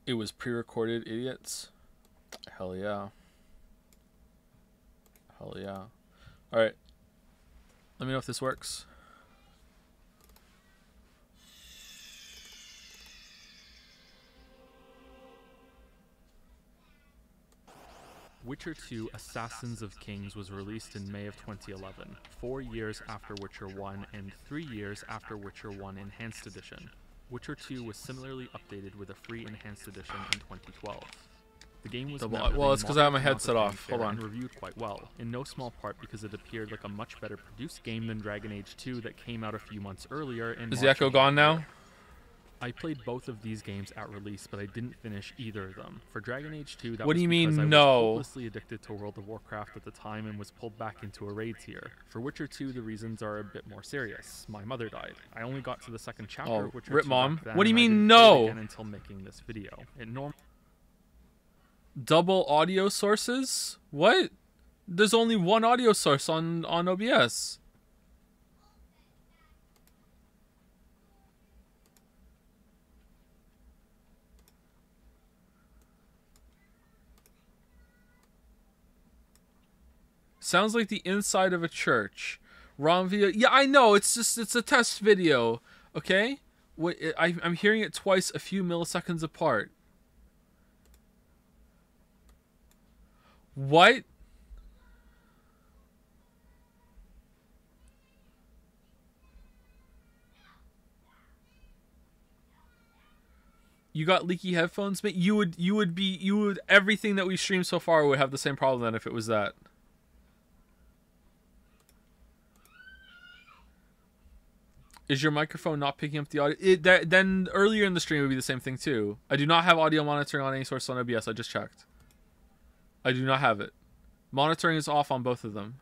It was pre-recorded, idiots. Hell yeah. Hell yeah. Alright. Let me know if this works. Witcher 2 Assassins of Kings was released in May of 2011, 4 years after Witcher 1 and 3 years after Witcher 1 Enhanced Edition. Witcher 2 was similarly updated with a free Enhanced Edition in 2012. The game was well, it's because I have my headset off. Hold on. And reviewed quite well, in no small part because it appeared like a much better produced game than Dragon Age 2 that came out a few months earlier. Is the echo gone now? I played both of these games at release, but I didn't finish either of them. For Dragon Age 2, that what do you mean, I no? was hopelessly addicted to World of Warcraft at the time and was pulled back into a raid tier. For Witcher 2, the reasons are a bit more serious. My mother died. I only got to the second chapter of Witcher 2 rip mom. back then, What do you and I mean, didn't play it no? again until making this video. Double audio sources? What? There's only one audio source on OBS. Sounds like the inside of a church. ROM video. Yeah, I know. It's a test video. Okay? I'm hearing it twice a few milliseconds apart. What? You got leaky headphones, mate? You would everything that we streamed so far would have the same problem then if it was that. Is your microphone not picking up the audio? Then earlier in the stream it would be the same thing too. I do not have audio monitoring on any source on OBS. I just checked. I do not have it. Monitoring is off on both of them.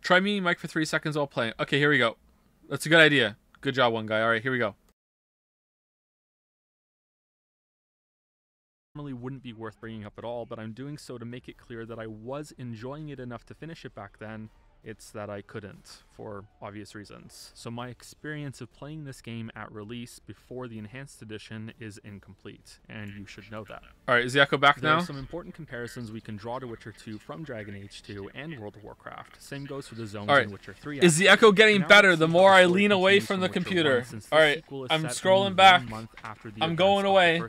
Try muting mic for 3 seconds while playing. Okay, here we go. That's a good idea. Good job, one guy. All right, here we go. Normally wouldn't be worth bringing up at all, but I'm doing so to make it clear that I was enjoying it enough to finish it back then. It's that I couldn't, for obvious reasons. So my experience of playing this game at release before the Enhanced Edition is incomplete, and you should know that. Alright, is the echo back now? There are some important comparisons we can draw to Witcher 2 from Dragon Age 2 and World of Warcraft. Same goes for the zones in Witcher 3. Is the echo getting better the more I lean away from the computer? Alright, I'm scrolling back. I'm going away.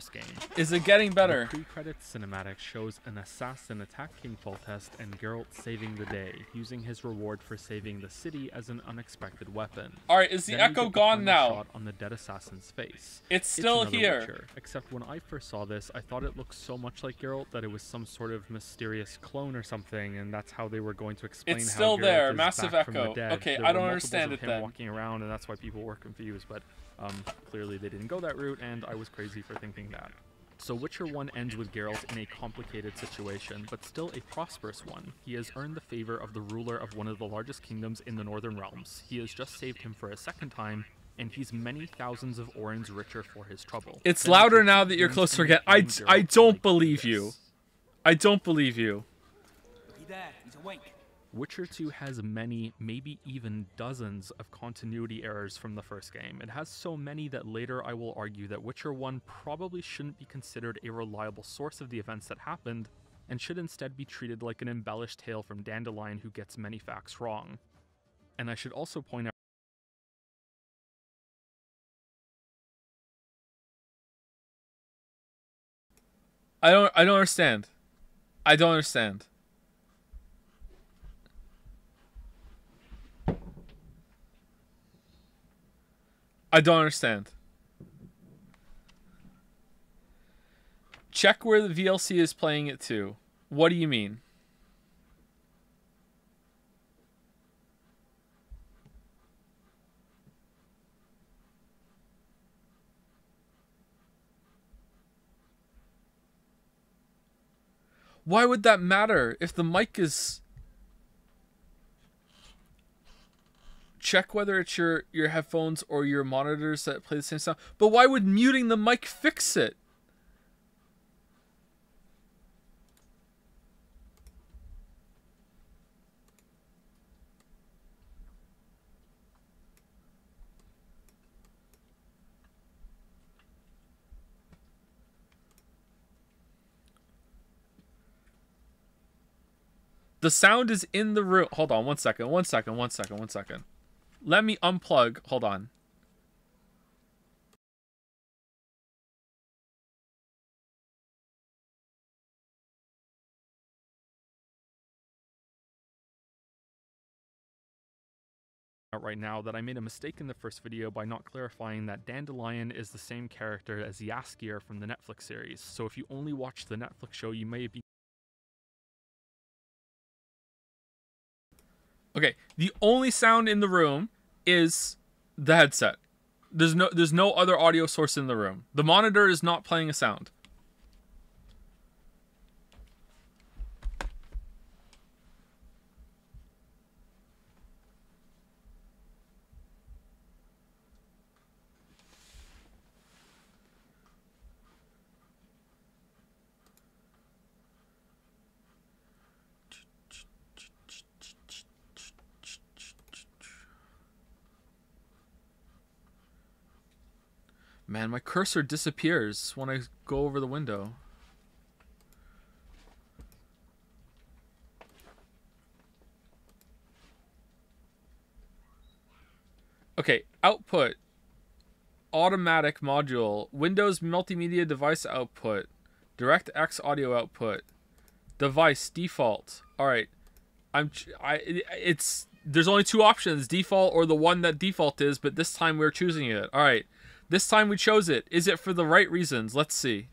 Is it getting better? The pre-credits cinematic shows an assassin attacking Foltest and Geralt saving the day, using his reward for saving the city as an unexpected weapon. Alright, is the echo gone now? Shot on the dead assassin's face. It's still here. Witcher, except when I first saw this, I thought it looked so much like Geralt that it was some sort of mysterious clone or something, and that's how they were going to explain it's how still Geralt there. is Massive back from echo. the dead. Okay, There I were don't multiples understand of it him then. walking around, and that's why people were confused, but clearly they didn't go that route, and I was crazy for thinking that. So Witcher 1 ends with Geralt in a complicated situation, but still a prosperous one. He has earned the favor of the ruler of one of the largest kingdoms in the Northern Realms. He has just saved him for a second time, and he's many thousands of orens richer for his trouble. It's louder now that you're close to forget. I don't believe you. I don't believe you. He's there. He's awake. Witcher 2 has many, maybe even dozens of continuity errors from the first game. It has so many that later I will argue that Witcher 1 probably shouldn't be considered a reliable source of the events that happened, and should instead be treated like an embellished tale from Dandelion who gets many facts wrong. And I should also point out I don't understand. I don't understand. I don't understand. Check where the VLC is playing it to. What do you mean? Why would that matter if the mic is... check whether it's your headphones or your monitors that play the same sound. But why would muting the mic fix it? The sound is in the room. Hold on, one second. Let me unplug. Hold on. Out right now that I made a mistake in the first video by not clarifying that Dandelion is the same character as Jaskier from the Netflix series. So if you only watched the Netflix show, you may be... Okay, the only sound in the room is the headset. There's no other audio source in the room. The monitor is not playing a sound. Man, my cursor disappears when I go over the window. Okay, output. Automatic module. Windows multimedia device output. DirectX audio output. Device default. All right. There's only two options, default or the one that default is, but this time we're choosing it. All right. This time we chose it. Is it for the right reasons? Let's see.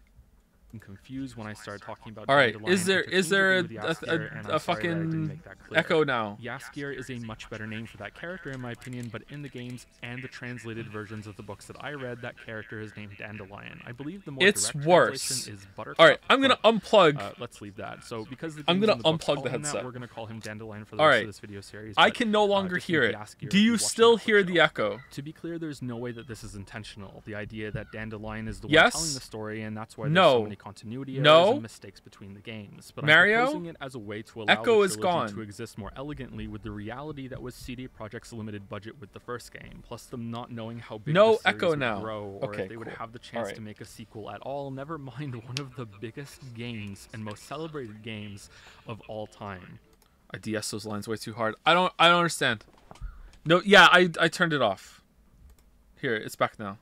I'm confused when I started talking about... All right, is there a fucking echo now? Jaskier is a much better name for that character in my opinion, but in the games and the translated versions of the books that I read, that character is named Dandelion. I believe the more it's direct worse. translation is Buttercup. All right, I'm gonna unplug. Let's leave that. So because the I'm gonna games and the unplug the books call him headset. that, we're gonna call him Dandelion for the All rest right, of this video series. I can no longer hear it. Do you still hear the echo? To be clear, there's no way that this is intentional. The idea that Dandelion is the one Yes. telling the story, and that's why there's No. so many continuity errors No. and mistakes between the games. But Mario? I'm proposing it as a way to allow Echo the is trilogy gone. to exist more elegantly with the reality that was CD Projekt's limited budget with the first game, plus them not knowing how big No the series echo would now. grow, or Okay, if they would cool. have the chance All to right. make a sequel at all. Never mind one of the biggest games and most celebrated games of all time. I DS those lines way too hard. I don't understand. No, yeah, I turned it off. Here, it's back now.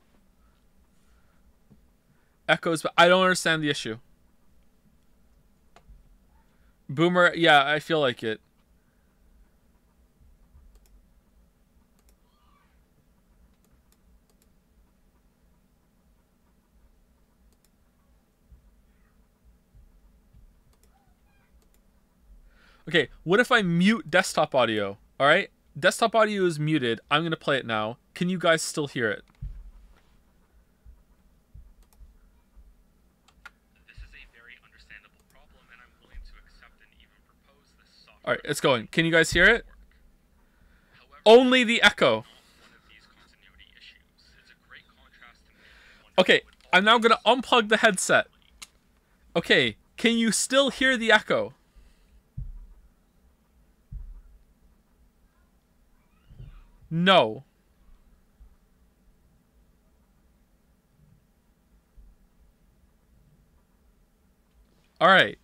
Echoes, but I don't understand the issue. Boomer, yeah, I feel like it. Okay, what if I mute desktop audio? All right, desktop audio is muted. I'm gonna play it now. Can you guys still hear it? This is a very understandable problem, and I'm willing to accept and even propose this software. All right, it's going. Can you guys hear it? Only the echo. Okay, I'm now gonna unplug the headset. Okay, can you still hear the echo? No. All right.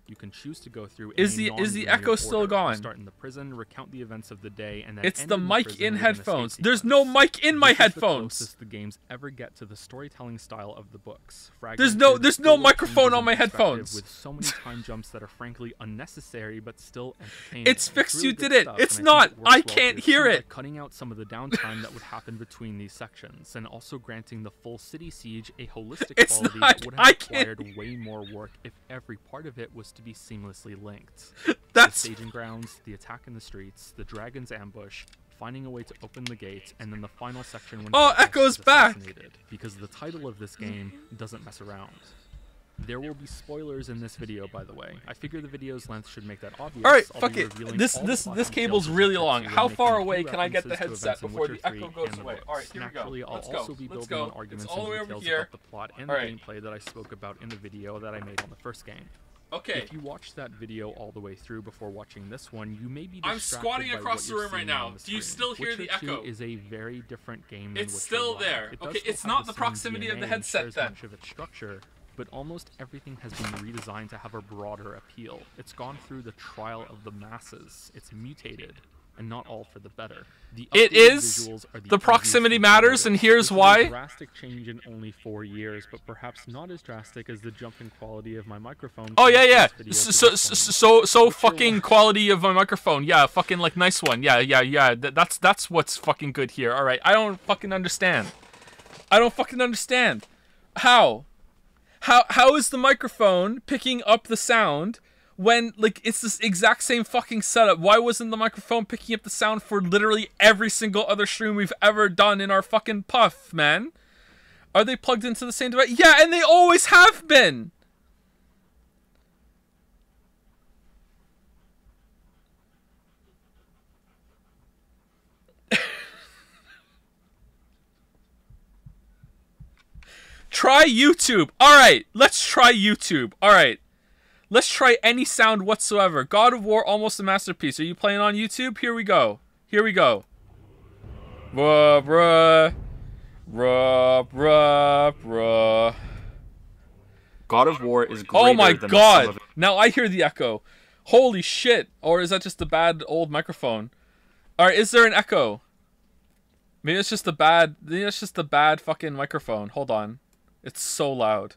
You can choose to go through. Is the echo still gone? Start in the prison, recount the events of the day, and then It's end the in mic prison in with an headphones. escape There's sequence. no mic in my This is the headphones. closest the games ever get to the storytelling style of the books. There's no Fragmented, microphone full of on my changes in perspective headphones. With so many time jumps that are frankly unnecessary, but still entertaining. It's fixed, really you good did it. stuff, It's and I not. think it works I well can't here, hear too, by it. Cutting out some of the downtime that would happen between these sections, and also granting the full city siege a holistic It's quality not. that would I have can't- required way more work if every part of it was to be seamlessly linked. That's The staging grounds, the attack in the streets, the dragon's ambush, finding a way to open the gate, and then the final section when Oh, Kratos Echo's is back! assassinated, because the title of this game doesn't mess around. There will be spoilers in this video, by the way. I figure the video's length should make that obvious. All right, I'll fuck be it. revealing This all the this plot this details cable's as really I long. get to How them, far making a away few can I get the references to headset events in before the Witcher 3 echo goes and the away? books. All right, here we go. Naturally, I'll Let's go. also be Let's building go. on arguments It's all the way and over details here. about the plot and All the right. gameplay that I spoke about in the video that I made on the first game. Okay. If you watch that video all the way through before watching this one, you may be I'm distracted squatting by across what the you're room right seeing now. on the Do you screen. still hear the Witcher 2 echo? is a very different game than It's Witcher still 1. there. It does Okay, still it's have not the the same proximity of DNA the and headset shares then. much of its structure, but almost everything has been redesigned to have a broader appeal. It's gone through the trial of the masses. It's mutated, and not all for the better. The It updated is. visuals are The proximity easiest to matters, notice. and here's This is why. a drastic change in only 4 years, but perhaps not as drastic as the jump in quality of my microphone. Oh from yeah, the yeah. first video to this one. So fucking quality of my microphone. Yeah, fucking like nice one. Yeah. That's what's fucking good here. All right. I don't fucking understand. How is the microphone picking up the sound when like it's this exact same fucking setup? Why wasn't the microphone picking up the sound for literally every single other stream we've ever done in our fucking puff, man? Are they plugged into the same device? Yeah, and they always have been. Try YouTube. Alright, let's try YouTube. Alright. Let's try any sound whatsoever. God of War, almost a masterpiece. Are you playing on YouTube? Here we go. Bruh. God of War is greater Oh my than god. the sum of Now I hear the echo. Holy shit. Or is that just a bad old microphone? Alright, is there an echo? Maybe it's just the bad fucking microphone. Hold on. It's so loud.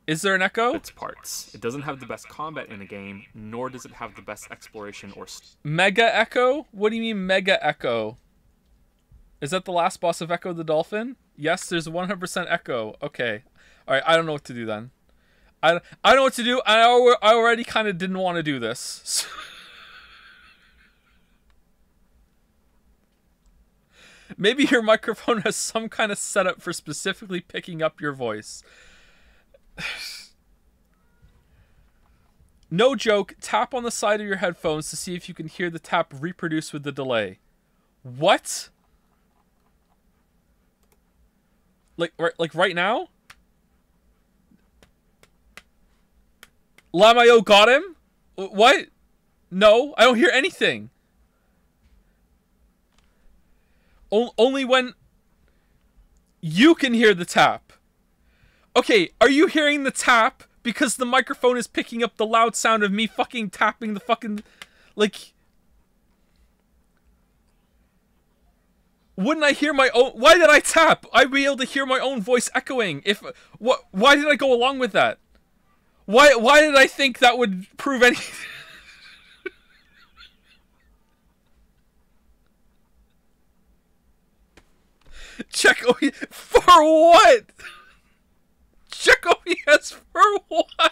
Is there an echo? its parts. It doesn't have the best combat in the game, nor does it have the best exploration or Mega Echo? What do you mean Mega Echo? Is that the last boss of Echo the Dolphin? Yes, there's 100% Echo. Okay. Alright, I don't know what to do then. I don't know what to do. I already kind of didn't want to do this. Maybe your microphone has some kind of setup for specifically picking up your voice. No joke, tap on the side of your headphones to see if you can hear the tap reproduce with the delay. What? Like right now? Lamayo got him? What? No, I don't hear anything. Only when you can hear the tap. Okay, are you hearing the tap because the microphone is picking up the loud sound of me fucking tapping the fucking... Like... Wouldn't I hear my own... Why did I tap? I'd be able to hear my own voice echoing. If... What? Why did I go along with that? Why did I think that would prove anything? Check OBS for what? Check OBS for what?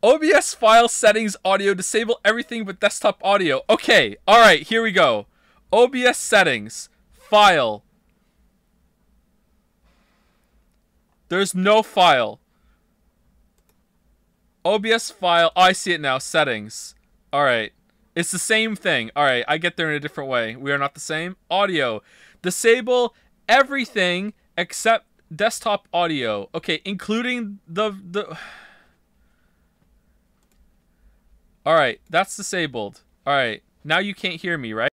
OBS file settings audio disable everything but desktop audio. Okay, alright, here we go. OBS settings. File. There's no file. OBS file. Oh, I see it now. Settings. Alright. It's the same thing. Alright, I get there in a different way. We are not the same. Audio. Disable everything except desktop audio. Okay, including the... Alright, that's disabled. Alright, now you can't hear me, right?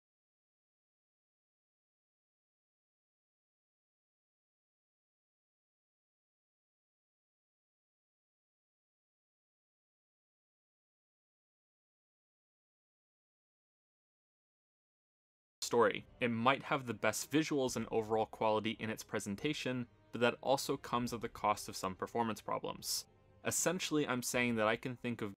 story. It might have the best visuals and overall quality in its presentation, but that also comes at the cost of some performance problems. Essentially, I'm saying that I can think of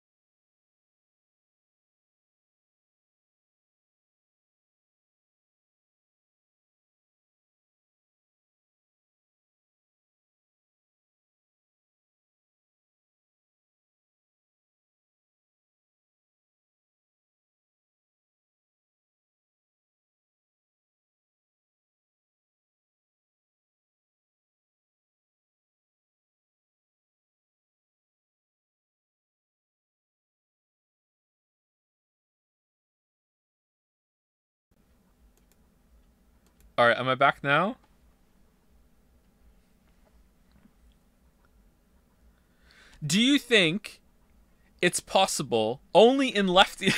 All right, am I back now? Do you think it's possible only in lefty?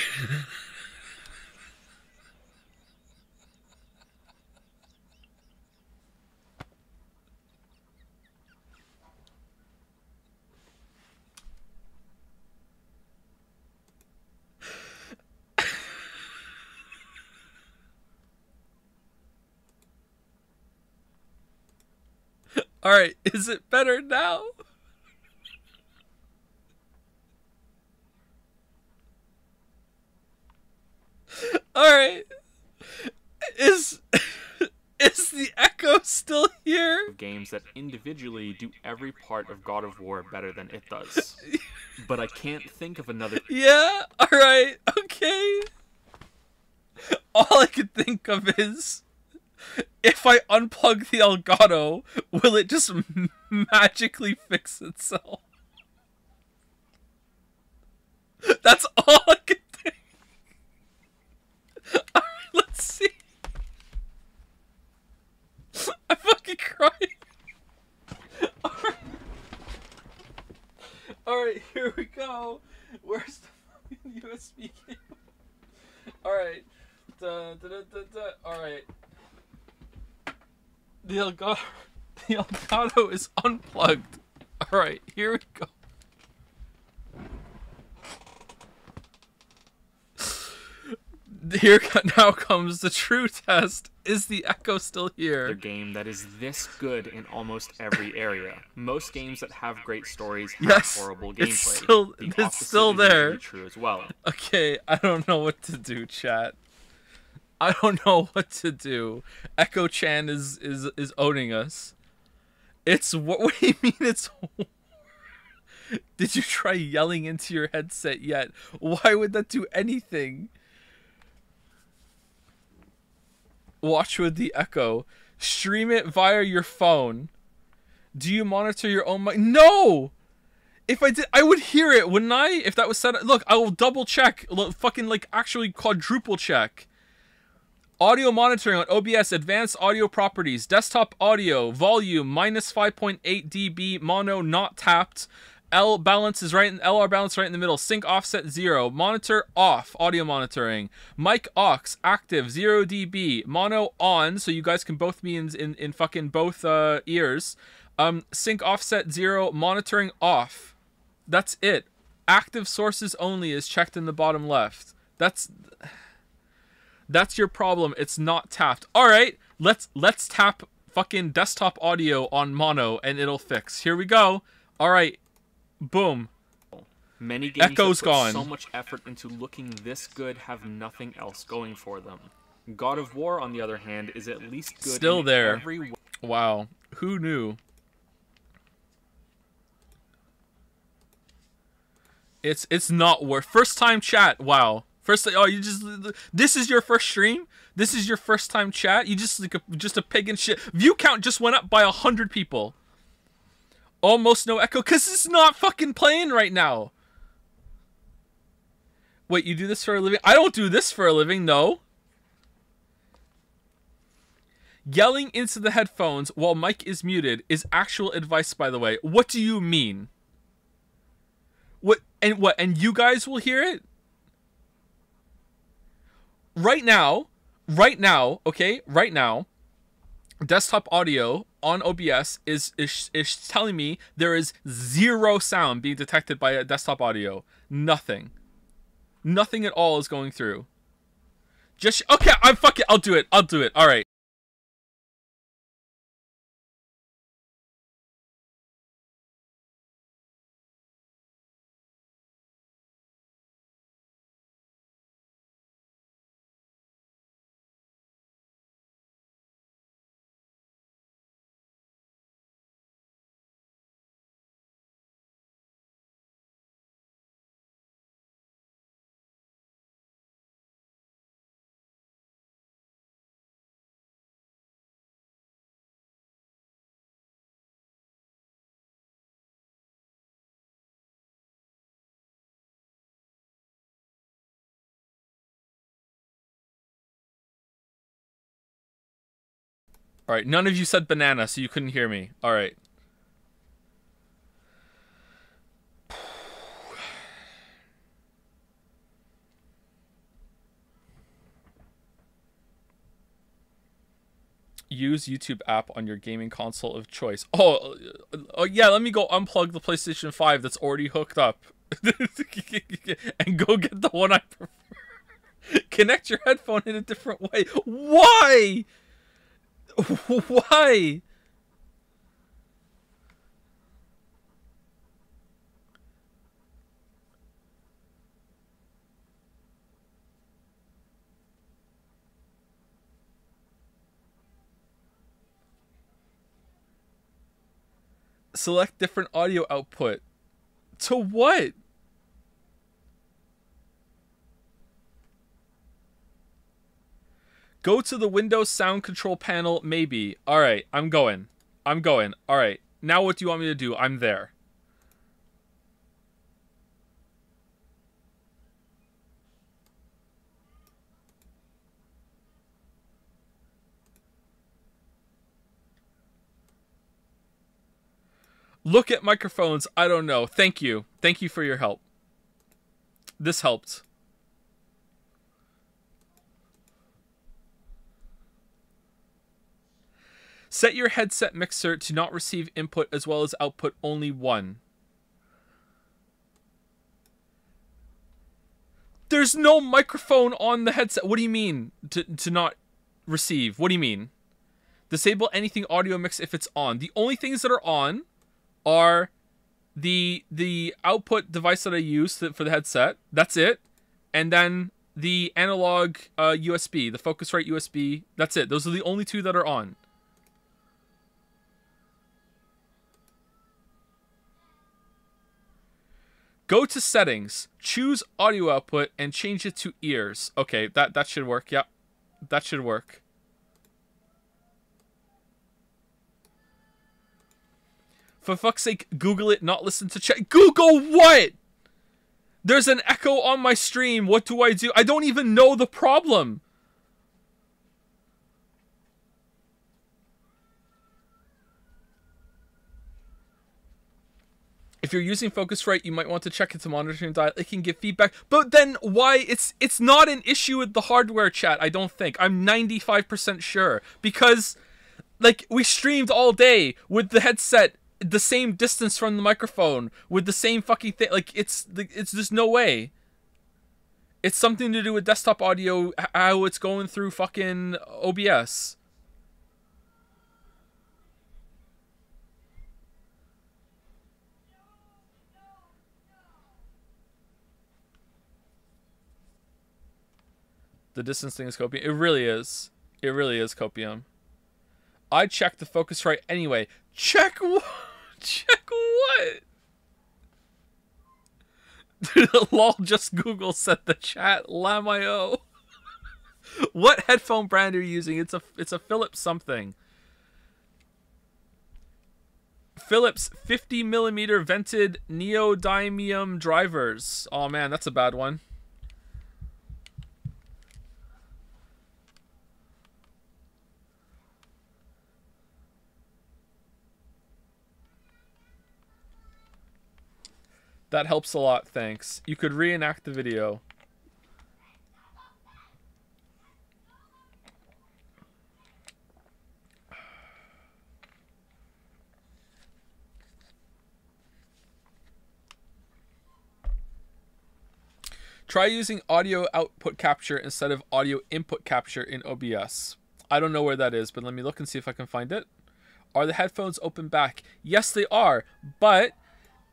All right, is it better now? All right. Is is the echo still here? Games that individually do every part of God of War better than it does. But I can't think of another. Yeah, all right. Okay. All I can think of is if I unplug the Elgato, will it just magically fix itself? That's all I can think. All right, let's see. I'm fucking crying. All right, here we go. Where's the fucking USB cable? All right. All right. The Elgato is unplugged. All right, here we go. Here now comes the true test. Is the echo still here? A game that is this good in almost every area. Most games that have great stories have horrible gameplay. It's still there. Usually true as well. Okay, I don't know what to do, chat. I don't know what to do. Echo Chan is owning us. It's what do you mean it's Did you try yelling into your headset yet? Why would that do anything? Watch with the echo. Stream it via your phone. Do you monitor your own mic? No! If I did, I would hear it, wouldn't I? If that was set. Look, I will double check. Fucking like actually quadruple check. Audio monitoring on OBS, advanced audio properties, desktop audio, volume, minus 5.8 dB, mono not tapped, LR balance right in the middle, sync offset 0, monitor off, audio monitoring, mic aux, active, 0 dB, mono on, so you guys can both be in fucking both ears, sync offset 0, monitoring off. That's it. Active sources only is checked in the bottom left. That's your problem. It's not tapped. All right, let's tap fucking desktop audio on mono and it'll fix. Here we go. All right, boom. Many games Echo's that put gone. so much effort into looking this good have nothing else going for them. God of War, on the other hand, is at least good. Still in there. Every way. Wow, who knew? It's not worth. First time chat. Wow. This is your first stream? This is your first time chat? You just a pig and shit. View count just went up by 100 people. Almost no echo because it's not fucking playing right now. Wait, you do this for a living? I don't do this for a living, no. Yelling into the headphones while mic is muted is actual advice, by the way. What do you mean? What? And you guys will hear it? Right now, okay, right now, desktop audio on OBS is telling me there is 0 sound being detected by a desktop audio. Nothing at all is going through. Just okay, I'll do it. All right. All right, none of you said banana, so you couldn't hear me. All right. Use YouTube app on your gaming console of choice. Oh yeah, let me go unplug the PlayStation 5 that's already hooked up. And go get the one I prefer. Connect your headphone in a different way. Why? Why? Select different audio output. To what? Go to the Windows sound control panel, maybe. Alright, I'm going. Alright, now what do you want me to do? I'm there. Look at microphones. I don't know. Thank you. Thank you for your help. This helped. Set your headset mixer to not receive input as well as output only one. There's no microphone on the headset. What do you mean to not receive? What do you mean? Disable anything audio mix if it's on. The only things that are on are the output device that I use for the headset. That's it. And then the analog USB, the Focusrite USB. That's it. Those are the only two that are on. Go to settings, choose audio output, and change it to ears. Okay, that should work. Yep, that should work. For fuck's sake, Google it, not listen to chat. Google what? There's an echo on my stream. What do? I don't even know the problem. If you're using Focusrite, you might want to check its monitoring dial. It can give feedback. But then why? It's not an issue with the hardware, chat, I don't think. I'm 95% sure. Because, like, we streamed all day with the headset the same distance from the microphone, with the same fucking thing. Like, it's just no way. It's something to do with desktop audio, how it's going through fucking OBS. The distance thing is copium. It really is. It really is copium. I checked the Focusrite anyway. Check what? Check what? Lol, just Google said the chat. Lamio. What headphone brand are you using? It's a Philips something. Philips 50mm vented neodymium drivers. Oh man, that's a bad one. That helps a lot, thanks. You could reenact the video. Try using audio output capture instead of audio input capture in OBS. I don't know where that is, but let me look and see if I can find it. Are the headphones open back? Yes, they are, but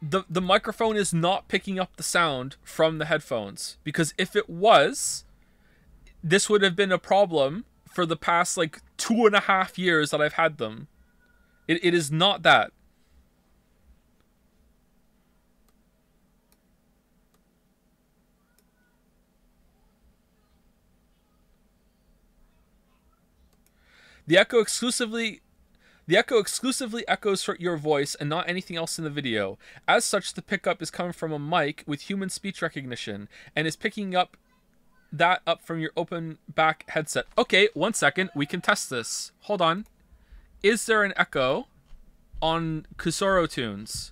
the microphone is not picking up the sound from the headphones, because if it was, this would have been a problem for the past like 2.5 years that I've had them. It is not that. The echo exclusively echoes for your voice and not anything else in the video. As such, the pickup is coming from a mic with human speech recognition and is picking up that up from your open back headset. Okay, 1 second. We can test this. Hold on. is there an echo on Kusoro tunes?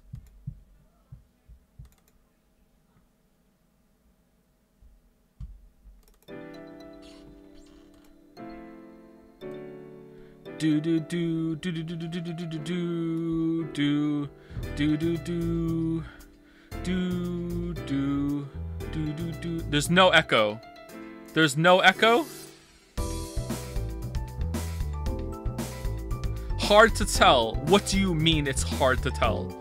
Do do do do do do do do do do do do do do do do do do do. There's no echo. There's no echo. Hard to tell. What do you mean it's hard to tell?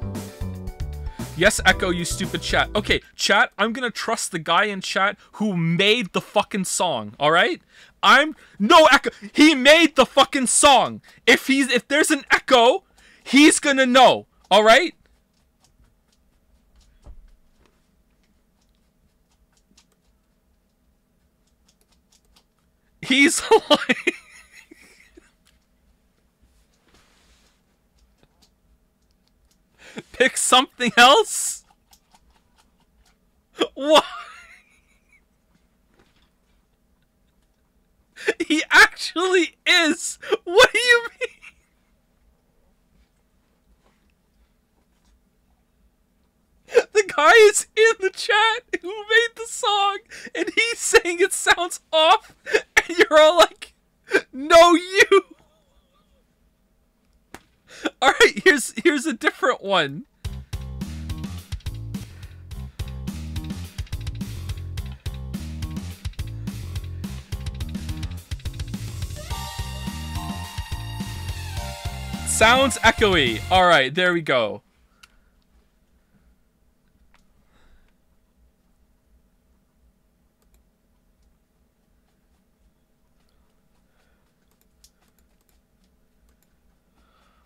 Yes, echo, you stupid chat. Okay, chat, I'm gonna trust the guy in chat who made the fucking song, alright? No echo. He made the fucking song. If there's an echo, he's gonna know, alright? He's like... Pick something else? What? He actually is. What do you mean? The guy is in the chat who made the song, and he's saying it sounds off, and you're all like, no, you. All right, here's a different one. Sounds echoey. All right, there we go.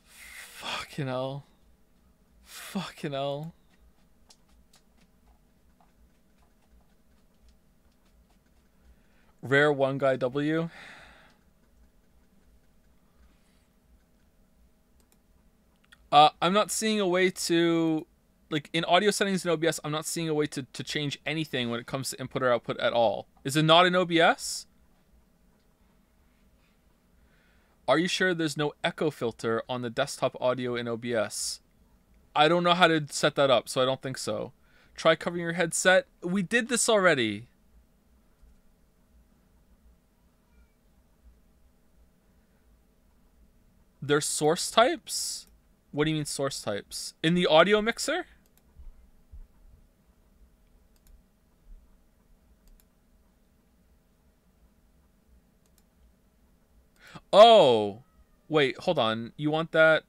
Fucking hell. Fucking hell. Rare one guy W. I'm not seeing a way to, like, in audio settings in OBS, I'm not seeing a way to change anything when it comes to input or output at all. Is it not in OBS? Are you sure there's no echo filter on the desktop audio in OBS? I don't know how to set that up, so I don't think so. Try covering your headset. We did this already. There's source types? What do you mean source types? In the audio mixer? Oh, wait, hold on. You want that?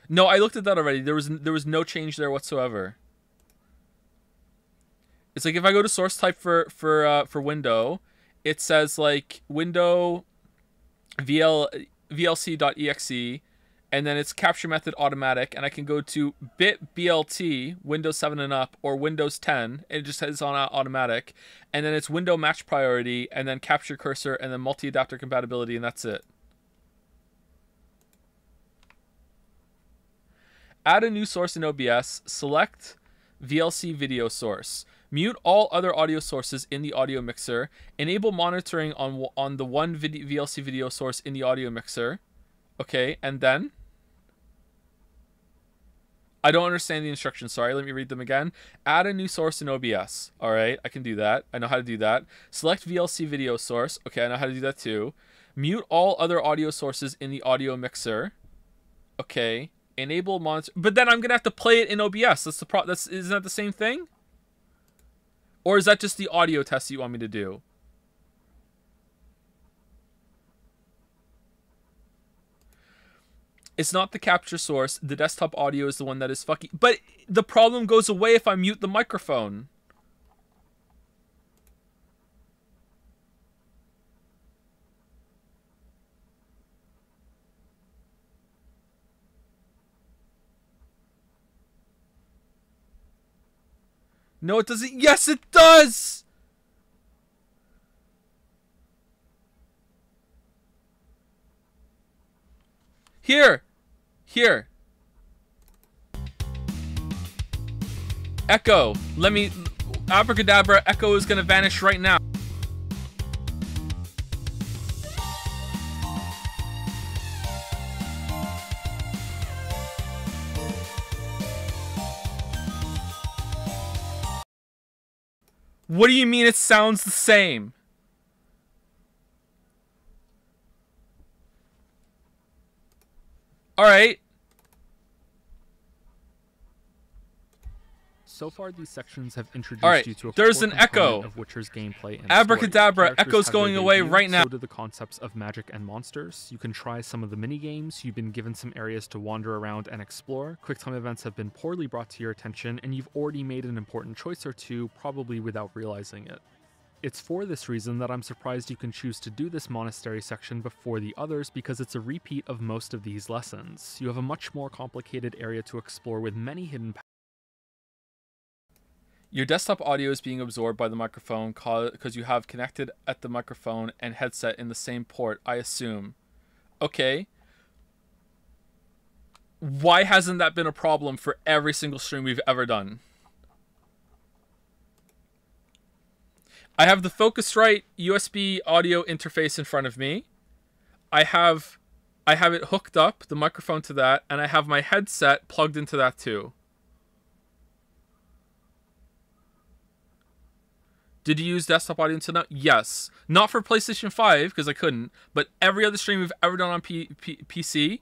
No, I looked at that already. There was no change there whatsoever. It's like if I go to source type for window, it says like window VLC.exe, and then it's capture method automatic, and I can go to bit BLT Windows 7 and up or Windows 10, and it just says on automatic, and then it's window match priority, and then capture cursor, and then multi-adapter compatibility, and that's it. Add a new source in OBS, select VLC video source. Mute all other audio sources in the audio mixer. Enable monitoring on the one VLC video source in the audio mixer. Okay, and then? I don't understand the instructions. Sorry, let me read them again. Add a new source in OBS. All right, I can do that. I know how to do that. Select VLC video source. Okay, I know how to do that too. Mute all other audio sources in the audio mixer. Okay. Enable monitor. But then I'm going to have to play it in OBS. Isn't that the same thing? Or is that just the audio test you want me to do? It's not the capture source. The desktop audio is the one that is fucking... But the problem goes away if I mute the microphone. No, it doesn't. Yes, it does! Here. Here. Echo. Let me... Abracadabra, echo is gonna vanish right now. What do you mean it sounds the same? Alright. So far, these sections have introduced All right, you to a there's core an component echo. of Witcher's gameplay and Abracadabra, story. Characters Echo's have their going away debut, right now. So do the concepts of magic and monsters. You can try some of the mini-games, you've been given some areas to wander around and explore, QuickTime events have been poorly brought to your attention, and you've already made an important choice or two, probably without realizing it. It's for this reason that I'm surprised you can choose to do this monastery section before the others, because it's a repeat of most of these lessons. You have a much more complicated area to explore with many hidden paths. Your desktop audio is being absorbed by the microphone because you have connected at the microphone and headset in the same port, I assume. Okay. Why hasn't that been a problem for every single stream we've ever done? I have the Focusrite USB audio interface in front of me. I have it hooked up, the microphone to that, and I have my headset plugged into that too. Did you use desktop audio until now? Yes. Not for PlayStation 5, because I couldn't, but every other stream we've ever done on PC,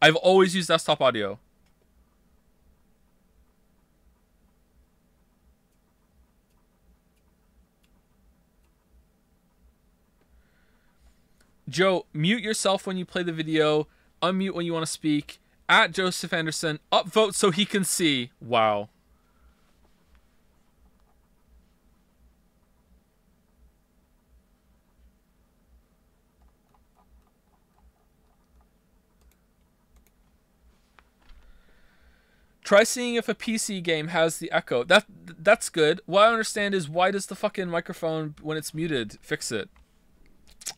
I've always used desktop audio. Joe, mute yourself when you play the video, unmute when you want to speak, at Joseph Anderson, upvote so he can see. Wow. Try seeing if a PC game has the echo. That's good. What I understand is, why does the fucking microphone, when it's muted, fix it?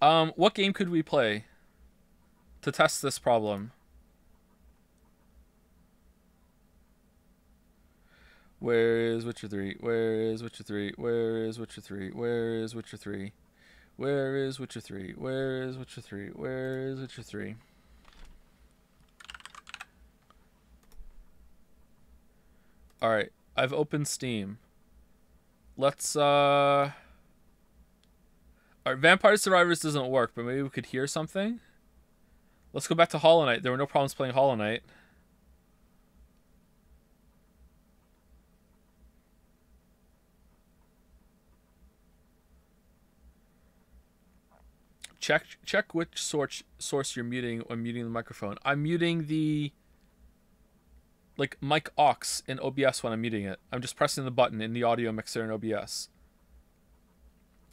What game could we play to test this problem? Where is Witcher 3? Where is Witcher 3? Where is Witcher 3? Where is Witcher 3? Where is Witcher 3? Where is Witcher 3? Where is Witcher 3? Alright, I've opened Steam. Let's, Alright, Vampire Survivors doesn't work, but maybe we could hear something? Let's go back to Hollow Knight. There were no problems playing Hollow Knight. Check which source you're muting when muting the microphone. I'm muting the mic aux in OBS when I'm muting it. I'm just pressing the button in the audio mixer in OBS.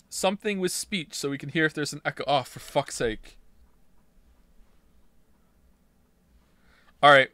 Something with speech so we can hear if there's an echo. Oh, for fuck's sake. Alright.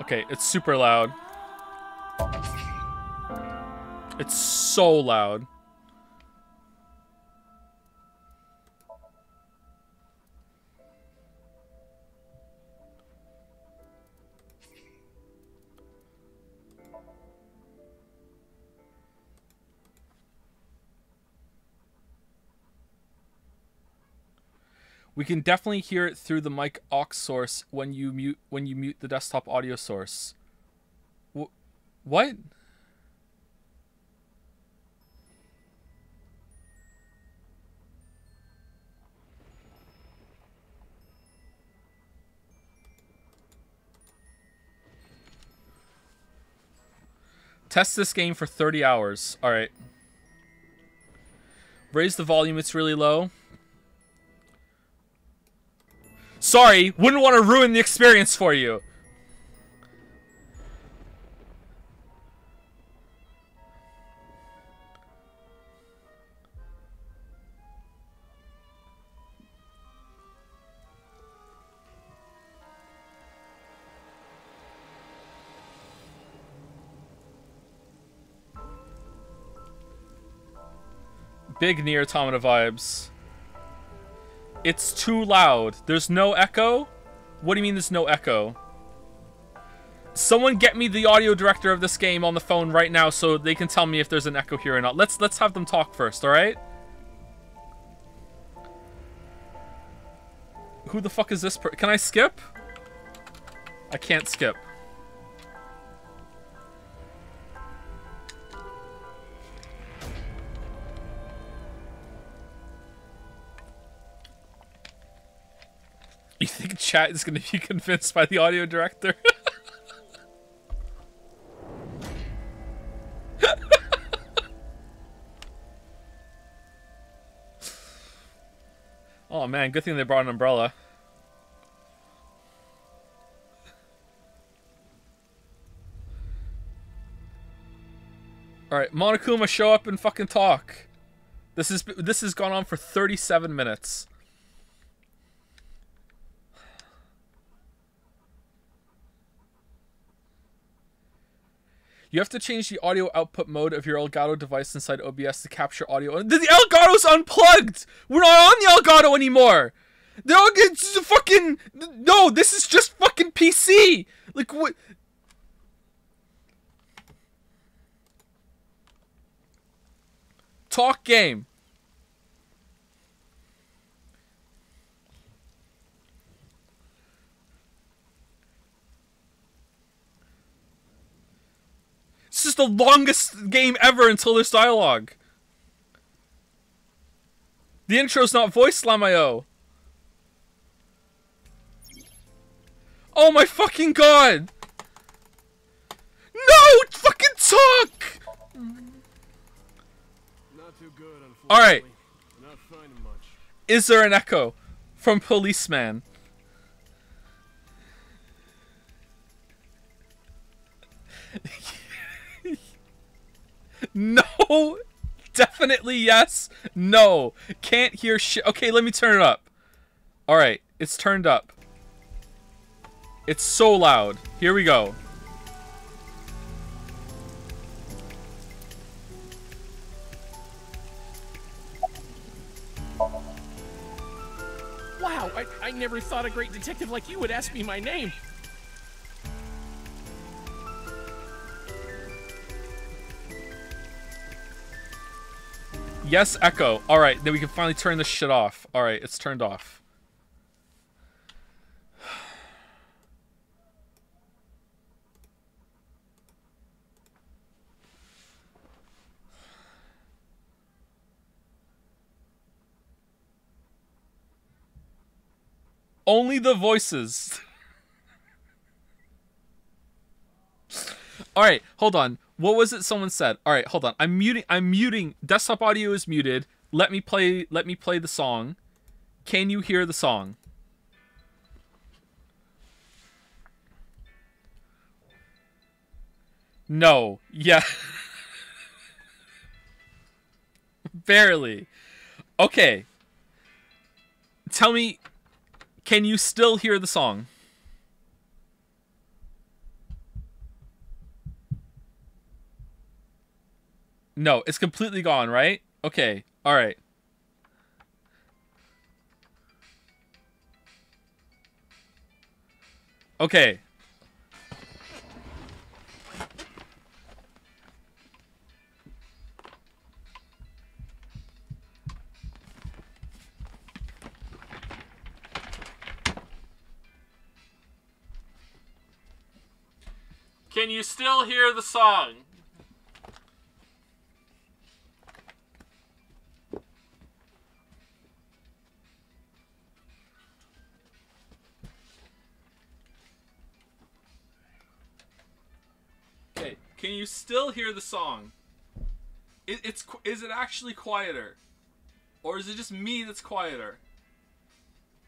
Okay, it's super loud. It's so loud. We can definitely hear it through the mic aux source when you mute the desktop audio source. What? Test this game for 30 hours. All right. Raise the volume, it's really low. Sorry, wouldn't want to ruin the experience for you. Big Nier Automata vibes. It's too loud. There's no echo? What do you mean there's no echo? Someone get me the audio director of this game on the phone right now so they can tell me if there's an echo here or not. Let's have them talk first, alright? Who the fuck is this Can I skip? I can't skip. You think chat is going to be convinced by the audio director? Oh man, good thing they brought an umbrella. Alright, Monokuma, show up and fucking talk. This has gone on for 37 minutes. You have to change the audio output mode of your Elgato device inside OBS to capture audio. The Elgato's unplugged! We're not on the Elgato anymore! It's fucking... No, this is just fucking PC! Like, what... Talk game. This is the longest game ever until there's dialogue. The intro's not voiced, Lamayo. Oh my fucking god! No! Fucking talk! Not too good, unfortunately. Alright. Not finding much. Is there an echo from Policeman? No! Definitely yes. No. Can't hear shit. Okay, let me turn it up. Alright, it's turned up. It's so loud. Here we go. Wow, I never thought a great detective like you would ask me my name. Yes, echo. Alright, then we can finally turn this shit off. Alright, it's turned off. Only the voices. Alright, hold on. What was it someone said? Alright, hold on. I'm muting. Desktop audio is muted. Let me play the song. Can you hear the song? No. Yeah. Barely. Okay. Tell me, can you still hear the song? No, it's completely gone, right? Okay, alright. Okay. Can you still hear the song? Okay, can you still hear the song? Is it actually quieter? Or is it just me that's quieter?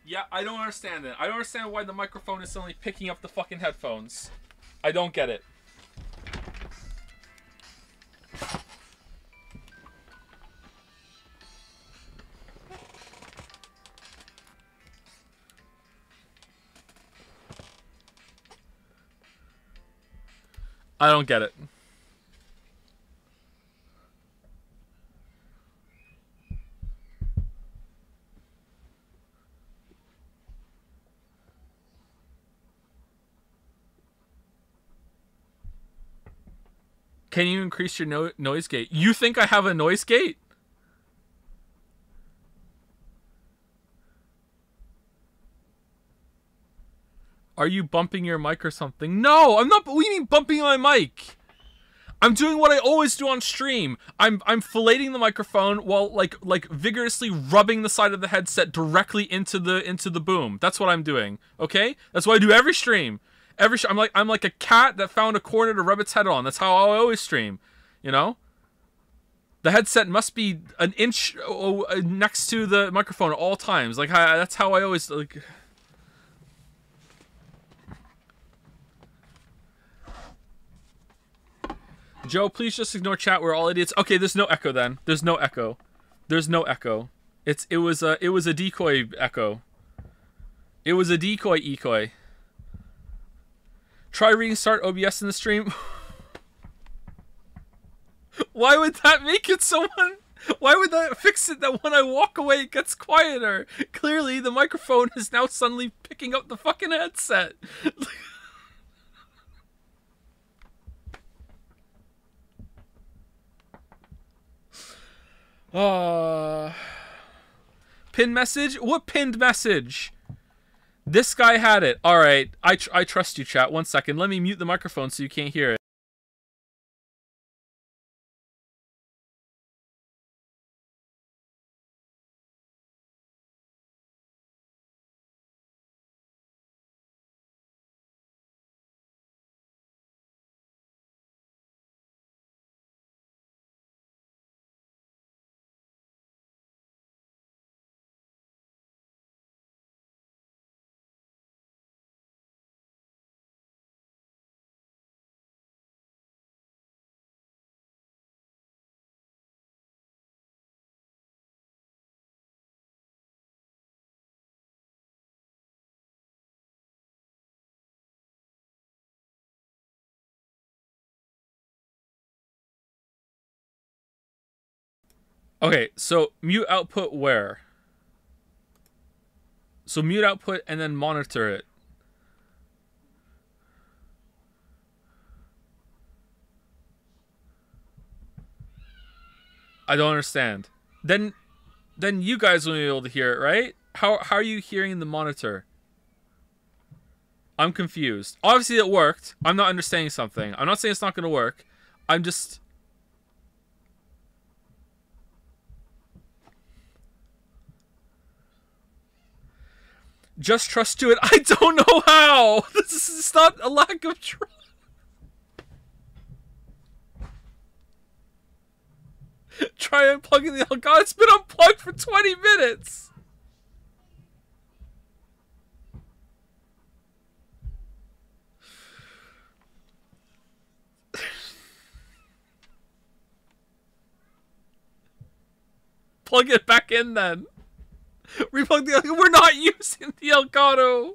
Yeah, I don't understand it. I don't understand why the microphone is suddenly picking up the fucking headphones. I don't get it. I don't get it. Can you increase your noise gate? You think I have a noise gate? Are you bumping your mic or something? No, I'm not. What do you mean bumping my mic? I'm doing what I always do on stream. I'm filleting the microphone while like vigorously rubbing the side of the headset directly into the boom. That's what I'm doing. Okay? That's what I do every stream. I'm like a cat that found a corner to rub its head on. That's how I always stream. You know? The headset must be an inch next to the microphone at all times. Like that's how I always like. Joe, please just ignore chat. We're all idiots. Okay, there's no echo then. There's no echo. There's no echo. It was a decoy echo. It was a decoy. Try restart OBS in the stream. Why would that make it someone? Why would that fix it that when I walk away it gets quieter? Clearly the microphone is now suddenly picking up the fucking headset. Pinned message? What pinned message? This guy had it. Alright, I trust you, chat. 1 second. Let me mute the microphone so you can't hear it. Okay, so mute output where? So mute output and then monitor it. I don't understand. Then you guys will be able to hear it, right? How are you hearing the monitor? I'm confused. Obviously it worked. I'm not understanding something. I'm not saying it's not going to work. I'm just... Just trust to it. I don't know how. This is not a lack of trust. Try unplugging the Elgato. It's been unplugged for 20 minutes. Plug it back in then. Replug the Elgato. We're not using the Elgato.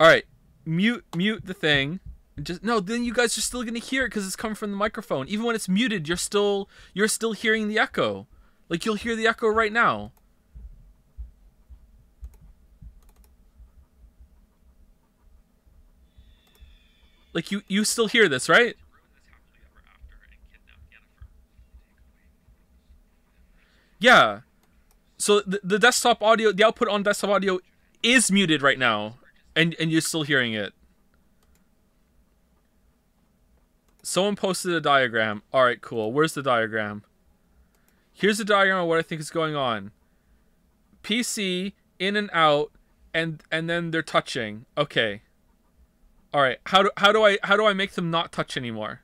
Alright. Mute the thing. Just no, then you guys are still gonna hear it because it's coming from the microphone. Even when it's muted, you're still hearing the echo. Like you'll hear the echo right now. Like you still hear this, right? Yeah. So the desktop audio, the output on desktop audio is muted right now, and you're still hearing it. Someone posted a diagram. All right, cool. Where's the diagram? Here's a diagram of what I think is going on. PC in and out, and then they're touching. Okay. All right. How do I make them not touch anymore?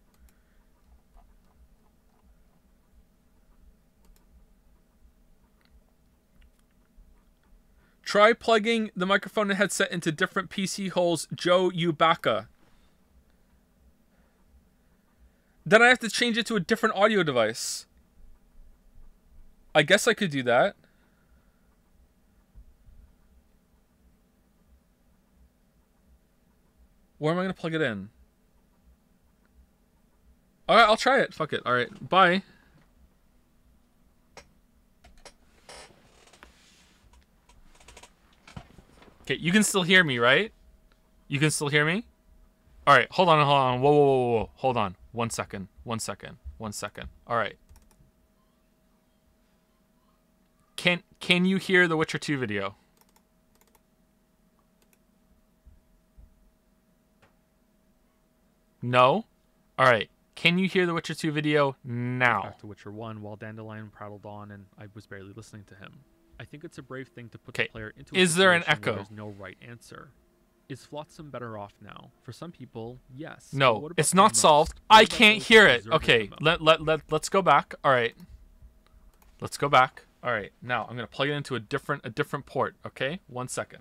Try plugging the microphone and headset into different PC holes, Joe Ubaka. Then I have to change it to a different audio device. I guess I could do that. Where am I going to plug it in? Alright, I'll try it. Fuck it. Alright, bye. Okay, you can still hear me, right? You can still hear me? All right, hold on, hold on. Whoa, whoa, whoa, whoa. Hold on. 1 second. 1 second. 1 second. All right. Can you hear the Witcher 2 video? No? All right. Can you hear the Witcher 2 video now? Back to Witcher 1 while Dandelion prattled on and I was barely listening to him. I think it's a brave thing to put the player into a Is there an situation where echo? there's no right answer. Is Flotsam better off now? For some people, yes. But No, what about it's for not most? solved. What I about can't those hear who it. deserve Okay, the most? let's go back. All right. Let's go back. All right. Now I'm going to plug it into a different port, okay? 1 second.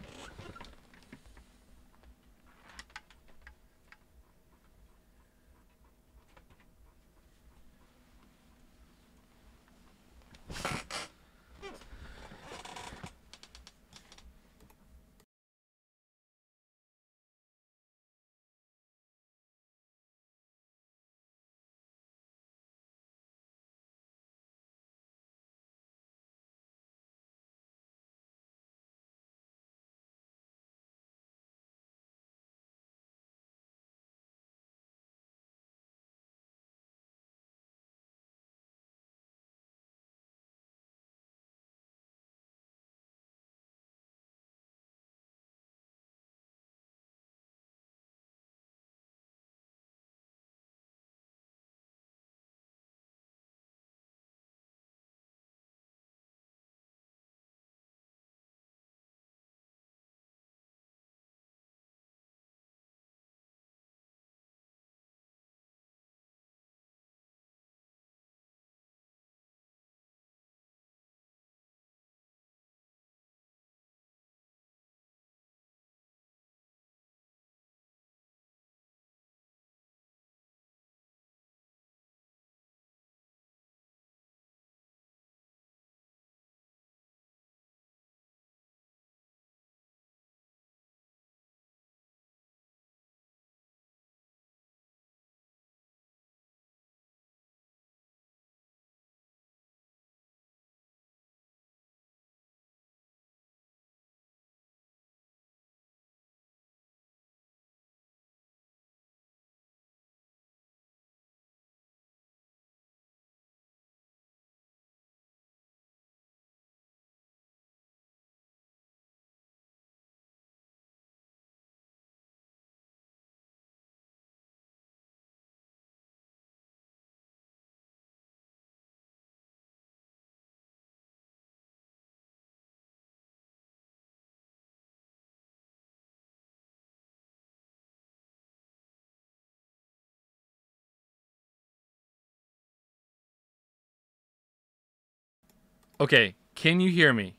Okay, can you hear me?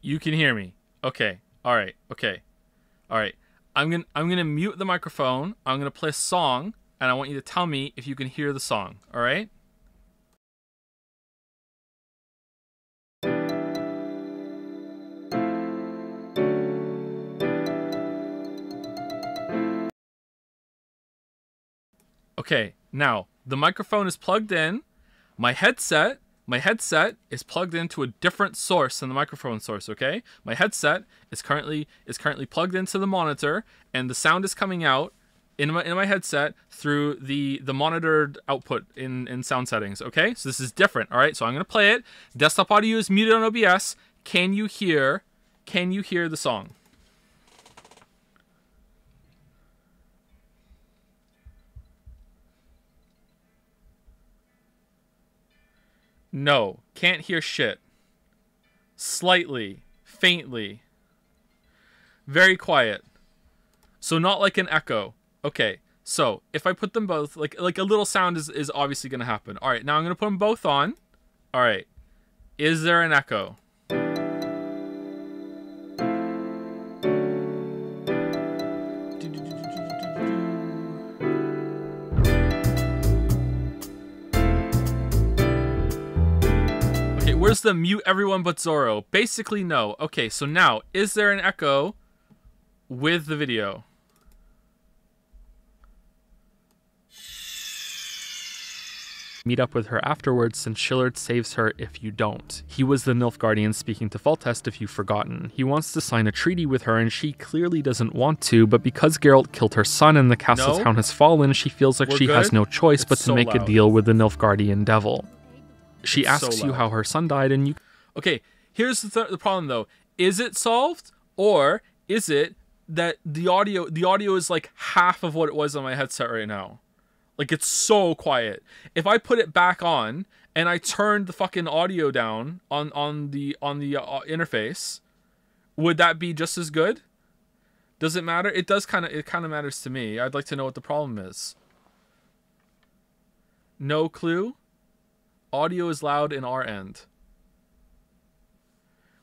You can hear me. Okay. All right. Okay. All right. I'm going to mute the microphone. I'm going to play a song and I want you to tell me if you can hear the song. All right? Okay. Now, the microphone is plugged in. My headset is plugged into a different source than the microphone source, okay? My headset is currently plugged into the monitor and the sound is coming out in my headset through the monitored output in sound settings, okay? So this is different, all right? So I'm going to play it. Desktop audio is muted on OBS. Can you hear the song? No, can't hear shit. Slightly, faintly. Very quiet. So not like an echo. Okay, so if I put them both, like a little sound is obviously going to happen. All right, now I'm going to put them both on. All right. Is there an echo? Okay, where's the mute everyone but Zoro? Basically, no. Okay, so now, is there an echo with the video? Meet up with her afterwards since Shillard saves her if you don't. He was the Nilfgaardian speaking to Foltest if you've forgotten. He wants to sign a treaty with her and she clearly doesn't want to, but because Geralt killed her son and the castle town has fallen, she feels like she has no choice but to make a deal with the Nilfgaardian devil. She asks you how her son died and you... Okay, here's the problem though. Is it solved, or is it that the audio is like half of what it was on my headset right now? Like, it's so quiet. If I put it back on and I turned the fucking audio down on the interface, would that be just as good? Does it matter? It does kind of matters to me. I'd like to know what the problem is. No clue. Audio is loud in our end.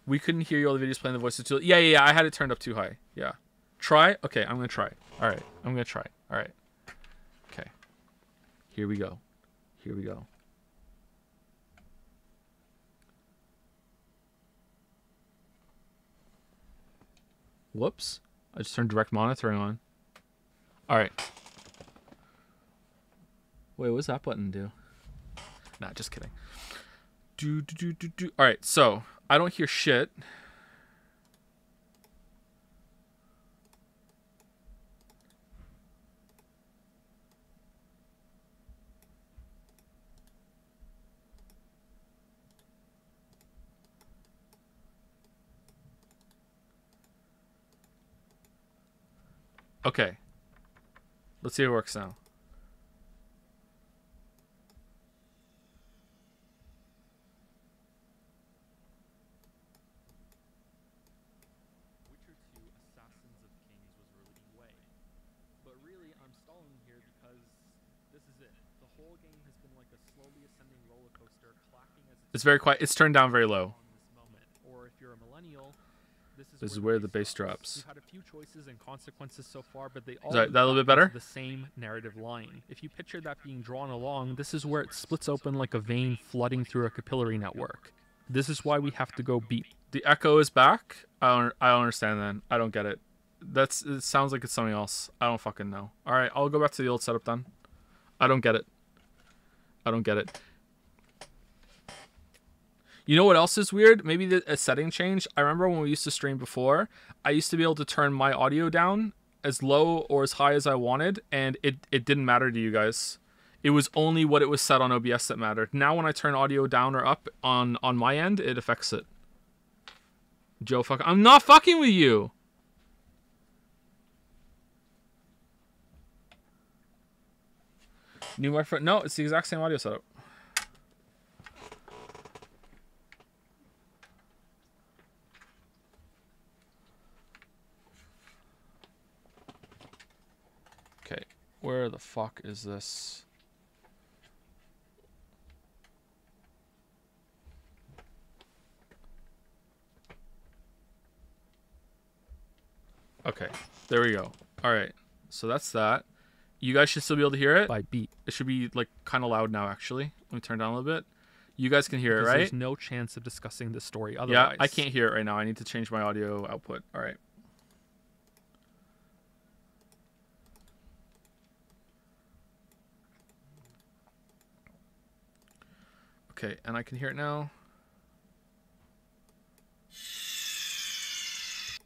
We couldn't hear you. All the videos playing the voices too. Yeah. I had it turned up too high. Yeah. Try. Okay, I'm gonna try. All right, I'm gonna try. All right. Okay. Here we go. Here we go. Whoops. I just turned direct monitoring on. All right. Wait, what's that button do? Nah, just kidding. All right, so I don't hear shit. Okay. Let's see if it works now. Witcher 2 Assassins of Kings was released way. But really, I'm stalling here because this is it. The whole game has been like a slowly ascending roller coaster, clacking as it's very quiet. It's turned down very low. on this moment. Or if you're a millennial, This is where the bass drops. We've had a few choices and consequences so far, but they all Is that a little bit better? the same narrative line. If you picture that being drawn along, this is where it splits open like a vein flooding through a capillary network. This is why we have to go beat. The echo is back. I don't understand then. I don't get it. It sounds like it's something else. I don't fucking know. All right, I'll go back to the old setup then. I don't get it. I don't get it. You know what else is weird? Maybe a setting change. I remember when we used to stream before, I used to be able to turn my audio down as low or as high as I wanted, and it didn't matter to you guys. It was only what it was set on OBS that mattered. Now when I turn audio down or up on my end, it affects it. Joe, I'm not fucking with you. New microphone. No, it's the exact same audio setup. Okay, where the fuck is this? Okay, there we go. All right, so that's that. You guys should still be able to hear it. By beat. It should be like kind of loud now, actually. Let me turn down a little bit. You guys can hear it, right? There's no chance of discussing this story otherwise. Yeah, I can't hear it right now. I need to change my audio output. All right. Okay, and I can hear it now.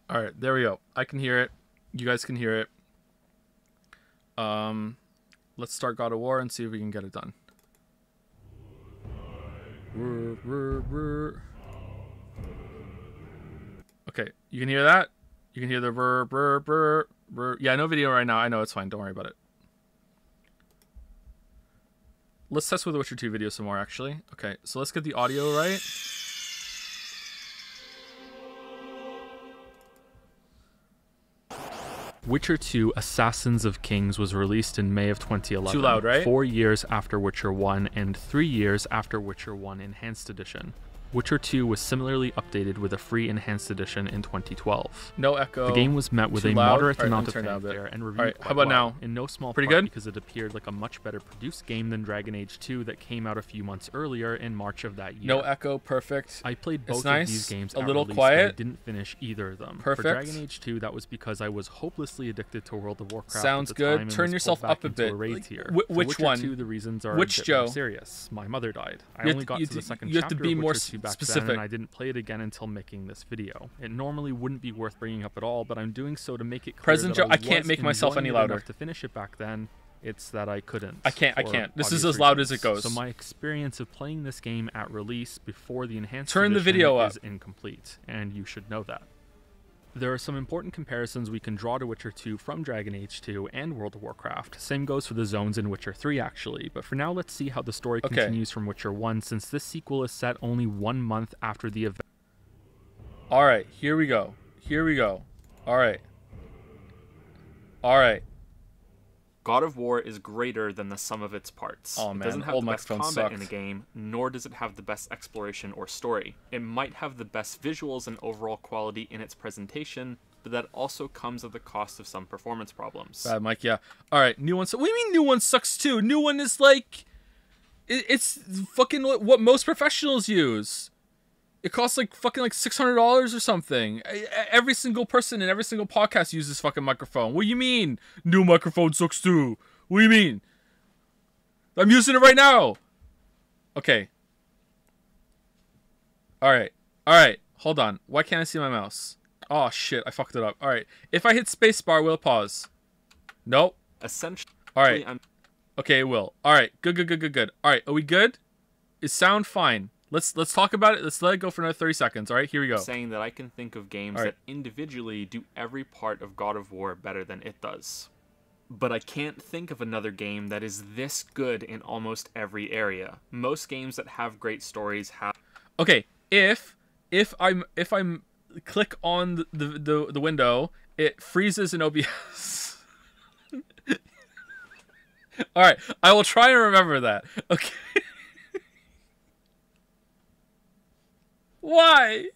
All right, there we go. I can hear it. You guys can hear it. Let's start God of War and see if we can get it done. Okay, you can hear that? You can hear the brr, brr, brr, brr. Yeah, no video right now. I know, it's fine. Don't worry about it. Let's test with the Witcher 2 video some more, actually. Okay, so let's get the audio right. Witcher 2 Assassins of Kings was released in May of 2011. Too loud, right? 4 years after Witcher 1 and 3 years after Witcher 1 Enhanced Edition. Witcher 2 was similarly updated with a free enhanced edition in 2012. No echo. The game was met with Too a loud? moderate Alright, amount of let me turn down a bit. fanfare and reviewed Alright, quite how about well, now? in no small Pretty part good? because it appeared like a much better produced game than Dragon Age 2 that came out a few months earlier in March of that year. No echo. Perfect. I played both nice. of these games A at little release, quiet. but I didn't finish either of them. Perfect. For Dragon Age 2, that was because I was hopelessly addicted to World of Warcraft Sounds at the good. time and Turn was yourself pulled back up a into bit. raid Like, tier. which For Witcher one? 2, the reasons are Which a bit Joe? more serious. My mother died. I You have only to- got you to the have to- second you have to chapter be of more Witcher 2 back then, specific. and I didn't play it again until making this video. It normally wouldn't be worth bringing up at all, but I'm doing so to make it clear President that Joe, I can't was make myself enjoying any it louder. enough to finish it back then. It's that I couldn't. I can't. for This is obvious as loud as reasons. it goes. So my experience of playing this game at release before the enhanced Turn the edition video up. is incomplete, and you should know that. There are some important comparisons we can draw to Witcher 2 from Dragon Age 2 and World of Warcraft. Same goes for the zones in Witcher 3 actually, but for now let's see how the story Okay. continues from Witcher 1 since this sequel is set only 1 month after the event. All right. Here we go. Here we go. All right. All right. God of War is greater than the sum of its parts. Oh, man, It doesn't have old the best microphone combat in a sucked. game, nor does it have the best exploration or story. It might have the best visuals and overall quality in its presentation, but that also comes at the cost of some performance problems. Bad Mike. Yeah. All right. New one. What do you mean new one sucks too? New one is like, it's fucking what most professionals use. It costs like fucking like $600 or something. Every single person in every single podcast uses this fucking microphone. What do you mean? New microphone sucks too. What do you mean? I'm using it right now. Okay. All right. All right. Hold on. Why can't I see my mouse? Oh shit! I fucked it up. All right. If I hit spacebar, will it pause? Nope. Essentially, All right. I'm Okay, it will. All right. Good. Good. Good. Good. Good. All right. Are we good? Is sound fine? Let's talk about it. Let's let it go for another 30 seconds. All right. Here we go. saying that I can think of games All right. that individually do every part of God of War better than it does. But I can't think of another game that is this good in almost every area. Most games that have great stories have Okay. If I'm click on the window, it freezes in OBS. All right. I will try and remember that. Okay. Why?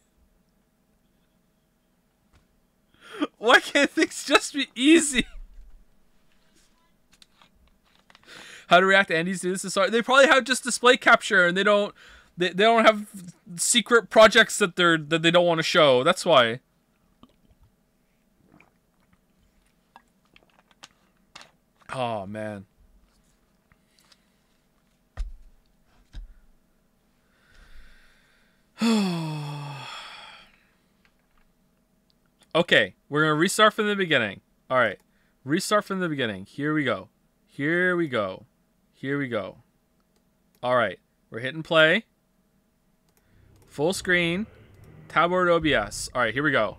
Why can't things just be easy? How to react to Andy's do this is sorry. They probably have just display capture and they don't have secret projects that they don't want to show. That's why. Oh man. Okay, we're gonna restart from the beginning. All right, restart from the beginning. Here we go. Here we go. Here we go. All right, we're hitting play. Full screen. Tablet OBS. All right, here we go.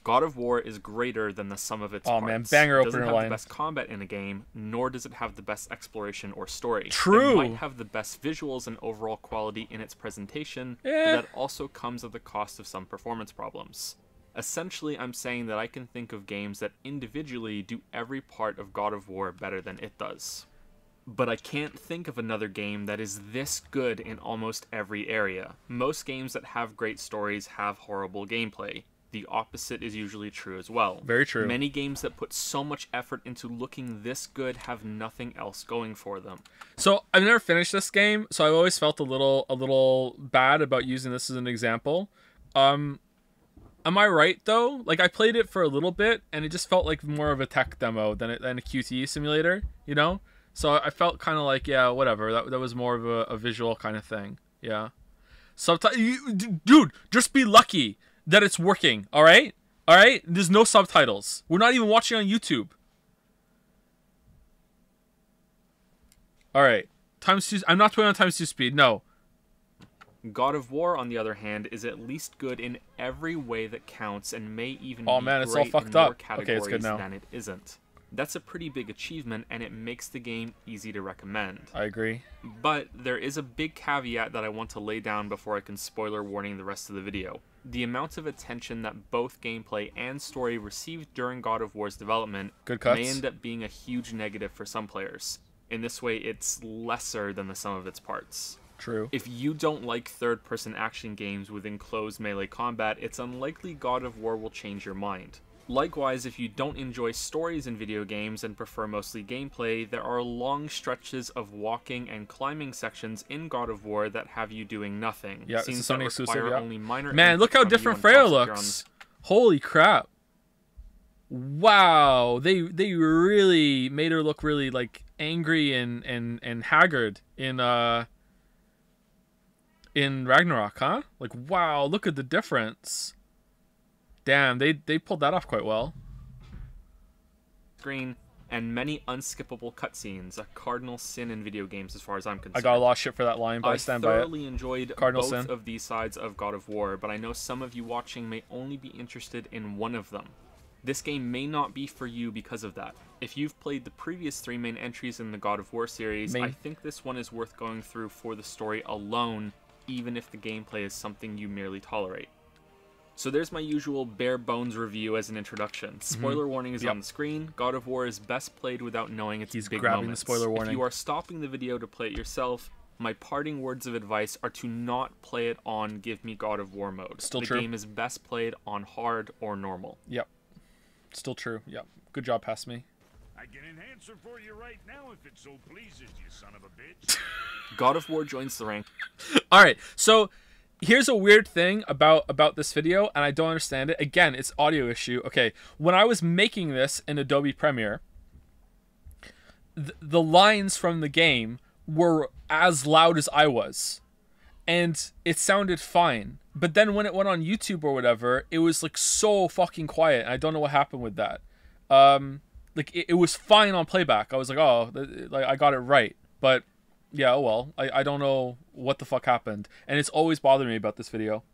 God of War is greater than the sum of its Oh, parts. man, banger It doesn't opener have line. the best combat in a game, nor does it have the best exploration or story. True. It might have the best visuals and overall quality in its presentation, but that also comes at the cost of some performance problems. Essentially, I'm saying that I can think of games that individually do every part of God of War better than it does. But I can't think of another game that is this good in almost every area. Most games that have great stories have horrible gameplay. The opposite is usually true as well. Very true. Many games that put so much effort into looking this good have nothing else going for them. So I've never finished this game, so I've always felt a little bad about using this as an example. Am I right though? Like I played it for a little bit, and it just felt like more of a tech demo than a QTE simulator, you know? So I felt kind of like, yeah, whatever. That was more of a visual kind of thing. Yeah. Dude, just be lucky that it's working. All right. All right. There's no subtitles. We're not even watching on YouTube. All right. I'm not putting on times 2 speed. No. God of War, on the other hand, is at least good in every way that counts and may even Oh, be man, it's all great fucked in more up. Okay, categories it's good now. than it isn't. That's a pretty big achievement, and it makes the game easy to recommend. I agree. But there is a big caveat that I want to lay down before I can spoiler warning the rest of the video. The amount of attention that both gameplay and story received during God of War's development Good cuts. may end up being a huge negative for some players. In this way, it's lesser than the sum of its parts. True. If you don't like third-person action games with enclosed melee combat, it's unlikely God of War will change your mind. Likewise, if you don't enjoy stories in video games and prefer mostly gameplay, there are long stretches of walking and climbing sections in God of War that have you doing nothing. Yeah, it's a Sony exclusive, yeah. Only minor Man, look how input from different you Freya when concentrating looks. Holy crap. Wow, they really made her look really like angry and haggard in Ragnarok, huh? Like, wow, look at the difference. Damn, they pulled that off quite well. Screen and many unskippable cutscenes, a cardinal sin in video games as far as I'm concerned. I got a lot of shit for that line, but I stand by it. I thoroughly enjoyed Cardinal both sin. of these sides of God of War, but I know some of you watching may only be interested in one of them. This game may not be for you because of that. If you've played the previous 3 main entries in the God of War series, I think this one is worth going through for the story alone, even if the gameplay is something you merely tolerate. So there's my usual bare bones review as an introduction. Spoiler warning is on the screen. God of War is best played without knowing its big grabbing moments. the spoiler warning. If you are stopping the video to play it yourself, my parting words of advice are to not play it on Give Me God of War mode. Still the true. game is best played on hard or normal. Yep. Still true. Yep. Good job, past me. I can enhance her for you right now if it so pleases you, son of a bitch. God of War joins the rank. All right. So here's a weird thing about this video, and I don't understand it. Again, it's audio issue. Okay. When I was making this in Adobe Premiere, the lines from the game were as loud as I was, and it sounded fine. But then when it went on YouTube or whatever, it was like so fucking quiet. I don't know what happened with that. Like it was fine on playback. I was like, oh, like I got it right. But yeah, oh well. I don't know what the fuck happened, and it's always bothered me about this video.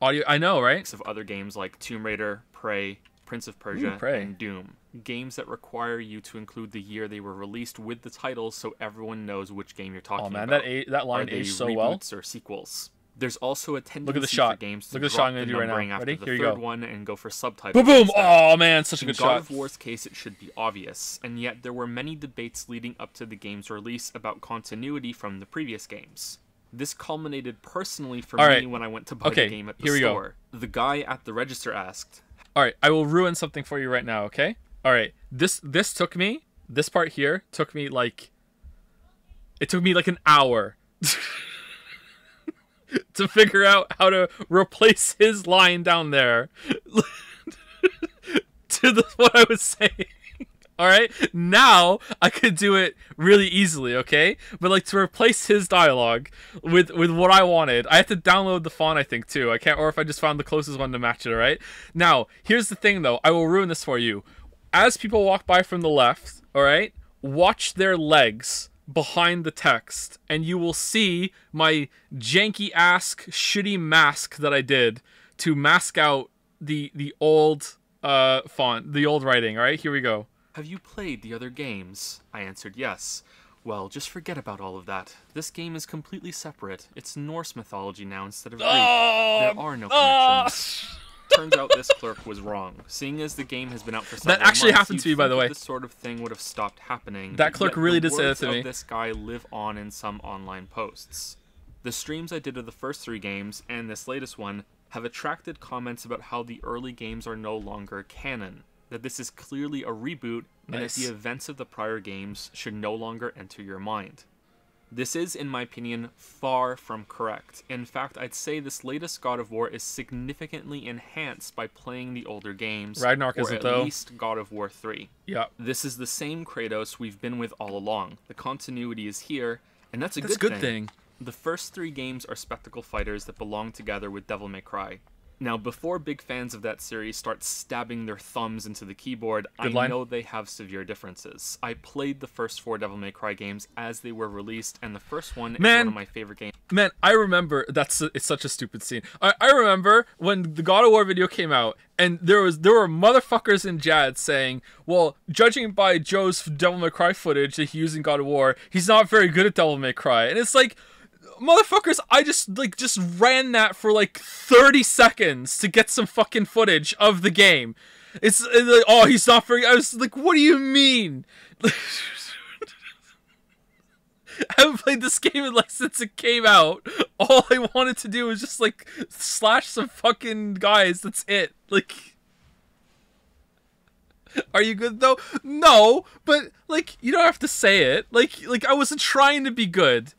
Audio, I know, right? Of other games like Tomb Raider, Prey, Prince of Persia, and Doom. Games that require you to include the year they were released with the titles so everyone knows which game you're talking about. Oh man, that line aged so well. Reboots or sequels. There's also a tendency Look at the shot. for games to Look at the drop shot I'm gonna the do right now. numbering after Ready? the Here you third go. one and go for subtitles. Boom, boom! instead. Oh man, such a In good God shot. of War's case, it should be obvious, and yet there were many debates leading up to the game's release about continuity from the previous games. This culminated personally for me when I went to buy the game at the store. The guy at the register asked, Alright, I will ruin something for you right now, okay? Alright, this took me, this part here took me like, it took me like an hour to figure out how to replace his line down there to what I was saying. Alright, now I could do it really easily, okay? But like to replace his dialogue with what I wanted, I have to download the font, I think, too. I can't, or if I just found the closest one to match it, alright? Now, here's the thing though, I will ruin this for you. As people walk by from the left, alright, watch their legs behind the text, and you will see my janky-ass shitty mask that I did to mask out the old font, the old writing, alright? Here we go. "Have you played the other games?" I answered yes. "Well, just forget about all of that. This game is completely separate. It's Norse mythology now instead of Greek. There are no connections." Turns out this clerk was wrong. Seeing as the game has been out for several That actually months, happened to me, by the way. This sort of thing would have stopped happening. That clerk yet really the did say that words to me. of this guy live on in some online posts. The streams I did of the first 3 games and this latest one have attracted comments about how the early games are no longer canon, that this is clearly a reboot, and that the events of the prior games should no longer enter your mind. This is, in my opinion, far from correct. In fact, I'd say this latest God of War is significantly enhanced by playing the older games, Ragnarok or isn't, at though. least God of War 3. Yeah. This is the same Kratos we've been with all along. The continuity is here, and that's a That's good a good thing. The first 3 games are spectacle fighters that belong together with Devil May Cry. Now, before big fans of that series start stabbing their thumbs into the keyboard, I know they have severe differences. I played the first 4 Devil May Cry games as they were released, and the first one is one of my favorite games. Man, I remember, it's such a stupid scene. I remember when the God of War video came out, and there were motherfuckers in Jad saying, well, judging by Joe's Devil May Cry footage that he used in God of War, he's not very good at Devil May Cry. And it's like, motherfuckers, I just ran that for like 30 seconds to get some fucking footage of the game. It's like, oh, he's not very. I was like, what do you mean? I haven't played this game in like since it came out. All I wanted to do was just like slash some fucking guys. That's it. Like, are you good though? No, but like you don't have to say it. Like I wasn't trying to be good.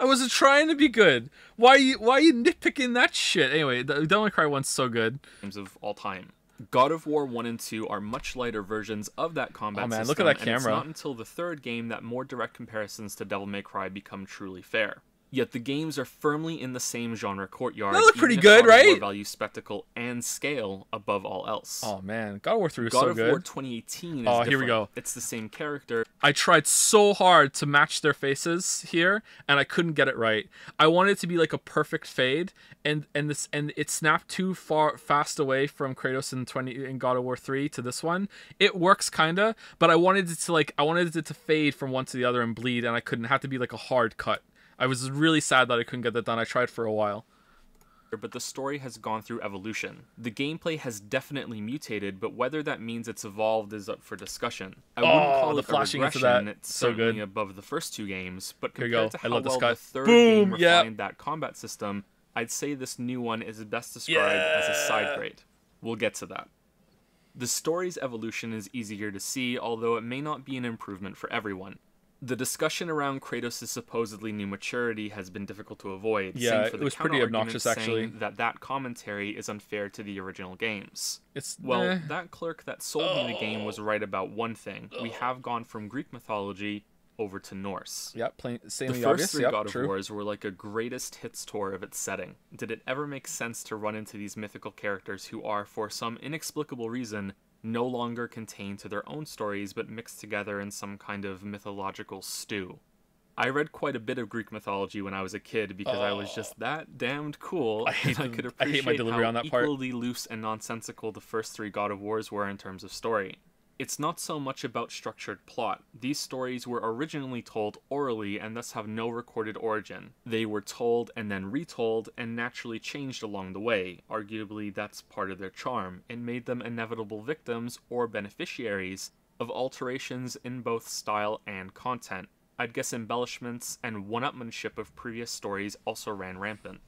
I wasn't trying to be good. Why are you nitpicking that shit? Anyway, the Devil May Cry 1's so good. Games of all time. God of War 1 and 2 are much lighter versions of that combat system. Oh man, look at that and camera. it's not until the third game that more direct comparisons to Devil May Cry become truly fair. Yet the games are firmly in the same genre courtyard. They look pretty even if good, God of War right? values spectacle and scale above all else. Oh man, God of War 3 is God so of good. War 2018 is Oh, here we different. go. It's the same character. I tried so hard to match their faces here, and I couldn't get it right. I wanted it to be like a perfect fade, and it snapped too fast away from Kratos in God of War 3 to this one. It works kinda, but I wanted it to fade from one to the other and bleed, and I couldn't. Have to be like a hard cut. I was really sad that I couldn't get that done. I tried for a while. But the story has gone through evolution. The gameplay has definitely mutated, but whether that means it's evolved is up for discussion. I wouldn't call the it a flashing into regression. that, It's so certainly good. above the first two games, but Here you compared go. to I how love this well guy. the third Boom, game yeah. refined that combat system, I'd say this new one is best described as a side grade. We'll get to that. The story's evolution is easier to see, although it may not be an improvement for everyone. The discussion around Kratos' supposedly new maturity has been difficult to avoid. Yeah, save for it the was pretty counter-argument obnoxious, actually. saying that commentary is unfair to the original games. It's Well, that clerk that sold me the game was right about one thing. We have gone from Greek mythology over to Norse. yeah, plain The sanely first obvious. three Yep, God of true. Wars were like a greatest hits tour of its setting. Did it ever make sense to run into these mythical characters who are, for some inexplicable reason, no longer contained to their own stories but mixed together in some kind of mythological stew? I read quite a bit of Greek mythology when I was a kid because I was just that damned cool. I hate and I could I hate my appreciate delivery how on that part. equally loose and nonsensical the first three God of Wars were in terms of story. It's not so much about structured plot. These stories were originally told orally and thus have no recorded origin. They were told and then retold and naturally changed along the way. Arguably, that's part of their charm. It made them inevitable victims or beneficiaries of alterations in both style and content. I'd guess embellishments and one-upmanship of previous stories also ran rampant.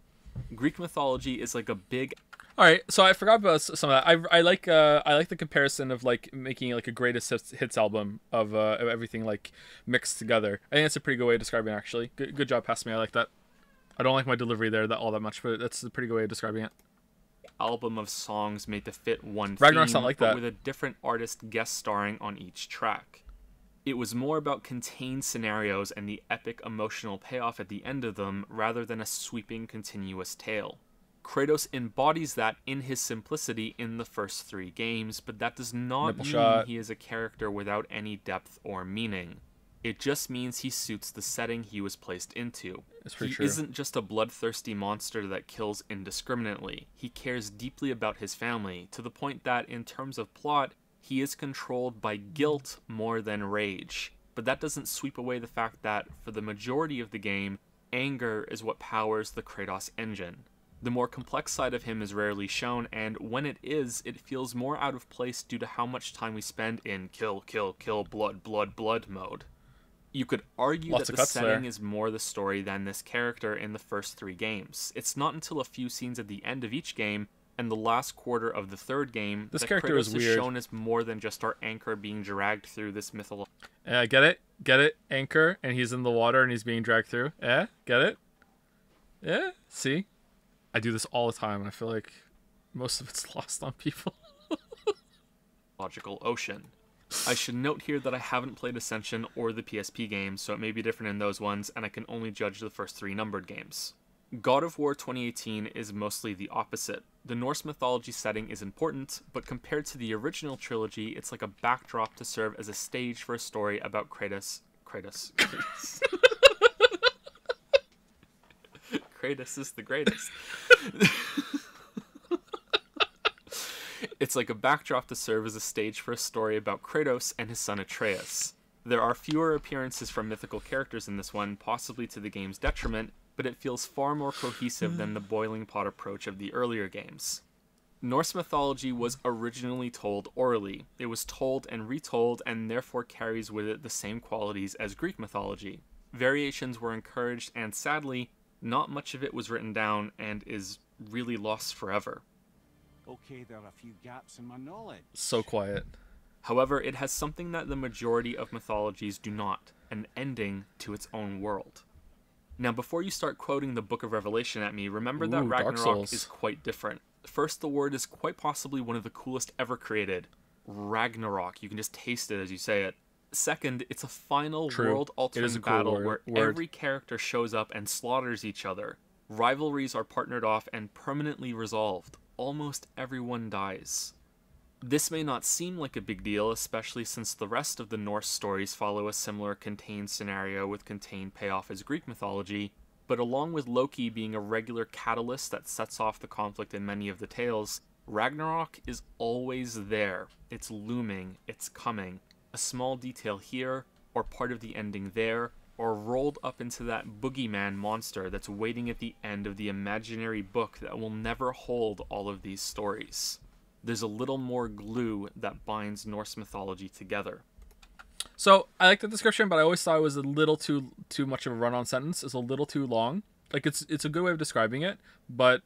Greek mythology is like a big... All right, so I forgot about some of that. I like the comparison of like making like a greatest hits album of everything like mixed together. I think that's a pretty good way of describing it, actually. Good job, past me. I like that. I don't like my delivery there all that much, but that's a pretty good way of describing it. album of songs made to fit one Ragnarok's theme, not like but that. with a different artist guest starring on each track. It was more about contained scenarios and the epic emotional payoff at the end of them, rather than a sweeping continuous tale. Kratos embodies that in his simplicity in the first three games, but that does not Nipple mean shot. he is a character without any depth or meaning. It just means he suits the setting he was placed into. It's pretty He true. isn't just a bloodthirsty monster that kills indiscriminately. He cares deeply about his family, to the point that, in terms of plot, he is controlled by guilt more than rage. But that doesn't sweep away the fact that, for the majority of the game, anger is what powers the Kratos engine. The more complex side of him is rarely shown, and when it is, it feels more out of place due to how much time we spend in kill, kill, kill, blood, blood, blood mode. You could argue Lots that of the cuts setting there. is more the story than this character in the first three games. It's not until a few scenes at the end of each game and the last quarter of the third game This that character Kratos is is weird. shown as more than just our anchor being dragged through this mythology. Get it? Anchor, and he's in the water and he's being dragged through. Yeah, get it? Yeah, see? I do this all the time, and I feel like most of it's lost on people. Logical ocean. I should note here that I haven't played Ascension or the PSP games, so it may be different in those ones, and I can only judge the first three numbered games. God of War 2018 is mostly the opposite. The Norse mythology setting is important, but compared to the original trilogy, it's like a backdrop to serve as a stage for a story about Kratos. Kratos is the greatest. It's like a backdrop to serve as a stage for a story about Kratos and his son Atreus. There are fewer appearances from mythical characters in this one, possibly to the game's detriment, but it feels far more cohesive than the boiling pot approach of the earlier games. Norse mythology was originally told orally. It was told and retold and therefore carries with it the same qualities as Greek mythology. Variations were encouraged and sadly, not much of it was written down and is really lost forever. Okay, there are a few gaps in my knowledge. So quiet. However, it has something that the majority of mythologies do not, an ending to its own world. Now, before you start quoting the Book of Revelation at me, remember that Ooh, Dark Ragnarok Souls. is quite different. First, the word is quite possibly one of the coolest ever created. Ragnarok. You can just taste it as you say it. Second, it's a final True. It is world-altering a cool battle word. where every character shows up and slaughters each other. Rivalries are partnered off and permanently resolved. Almost everyone dies. This may not seem like a big deal, especially since the rest of the Norse stories follow a similar contained scenario with contained payoff as Greek mythology, but along with Loki being a regular catalyst that sets off the conflict in many of the tales, Ragnarok is always there. It's looming, it's coming. A small detail here, or part of the ending there, or rolled up into that boogeyman monster that's waiting at the end of the imaginary book that will never hold all of these stories. There's a little more glue that binds Norse mythology together. So I like the description, but I always thought it was a little too much of a run-on sentence. It's a little too long. Like it's a good way of describing it, but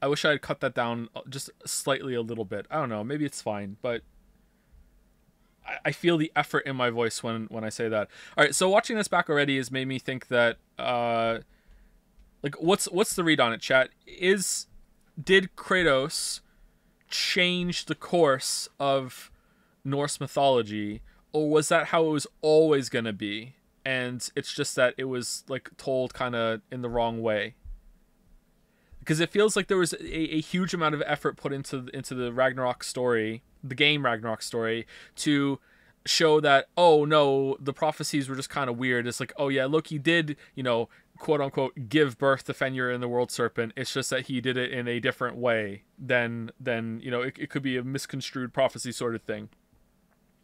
I wish I had cut that down just slightly a little bit. I don't know. Maybe it's fine, but I feel the effort in my voice when I say that. All right. So watching this back already has made me think that like what's the read on it, chat? Did Kratos change the course of Norse mythology, or was that how it was always going to be, and it's just that it was like told kind of in the wrong way? Because it feels like there was a huge amount of effort put into the Ragnarok story, the game Ragnarok story, to show that, oh no, the prophecies were just kind of weird. It's like, oh yeah, Loki did, quote unquote, give birth to Fenrir and the World Serpent. It's just that he did it in a different way than it could be a misconstrued prophecy sort of thing.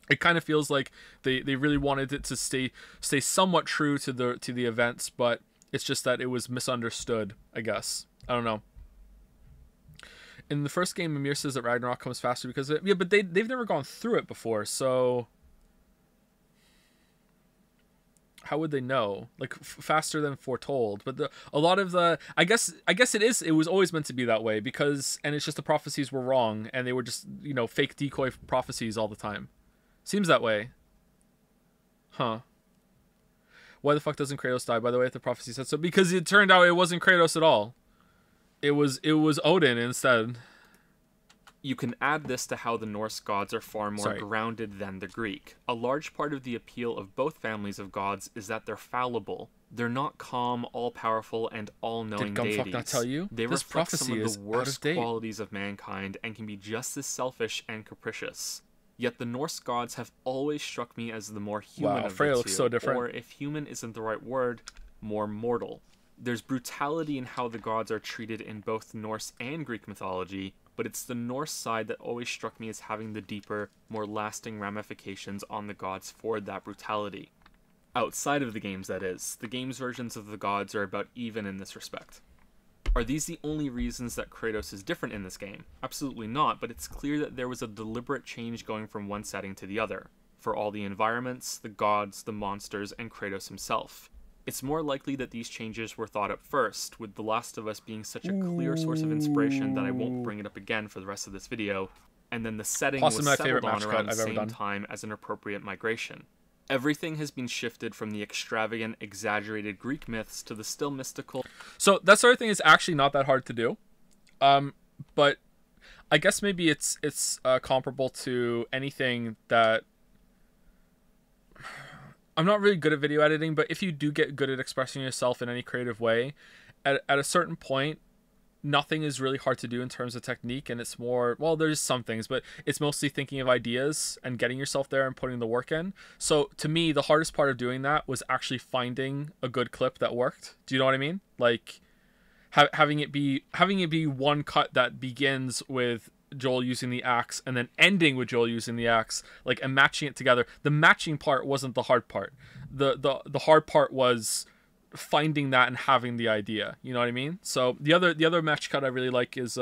It kind of feels like they really wanted it to stay somewhat true to the events, but it's just that it was misunderstood, I guess. I don't know. In the first game, Mimir says that Ragnarok comes faster because of it. Yeah, but they've never gone through it before, so how would they know? Like faster than foretold. But a lot of the I guess it was always meant to be that way, because it's just the prophecies were wrong and they were just, fake decoy prophecies all the time. Seems that way. Huh. Why the fuck doesn't Kratos die, by the way, if the prophecy said so? Because it turned out it wasn't Kratos at all. It was Odin instead. You can add this to how the Norse gods are far more grounded than the Greek. A large part of the appeal of both families of gods is that they're fallible. They're not calm, all-powerful, and all-knowing deities. Did Gumfuck not tell you? They this reflect prophecy some of is the worst out of date. qualities of mankind and can be just as selfish and capricious. Yet the Norse gods have always struck me as the more human of Freya the looks two, so different. or if human isn't the right word, more mortal. There's brutality in how the gods are treated in both Norse and Greek mythology, but it's the Norse side that always struck me as having the deeper, more lasting ramifications on the gods for that brutality. Outside of the games, that is. The games versions of the gods are about even in this respect. Are these the only reasons that Kratos is different in this game? Absolutely not, but it's clear that there was a deliberate change going from one setting to the other, for all the environments, the gods, the monsters, and Kratos himself. It's more likely that these changes were thought up first, with The Last of Us being such a clear source of inspiration that I won't bring it up again for the rest of this video, and then the setting was settled on around the same time as an appropriate migration. Everything has been shifted from the extravagant, exaggerated Greek myths to the still mystical. So that sort of thing is actually not that hard to do, but I guess maybe it's comparable to anything that. I'm not really good at video editing, but if you do get good at expressing yourself in any creative way, at a certain point, nothing is really hard to do in terms of technique, and it's more, well, there's some things, but it's mostly thinking of ideas and getting yourself there and putting the work in. So to me, the hardest part of doing that was actually finding a good clip that worked. Do you know what I mean? Like having it be one cut that begins with Joel using the axe and then ending with Joel using the axe, like, and matching it together. The matching part wasn't the hard part. The hard part was finding that and having the idea. You know what I mean? So the other match cut I really like is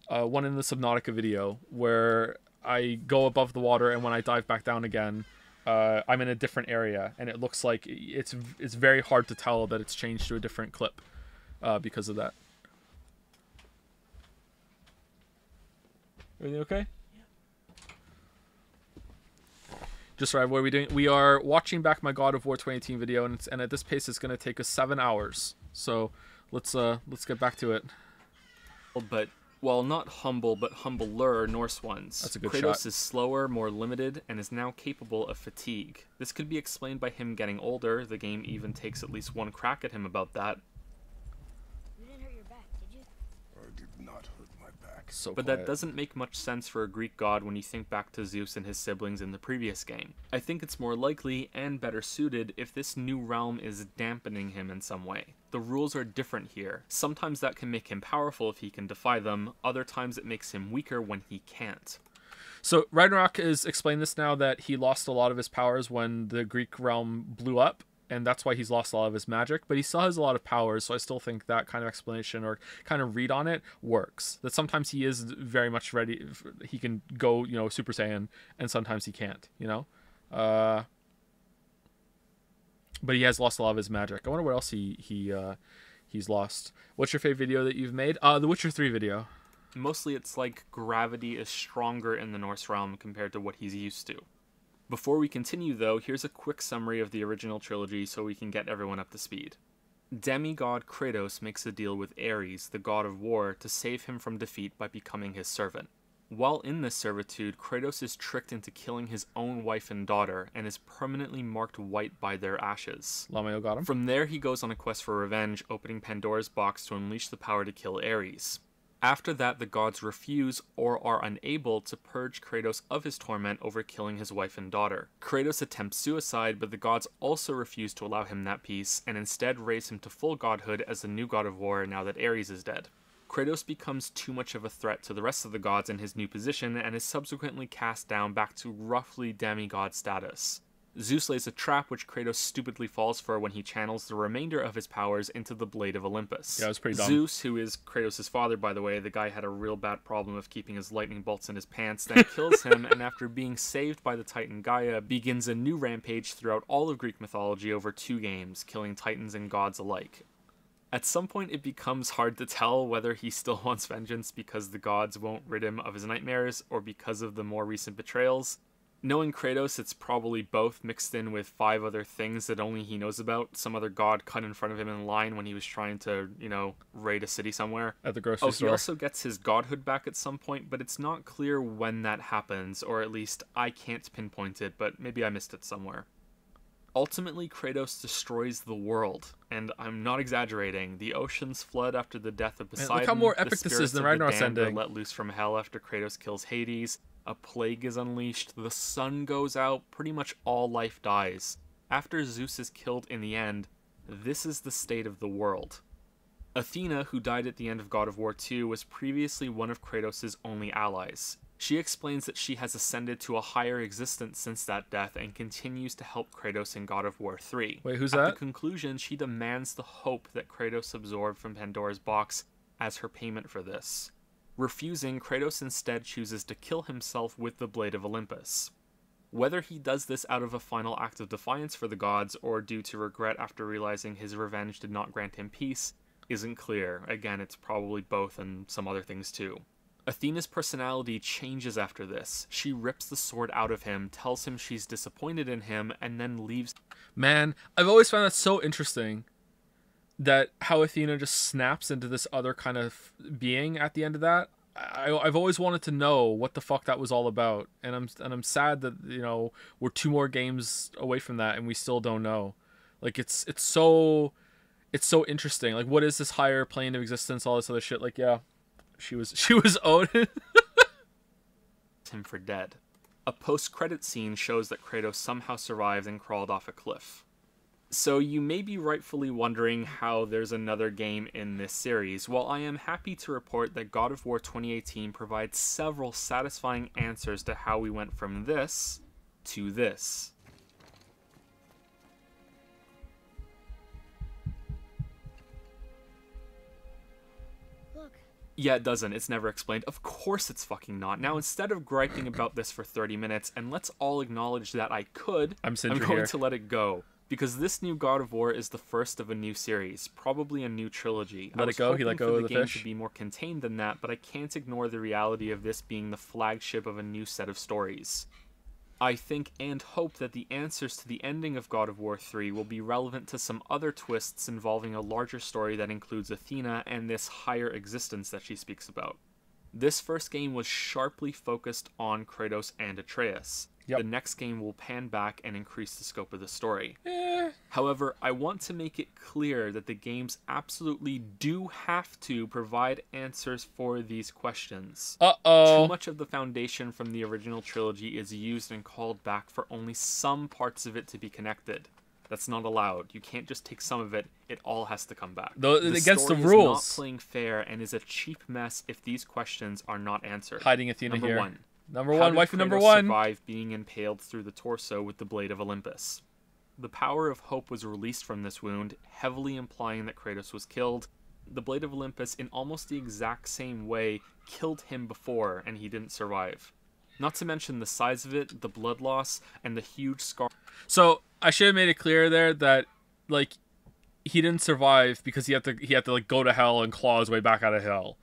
one in the Subnautica video where I go above the water, and when I dive back down again, I'm in a different area, and it looks like it's very hard to tell that it's changed to a different clip because of that. Everything okay? Just right, what are we doing? We are watching back my God of War 2018 video, and at this pace, it's going to take us 7 hours. So let's get back to it. But while not humble, but humbler Norse ones, That's a good Kratos shot. is slower, more limited, and is now capable of fatigue. This could be explained by him getting older. The game even takes at least one crack at him about that. You didn't hurt your back, did you? I did not hurt my back. So But quiet. that doesn't make much sense for a Greek god when you think back to Zeus and his siblings in the previous game. I think it's more likely, and better suited, if this new realm is dampening him in some way. The rules are different here. Sometimes that can make him powerful if he can defy them, other times it makes him weaker when he can't. So Ragnarok has explained this now, that he lost a lot of his powers when the Greek realm blew up, and that's why he's lost a lot of his magic, but he still has a lot of powers, so I still think that kind of explanation or kind of read on it works. That sometimes he is very much ready, he can go, you know, Super Saiyan, and sometimes he can't, you know? But he has lost a lot of his magic. I wonder what else he's lost. What's your favorite video that you've made? The Witcher 3 video. Mostly it's like gravity is stronger in the Norse realm compared to what he's used to. Before we continue though, here's a quick summary of the original trilogy so we can get everyone up to speed. Demigod Kratos makes a deal with Ares, the god of war, to save him from defeat by becoming his servant. While in this servitude, Kratos is tricked into killing his own wife and daughter, and is permanently marked white by their ashes. Lamayo got him. From there, he goes on a quest for revenge, opening Pandora's box to unleash the power to kill Ares. After that, the gods refuse or are unable to purge Kratos of his torment over killing his wife and daughter. Kratos attempts suicide, but the gods also refuse to allow him that peace, and instead raise him to full godhood as the new god of war now that Ares is dead. Kratos becomes too much of a threat to the rest of the gods in his new position, and is subsequently cast down back to roughly demigod status. Zeus lays a trap which Kratos stupidly falls for when he channels the remainder of his powers into the Blade of Olympus. Yeah, it was pretty dumb. Zeus, who is Kratos' father by the way, the guy had a real bad problem of keeping his lightning bolts in his pants, then kills him, and after being saved by the Titan Gaia, begins a new rampage throughout all of Greek mythology over 2 games, killing titans and gods alike. At some point it becomes hard to tell whether he still wants vengeance because the gods won't rid him of his nightmares, or because of the more recent betrayals. Knowing Kratos, it's probably both, mixed in with 5 other things that only he knows about. Some other god cut in front of him in line when he was trying to, you know, raid a city somewhere. At the grocery He store. also gets his godhood back at some point, but it's not clear when that happens, or at least I can't pinpoint it, but maybe I missed it somewhere. Ultimately, Kratos destroys the world, and I'm not exaggerating. The oceans flood after the death of Poseidon. look how more epic the this is than spirits of the Ragnarok's damned are ending. let loose from hell after Kratos kills Hades. A plague is unleashed, the sun goes out, pretty much all life dies. After Zeus is killed in the end, this is the state of the world. Athena, who died at the end of God of War 2, was previously one of Kratos' only allies. She explains that she has ascended to a higher existence since that death and continues to help Kratos in God of War 3. Wait, who's At that? the conclusion, she demands the hope that Kratos absorbed from Pandora's box as her payment for this. Refusing, Kratos instead chooses to kill himself with the Blade of Olympus. Whether he does this out of a final act of defiance for the gods, or due to regret after realizing his revenge did not grant him peace, isn't clear. Again, it's probably both and some other things too. Athena's personality changes after this. She rips the sword out of him, tells him she's disappointed in him, and then leaves. Man, I've always found that so interesting, that how Athena just snaps into this other kind of being at the end of that. I've always wanted to know what the fuck that was all about, and I'm sad that, you know, we're 2 more games away from that and we still don't know. Like it's so interesting. Like, what is this higher plane of existence? All this other shit. Like, yeah, she was Odin. him for dead. A post-credit scene shows that Kratos somehow survived and crawled off a cliff. So you may be rightfully wondering how there's another game in this series. Well, I am happy to report that God of War 2018 provides several satisfying answers to how we went from this to this. Look. Yeah, it doesn't. It's never explained. Of course it's fucking not. Now, instead of griping about this for 30 minutes, and let's all acknowledge that I could, I'm going here. to let it go. Because this new God of War is the first of a new series, probably a new trilogy. Let it go. He let go of the game fish. To be more contained than that, but I can't ignore the reality of this being the flagship of a new set of stories. I think and hope that the answers to the ending of God of War 3 will be relevant to some other twists involving a larger story that includes Athena and this higher existence that she speaks about. This first game was sharply focused on Kratos and Atreus. The next game will pan back and increase the scope of the story. However, I want to make it clear that the games absolutely do have to provide answers for these questions. Too much of the foundation from the original trilogy is used and called back for only some parts of it to be connected. That's not allowed. You can't just take some of it. It all has to come back. Against the rules. Is not playing fair and is a cheap mess if these questions are not answered. Hiding Athena Number here. One. Number one, waifu number Kratos one. Survive being impaled through the torso with the blade of Olympus. The power of hope was released from this wound, heavily implying that Kratos was killed. The blade of Olympus, in almost the exact same way, killed him before, and he didn't survive. Not to mention the size of it, the blood loss, and the huge scar. So I should have made it clear there that, like, he didn't survive because he had to like go to hell and claw his way back out of hell.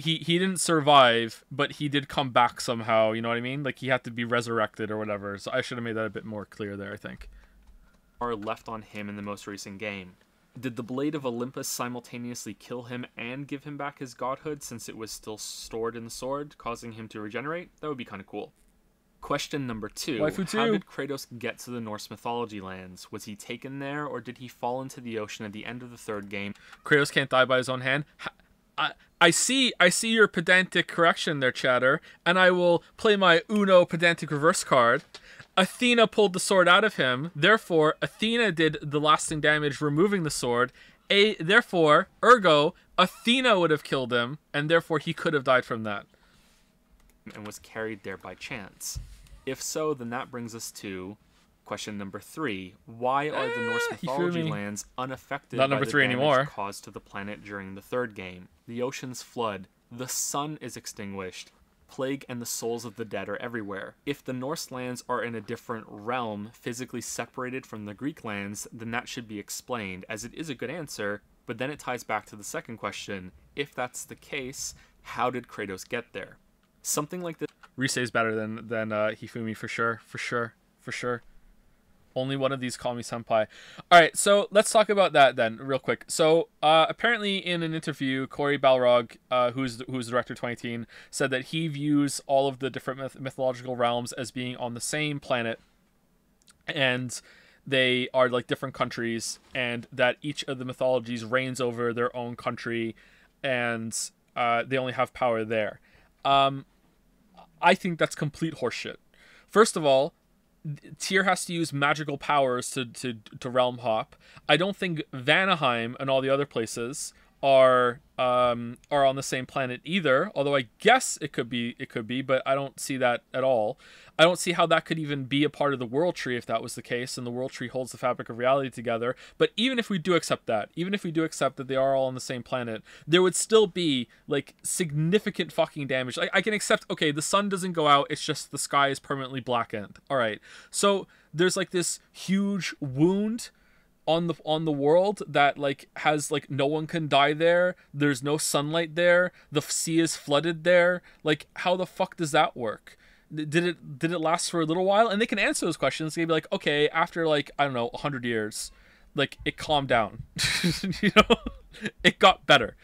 He didn't survive, but he did come back somehow, you know what I mean? Like, he had to be resurrected or whatever. So I should have made that a bit more clear there, I think. Are left on him in the most recent game. Did the Blade of Olympus simultaneously kill him and give him back his godhood since it was still stored in the sword, causing him to regenerate? That would be kind of cool. Question number 2. Waifu 2. How did Kratos get to the Norse mythology lands? Was he taken there, or did he fall into the ocean at the end of the third game? Kratos can't die by his own hand. I see your pedantic correction there, chatter, and I will play my Uno pedantic reverse card. Athena pulled the sword out of him, therefore Athena did the lasting damage removing the sword. Therefore, ergo, Athena would have killed him, and therefore he could have died from that. And was carried there by chance. If so, then that brings us to question number 3. Why are the Norse mythology lands unaffected by the damage caused to the planet during the third game? The oceans flood, the sun is extinguished, plague and the souls of the dead are everywhere. If the Norse lands are in a different realm, physically separated from the Greek lands, then that should be explained, as it is a good answer, but then it ties back to the second question. If that's the case, how did Kratos get there? Something like this. Rise is better than Hifumi for sure. Only one of these call me senpai. All right, so let's talk about that then, real quick. So apparently, in an interview, Corey Balrog, who's the director of 2018, said that he views all of the different mythological realms as being on the same planet, and they are like different countries, and that each of the mythologies reigns over their own country, and they only have power there. I think that's complete horseshit. First of all, Tyr has to use magical powers to realm hop. I don't think Vanaheim and all the other places are on the same planet either. Although I guess it could be, but I don't see that at all. I don't see how that could even be a part of the world tree if that was the case, and the world tree holds the fabric of reality together. But even if we do accept that, they are all on the same planet, there would still be like significant fucking damage. Like, I can accept, okay, the sun doesn't go out, it's just the sky is permanently blackened. All right, so there's like this huge wound on the world that like has like no one can die there. There's no sunlight there. The sea is flooded there. Like, how the fuck does that work? Did it last for a little while? And they can answer those questions. They'd be like, okay, after like, I don't know, 100 years, like it calmed down. You know, it got better.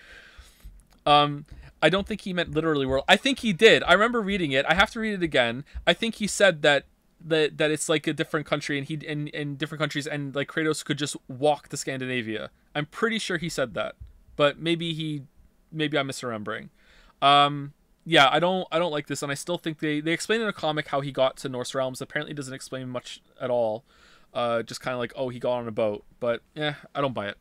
I don't think he meant literally world. I think he did. I remember reading it. I have to read it again. I think he said that it's like a different country, and in different countries, and like Kratos could just walk to Scandinavia. I'm pretty sure he said that, but maybe I'm misremembering. Yeah, I don't like this, and I still think they explain in a comic how he got to Norse realms. Apparently, it doesn't explain much at all. Just kind of like, oh, he got on a boat, but yeah, I don't buy it.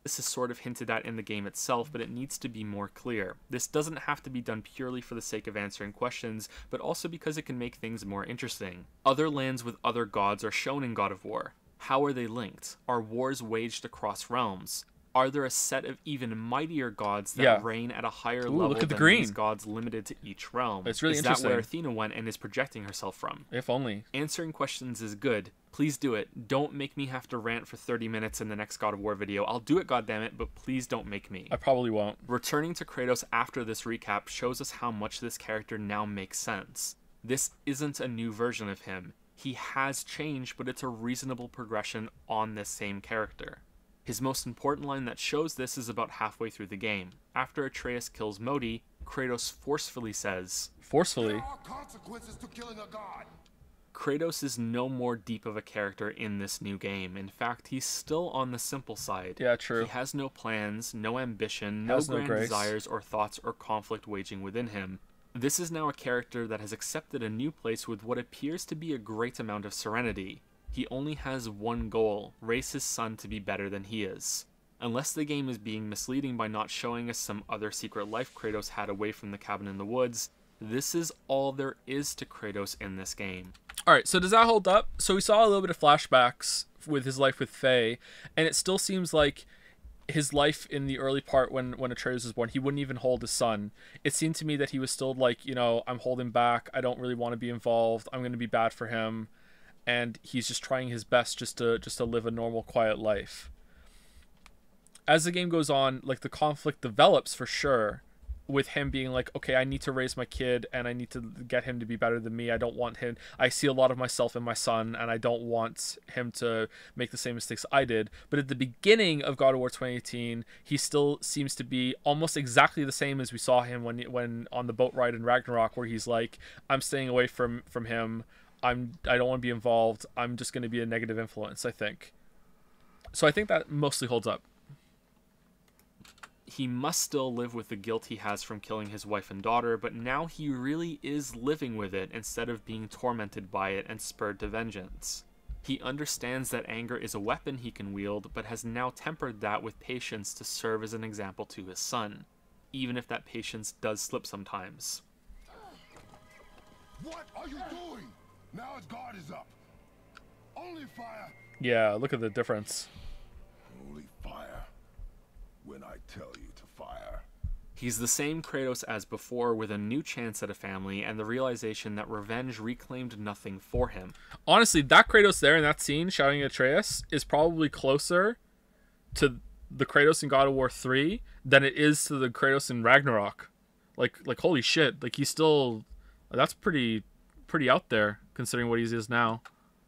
This is sort of hinted at in the game itself, but it needs to be more clear. This doesn't have to be done purely for the sake of answering questions, but also because it can make things more interesting. Other lands with other gods are shown in God of War. How are they linked? Are wars waged across realms? Are there a set of even mightier gods that Yeah. reign at a higher Ooh, level look at the than green. these gods limited to each realm? It's really Is that where interesting. Athena went and is projecting herself from? If only. Answering questions is good. Please do it. Don't make me have to rant for 30 minutes in the next God of War video. I'll do it, goddammit, but please don't make me. I probably won't. Returning to Kratos after this recap shows us how much this character now makes sense. This isn't a new version of him. He has changed, but it's a reasonable progression on this same character. His most important line that shows this is about halfway through the game. After Atreus kills Modi, Kratos forcefully says, Forcefully. There are consequences to killing a god. Kratos is no more deep of a character in this new game. In fact, he's still on the simple side. Yeah, true. He has no plans, no ambition, no Has no grand grace. desires or thoughts or conflict waging within him. This is now a character that has accepted a new place with what appears to be a great amount of serenity. He only has one goal: raise his son to be better than he is. Unless the game is being misleading by not showing us some other secret life Kratos had away from the cabin in the woods, this is all there is to Kratos in this game. Alright, so does that hold up? So we saw a little bit of flashbacks with his life with Faye, and it still seems like his life in the early part when Atreus was born, he wouldn't even hold his son. It seemed to me that he was still like, you know, I'm holding back, I don't really want to be involved, I'm going to be bad for him. And he's just trying his best just to live a normal, quiet life. As the game goes on, like, the conflict develops for sure, with him being like, okay, I need to raise my kid and I need to get him to be better than me. I don't want him. I see a lot of myself in my son and I don't want him to make the same mistakes I did. But at the beginning of God of War 2018, he still seems to be almost exactly the same as we saw him when on the boat ride in Ragnarok, where he's like, I'm staying away from him. I don't want to be involved. I'm just going to be a negative influence, I think. So I think that mostly holds up. He must still live with the guilt he has from killing his wife and daughter, but now he really is living with it instead of being tormented by it and spurred to vengeance. He understands that anger is a weapon he can wield, but has now tempered that with patience to serve as an example to his son, even if that patience does slip sometimes. What are you doing? Now his guard is up. Only fire. Yeah, look at the difference. Only fire. When I tell you to fire. He's the same Kratos as before, with a new chance at a family and the realization that revenge reclaimed nothing for him. Honestly, that Kratos there in that scene shouting at Atreus is probably closer to the Kratos in God of War 3 than it is to the Kratos in Ragnarok. Like holy shit, like he's still, that's pretty out there considering what he is now.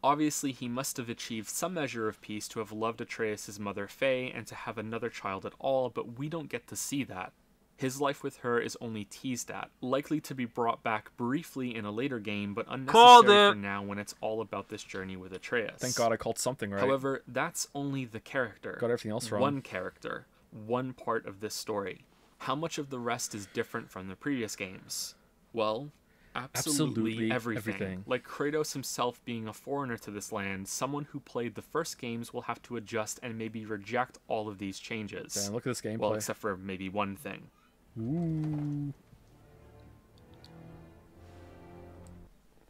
Obviously, he must have achieved some measure of peace to have loved Atreus' mother Faye and to have another child at all, but we don't get to see that. His life with her is only teased at, likely to be brought back briefly in a later game, but unnecessary for now when it's all about this journey with Atreus. Thank God I called something right. However, that's only the character. Got everything else wrong. One character, one part of this story. How much of the rest is different from the previous games? Well, absolutely everything. Like Kratos himself being a foreigner to this land, someone who played the first games will have to adjust and maybe reject all of these changes. Damn, look at this gameplay. Well, except for maybe one thing. Ooh.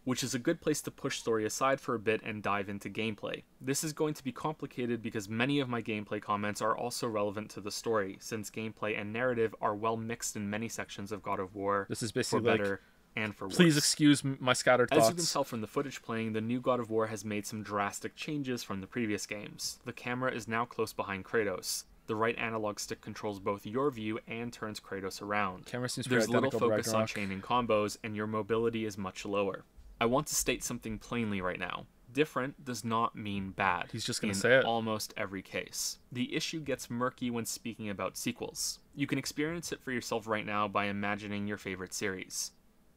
Which is a good place to push story aside for a bit and dive into gameplay. This is going to be complicated because many of my gameplay comments are also relevant to the story, since gameplay and narrative are well mixed in many sections of God of War. This is for basically better like, and for worse. Please excuse my scattered thoughts. As you can tell from the footage playing, the new God of War has made some drastic changes from the previous games. The camera is now close behind Kratos. The right analog stick controls both your view and turns Kratos around. Camera seems There's little identical to focus on Ragnarok. chaining combos, and your mobility is much lower. I want to state something plainly right now. Different does not mean bad. He's just gonna in say it. almost every case. The issue gets murky when speaking about sequels. You can experience it for yourself right now by imagining your favorite series.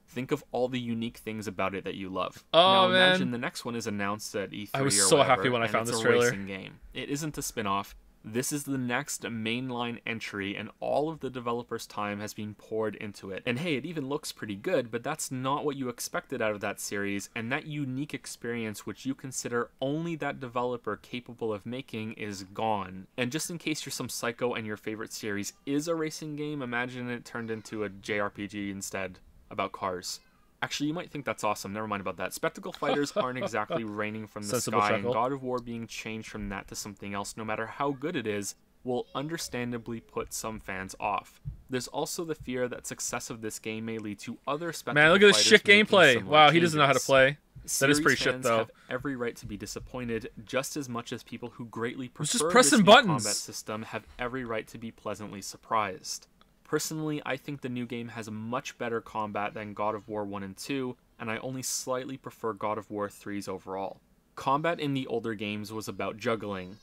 Think of all the unique things about it that you love. Oh, now man. imagine the next one is announced at E3 I was or so whatever, happy when I and found it's this a trailer. racing game. It isn't a spin-off. This is the next mainline entry, and all of the developer's time has been poured into it. And hey, it even looks pretty good, but that's not what you expected out of that series, and that unique experience which you consider only that developer capable of making is gone. And just in case you're some psycho and your favorite series is a racing game, imagine it turned into a JRPG instead, about cars. Actually, you might think that's awesome. Never mind about that. Spectacle fighters aren't exactly raining from the Sensible sky, and chuckle. God of War being changed from that to something else, no matter how good it is will understandably put some fans off. There's also the fear that success of this game may lead to other spectacle Man, look at this fighters shit making gameplay. similar Wow, he doesn't know how to changes. play. That is Series pretty shit, fans though. have every right to be disappointed, just as much as people who greatly It's prefer just pressing this new buttons. combat system have every right to be pleasantly surprised. Personally, I think the new game has much better combat than God of War 1 and 2, and I only slightly prefer God of War 3's overall. Combat in the older games was about juggling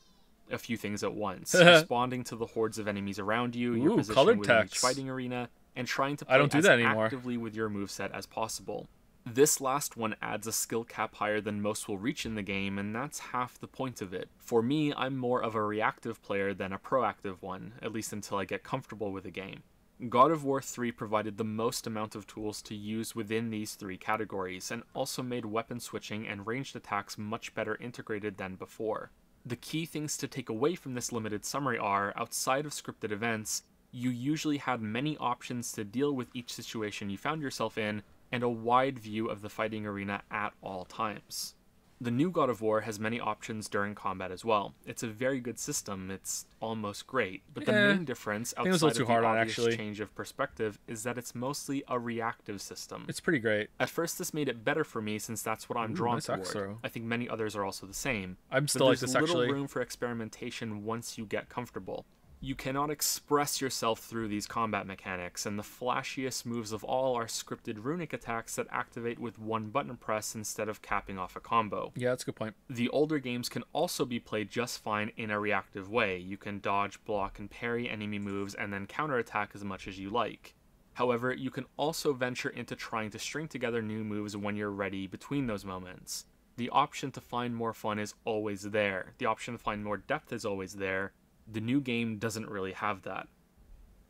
a few things at once, responding to the hordes of enemies around you, your Ooh, position colored within each text. fighting arena, and trying to I play don't do as that anymore. actively with your moveset as possible. This last one adds a skill cap higher than most will reach in the game, and that's half the point of it. For me, I'm more of a reactive player than a proactive one, at least until I get comfortable with the game. God of War 3 provided the most amount of tools to use within these three categories, and also made weapon switching and ranged attacks much better integrated than before. The key things to take away from this limited summary are, outside of scripted events, you usually had many options to deal with each situation you found yourself in, and a wide view of the fighting arena at all times. The new God of War has many options during combat as well. It's a very good system, it's almost great, but the main difference think it was a outside little of too hard the on, obvious actually. change of perspective is that it's mostly a reactive system. It's pretty great. At first this made it better for me since that's what I'm drawn nice axe toward. throw. I think many others are also the same. I'm But still like there's this, little actually. room for experimentation once you get comfortable. You cannot express yourself through these combat mechanics, and the flashiest moves of all are scripted runic attacks that activate with one button press instead of capping off a combo. Yeah, that's a good point. The older games can also be played just fine in a reactive way. You can dodge, block, and parry enemy moves and then counterattack as much as you like. However, you can also venture into trying to string together new moves when you're ready between those moments. The option to find more fun is always there. The option to find more depth is always there. The new game doesn't really have that.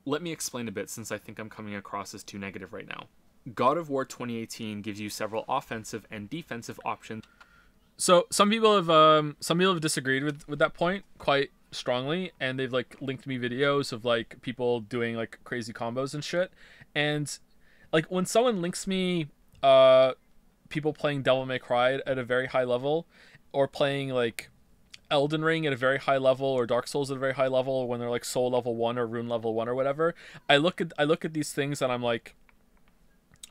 Let me explain a bit since I think I'm coming across as too negative right now. God of War 2018 gives you several offensive and defensive options. So some people have disagreed with that point quite strongly, and they've like linked me videos of like people doing like crazy combos and shit. And like when someone links me people playing Devil May Cry at a very high level, or playing like Elden Ring at a very high level, or Dark Souls at a very high level, when they're like Soul level 1 or Rune level 1 or whatever, I look at these things and I'm like,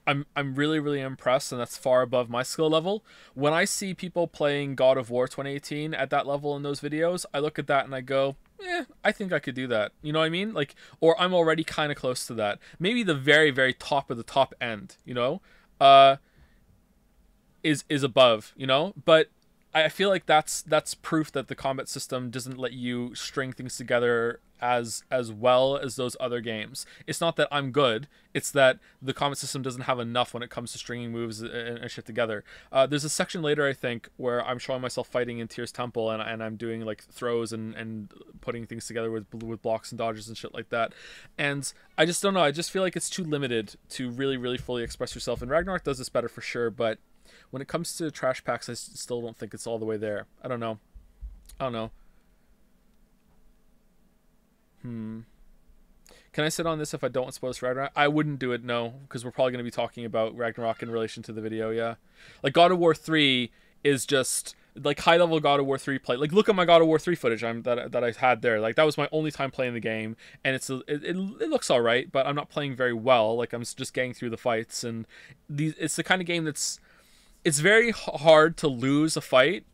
I'm really, really impressed, and that's far above my skill level. When I see people playing God of War 2018 at that level in those videos, I look at that and I go, I think I could do that. You know what I mean? Like, or I'm already kind of close to that. Maybe the very, very top of the top end, you know, is above, you know, but I feel like that's proof that the combat system doesn't let you string things together as well as those other games. It's not that I'm good, it's that the combat system doesn't have enough when it comes to stringing moves and shit together. There's a section later, I think, where I'm showing myself fighting in Tyr's Temple, and I'm doing like throws and putting things together with blocks and dodges and shit like that. And I just don't know, I just feel like it's too limited to really, really fully express yourself. And Ragnarok does this better for sure, but when it comes to trash packs, I still don't think it's all the way there. I don't know. Can I sit on this if I don't want spoilers for Ragnarok? I wouldn't do it, no, because we're probably going to be talking about Ragnarok in relation to the video, yeah. Like, God of War 3 is just, like, high-level God of War 3 play. Like, look at my God of War 3 footage that I had there. Like, that was my only time playing the game, and it looks alright, but I'm not playing very well. Like, I'm just getting through the fights, and it's the kind of game that's, it's very hard to lose a fight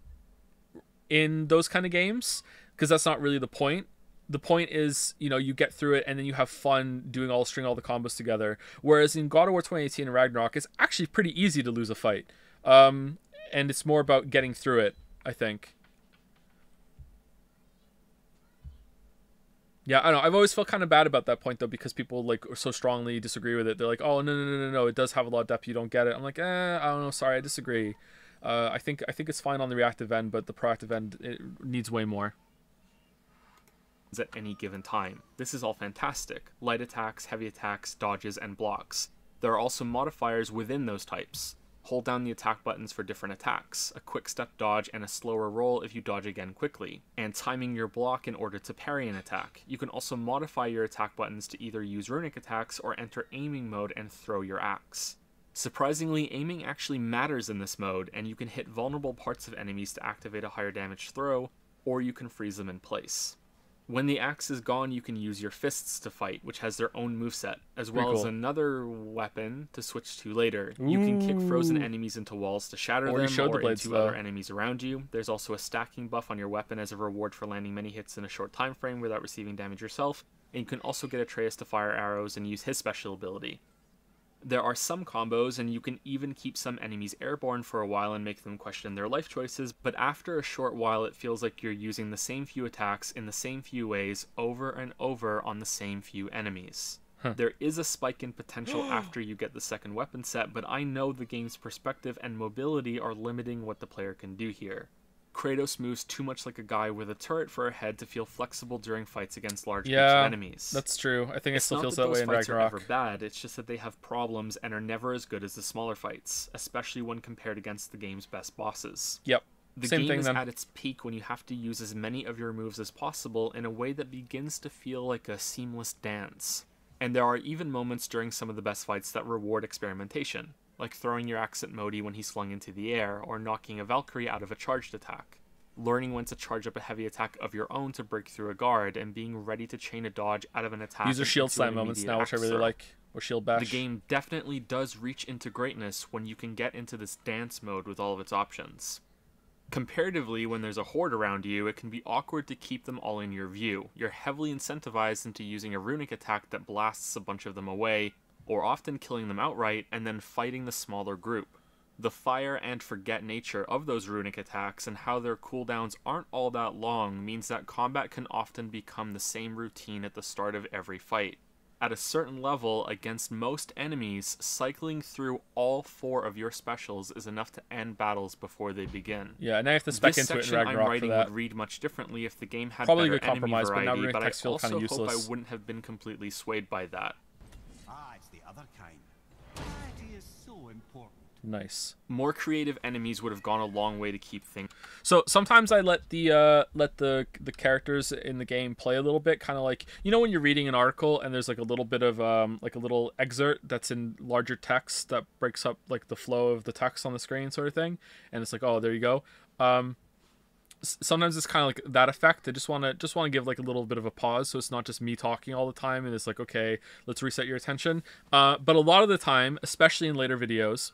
in those kind of games, because that's not really the point. The point is, you know, you get through it and then you have fun string all the combos together. Whereas in God of War 2018 and Ragnarok, it's actually pretty easy to lose a fight. And it's more about getting through it, I think. Yeah, I don't know. I've always felt kind of bad about that point, though, because people like so strongly disagree with it. They're like, oh, no, it does have a lot of depth, you don't get it. I'm like, I don't know, sorry, I disagree. I think it's fine on the reactive end, but the proactive end, it needs way more. At any given time. This is all fantastic. Light attacks, heavy attacks, dodges, and blocks. There are also modifiers within those types. Hold down the attack buttons for different attacks, a quick step dodge and a slower roll if you dodge again quickly, and timing your block in order to parry an attack. You can also modify your attack buttons to either use runic attacks or enter aiming mode and throw your axe. Surprisingly, aiming actually matters in this mode, and you can hit vulnerable parts of enemies to activate a higher damage throw, or you can freeze them in place. When the axe is gone, you can use your fists to fight, which has their own moveset, as well Pretty as cool. another weapon to switch to later. You can kick frozen enemies into walls to shatter Already them, showed the or blades, into other though. enemies around you. There's also a stacking buff on your weapon as a reward for landing many hits in a short time frame without receiving damage yourself, and you can also get Atreus to fire arrows and use his special ability. There are some combos, and you can even keep some enemies airborne for a while and make them question their life choices, but after a short while it feels like you're using the same few attacks in the same few ways over and over on the same few enemies. There is a spike in potential after you get the second weapon set, but I know the game's perspective and mobility are limiting what the player can do here. Kratos moves too much like a guy with a turret for a head to feel flexible during fights against large groups of enemies. That's true. I think it It's still not feels that that way those in fights are ever Ragnarok. bad, it's just that they have problems and are never as good as the smaller fights, especially when compared against the game's best bosses. Yep. The Same game thing is then. at its peak when you have to use as many of your moves as possible in a way that begins to feel like a seamless dance. And there are even moments during some of the best fights that reward experimentation, like throwing your axe at Modi when he's flung into the air, or knocking a Valkyrie out of a charged attack. Learning when to charge up a heavy attack of your own to break through a guard, and being ready to chain a dodge out of an attack. These are and shield into an slam moments immediate now, which I axe really throw. like. Or shield bash. The game definitely does reach into greatness when you can get into this dance mode with all of its options. Comparatively, when there's a horde around you, it can be awkward to keep them all in your view. You're heavily incentivized into using a runic attack that blasts a bunch of them away, or often killing them outright, and then fighting the smaller group. The fire and forget nature of those runic attacks and how their cooldowns aren't all that long means that combat can often become the same routine at the start of every fight. At a certain level, against most enemies, cycling through all 4 of your specials is enough to end battles before they begin. Yeah, and I have to spec This into it in section I'm Ragnarok for writing that. would read much differently if the game had Probably a better good compromise, enemy but now variety, runic but I attacks feel also kinda hope I useless. wouldn't have been completely swayed by that. Ah, it's the other kind. Variety is so important. Nice. More creative enemies would have gone a long way to keep things. So sometimes I let the characters in the game play a little bit, kind of like, you know, when you're reading an article and there's like a little bit of like a little excerpt that's in larger text that breaks up like the flow of the text on the screen, sort of thing, and it's like, oh, there you go. Sometimes it's kind of like that effect. I just want to give like a little bit of a pause, so it's not just me talking all the time and it's like, okay, let's reset your attention. But a lot of the time, especially in later videos,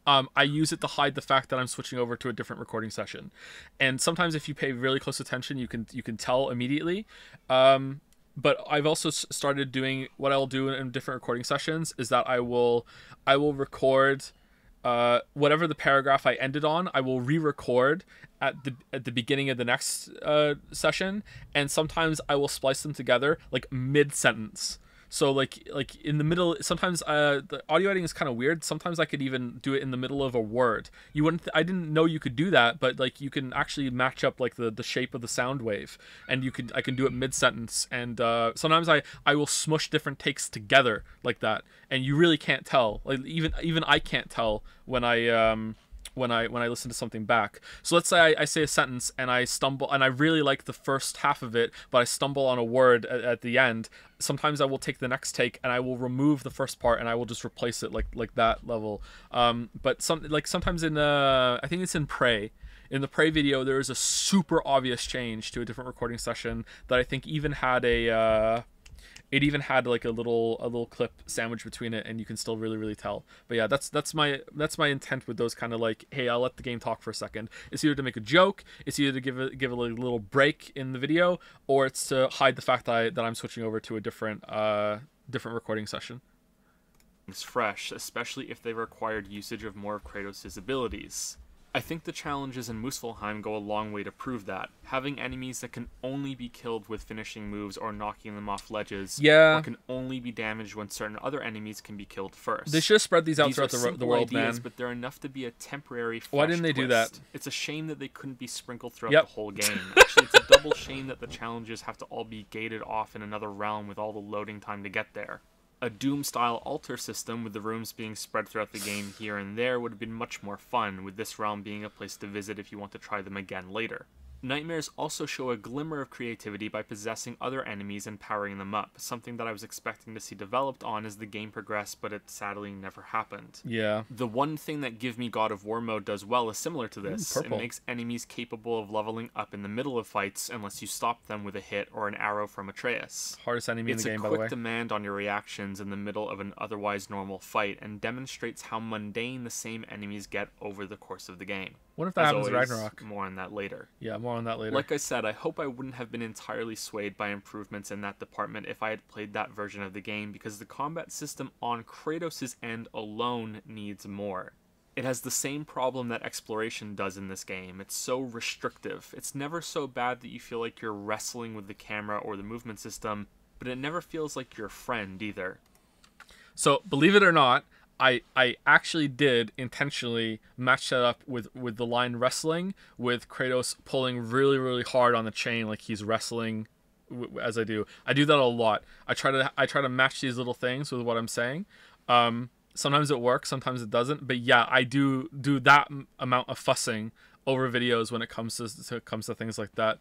I use it to hide the fact that I'm switching over to a different recording session, and sometimes if you pay really close attention, you can tell immediately. But I've also started doing what I'll do in different recording sessions is that I will record whatever the paragraph I ended on. I will re-record at the beginning of the next session, and sometimes I will splice them together like mid-sentence. So like in the middle, sometimes the audio editing is kind of weird. Sometimes I could even do it in the middle of a word. You wouldn't. I didn't know you could do that, but like you can actually match up like the shape of the sound wave, and I can do it mid sentence. And sometimes I will smush different takes together like that, and you really can't tell. Like even I can't tell when I listen to something back. So let's say I say a sentence and I stumble, and I really like the first half of it, but I stumble on a word at the end. Sometimes I will take the next take and I will remove the first part and I will just replace it like that level. But sometimes in I think it's in Prey. In the Prey video, there is a super obvious change to a different recording session that I think even had it even had like a little clip sandwiched between it, and you can still really tell. But yeah, that's my intent with those kind of like, hey, I'll let the game talk for a second. It's either to make a joke, it's either to give a little break in the video, or it's to hide the fact that I'm switching over to a different recording session. It's fresh, especially if they required usage of more of Kratos' abilities. I think the challenges in Muspelheim go a long way to prove that. Having enemies that can only be killed with finishing moves or knocking them off ledges, Yeah. or can only be damaged when certain other enemies can be killed first. They should spread these out These throughout are the simple world, ideas, man. but they're enough to be a temporary fresh Why didn't they do that? twist. It's a shame that they couldn't be sprinkled throughout Yep. the whole game. Actually, it's a double shame that the challenges have to all be gated off in another realm with all the loading time to get there. A Doom-style altar system with the rooms being spread throughout the game here and there would have been much more fun, with this realm being a place to visit if you want to try them again later. Nightmares also show a glimmer of creativity by possessing other enemies and powering them up, something that I was expecting to see developed on as the game progressed, but it sadly never happened. Yeah. The one thing that Give Me God of War mode does well is similar to this. It purple. makes enemies capable of leveling up in the middle of fights unless you stop them with a hit or an arrow from Atreus. Hardest enemy in It's the game, a by the quick way. demand on your reactions in the middle of an otherwise normal fight and demonstrates how mundane the same enemies get over the course of the game. What if that As happens in always, Ragnarok? more on that later. Yeah, more on that later. Like I said, I hope I wouldn't have been entirely swayed by improvements in that department if I had played that version of the game, because the combat system on Kratos' end alone needs more. It has the same problem that exploration does in this game. It's so restrictive. It's never so bad that you feel like you're wrestling with the camera or the movement system, but it never feels like your friend either. So, believe it or not, I actually did intentionally match that up with the line wrestling, with Kratos pulling really, really hard on the chain like he's wrestling as I do. I do that a lot. I try to match these little things with what I'm saying. Sometimes it works, sometimes it doesn't. But yeah, I do that amount of fussing over videos when it comes to things like that.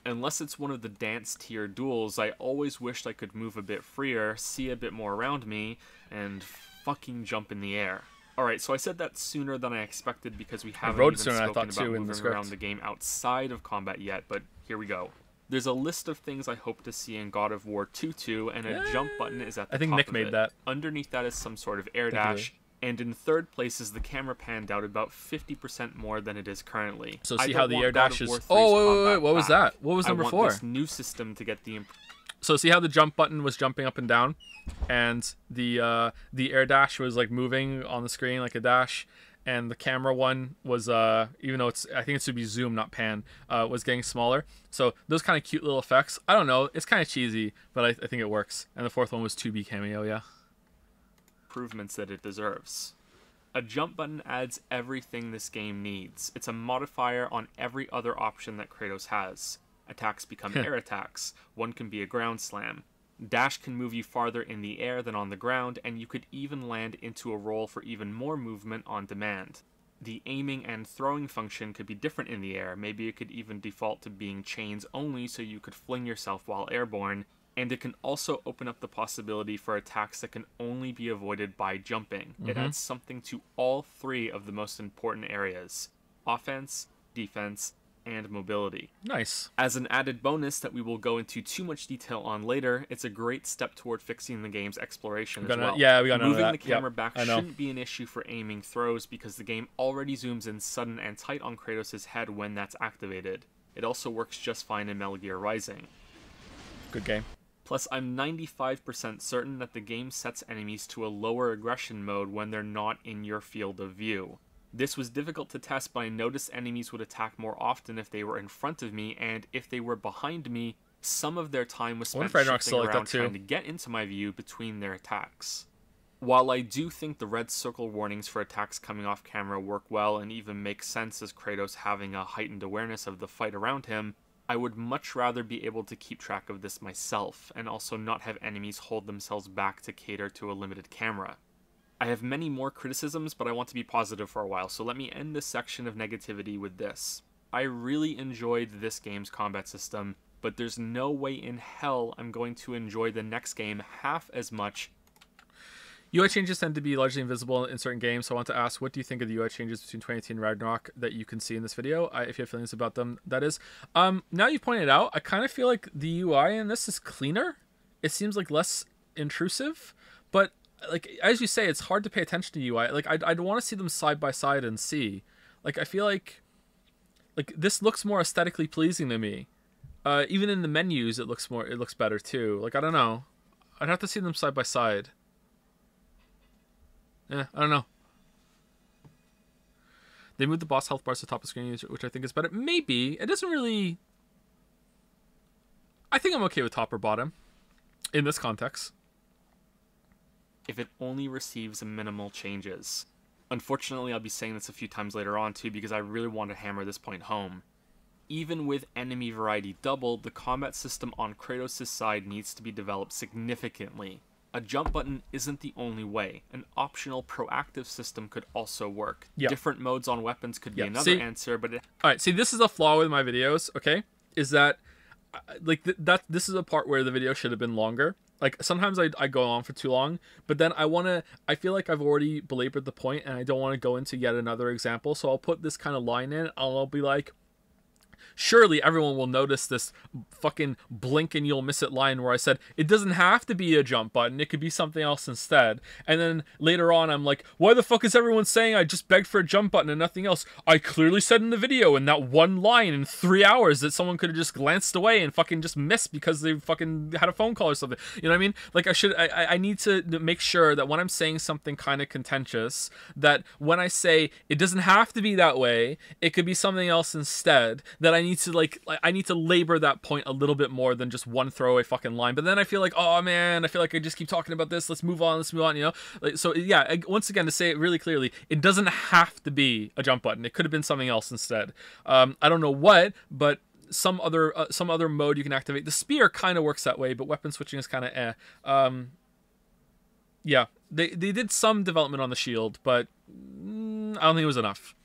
Unless it's one of the dance tier duels, I always wished I could move a bit freer, see a bit more around me, and fucking jump in the air. Alright, so I said that sooner than I expected because we haven't wrote even sooner, I spoken thought, about too, in the moving script. around the game outside of combat yet, but here we go. There's a list of things I hope to see in God of War 2, and a jump button is at the I think top Nick of made it. that. Underneath that is some sort of air Thank you, dash, and in third place is the camera panned out about 50% more than it is currently. So I see don't how the want air God dash of is... War 3's Oh, wait, combat what was back. that? What was number I want 4? this new system to get the So see how the jump button was jumping up and down, and the air dash was like moving on the screen like a dash, and the camera one was even though I think it should be zoom, not pan, was getting smaller. So those kind of cute little effects. I don't know, it's kind of cheesy, but I think it works. And the fourth one was 2B cameo, yeah. improvements that it deserves. A jump button adds everything this game needs. It's a modifier on every other option that Kratos has. Attacks become air attacks. One can be a ground slam. Dash can move you farther in the air than on the ground, and you could even land into a roll for even more movement on demand. The aiming and throwing function could be different in the air. Maybe it could even default to being chains only so you could fling yourself while airborne, and it can also open up the possibility for attacks that can only be avoided by jumping. It adds something to all three of the most important areas: offense, defense, and mobility. Nice. As an added bonus that we will go into too much detail on later, it's a great step toward fixing the game's exploration as well. Yeah, we got none of Moving that. the camera Yep, back I know. shouldn't be an issue for aiming throws because the game already zooms in sudden and tight on Kratos' head when that's activated. It also works just fine in Metal Gear Rising. Good game. Plus, I'm 95% certain that the game sets enemies to a lower aggression mode when they're not in your field of view. This was difficult to test, but I noticed enemies would attack more often if they were in front of me, and if they were behind me, some of their time was wonder spent if Ragnarok's shifting still like that around too. trying to get into my view between their attacks. While I do think the red circle warnings for attacks coming off camera work well and even make sense as Kratos having a heightened awareness of the fight around him, I would much rather be able to keep track of this myself, and also not have enemies hold themselves back to cater to a limited camera. I have many more criticisms, but I want to be positive for a while, so let me end this section of negativity with this. I really enjoyed this game's combat system, but there's no way in hell I'm going to enjoy the next game half as much. UI changes tend to be largely invisible in certain games, so I want to ask, what do you think of the UI changes between 2018 and Ragnarok that you can see in this video? If you have feelings about them, that is. Now you pointed out, I kind of feel like the UI in this is cleaner. It seems like less intrusive, but like as you say, it's hard to pay attention to UI. Like I'd want to see them side by side and see. Like I feel like this looks more aesthetically pleasing to me. Even in the menus, it looks better too. Like I don't know, I'd have to see them side by side. Yeah, I don't know. They moved the boss health bars to the top of the screen, which I think is better. Maybe. It doesn't really... I think I'm okay with top or bottom in this context. If it only receives minimal changes. Unfortunately, I'll be saying this a few times later on too, because I really want to hammer this point home. Even with enemy variety doubled, the combat system on Kratos' side needs to be developed significantly. A jump button isn't the only way. An optional proactive system could also work. Yeah. Different modes on weapons could be Yeah. another See? answer, but All right, see, this is a flaw with my videos, okay? Is that, like, this is a part where the video should have been longer. Like, sometimes I go on for too long, but then I feel like I've already belabored the point, and I don't want to go into yet another example, so I'll put this kind of line in, and I'll be like, surely everyone will notice this fucking blink and you'll miss it line where I said, it doesn't have to be a jump button, it could be something else instead. And then later on, I'm like, why the fuck is everyone saying I just begged for a jump button and nothing else? I clearly said in the video in that one line in 3 hours that someone could have just glanced away and fucking just missed because they fucking had a phone call or something. You know what I mean? Like, I need to make sure that when I'm saying something kind of contentious, that when I say it doesn't have to be that way, it could be something else instead, that I need to labor that point a little bit more than just one throwaway fucking line. But then I feel like, oh man, I feel like I just keep talking about this. Let's move on, you know? Like, so yeah, once again, to say it really clearly, it doesn't have to be a jump button. It could have been something else instead. I don't know what, but some other mode you can activate. The spear kind of works that way, but weapon switching is kind of yeah, they did some development on the shield, but I don't think it was enough.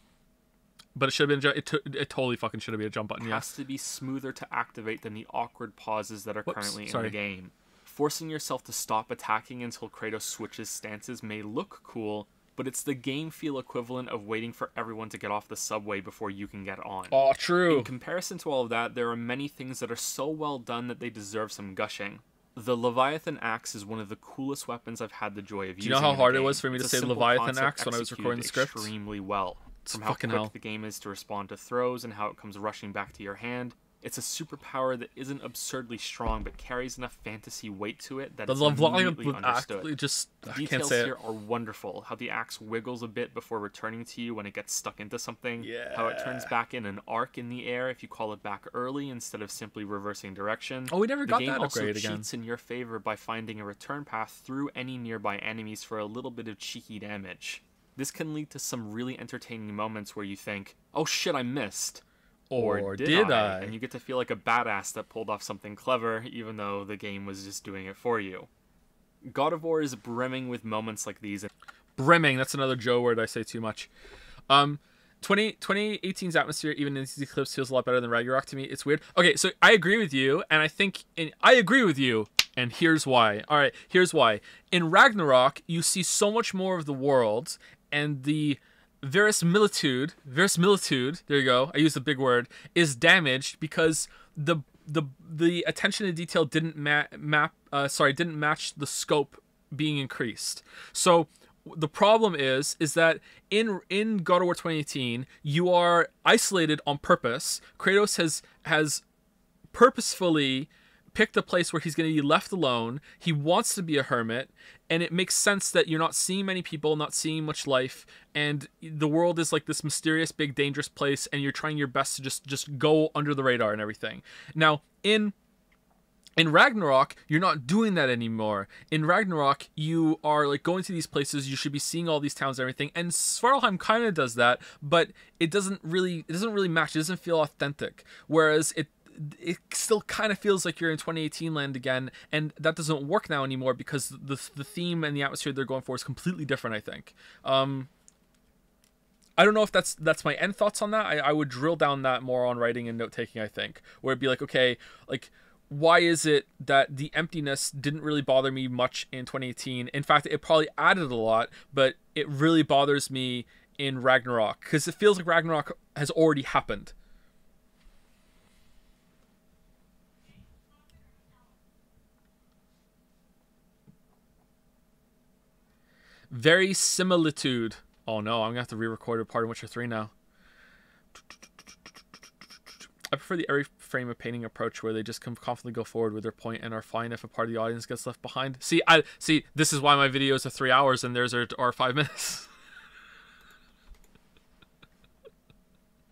But it should have been. It totally fucking should have been a jump button. it Yeah. has to be smoother to activate than the awkward pauses that are Whoops, currently in sorry. the game. Forcing yourself to stop attacking until Kratos switches stances may look cool, but it's the game feel equivalent of waiting for everyone to get off the subway before you can get on. Oh, true. In comparison to all of that, there are many things that are so well done that they deserve some gushing. The Leviathan axe is one of the coolest weapons I've had the joy of using. Do you know how in the hard it game. was for me to It's a say simple Leviathan concept axe when I was recording the executed script? extremely well. From how fucking quick hell. the game is to respond to throws and how it comes rushing back to your hand. It's a superpower that isn't absurdly strong, but carries enough fantasy weight to it that The it's immediately Leviathan understood. actually just I can't Details say here it. are wonderful. How the axe wiggles a bit before returning to you when it gets stuck into something. How it turns back in an arc in the air if you call it back early instead of simply reversing direction. Oh, we never got The game that also upgrade again. cheats in your favor by finding a return path through any nearby enemies for a little bit of cheeky damage. This can lead to some really entertaining moments where you think, oh shit, I missed. Or did I? And you get to feel like a badass that pulled off something clever, even though the game was just doing it for you. God of War is brimming with moments like these. Brimming, that's another Joe word I say too much. 2018's atmosphere, even in these clips, feels a lot better than Ragnarok to me. It's weird. Okay, so I agree with you, and I agree with you, and here's why. All right, here's why. In Ragnarok, you see so much more of the world, and the verisimilitude, there you go, I used a big word, is damaged because the attention to detail didn't didn't match the scope being increased. So the problem is that in God of War 2018, you are isolated on purpose. Kratos has purposefully picked a place where he's going to be left alone. He wants to be a hermit, and it makes sense that you're not seeing many people, not seeing much life, and the world is like this mysterious, big, dangerous place, and you're trying your best to just go under the radar and everything. Now, in Ragnarok, you're not doing that anymore. In Ragnarok, you are like going to these places. You should be seeing all these towns and everything. And Svartalheim kind of does that, but it doesn't really match. It doesn't feel authentic. Whereas it still kind of feels like you're in 2018 land again, and that doesn't work now anymore because the theme and the atmosphere they're going for is completely different, I think. I don't know if that's my end thoughts on that. I would drill down that more on writing and note taking, I think, where it'd be like, okay, like, why is it that the emptiness didn't really bother me much in 2018? In fact, it probably added a lot, but it really bothers me in Ragnarok because it feels like Ragnarok has already happened. Verisimilitude. Oh no, I'm gonna have to re-record a part of Witcher 3 now. I prefer the every frame of painting approach where they just confidently go forward with their point and are fine if a part of the audience gets left behind. See, this is why my videos are 3 hours and theirs are 5 minutes.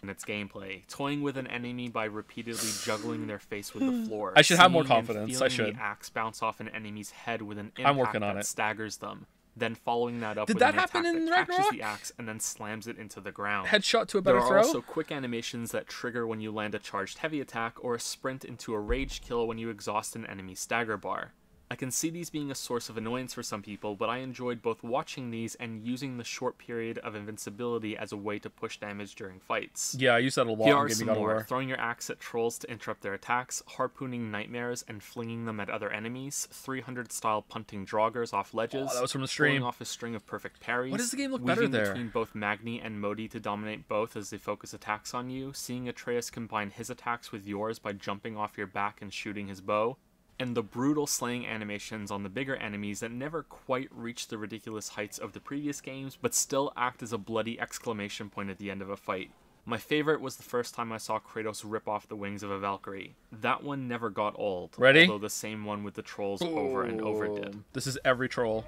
In its gameplay, toying with an enemy by repeatedly juggling their face with the floor. I should have more seeing and confidence. I feeling should. the axe bounce off an enemy's head with an I'm impact working on that it. staggers them. Then following that up Did with that an happen attack in that catches Ragnarok? the axe and then slams it into the ground. Headshot to a There better are throw? also quick animations that trigger when you land a charged heavy attack or a sprint into a rage kill when you exhaust an enemy stagger bar. I can see these being a source of annoyance for some people, but I enjoyed both watching these and using the short period of invincibility as a way to push damage during fights. Yeah, I use that a lot Here in are Gaming some God of more. War. Throwing your axe at trolls to interrupt their attacks, harpooning nightmares and flinging them at other enemies, 300 style punting draugrs off ledges, Oh, that was from the pulling stream. off a string of perfect parries, Why does the game look better weaving there? between both Magni and Modi to dominate both as they focus attacks on you, seeing Atreus combine his attacks with yours by jumping off your back and shooting his bow, and the brutal slaying animations on the bigger enemies that never quite reach the ridiculous heights of the previous games, but still act as a bloody exclamation point at the end of a fight. My favorite was the first time I saw Kratos rip off the wings of a Valkyrie. That one never got old, Ready? although the same one with the trolls over and over did. This is every troll.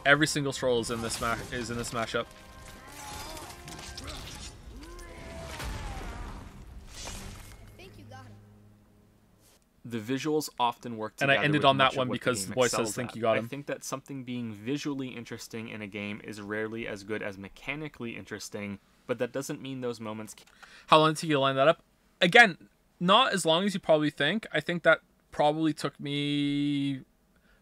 Every single troll is in this mashup. I think you got him. The visuals often work And together. I ended with on that much of one what the because game the boy says, excels "Think at. you got him." I think that something being visually interesting in a game is rarely as good as mechanically interesting, but that doesn't mean those moments How long did it take you to line that up? Again, not as long as you probably think. I think that probably took me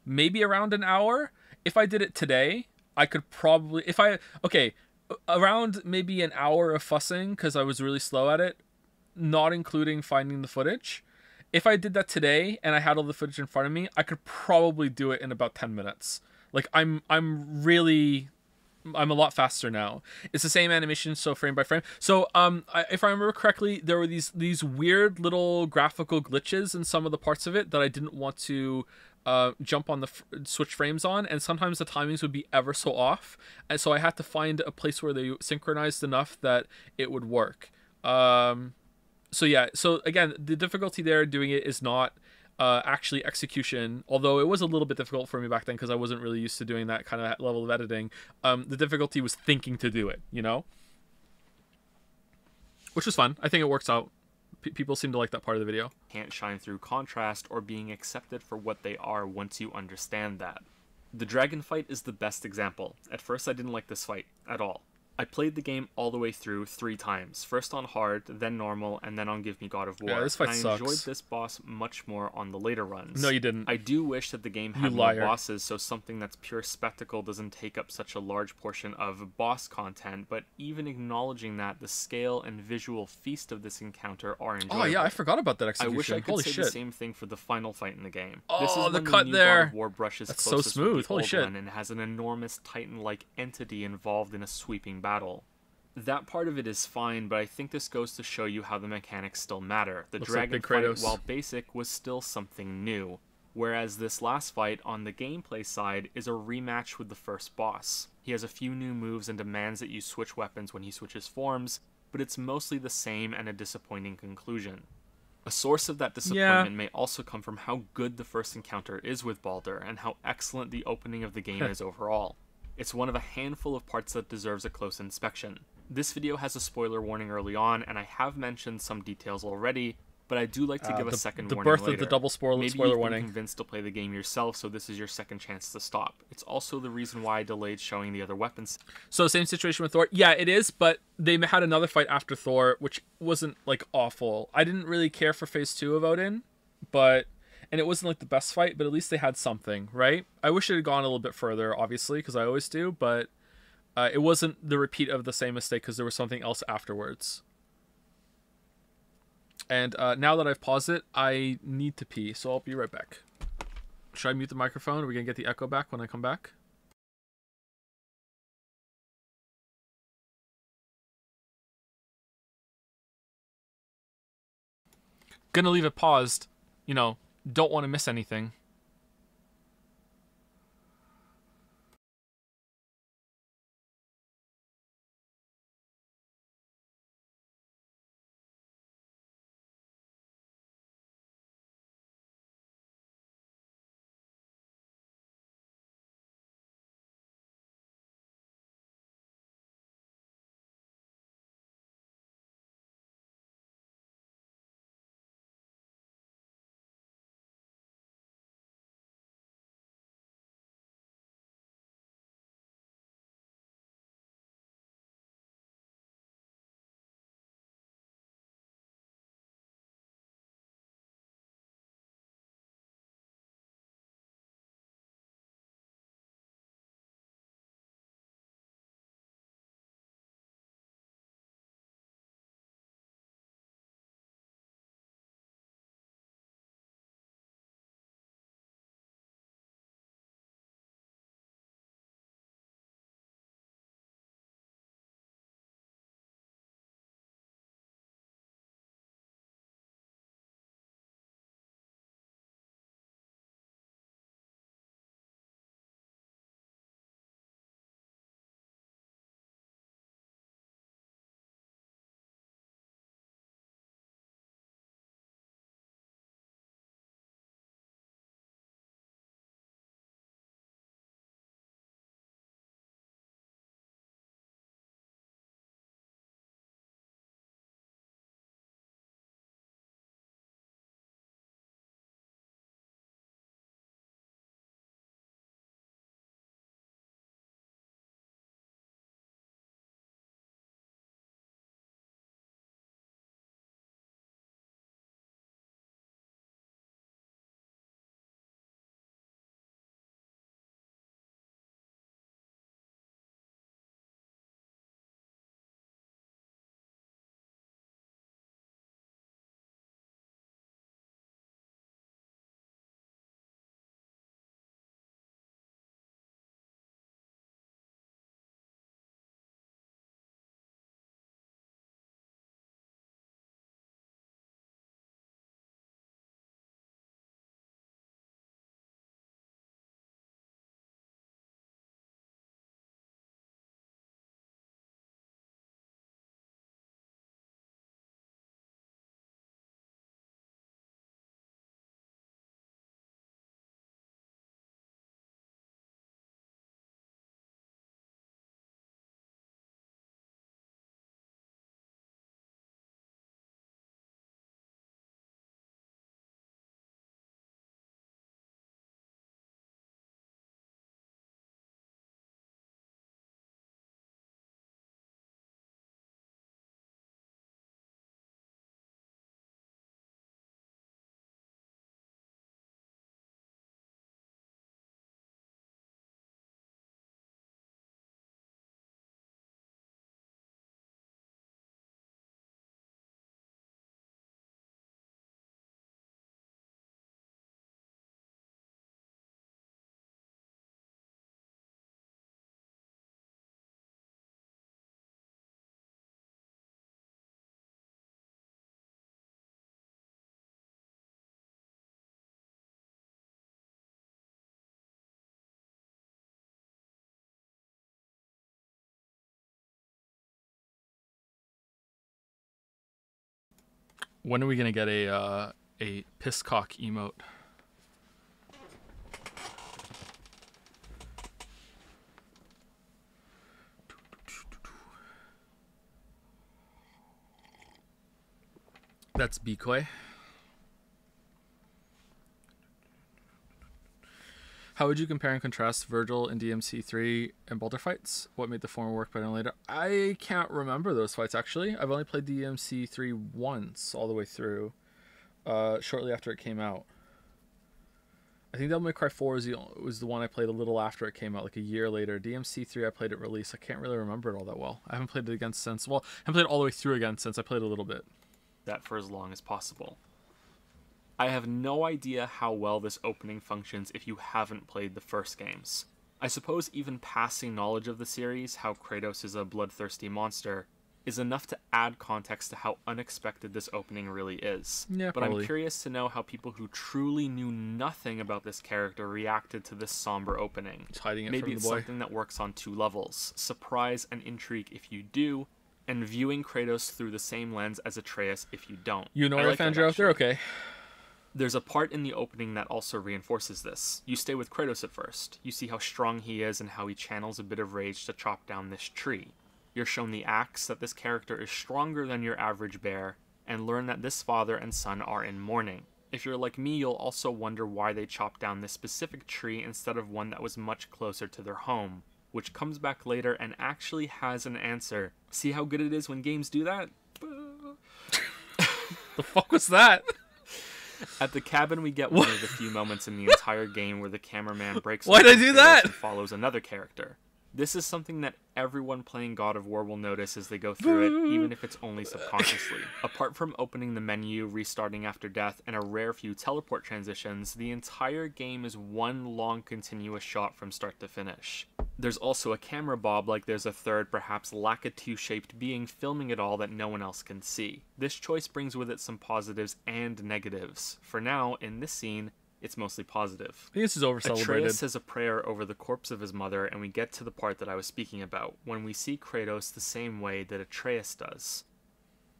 maybe around an hour. If I did it today, I could probably... around maybe an hour of fussing because I was really slow at it, not including finding the footage. If I did that today and I had all the footage in front of me, I could probably do it in about 10 minutes. Like, I'm a lot faster now. It's the same animation, so frame by frame. So, if I remember correctly, there were these weird little graphical glitches in some of the parts of it that I didn't want to jump on the switch frames on, and sometimes the timings would be ever so off, and so I had to find a place where they synchronized enough that it would work. So yeah, so again, the difficulty there doing it is not actually execution, although it was a little bit difficult for me back then because I wasn't really used to doing that kind of level of editing. The difficulty was thinking to do it, you know? Which was fun. I think it works out. People seem to like that part of the video. can't shine through contrast or being accepted for what they are once you understand that. The dragon fight is the best example. At first I didn't like this fight at all. I played the game all the way through 3 times, first on hard, then normal, and then on Give Me God of War. Yeah, this fight and I sucks. enjoyed this boss much more on the later runs. No, you didn't. I do wish that the game You had more liar. bosses, so something that's pure spectacle doesn't take up such a large portion of boss content, but even acknowledging that, the scale and visual feast of this encounter are enjoyable. Oh yeah, I forgot about that I execution. wish I could Holy say shit. the same thing for the final fight in the game. Oh, This is the when cut new there. God of War brushes That's so closest with smooth. the Holy old shit. one and has an enormous Titan-like entity involved in a sweeping battle. That part of it is fine, but I think this goes to show you how the mechanics still matter. The Looks like dragon Big fight, Kratos. while basic, was still something new. Whereas this last fight, on the gameplay side, is a rematch with the first boss. He has a few new moves and demands that you switch weapons when he switches forms, but it's mostly the same and a disappointing conclusion. A source of that disappointment may also come from how good the first encounter is with Baldur, and how excellent the opening of the game is overall. It's one of a handful of parts that deserves a close inspection. This video has a spoiler warning early on, and I have mentioned some details already, but I do like to give a second warning birth later. of the double spoiler Maybe you've warning. been convinced to play the game yourself, so this is your second chance to stop. It's also the reason why I delayed showing the other weapons. So same situation with Thor. Yeah, it is, but they had another fight after Thor, which wasn't like awful. I didn't really care for Phase 2 of Odin, and it wasn't like the best fight, but at least they had something, right? I wish it had gone a little bit further, obviously, because I always do, but it wasn't the repeat of the same mistake because there was something else afterwards. And now that I've paused it, I need to pee, so I'll be right back. Should I mute the microphone? Are we going to get the echo back when I come back? Gonna leave it paused. You know, don't want to miss anything. When are we gonna get a pisscock emote? That's Bikoi. How would you compare and contrast Virgil in DMC3 and Boulder fights? What made the former work better than later? I can't remember those fights, actually. I've only played DMC3 once, all the way through, shortly after it came out. I think Devil May Cry 4 was the one I played a little after it came out, like a year later. DMC3 I played at release. I can't really remember it all that well. I haven't played it again since. Well, I haven't played it all the way through again since I played a little bit. That for as long as possible. I have no idea how well this opening functions if you haven't played the first games. I suppose even passing knowledge of the series, how Kratos is a bloodthirsty monster, is enough to add context to how unexpected this opening really is. Yeah, but probably. I'm curious to know how people who truly knew nothing about this character reacted to this somber opening. It's hiding it Maybe from the it's boy. something that works on two levels, surprise and intrigue if you do, and viewing Kratos through the same lens as Atreus if you don't. You know I Earth like that, Andrew out there? actually. Okay. There's a part in the opening that also reinforces this. You stay with Kratos at first. You see how strong he is and how he channels a bit of rage to chop down this tree. You're shown the axe, that this character is stronger than your average bear, and learn that this father and son are in mourning. If you're like me, you'll also wonder why they chopped down this specific tree instead of one that was much closer to their home, which comes back later and actually has an answer. See how good it is when games do that? The fuck was that? At the cabin, we get one of the few moments in the entire game where the cameraman breaks Why'd away I from do Kratos that? and follows another character. This is something that everyone playing God of War will notice as they go through it, even if it's only subconsciously. Apart from opening the menu, restarting after death, and a rare few teleport transitions, the entire game is one long continuous shot from start to finish. There's also a camera bob like there's a third, perhaps Lakitu-shaped being filming it all that no one else can see. This choice brings with it some positives and negatives. For now, in this scene, it's mostly positive. I think this is over-celebrated. Atreus says a prayer over the corpse of his mother, and we get to the part that I was speaking about, when we see Kratos the same way that Atreus does.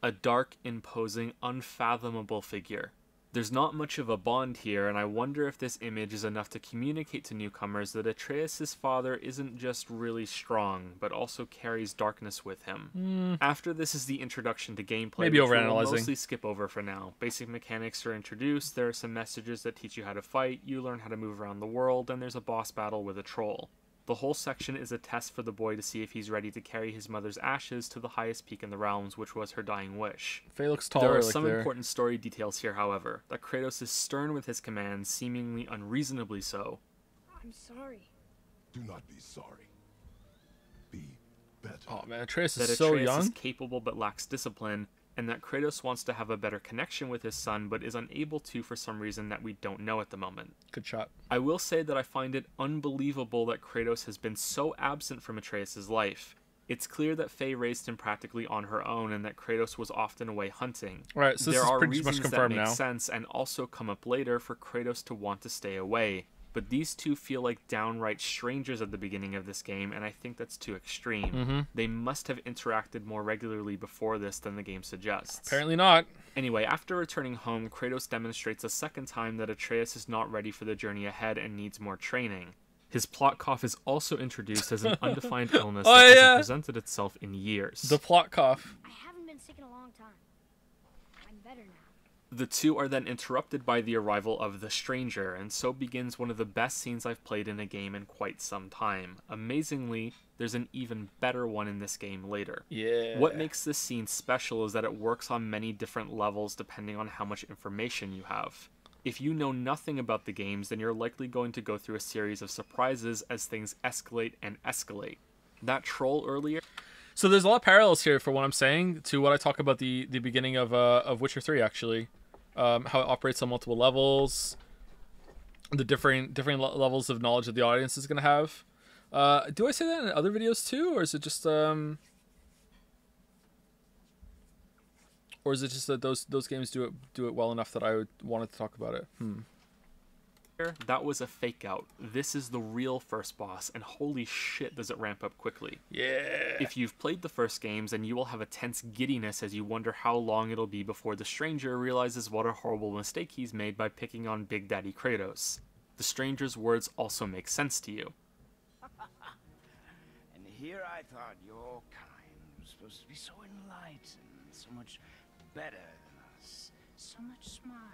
A dark, imposing, unfathomable figure. There's not much of a bond here, and I wonder if this image is enough to communicate to newcomers that Atreus' father isn't just really strong, but also carries darkness with him. After this is the introduction to gameplay, Maybe which we'll overanalyzing. mostly skip over for now. Basic mechanics are introduced, there are some messages that teach you how to fight, you learn how to move around the world, and there's a boss battle with a troll. The whole section is a test for the boy to see if he's ready to carry his mother's ashes to the highest peak in the realms, which was her dying wish. Faye looks taller. There are like some there. important story details here, however. That Kratos is stern with his commands, seemingly unreasonably so. I'm sorry. Do not be sorry. Be better. Oh man, Atreus That is so Atreus young. is capable but lacks discipline, and that Kratos wants to have a better connection with his son but is unable to for some reason that we don't know at the moment. Good shot. I will say that I find it unbelievable that Kratos has been so absent from Atreus' life. It's clear that Faye raised him practically on her own and that Kratos was often away hunting. Right, so this There is are pretty reasons much confirmed that make now. sense and also come up later for Kratos to want to stay away. But these two feel like downright strangers at the beginning of this game, and I think that's too extreme. They must have interacted more regularly before this than the game suggests. Apparently not. Anyway, after returning home, Kratos demonstrates a second time that Atreus is not ready for the journey ahead and needs more training. His plot cough is also introduced as an undefined illness Oh, that hasn't yeah. presented itself in years. The plot cough. I haven't been sick in a long time. I'm better now. The two are then interrupted by the arrival of the stranger, and so begins one of the best scenes I've played in a game in quite some time. Amazingly, there's an even better one in this game later. Yeah. What makes this scene special is that it works on many different levels depending on how much information you have. If you know nothing about the games, then you're likely going to go through a series of surprises as things escalate and escalate. That troll earlier... So there's a lot of parallels here for what I'm saying to what I talk about the beginning of Witcher 3 actually. How it operates on multiple levels, the different levels of knowledge that the audience is going to have. Do I say that in other videos too, or is it just that those games do it well enough that I would wanted to talk about it? That was a fake out. This is the real first boss, and holy shit does it ramp up quickly. Yeah. If you've played the first games, then you will have a tense giddiness as you wonder how long it'll be before the stranger realizes what a horrible mistake he's made by picking on Big Daddy Kratos. The stranger's words also make sense to you. And here I thought your kind was supposed to be so enlightened, so much better than us, so much smarter.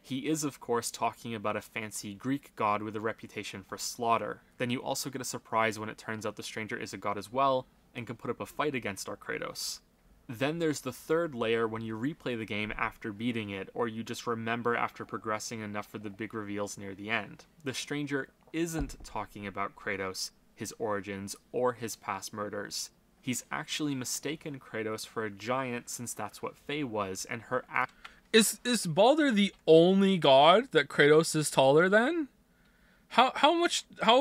He is, of course, talking about a fancy Greek god with a reputation for slaughter. Then you also get a surprise when it turns out the stranger is a god as well, and can put up a fight against our Kratos. Then there's the third layer when you replay the game after beating it, or you just remember after progressing enough for the big reveals near the end. The stranger isn't talking about Kratos, his origins, or his past murders. He's actually mistaken Kratos for a giant since that's what Faye was, and her Is Baldur the only god that Kratos is taller than? How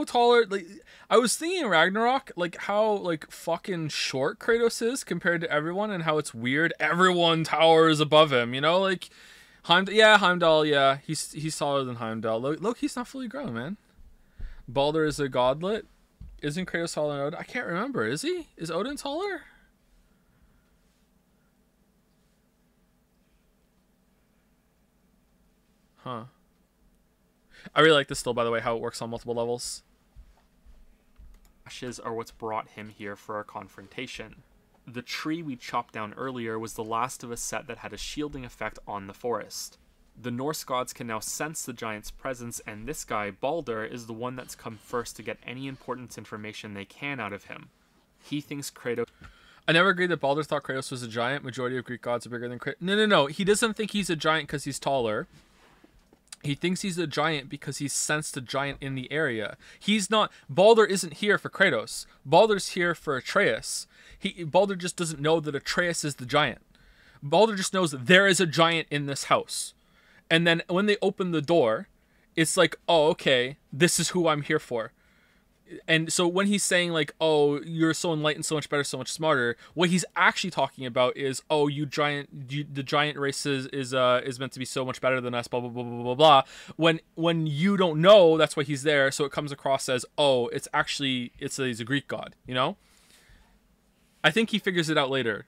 taller? Like, I was thinking Ragnarok, like how like fucking short Kratos is compared to everyone, and how it's weird. Everyone towers above him, you know, like Heimdall, yeah, he's taller than Heimdall. Look, he's not fully grown, man. Baldur is a godlet. Isn't Kratos taller than Odin? I can't remember. Is he? Is Odin taller? Huh. I really like this still, by the way, how it works on multiple levels. ashes are what's brought him here for a confrontation. The tree we chopped down earlier was the last of a set that had a shielding effect on the forest. The Norse gods can now sense the giant's presence, and this guy, Baldur, is the one that's come first to get any important information they can out of him. He thinks Kratos... I never agreed that Baldur thought Kratos was a giant. Majority of Greek gods are bigger than Kratos. No. He doesn't think he's a giant because he's taller. He thinks he's a giant because he's sensed a giant in the area. He's not... Baldur isn't here for Kratos. Baldur's here for Atreus. Baldur just doesn't know that Atreus is the giant. Baldur just knows that there is a giant in this house. And then when they open the door, it's like, oh, okay, this is who I'm here for. And so when he's saying like, oh, you're so enlightened, so much better, so much smarter, what he's actually talking about is, oh, the giant race is meant to be so much better than us, blah blah blah blah blah blah. When you don't know, that's why he's there. So it comes across as, oh, he's a Greek god, you know. I think he figures it out later.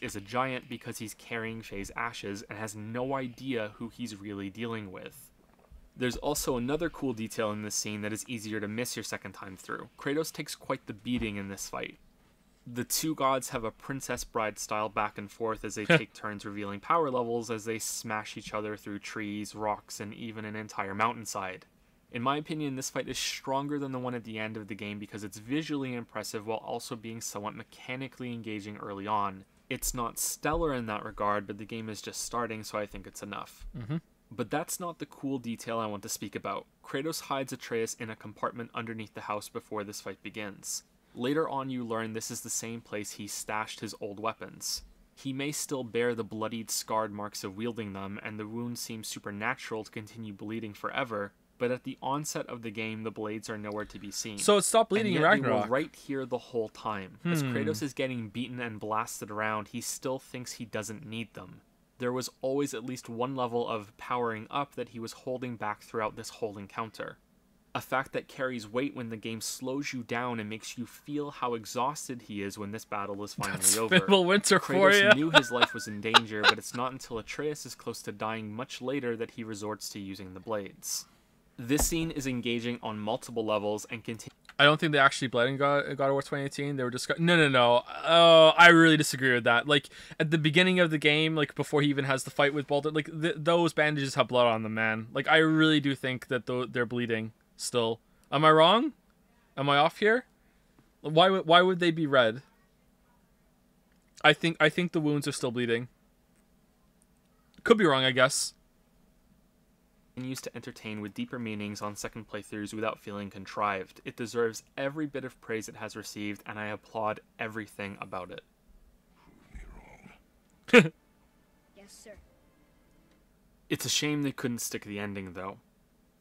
Is a giant because he's carrying Faye's ashes and has no idea who he's really dealing with. There's also another cool detail in this scene that is easier to miss your second time through. Kratos takes quite the beating in this fight. The two gods have a Princess Bride style back and forth as they take turns revealing power levels as they smash each other through trees, rocks, and even an entire mountainside. In my opinion, this fight is stronger than the one at the end of the game because it's visually impressive while also being somewhat mechanically engaging early on. It's not stellar in that regard, but the game is just starting, so I think it's enough. Mm-hmm. But that's not the cool detail I want to speak about. Kratos hides Atreus in a compartment underneath the house before this fight begins. Later on you learn this is the same place he stashed his old weapons. He may still bear the bloodied, scarred marks of wielding them, and the wound seems supernatural to continue bleeding forever, but at the onset of the game the blades are nowhere to be seen. So it stopped bleeding in Ragnarok. They were right here the whole time. As Kratos is getting beaten and blasted around, he still thinks he doesn't need them. There was always at least one level of powering up that he was holding back throughout this whole encounter. A fact that carries weight when the game slows you down and makes you feel how exhausted he is when this battle is finally over. Fiddle Winter for you. Kratos knew his life was in danger, but it's not until Atreus is close to dying much later that he resorts to using the blades. This scene is engaging on multiple levels and continues. I don't think they actually bled in God of War 2018. They were just... No. Oh, I really disagree with that. Like, at the beginning of the game, like, before he even has the fight with Baldur, like, those bandages have blood on them, man. Like, I really do think that they're bleeding still. Am I wrong? Am I off here? Why would they be red? I think the wounds are still bleeding. Could be wrong, I guess. Continues to entertain with deeper meanings on second playthroughs without feeling contrived. It deserves every bit of praise it has received, and I applaud everything about it. Prove me Yes, sir. It's a shame they couldn't stick the ending, though.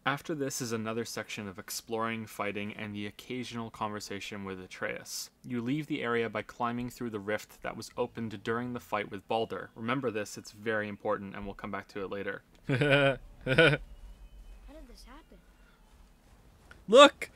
After this is another section of exploring, fighting, and the occasional conversation with Atreus. You leave the area by climbing through the rift that was opened during the fight with Baldur. Remember this, it's very important, and we'll come back to it later. How did this happen? Look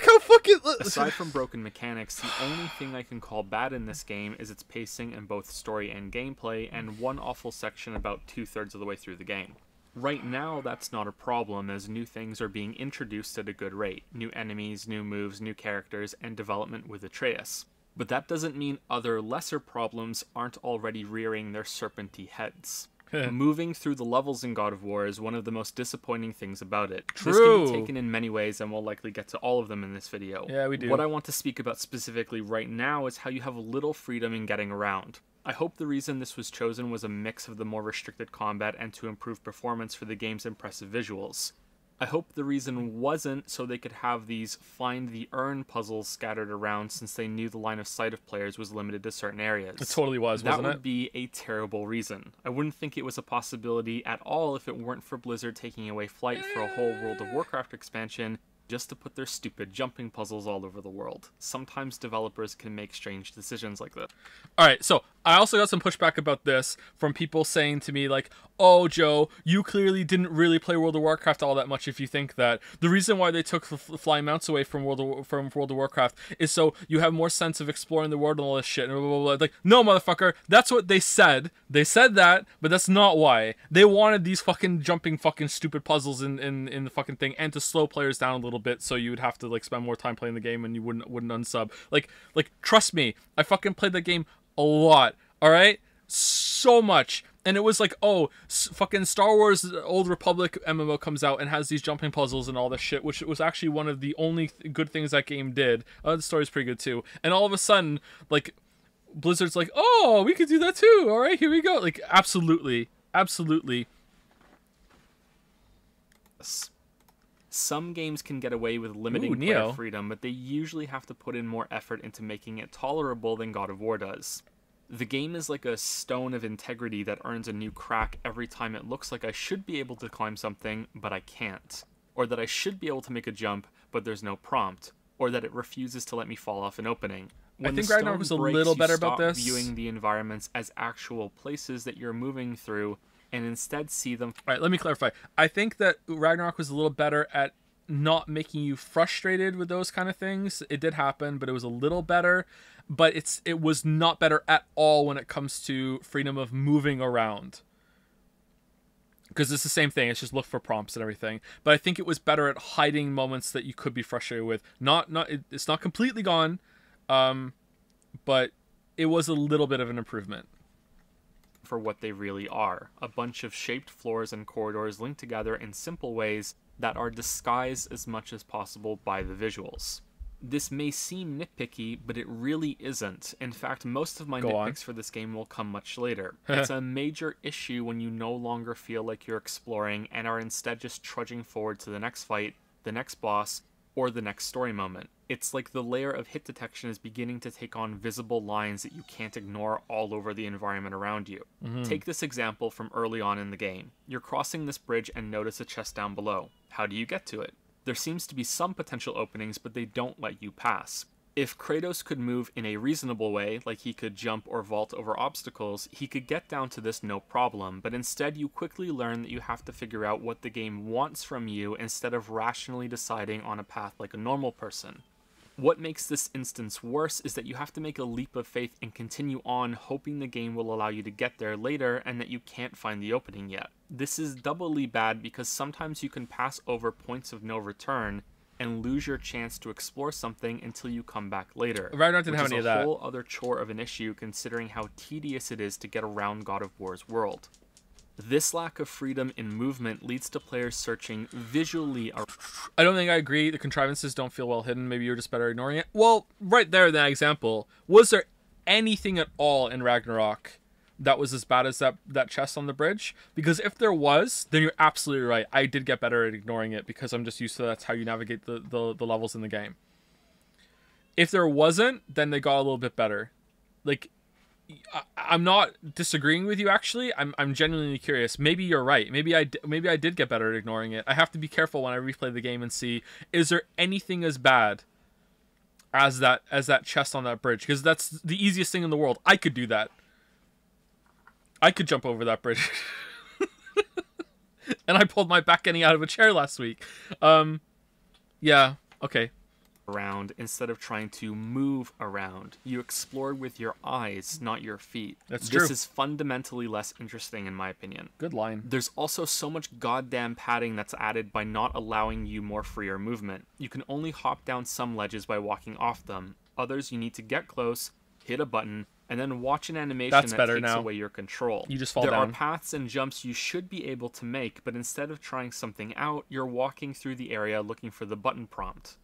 how fucking. Aside from broken mechanics, the only thing I can call bad in this game is its pacing in both story and gameplay, and one awful section about 2/3 of the way through the game. Right now, that's not a problem, as new things are being introduced at a good rate. New enemies, new moves, new characters, and development with Atreus. But that doesn't mean other lesser problems aren't already rearing their serpenty heads. Moving through the levels in God of War is one of the most disappointing things about it. True. This can be taken in many ways, and we'll likely get to all of them in this video. Yeah, we do. What I want to speak about specifically right now is how you have little freedom in getting around. I hope the reason this was chosen was a mix of the more restricted combat and to improve performance for the game's impressive visuals. I hope the reason wasn't so they could have these find the urn puzzles scattered around, since they knew the line of sight of players was limited to certain areas. It totally was, wasn't That it? would be a terrible reason. I wouldn't think it was a possibility at all if it weren't for Blizzard taking away Flight for a whole World of Warcraft expansion just to put their stupid jumping puzzles all over the world. Sometimes developers can make strange decisions like this. Alright, so I also got some pushback about this from people saying to me like, oh Joe, you clearly didn't really play World of Warcraft all that much if you think that. The reason why they took the flying mounts away from World of Warcraft is so you have more sense of exploring the world and all this shit. And blah, blah, blah. Like, no motherfucker, that's what they said. They said that, but that's not why. They wanted these fucking jumping fucking stupid puzzles in the fucking thing, and to slow players down a little bit so you would have to like spend more time playing the game and you wouldn't unsub. Like trust me, I fucking played that game a lot, alright? So much. And it was like, oh, fucking Star Wars Old Republic MMO comes out and has these jumping puzzles and all this shit, which was actually one of the only good things that game did. The story's pretty good too. And all of a sudden, like, Blizzard's like, oh, we could do that too. Alright, here we go. Like, absolutely. Absolutely. Some games can get away with limiting player freedom, but they usually have to put in more effort into making it tolerable than God of War does. The game is like a stone of integrity that earns a new crack every time it looks like I should be able to climb something, but I can't. Or that I should be able to make a jump, but there's no prompt. Or that it refuses to let me fall off an opening. When I think Ragnarok was a little better about this. Viewing the environments as actual places that you're moving through, and instead see them. All right, let me clarify. I think that Ragnarok was a little better at not making you frustrated with those kind of things. It did happen, but it was a little better. But it was not better at all when it comes to freedom of moving around. Because it's the same thing. It's just look for prompts and everything. But I think it was better at hiding moments that you could be frustrated with. It's not completely gone, but it was a little bit of an improvement. For what they really are. A bunch of shaped floors and corridors linked together in simple ways that are disguised as much as possible by the visuals. This may seem nitpicky, but it really isn't. In fact, most of my nitpicks for this game will come much later. It's a major issue when you no longer feel like you're exploring and are instead just trudging forward to the next fight, the next boss, or the next story moment. It's like the layer of hit detection is beginning to take on visible lines that you can't ignore all over the environment around you. Take this example from early on in the game. You're crossing this bridge and notice a chest down below. How do you get to it? There seems to be some potential openings, but they don't let you pass. If Kratos could move in a reasonable way, like he could jump or vault over obstacles, he could get down to this no problem, but instead you quickly learn that you have to figure out what the game wants from you instead of rationally deciding on a path like a normal person. What makes this instance worse is that you have to make a leap of faith and continue on hoping the game will allow you to get there later and that you can't find the opening yet. This is doubly bad because sometimes you can pass over points of no return and lose your chance to explore something until you come back later. Ragnarok didn't have any of that. Which is a whole other chore of an issue considering how tedious it is to get around God of War's world. This lack of freedom in movement leads to players searching visually. I don't think I agree. The contrivances don't feel well hidden. Maybe you're just better ignoring it. Well, right there, that example. Was there anything at all in Ragnarok that was as bad as that chest on the bridge? Because if there was, then you're absolutely right. I did get better at ignoring it because I'm just used to that's how you navigate the levels in the game. If there wasn't, then they got a little bit better. Like, I'm not disagreeing with you. Actually, I'm genuinely curious. Maybe you're right. Maybe I did get better at ignoring it. I have to be careful when I replay the game and see, is there anything as bad as that chest on that bridge? Because that's the easiest thing in the world. I could do that. I could jump over that bridge. And I pulled my back ending out of a chair last week. Yeah. Okay. Around instead of trying to move around. You explore with your eyes, not your feet. That's true. This is fundamentally less interesting in my opinion. Good line. There's also so much goddamn padding that's added by not allowing you more freer movement. You can only hop down some ledges by walking off them. Others you need to get close, hit a button, and then watch an animation that takes away your control. You just fall down. down. There are paths and jumps you should be able to make, but instead of trying something out, you're walking through the area looking for the button prompt.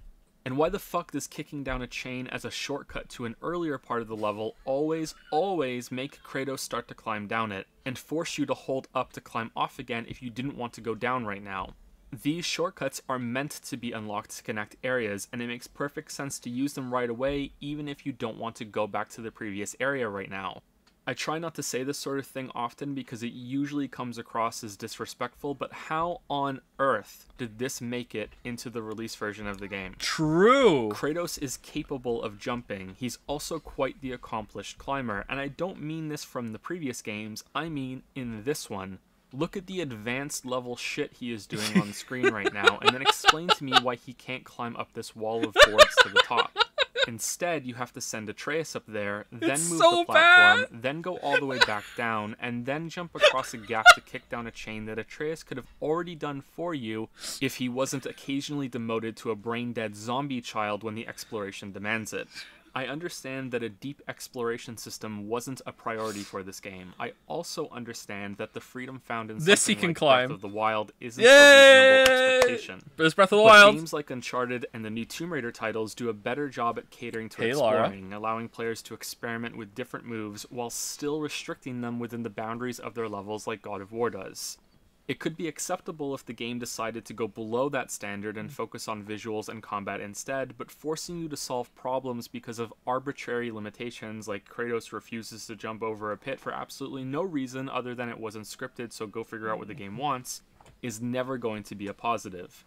And why the fuck does kicking down a chain as a shortcut to an earlier part of the level always make Kratos start to climb down it, and force you to hold up to climb off again if you didn't want to go down right now? These shortcuts are meant to be unlocked to connect areas, and it makes perfect sense to use them right away even if you don't want to go back to the previous area right now. I try not to say this sort of thing often because it usually comes across as disrespectful, but how on earth did this make it into the release version of the game? True! Kratos is capable of jumping. He's also quite the accomplished climber, and I don't mean this from the previous games, I mean in this one. Look at the advanced level shit he is doing on screen right now, and then explain to me why he can't climb up this wall of boards to the top. Instead, you have to send Atreus up there, then move the platform, then go all the way back down, and then jump across a gap to kick down a chain that Atreus could have already done for you if he wasn't occasionally demoted to a brain-dead zombie child when the exploration demands it. I understand that a deep exploration system wasn't a priority for this game. I also understand that the freedom found in something like Breath of the Wild isn't a reasonable expectation. Breath of the Wild. Games like Uncharted and the new Tomb Raider titles do a better job at catering to exploring, allowing players to experiment with different moves while still restricting them within the boundaries of their levels like God of War does. It could be acceptable if the game decided to go below that standard and focus on visuals and combat instead, but forcing you to solve problems because of arbitrary limitations like Kratos refuses to jump over a pit for absolutely no reason other than it wasn't scripted, so go figure out what the game wants, is never going to be a positive.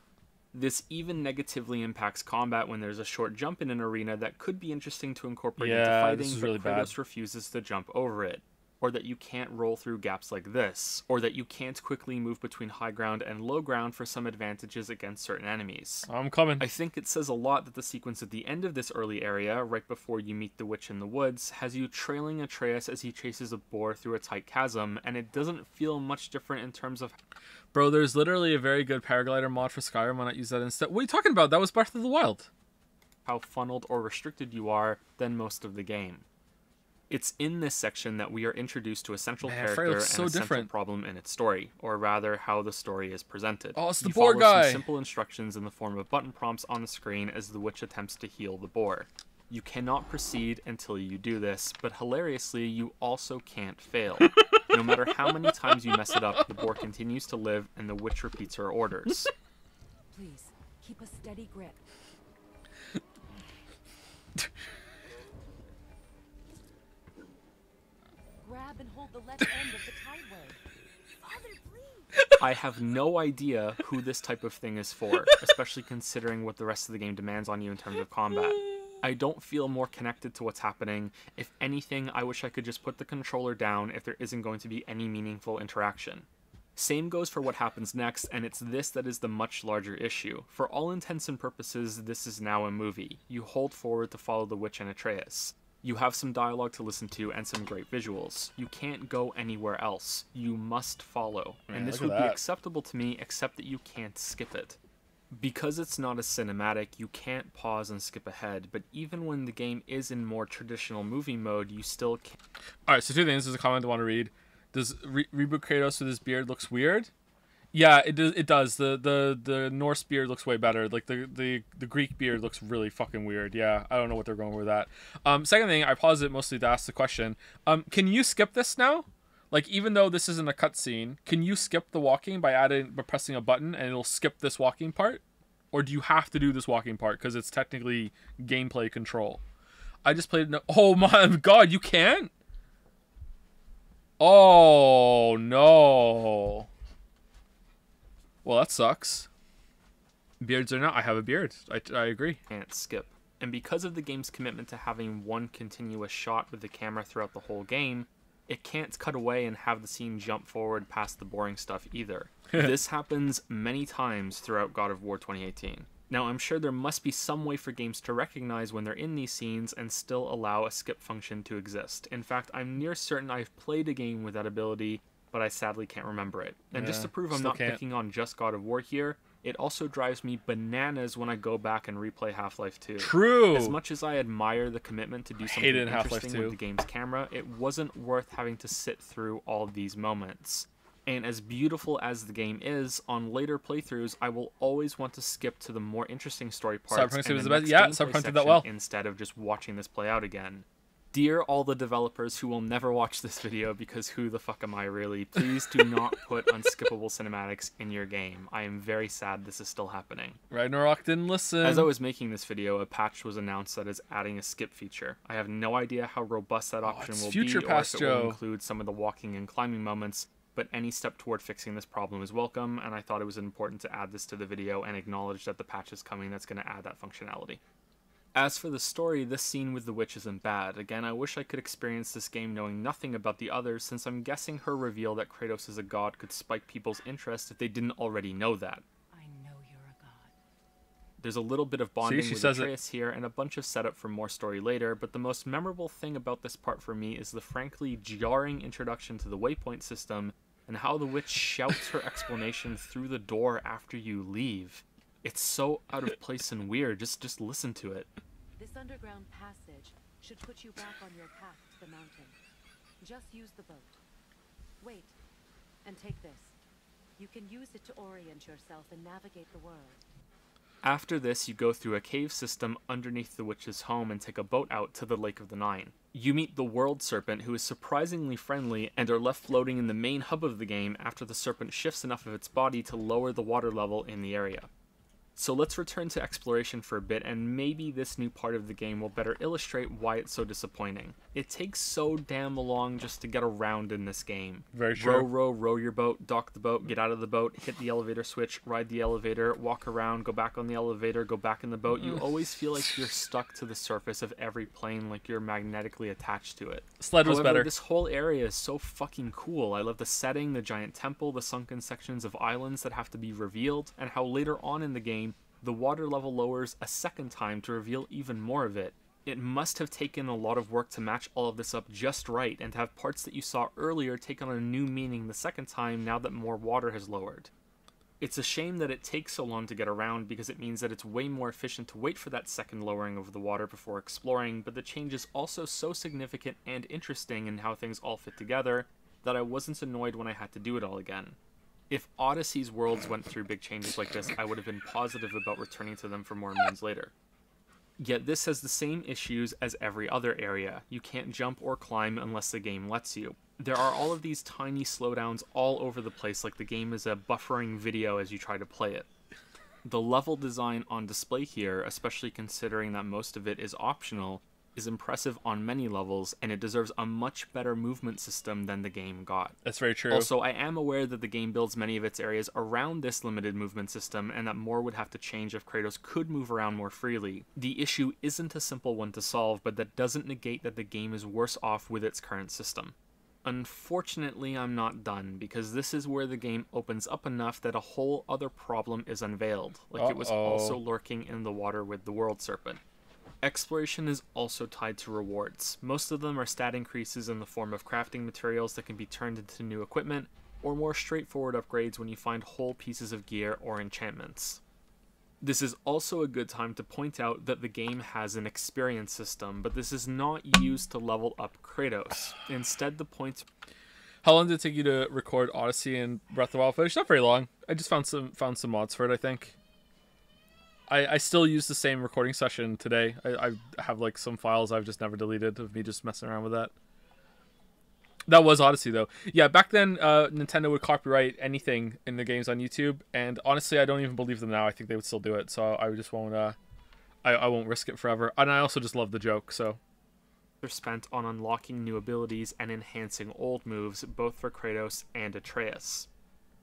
This even negatively impacts combat when there's a short jump in an arena that could be interesting to incorporate into fighting, but Kratos refuses to jump over it. Or that you can't roll through gaps like this, or that you can't quickly move between high ground and low ground for some advantages against certain enemies. I'm coming. I think it says a lot that the sequence at the end of this early area, right before you meet the witch in the woods, has you trailing Atreus as he chases a boar through a tight chasm, and it doesn't feel much different in terms of... Bro, there's literally a very good paraglider mod for Skyrim. Why not use that instead? What are you talking about? That was Breath of the Wild. How funneled or restricted you are than most of the game. It's in this section that we are introduced to a central character and a central problem in its story, or rather, how the story is presented. Oh, it's the you boar follow guy! Some simple instructions in the form of button prompts on the screen as the witch attempts to heal the boar. You cannot proceed until you do this, but hilariously, you also can't fail. No matter how many times you mess it up, the boar continues to live and the witch repeats her orders. Please, keep a steady grip. Grab and hold the left end of the tideway. Father, please. I have no idea who this type of thing is for, especially considering what the rest of the game demands on you in terms of combat. I don't feel more connected to what's happening. If anything, I wish I could just put the controller down if there isn't going to be any meaningful interaction. Same goes for what happens next, and it's this that is the much larger issue. For all intents and purposes, this is now a movie. You hold forward to follow the witch and Atreus. You have some dialogue to listen to and some great visuals. You can't go anywhere else. You must follow. And this would be acceptable to me, except that you can't skip it. Because it's not a cinematic, you can't pause and skip ahead, but even when the game is in more traditional movie mode, you still can't. Alright, so two things. There's a comment I want to read. Does reboot Kratos with his beard looks weird? Yeah, it does. The Norse beard looks way better. Like the Greek beard looks really fucking weird. Yeah, I don't know what they're going with that. Second thing, I paused it mostly to ask the question. Can you skip this now? Like, even though this isn't a cutscene, can you skip the walking by pressing a button and it'll skip this walking part? Or do you have to do this walking part because it's technically gameplay control? I just played. Oh my god, you can't? Oh, no. Well, that sucks. Beards or not, I have a beard. I agree. Can't skip. And because of the game's commitment to having one continuous shot with the camera throughout the whole game, it can't cut away and have the scene jump forward past the boring stuff either. This happens many times throughout God of War 2018. Now, I'm sure there must be some way for games to recognize when they're in these scenes and still allow a skip function to exist. In fact, I'm near certain I've played a game with that ability, but I sadly can't remember it. And just to prove I'm not picking on just God of War here, it also drives me bananas when I go back and replay Half-Life 2. True! As much as I admire the commitment to do something interesting with the game's camera, it wasn't worth having to sit through all these moments. And as beautiful as the game is, on later playthroughs, I will always want to skip to the more interesting story parts and the next gameplay did that well. instead of just watching this play out again. Dear all the developers who will never watch this video, because who the fuck am I really, please do not put unskippable cinematics in your game. I am very sad this is still happening. Ragnarok didn't listen. As I was making this video, a patch was announced that is adding a skip feature. I have no idea how robust that option will be, or if it will include some of the walking and climbing moments, but any step toward fixing this problem is welcome, and I thought it was important to add this to the video and acknowledge that the patch is coming that's going to add that functionality. As for the story, this scene with the witch isn't bad. Again, I wish I could experience this game knowing nothing about the others, since I'm guessing her reveal that Kratos is a god could spike people's interest if they didn't already know that. I know you're a god. There's a little bit of bonding with Atreus here, and a bunch of setup for more story later, but the most memorable thing about this part for me is the frankly jarring introduction to the waypoint system, and how the witch shouts her explanation through the door after you leave. It's so out of place and weird, just listen to it. This underground passage should put you back on your path to the mountain. Just use the boat. Wait, and take this. You can use it to orient yourself and navigate the world. After this, you go through a cave system underneath the witch's home and take a boat out to the Lake of the Nine. You meet the World Serpent, who is surprisingly friendly, and are left floating in the main hub of the game after the serpent shifts enough of its body to lower the water level in the area. So let's return to exploration for a bit, and maybe this new part of the game will better illustrate why it's so disappointing. It takes so damn long just to get around in this game. Very true. Row your boat, dock the boat, get out of the boat, hit the elevator switch, ride the elevator, walk around, go back on the elevator, go back in the boat. You always feel like you're stuck to the surface of every plane, like you're magnetically attached to it. Sled was better. This whole area is so fucking cool. I love the setting, the giant temple, the sunken sections of islands that have to be revealed, and how later on in the game, the water level lowers a second time to reveal even more of it. It must have taken a lot of work to match all of this up just right, and to have parts that you saw earlier take on a new meaning the second time now that more water has lowered. It's a shame that it takes so long to get around, because it means that it's way more efficient to wait for that second lowering of the water before exploring, but the change is also so significant and interesting in how things all fit together that I wasn't annoyed when I had to do it all again. If Odyssey's worlds went through big changes like this, I would have been positive about returning to them for more moons later. Yet this has the same issues as every other area. You can't jump or climb unless the game lets you. There are all of these tiny slowdowns all over the place, like the game is a buffering video as you try to play it. The level design on display here, especially considering that most of it is optional, is impressive on many levels, and it deserves a much better movement system than the game got. That's very true. Also, I am aware that the game builds many of its areas around this limited movement system, and that more would have to change if Kratos could move around more freely. The issue isn't a simple one to solve, but that doesn't negate that the game is worse off with its current system. Unfortunately, I'm not done, because this is where the game opens up enough that a whole other problem is unveiled, like it was also lurking in the water with the World Serpent. Exploration is also tied to rewards. Most of them are stat increases in the form of crafting materials that can be turned into new equipment, or more straightforward upgrades when you find whole pieces of gear or enchantments. This is also a good time to point out that the game has an experience system, but this is not used to level up Kratos. Instead, the points... How long did it take you to record Odyssey and Breath of the Wild footage? Not very long. I just found some mods for it, I think. I still use the same recording session today. I have like some files I've just never deleted of me just messing around with that. That was Odyssey though. Yeah, back then Nintendo would copyright anything in the games on YouTube, and honestly I don't even believe them now. I think they would still do it, so I just won't I won't risk it forever. And I also just love the joke, so are spent on unlocking new abilities and enhancing old moves, both for Kratos and Atreus.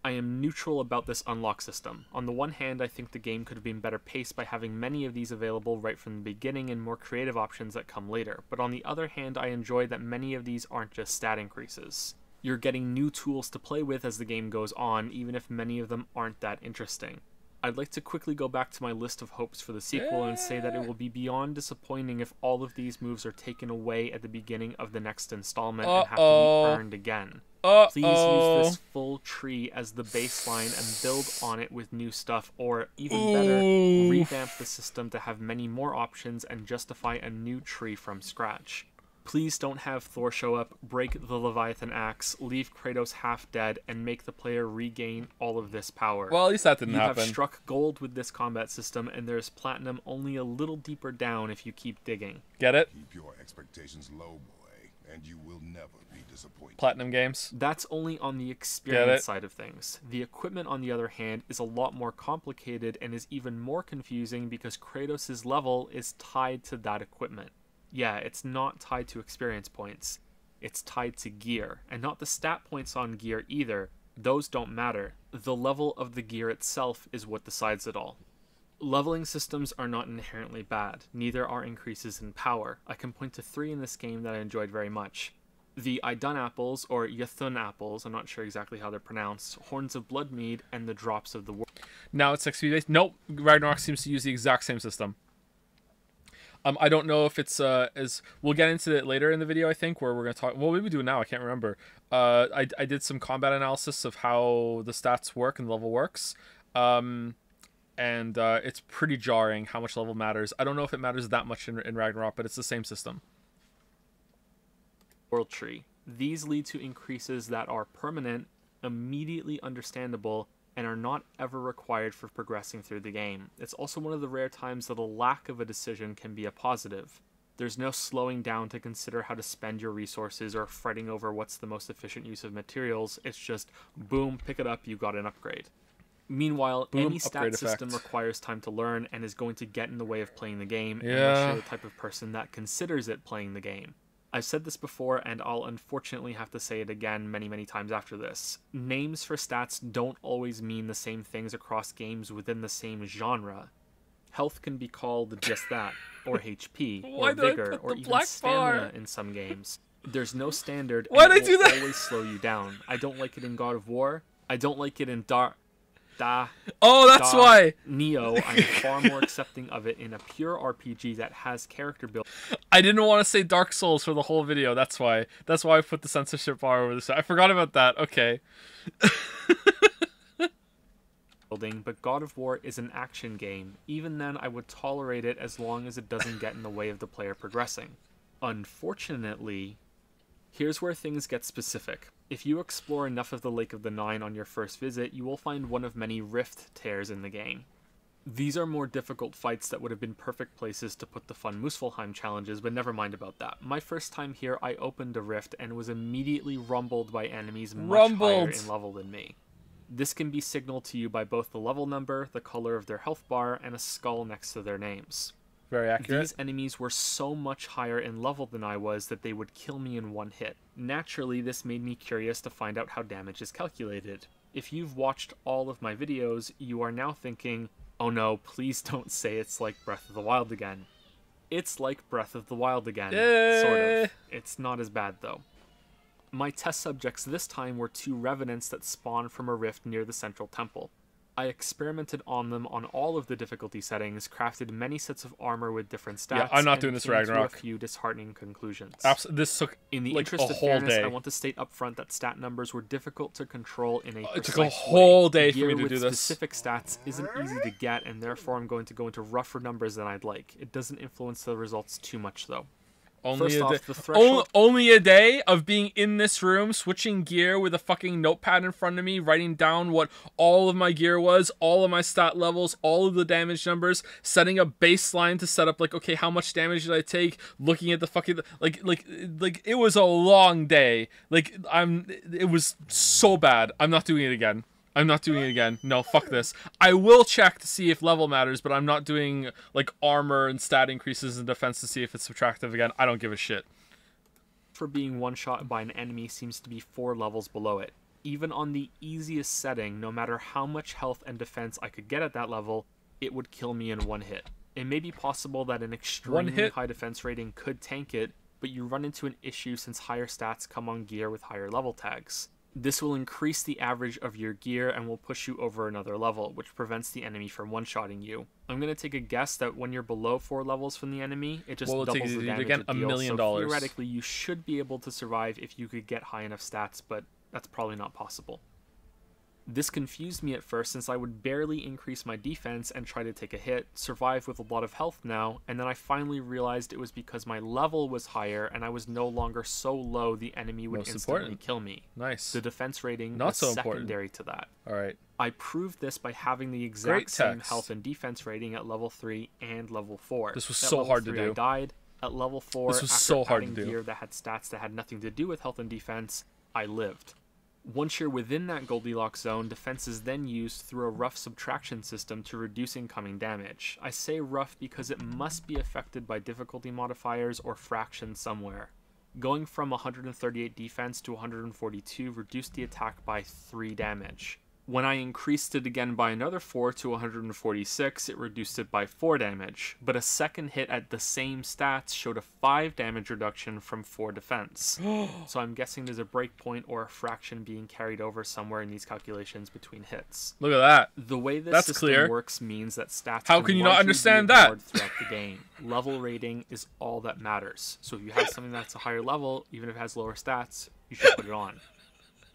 I am neutral about this unlock system. On the one hand, I think the game could have been better paced by having many of these available right from the beginning and more creative options that come later, but on the other hand, I enjoy that many of these aren't just stat increases. You're getting new tools to play with as the game goes on, even if many of them aren't that interesting. I'd like to quickly go back to my list of hopes for the sequel and say that it will be beyond disappointing if all of these moves are taken away at the beginning of the next installment and have to be earned again. Please use this full tree as the baseline and build on it with new stuff, or even better, revamp the system to have many more options and justify a new tree from scratch. Please don't have Thor show up, break the Leviathan axe, leave Kratos half dead, and make the player regain all of this power. Well, at least that didn't happen. You have struck gold with this combat system, and there's platinum only a little deeper down if you keep digging. Get it? Keep your expectations low, boy, and you will never be disappointed. Platinum games. That's only on the experience side of things. The equipment, on the other hand, is a lot more complicated and is even more confusing because Kratos' level is tied to that equipment. Yeah, it's not tied to experience points. It's tied to gear, and not the stat points on gear either. Those don't matter. The level of the gear itself is what decides it all. Leveling systems are not inherently bad, neither are increases in power. I can point to 3 in this game that I enjoyed very much. The Idun apples, or Ythun apples, I'm not sure exactly how they're pronounced, Horns of Bloodmead, and the Drops of the World. Now it's XP based. Nope, Ragnarok seems to use the exact same system. I don't know if it's as we'll get into it later in the video. I think where we're gonna talk. Well, maybe we do it now. I can't remember. I did some combat analysis of how the stats work and the level works, and it's pretty jarring how much level matters. I don't know if it matters that much in Ragnarok, but it's the same system. World tree. These lead to increases that are permanent, immediately understandable, and are not ever required for progressing through the game. It's also one of the rare times that a lack of a decision can be a positive. There's no slowing down to consider how to spend your resources or fretting over what's the most efficient use of materials. It's just, boom, pick it up, you got an upgrade. Meanwhile, Boom, any stat upgrade system effect. requires time to learn and is going to get in the way of playing the game, Yeah. unless you're the type of person that considers it playing the game. I've said this before, and I'll unfortunately have to say it again many, many times after this. Names for stats don't always mean the same things across games within the same genre. Health can be called just that, or HP, Why or did I vigor, put or the even black stamina bar? in some games. There's no standard, Why and did I it do will that? always slow you down. I don't like it in God of War. I don't like it in Oh, that's why. Neo. I'm far more accepting of it in a pure RPG that has character building. I didn't want to say Dark Souls for the whole video. That's why. That's why I put the censorship bar over this. I forgot about that. Okay. But God of War is an action game. Even then, I would tolerate it as long as it doesn't get in the way of the player progressing. Unfortunately, here's where things get specific. If you explore enough of the Lake of the Nine on your first visit, you will find one of many rift tears in the game. These are more difficult fights that would have been perfect places to put the fun Muspelheim challenges, but never mind about that. My first time here, I opened a rift and was immediately rumbled by enemies much higher in level than me. This can be signaled to you by both the level number, the color of their health bar, and a skull next to their names. Very accurate. These enemies were so much higher in level than I was that they would kill me in one hit. Naturally, this made me curious to find out how damage is calculated. If you've watched all of my videos, you are now thinking, oh no, please don't say it's like Breath of the Wild again. It's like Breath of the Wild again, sort of. It's not as bad though. My test subjects this time were 2 revenants that spawned from a rift near the central temple. I experimented on them on all of the difficulty settings, crafted many sets of armor with different stats, Yeah, I'm not and doing this came to Ragnarok. a few disheartening conclusions. This took In the like interest a of whole fairness, day. I want to state up front that stat numbers were difficult to control in a It precise took a whole way. day for me Gear to with do this. specific stats isn't easy to get, and therefore I'm going to go into rougher numbers than I'd like. It doesn't influence the results too much, though. Only First a off, day. the threshold- Only a day of being in this room, switching gear with a fucking notepad in front of me, writing down what all of my gear was, all of my stat levels, all of the damage numbers, setting a baseline to set up like, okay, how much damage did I take? Looking at the fucking like it was a long day. It was so bad. I'm not doing it again. I'm not doing it again. No, fuck this. I will check to see if level matters, but I'm not doing like armor and stat increases in defense to see if it's subtractive again. I don't give a shit. for being one-shot by an enemy seems to be 4 levels below it. Even on the easiest setting, no matter how much health and defense I could get at that level, it would kill me in one hit. It may be possible that an extremely high defense rating could tank it, but you run into an issue since higher stats come on gear with higher level tags. This will increase the average of your gear and will push you over another level, which prevents the enemy from one-shotting you. I'm going to take a guess that when you're below 4 levels from the enemy, it just doubles the damage again, it deals. $1 million. So theoretically, you should be able to survive if you could get high enough stats, but that's probably not possible. This confused me at first since I would barely increase my defense and try to take a hit, survive with a lot of health now, and then I finally realized it was because my level was higher and I was no longer so low the enemy would instantly kill me. Nice. The defense rating Not was so secondary to that. Alright. I proved this by having the exact same health and defense rating at level 3 and level 4. This was so hard to do. I died. At level 4, this was after so hard to adding do. gear that had stats that had nothing to do with health and defense, I lived. Once you're within that Goldilocks zone, defense is then used through a rough subtraction system to reduce incoming damage. I say rough because it must be affected by difficulty modifiers or fractions somewhere. Going from 138 defense to 142 reduced the attack by 3 damage. When I increased it again by another 4 to 146, it reduced it by 4 damage, but a second hit at the same stats showed a 5 damage reduction from 4 defense. So I'm guessing there's a breakpoint or a fraction being carried over somewhere in these calculations between hits. Look at that. The way this system works means that stats How can you not understand that? Throughout the game. Level rating is all that matters. So if you have something that's a higher level, even if it has lower stats, you should put it on.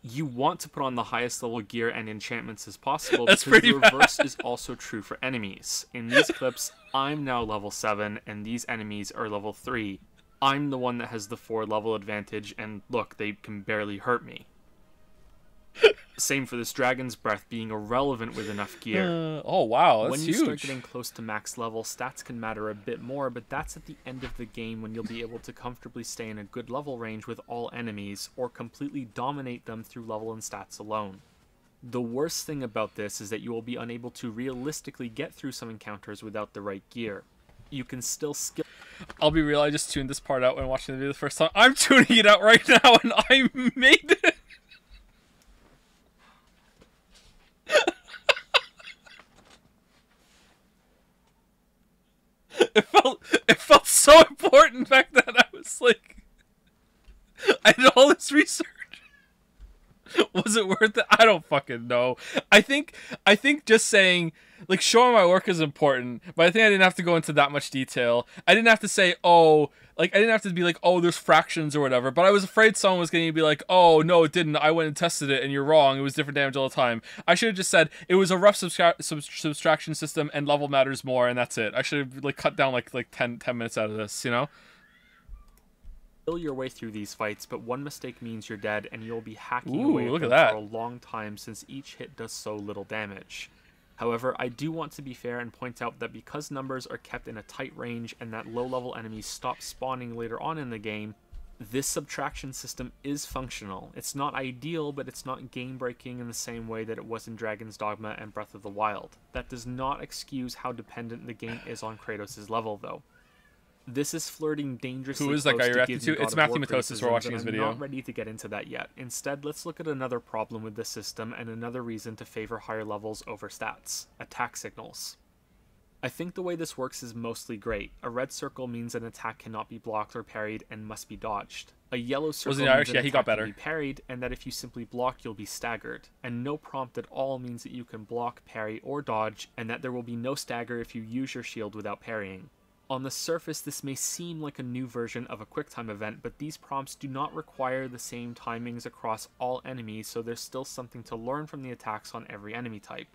You want to put on the highest level gear and enchantments as possible because the reverse is also true for enemies. In these clips, I'm now level 7 and these enemies are level 3. I'm the one that has the 4 level advantage and look, they can barely hurt me. Same for this Dragon's Breath being irrelevant with enough gear. Oh wow, that's huge. When you start getting close to max level, stats can matter a bit more, but that's at the end of the game when you'll be able to comfortably stay in a good level range with all enemies, or completely dominate them through level and stats alone. The worst thing about this is that you will be unable to realistically get through some encounters without the right gear. You can still skill. I'll be real, I just tuned this part out when watching the video the first time. I'm tuning it out right now and I made it! It felt so important back then. I was like, I did all this research. Was it worth it? I don't fucking know. I think just saying, like, showing my work is important, but I think I didn't have to go into that much detail. I didn't have to say, oh, like, I didn't have to be like, oh, there's fractions or whatever, but I was afraid someone was going to be like, oh, no, it didn't. I went and tested it, and you're wrong. It was different damage all the time. I should have just said, it was a rough subtraction system, and level matters more, and that's it. I should have, like, cut down, like 10 minutes out of this, you know? Your way through these fights, but one mistake means you're dead and you'll be hacking away look at at that. for a long time since each hit does so little damage. However, I do want to be fair and point out that because numbers are kept in a tight range and that low-level enemies stop spawning later on in the game, this subtraction system is functional. It's not ideal, but it's not game-breaking in the same way that it was in Dragon's Dogma and Breath of the Wild. That does not excuse how dependent the game is on Kratos' level, though. This is flirting dangerously. Who is that guy you're reacting to? It's Matthew Matosis Matosis. We're watching his video. I'm not ready to get into that yet. Instead, let's look at another problem with this system and another reason to favor higher levels over stats: attack signals. I think the way this works is mostly great. A red circle means an attack cannot be blocked or parried and must be dodged. A yellow circle means Irish? an Yeah, he got attack better. can be parried, and that if you simply block, you'll be staggered. And no prompt at all means that you can block, parry, or dodge, and that there will be no stagger if you use your shield without parrying. On the surface, this may seem like a new version of a QuickTime event, but these prompts do not require the same timings across all enemies, so there's still something to learn from the attacks on every enemy type.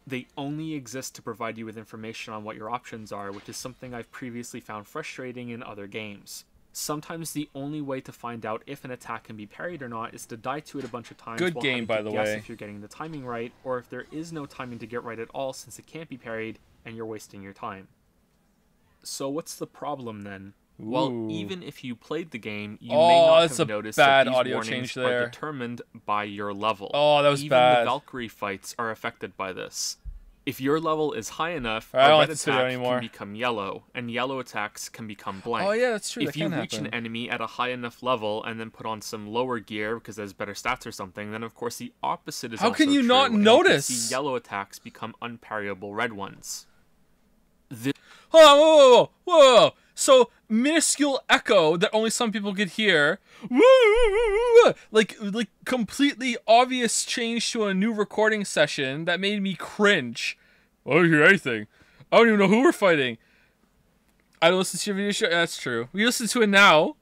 They only exist to provide you with information on what your options are, which is something I've previously found frustrating in other games. Sometimes the only way to find out if an attack can be parried or not is to die to it a bunch of times Good while game, having by to the guess way. if you're getting the timing right, or if there is no timing to get right at all since it can't be parried and you're wasting your time. So what's the problem then? Ooh. Well, even if you played the game, you may Oh, not that's have a noticed bad that these audio warnings change are there. determined by your level. Oh, that was even bad. the Valkyrie fights are affected by this. If your level is high enough, I don't a like red this video attack anymore. can become yellow, and yellow attacks can become blank. Oh yeah, that's true. If that you can reach happen. an enemy at a high enough level and then put on some lower gear because there's better stats or something, then of course the opposite is How also can you true, not and you can notice? see yellow attacks become unparryable red ones. Hold on, whoa. So, minuscule echo that only some people could hear. Like completely obvious change to a new recording session that made me cringe. I don't hear anything. I don't even know who we're fighting. I don't listen to your video show. That's true. We listen to it now.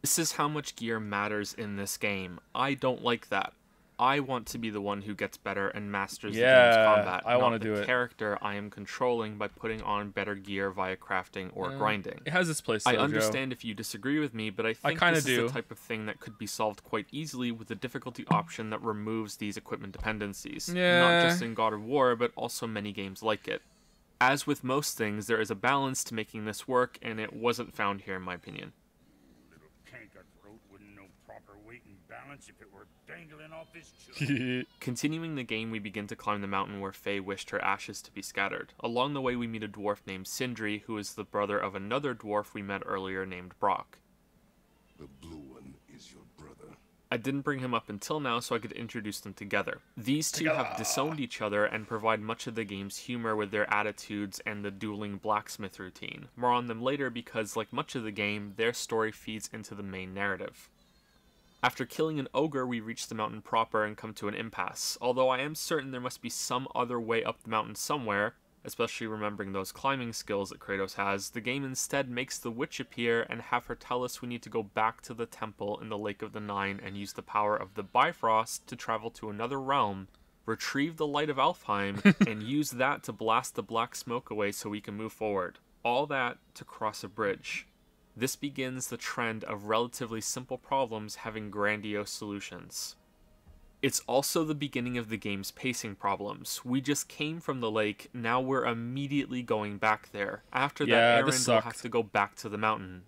This is how much gear matters in this game. I don't like that. I want to be the one who gets better and masters the game's combat. I want to not do the it. character I am controlling by putting on better gear via crafting or grinding. It has its place. I though, understand Joe. if you disagree with me, but I think kinda this is do. the type of thing that could be solved quite easily with the difficulty option that removes these equipment dependencies. Yeah. Not just in God of War, but also many games like it. As with most things, there is a balance to making this work, and it wasn't found here in my opinion. Little canker throat wouldn't know proper weight and balance if it were dangling off his chin. Continuing the game, we begin to climb the mountain where Faye wished her ashes to be scattered. Along the way, we meet a dwarf named Sindri, who is the brother of another dwarf we met earlier named Brock. The blue one is your brother. I didn't bring him up until now so I could introduce them together. These two have disowned each other and provide much of the game's humor with their attitudes and the dueling blacksmith routine. More on them later because, like much of the game, their story feeds into the main narrative. After killing an ogre, we reach the mountain proper and come to an impasse. Although I am certain there must be some other way up the mountain somewhere, especially remembering those climbing skills that Kratos has, the game instead makes the witch appear and have her tell us we need to go back to the temple in the Lake of the Nine and use the power of the Bifrost to travel to another realm, retrieve the light of Alfheim, and use that to blast the black smoke away so we can move forward. All that to cross a bridge. This begins the trend of relatively simple problems having grandiose solutions. It's also the beginning of the game's pacing problems. We just came from the lake, now we're immediately going back there. After that errand, we'll have to go back to the mountain.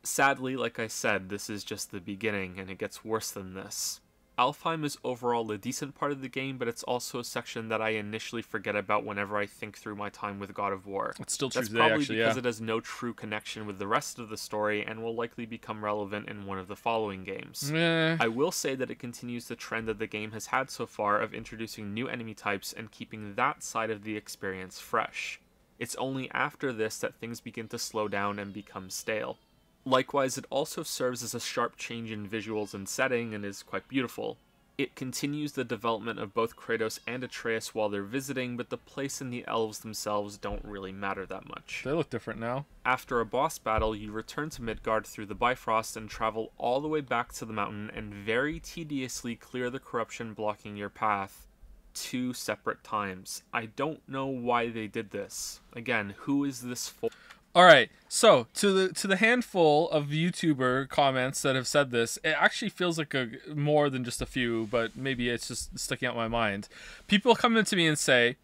Sadly, like I said, this is just the beginning, and it gets worse than this. Alfheim is overall a decent part of the game, but it's also a section that I initially forget about whenever I think through my time with God of War. It's still true That's today, probably actually, because yeah. it has no true connection with the rest of the story and will likely become relevant in one of the following games. I will say that it continues the trend that the game has had so far of introducing new enemy types and keeping that side of the experience fresh. It's only after this that things begin to slow down and become stale. Likewise, it also serves as a sharp change in visuals and setting and is quite beautiful. It continues the development of both Kratos and Atreus while they're visiting, but the place and the elves themselves don't really matter that much. They look different now. After a boss battle, you return to Midgard through the Bifrost and travel all the way back to the mountain and very tediously clear the corruption blocking your path 2 separate times. I don't know why they did this. Again, who is this for? All right, so to the handful of YouTuber comments that have said this, it actually feels like more than just a few, but maybe it's just sticking out in my mind. People come into me and say,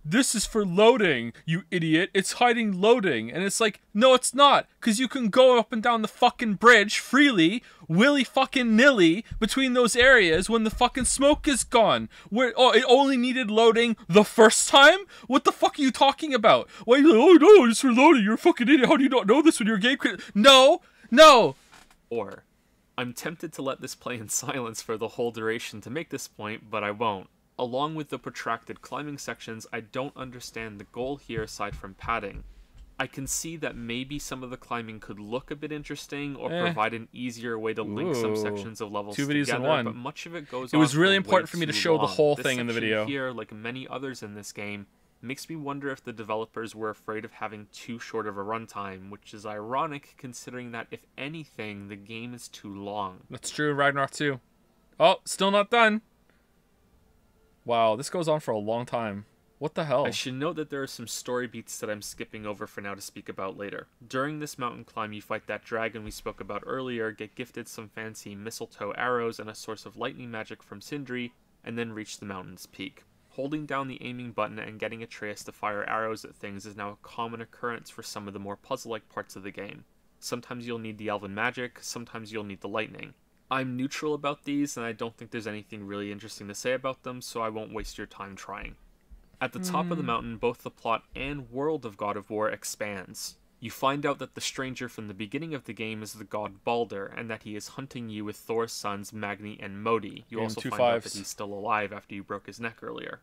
"This is for loading, you idiot. It's hiding loading." And it's like, no, it's not, because you can go up and down the fucking bridge freely, willy fucking nilly, between those areas when the fucking smoke is gone. It only needed loading the first time? What the fuck are you talking about? Why are you like, oh no, it's for loading, you're a fucking idiot. How do you not know this when you're a game critic? No. Or, I'm tempted to let this play in silence for the whole duration to make this point, but I won't. Along with the protracted climbing sections, I don't understand the goal here aside from padding. I can see that maybe some of the climbing could look a bit interesting or provide an easier way to link some sections of levels 2 videos together, in one. but much of it goes It was on really for important way for me to too show the long. whole This thing in the section video. Here, like many others in this game, makes me wonder if the developers were afraid of having too short of a runtime, which is ironic considering that, if anything, the game is too long. That's true in Ragnarok 2. Oh, still not done. Wow, this goes on for a long time. What the hell? I should note that there are some story beats that I'm skipping over for now to speak about later. During this mountain climb, you fight that dragon we spoke about earlier, get gifted some fancy mistletoe arrows and a source of lightning magic from Sindri, and then reach the mountain's peak. Holding down the aiming button and getting Atreus to fire arrows at things is now a common occurrence for some of the more puzzle-like parts of the game. Sometimes you'll need the elven magic, sometimes you'll need the lightning. I'm neutral about these, and I don't think there's anything really interesting to say about them, so I won't waste your time trying. At the top of the mountain, both the plot and world of God of War expands. You find out that the stranger from the beginning of the game is the god Balder, and that he is hunting you with Thor's sons Magni and Modi. You also find out that he's still alive after you broke his neck earlier.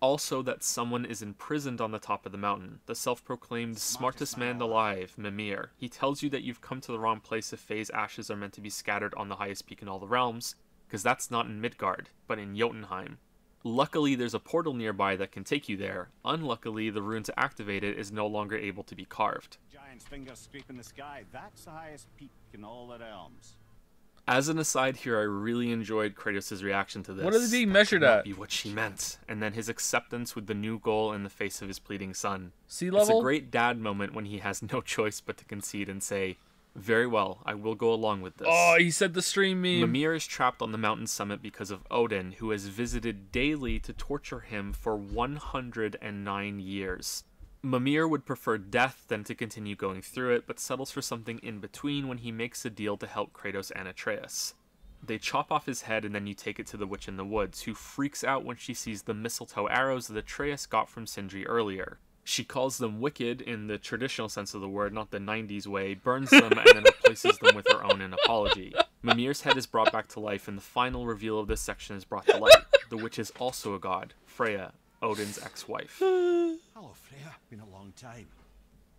Also that someone is imprisoned on the top of the mountain, the self-proclaimed smartest man alive, Mimir. He tells you that you've come to the wrong place if Faye's ashes are meant to be scattered on the highest peak in all the realms, because that's not in Midgard, but in Jotunheim. Luckily, there's a portal nearby that can take you there. Unluckily, the rune to activate it is no longer able to be carved. Giant's finger scraping the sky, that's the highest peak in all the realms. As an aside here, I really enjoyed Kratos' reaction to this. What are they being measured That at? could not be what she meant. And then his acceptance with the new goal in the face of his pleading son. Sea level? It's a great dad moment when he has no choice but to concede and say, "Very well, I will go along with this." Oh, he said the stream meme. Mimir is trapped on the mountain summit because of Odin, who has visited daily to torture him for 109 years. Mimir would prefer death than to continue going through it, but settles for something in between when he makes a deal to help Kratos and Atreus. They chop off his head and then you take it to the witch in the woods, who freaks out when she sees the mistletoe arrows that Atreus got from Sindri earlier. She calls them wicked in the traditional sense of the word, not the 90s way, burns them, and then replaces them with her own in apology. Mimir's head is brought back to life, and the final reveal of this section is brought to light. The witch is also a god, Freya, Odin's ex-wife. Hello, Freya. Been a long time.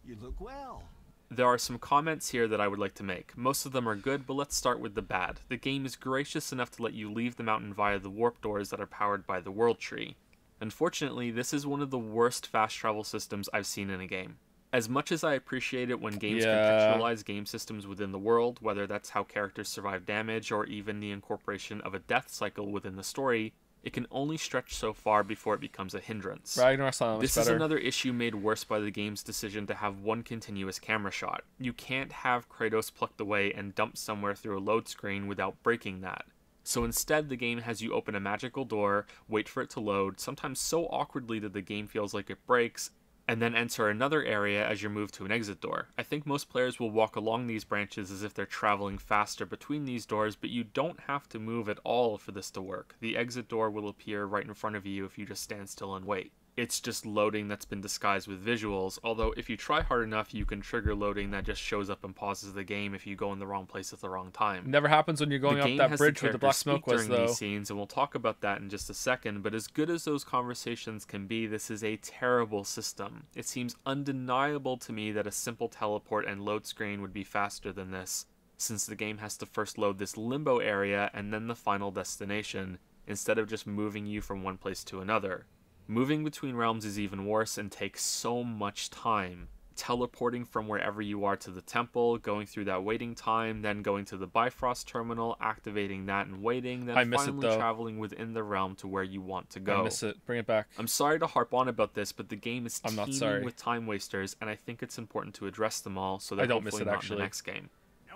You look well. There are some comments here that I would like to make. Most of them are good, but let's start with the bad. The game is gracious enough to let you leave the mountain via the warp doors that are powered by the World Tree. Unfortunately, this is one of the worst fast travel systems I've seen in a game. As much as I appreciate it when games contextualize game systems within the world, whether that's how characters survive damage or even the incorporation of a death cycle within the story, it can only stretch so far before it becomes a hindrance. This is another issue made worse by the game's decision to have one continuous camera shot. You can't have Kratos plucked away and dumped somewhere through a load screen without breaking that. So instead, the game has you open a magical door, wait for it to load, sometimes so awkwardly that the game feels like it breaks, and then enter another area as you move to an exit door. I think most players will walk along these branches as if they're traveling faster between these doors, but you don't have to move at all for this to work. The exit door will appear right in front of you if you just stand still and wait. It's just loading that's been disguised with visuals, although if you try hard enough, you can trigger loading that just shows up and pauses the game if you go in the wrong place at the wrong time. Never happens when you're going up that bridge where the black smoke was, though. These scenes, and we'll talk about that in just a second, but as good as those conversations can be, this is a terrible system. It seems undeniable to me that a simple teleport and load screen would be faster than this, since the game has to first load this limbo area and then the final destination, instead of just moving you from one place to another. Moving between realms is even worse and takes so much time. Teleporting from wherever you are to the temple, going through that waiting time, then going to the Bifrost terminal, activating that and waiting, then finally traveling within the realm to where you want to go. I miss it. Bring it back. I'm sorry to harp on about this, but the game is teeming with time wasters, and I think it's important to address them all so that I don't miss it, not actually. in the next game.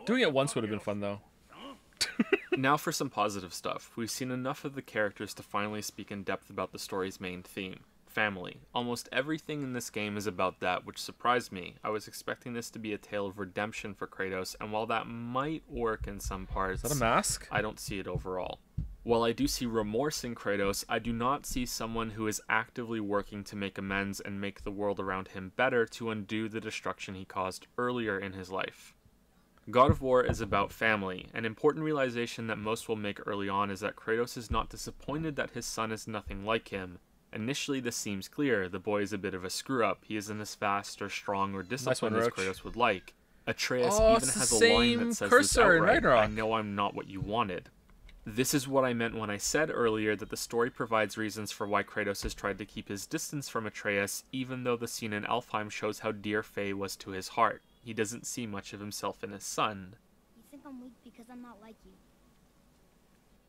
Doing it once would have been fun, though. Now for some positive stuff. We've seen enough of the characters to finally speak in depth about the story's main theme. Family. Almost everything in this game is about that, which surprised me. I was expecting this to be a tale of redemption for Kratos, and while that might work in some parts, is that a mask? I don't see it overall. While I do see remorse in Kratos, I do not see someone who is actively working to make amends and make the world around him better to undo the destruction he caused earlier in his life. God of War is about family. An important realization that most will make early on is that Kratos is not disappointed that his son is nothing like him. Initially, this seems clear. The boy is a bit of a screw-up. He isn't as fast or strong or disciplined as Kratos would like. Atreus even has a line that says this outright, "I know I'm not what you wanted." This is what I meant when I said earlier that the story provides reasons for why Kratos has tried to keep his distance from Atreus, even though the scene in Alfheim shows how dear Faye was to his heart. He doesn't see much of himself in his son. You think I'm weak because I'm not like you.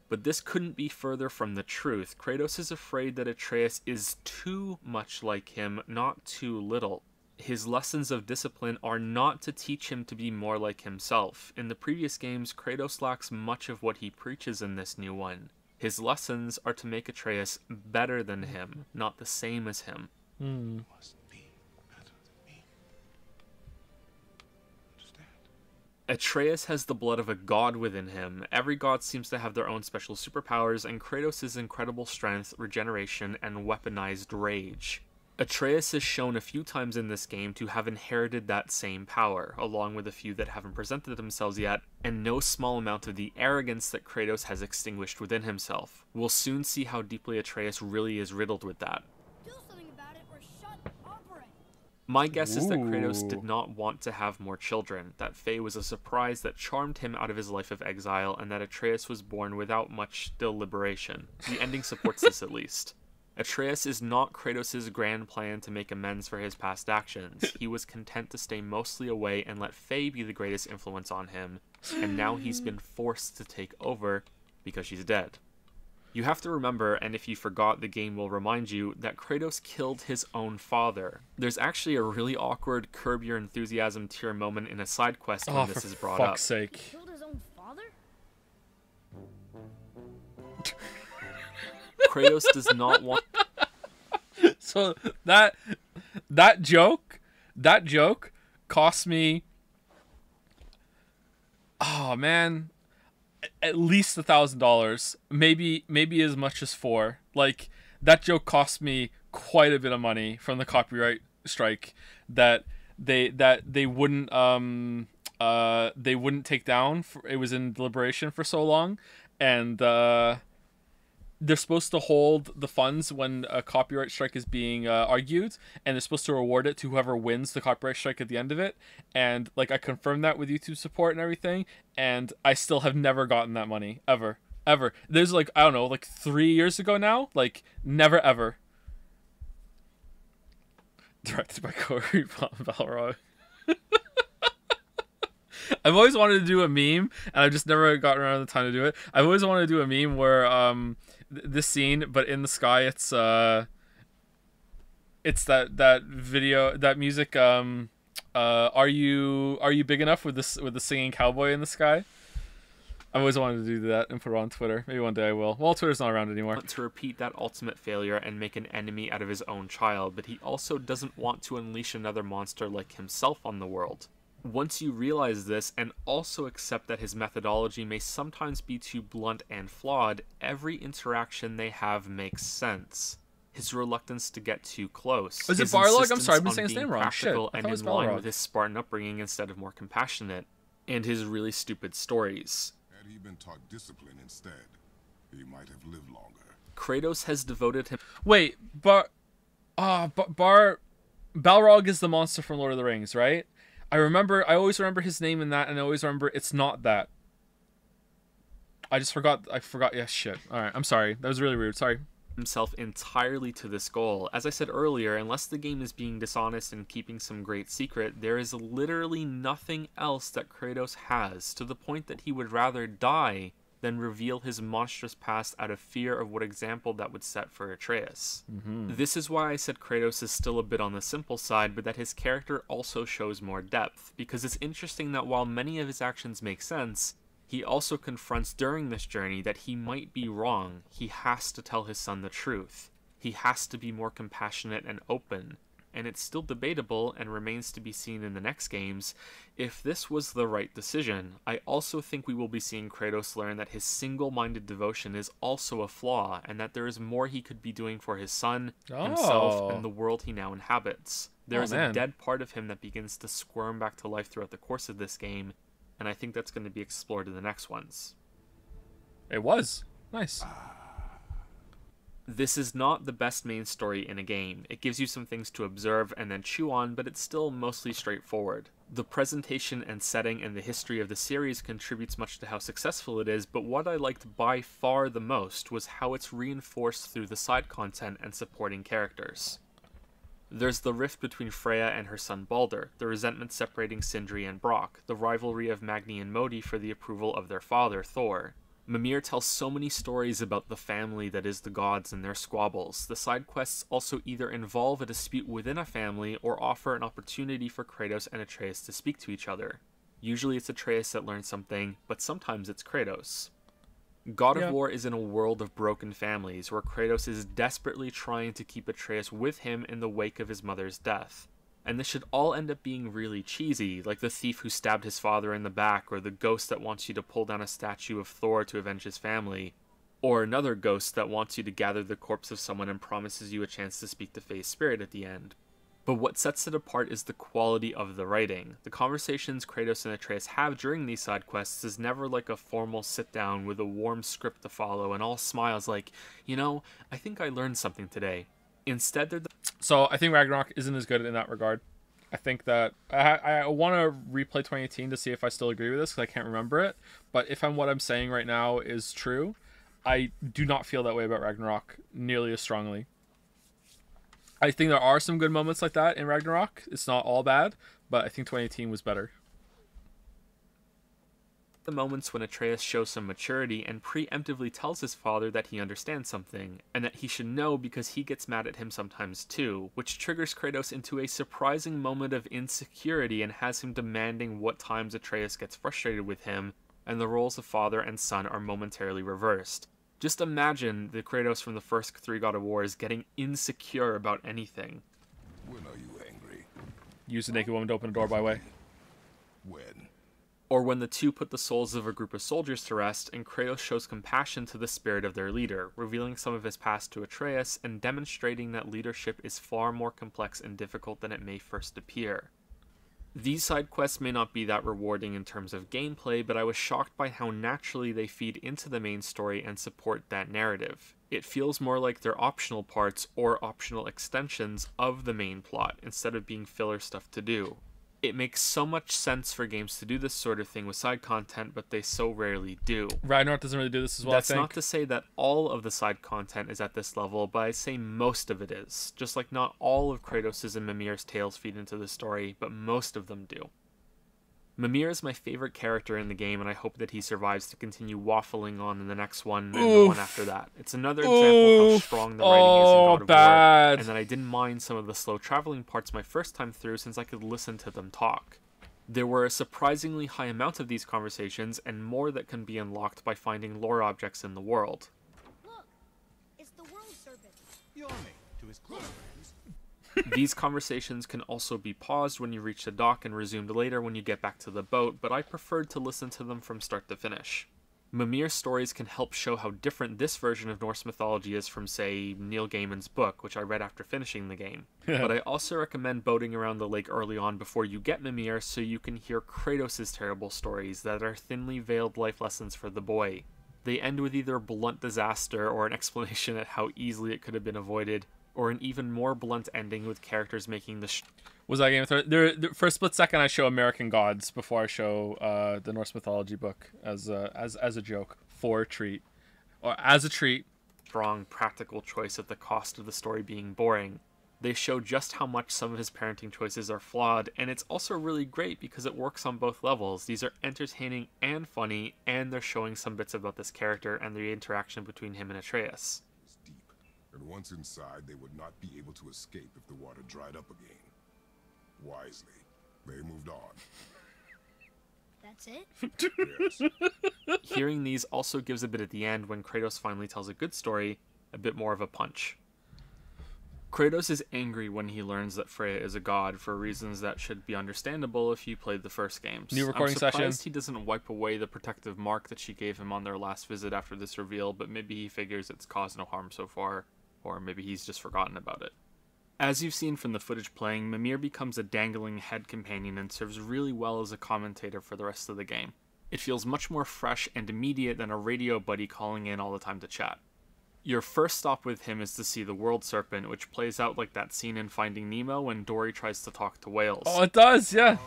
But this couldn't be further from the truth. Kratos is afraid that Atreus is too much like him, not too little. His lessons of discipline are not to teach him to be more like himself. In the previous games, Kratos lacks much of what he preaches in this new one. His lessons are to make Atreus better than him, not the same as him. Atreus has the blood of a god within him. Every god seems to have their own special superpowers, and Kratos' incredible strength, regeneration, and weaponized rage. Atreus is shown a few times in this game to have inherited that same power, along with a few that haven't presented themselves yet, and no small amount of the arrogance that Kratos has extinguished within himself. We'll soon see how deeply Atreus really is riddled with that. Do something about it or shut up already. My guess is that Kratos did not want to have more children, that Faye was a surprise that charmed him out of his life of exile, and that Atreus was born without much deliberation. The ending supports this at least. Atreus is not Kratos' grand plan to make amends for his past actions. He was content to stay mostly away and let Faye be the greatest influence on him, and now he's been forced to take over because she's dead. You have to remember, and if you forgot, the game will remind you, that Kratos killed his own father. There's actually a really awkward Curb Your Enthusiasm tier moment in a side quest when this is brought up. Oh, for fuck's sake. He killed his own father? Kratos does not want... So that joke cost me, oh man, at least $1,000, maybe as much as $4. Like, that joke cost me quite a bit of money from the copyright strike that they wouldn't take down. It was in deliberation for so long, and they're supposed to hold the funds when a copyright strike is being argued, and they're supposed to reward it to whoever wins the copyright strike at the end of it. And like, I confirmed that with YouTube support and everything, and I still have never gotten that money ever. There's like, I don't know, like 3 years ago now, like never ever. Directed by Corey Balrog. I've always wanted to do a meme, and I've just never gotten around the time to do it. I've always wanted to do a meme where this scene, but in the sky, it's that video, that music. Are you big enough with the singing cowboy in the sky? I always wanted to do that and put it on Twitter. Maybe one day I will. Well, Twitter's not around anymore. To repeat that ultimate failure and make an enemy out of his own child, but he also doesn't want to unleash another monster like himself on the world. Once you realize this, and also accept that his methodology may sometimes be too blunt and flawed, every interaction they have makes sense. His reluctance to get too close. Is it Barlog? I'm sorry, I've been saying his name wrong. Shit, I and thought it was in line Balrog. with his Spartan upbringing instead of more compassionate, and his really stupid stories. Had he been taught discipline instead, he might have lived longer. Kratos has devoted him. Wait, Balrog is the monster from Lord of the Rings, right? I always remember his name in that, and I always remember it's not that. I forgot. Yeah, shit. All right, I'm sorry. That was really rude. Sorry. Himself entirely to this goal. As I said earlier, unless the game is being dishonest and keeping some great secret, there is literally nothing else that Kratos has, to the point that he would rather die than reveal his monstrous past out of fear of what example that would set for Atreus. This is why I said Kratos is still a bit on the simple side, but that his character also shows more depth, because it's interesting that while many of his actions make sense, he also confronts during this journey that he might be wrong. He has to tell his son the truth. He has to be more compassionate and open. And it's still debatable, and remains to be seen in the next games, if this was the right decision. I also think we will be seeing Kratos learn that his single-minded devotion is also a flaw, and that there is more he could be doing for his son, himself, and the world he now inhabits. There is a dead part of him that begins to squirm back to life throughout the course of this game, and I think that's going to be explored in the next ones. It was. Nice. This is not the best main story in a game. It gives you some things to observe and then chew on, but it's still mostly straightforward. The presentation and setting and the history of the series contributes much to how successful it is, but what I liked by far the most was how it's reinforced through the side content and supporting characters. There's the rift between Freya and her son Balder, the resentment separating Sindri and Brock, the rivalry of Magni and Modi for the approval of their father, Thor. Mimir tells so many stories about the family that is the gods and their squabbles. The side quests also either involve a dispute within a family or offer an opportunity for Kratos and Atreus to speak to each other. Usually it's Atreus that learns something, but sometimes it's Kratos. God of War is in a world of broken families, where Kratos is desperately trying to keep Atreus with him in the wake of his mother's death. And this should all end up being really cheesy, like the thief who stabbed his father in the back, or the ghost that wants you to pull down a statue of Thor to avenge his family, or another ghost that wants you to gather the corpse of someone and promises you a chance to speak to Faye's spirit at the end. But what sets it apart is the quality of the writing. The conversations Kratos and Atreus have during these side quests is never like a formal sit-down with a warm script to follow and all smiles like, you know, I think I learned something today. Instead, they're So I think Ragnarok isn't as good in that regard. I think that I want to replay 2018 to see if I still agree with this, because I can't remember it. But if what I'm saying right now is true, I do not feel that way about Ragnarok nearly as strongly. I think there are some good moments like that in Ragnarok. It's not all bad, but I think 2018 was better. the moments when Atreus shows some maturity and preemptively tells his father that he understands something, and that he should know because he gets mad at him sometimes too, which triggers Kratos into a surprising moment of insecurity and has him demanding what times Atreus gets frustrated with him, and the roles of father and son are momentarily reversed. Just imagine the Kratos from the first 3 God of Wars getting insecure about anything. When are you angry? Use a naked woman to open a door, by the way. When? Or when the two put the souls of a group of soldiers to rest, and Kratos shows compassion to the spirit of their leader, revealing some of his past to Atreus and demonstrating that leadership is far more complex and difficult than it may first appear. These side quests may not be that rewarding in terms of gameplay, but I was shocked by how naturally they feed into the main story and support that narrative. It feels more like they're optional parts or optional extensions of the main plot, instead of being filler stuff to do. It makes so much sense for games to do this sort of thing with side content, but they so rarely do. Ragnarok doesn't really do this as well, That's I think. not to say that all of the side content is at this level, but I say most of it is. Just like not all of Kratos' and Mimir's tales feed into the story, but most of them do. Mimir is my favorite character in the game, and I hope that he survives to continue waffling on in the next one and the one after that. It's another example of how strong the writing is in God of War, and that I didn't mind some of the slow traveling parts my first time through since I could listen to them talk. There were a surprisingly high amount of these conversations, and more that can be unlocked by finding lore objects in the world. Look, it's the world serpent. Yawning to his close friends. These conversations can also be paused when you reach the dock and resumed later when you get back to the boat, but I preferred to listen to them from start to finish. Mimir's stories can help show how different this version of Norse mythology is from, say, Neil Gaiman's book, which I read after finishing the game. But I also recommend boating around the lake early on before you get Mimir so you can hear Kratos' terrible stories that are thinly veiled life lessons for the boy. They end with either blunt disaster or an explanation at how easily it could have been avoided, or an even more blunt ending with characters making the Was that Game of Thrones? For a split second, I show American Gods before I show the Norse mythology book as a joke, for a treat, or as a treat. strong, practical choice at the cost of the story being boring. They show just how much some of his parenting choices are flawed, and it's also really great because it works on both levels. These are entertaining and funny, and they're showing some bits about this character and the interaction between him and Atreus. And once inside, they would not be able to escape if the water dried up again. Wisely, they moved on. That's it? Yes. Hearing these also gives a bit at the end when Kratos finally tells a good story, a bit more of a punch. Kratos is angry when he learns that Freya is a god for reasons that should be understandable if you played the first games. New recording I'm surprised session. he doesn't wipe away the protective mark that she gave him on their last visit after this reveal, but maybe he figures it's caused no harm so far, or maybe he's just forgotten about it. As you've seen from the footage playing, Mimir becomes a dangling head companion and serves really well as a commentator for the rest of the game. It feels much more fresh and immediate than a radio buddy calling in all the time to chat. Your first stop with him is to see the World Serpent, which plays out like that scene in Finding Nemo when Dory tries to talk to whales. Oh, it does, yeah.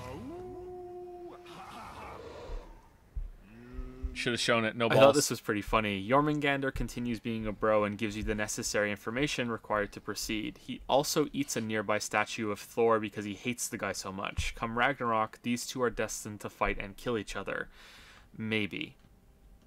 Should have shown it. No balls. I thought this was pretty funny. Jormungandr continues being a bro and gives you the necessary information required to proceed. He also eats a nearby statue of Thor because he hates the guy so much. Come Ragnarok, these two are destined to fight and kill each other. Maybe.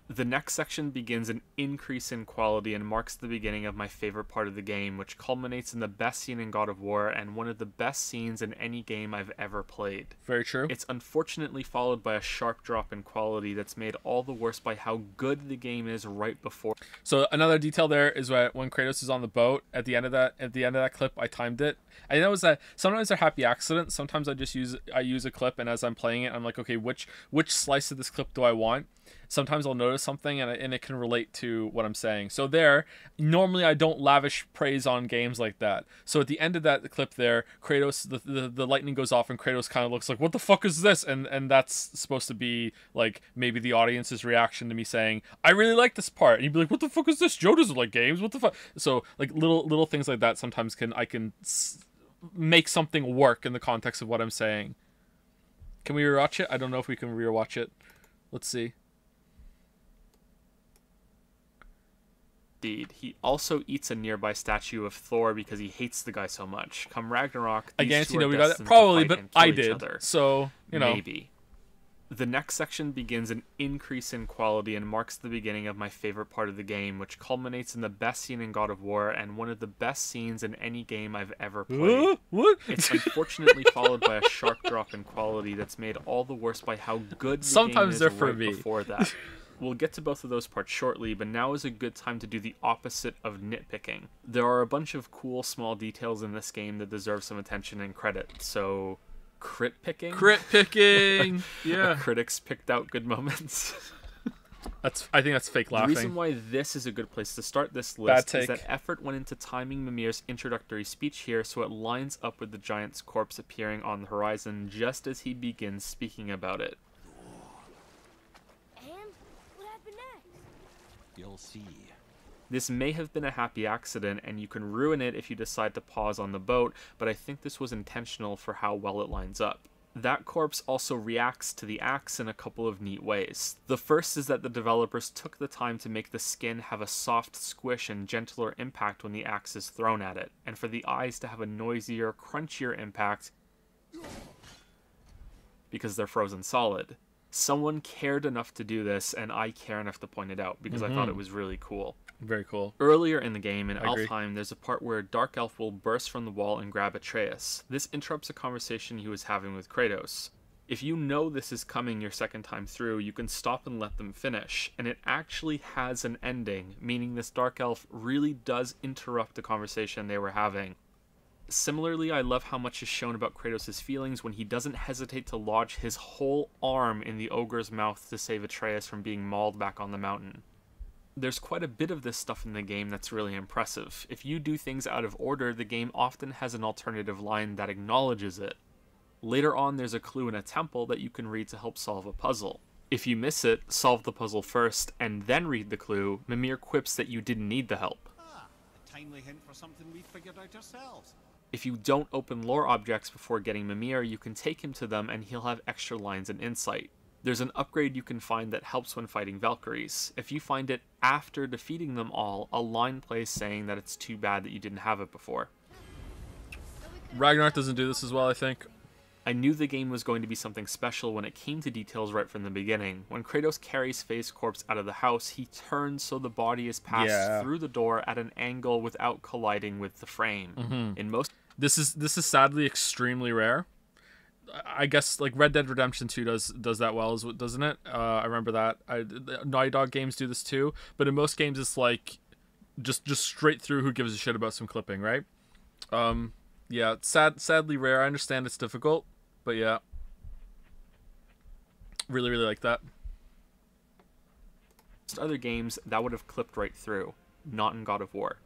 The next section begins an increase in quality and marks the beginning of my favorite part of the game, which culminates in the best scene in God of War and one of the best scenes in any game I've ever played. Very true. It's unfortunately followed by a sharp drop in quality that's made all the worse by how good the game is right before. So another detail there is when Kratos is on the boat at the end of that clip, I timed it. I know that sometimes they're happy accidents. Sometimes I use a clip, and as I'm playing it, I'm like, okay, which slice of this clip do I want? Sometimes I'll notice something and it can relate to what I'm saying. So there, normally I don't lavish praise on games like that. So at the end of that clip there, Kratos, the lightning goes off and Kratos kind of looks like, what the fuck is this? And that's supposed to be like maybe the audience's reaction to me saying, I really like this part. And you'd be like, what the fuck is this? Joe doesn't like games. What the fuck? So like little things like that sometimes I can make something work in the context of what I'm saying. Can we rewatch it? I don't know if we can rewatch it. Let's see. He also eats a nearby statue of Thor because he hates the guy so much. Come Ragnarok, I these guarantee two are nobody got that. destined to Probably, fight but and kill I each did. other. So, you know. Maybe. The next section begins an increase in quality and marks the beginning of my favorite part of the game, which culminates in the best scene in God of War and one of the best scenes in any game I've ever played. What? It's unfortunately followed by a sharp drop in quality that's made all the worse by how good the Sometimes game they're is for right me. before that. We'll get to both of those parts shortly, but now is a good time to do the opposite of nitpicking. There are a bunch of cool small details in this game that deserve some attention and credit, so crit picking? Crit picking! Yeah. Critics picked out good moments. I think that's fake laughing. The reason why this is a good place to start this list is that effort went into timing Mimir's introductory speech here so it lines up with the giant's corpse appearing on the horizon just as he begins speaking about it. You'll see. This may have been a happy accident, and you can ruin it if you decide to pause on the boat, but I think this was intentional for how well it lines up. That corpse also reacts to the axe in a couple of neat ways. The first is that the developers took the time to make the skin have a soft squish and gentler impact when the axe is thrown at it, and for the eyes to have a noisier, crunchier impact because they're frozen solid. Someone cared enough to do this, and I care enough to point it out, because I thought it was really cool. Very cool. Earlier in the game, in Alfheim, there's a part where a Dark Elf will burst from the wall and grab Atreus. This interrupts a conversation he was having with Kratos. If you know this is coming your second time through, you can stop and let them finish, and it actually has an ending, meaning this Dark Elf really does interrupt the conversation they were having. Similarly, I love how much is shown about Kratos' feelings when he doesn't hesitate to lodge his whole arm in the ogre's mouth to save Atreus from being mauled back on the mountain. There's quite a bit of this stuff in the game that's really impressive. If you do things out of order, the game often has an alternative line that acknowledges it. Later on, there's a clue in a temple that you can read to help solve a puzzle. If you miss it, solve the puzzle first, and then read the clue. Mimir quips that you didn't need the help. A timely hint for something we figured out ourselves. If you don't open lore objects before getting Mimir, you can take him to them and he'll have extra lines and insight. There's an upgrade you can find that helps when fighting Valkyries. If you find it after defeating them all, a line plays saying that it's too bad that you didn't have it before. Ragnarok doesn't do this as well, I think. I knew the game was going to be something special when it came to details right from the beginning. When Kratos carries Faye's corpse out of the house, he turns so the body is passed through the door at an angle without colliding with the frame. In most, this is sadly extremely rare. I guess like Red Dead Redemption 2 does that well, doesn't it? I remember that. Naughty Dog games do this too, but in most games it's like just straight through. Who gives a shit about some clipping, right? Yeah, sadly rare. I understand it's difficult, but yeah, really like that. Most other games that would have clipped right through, not in God of War.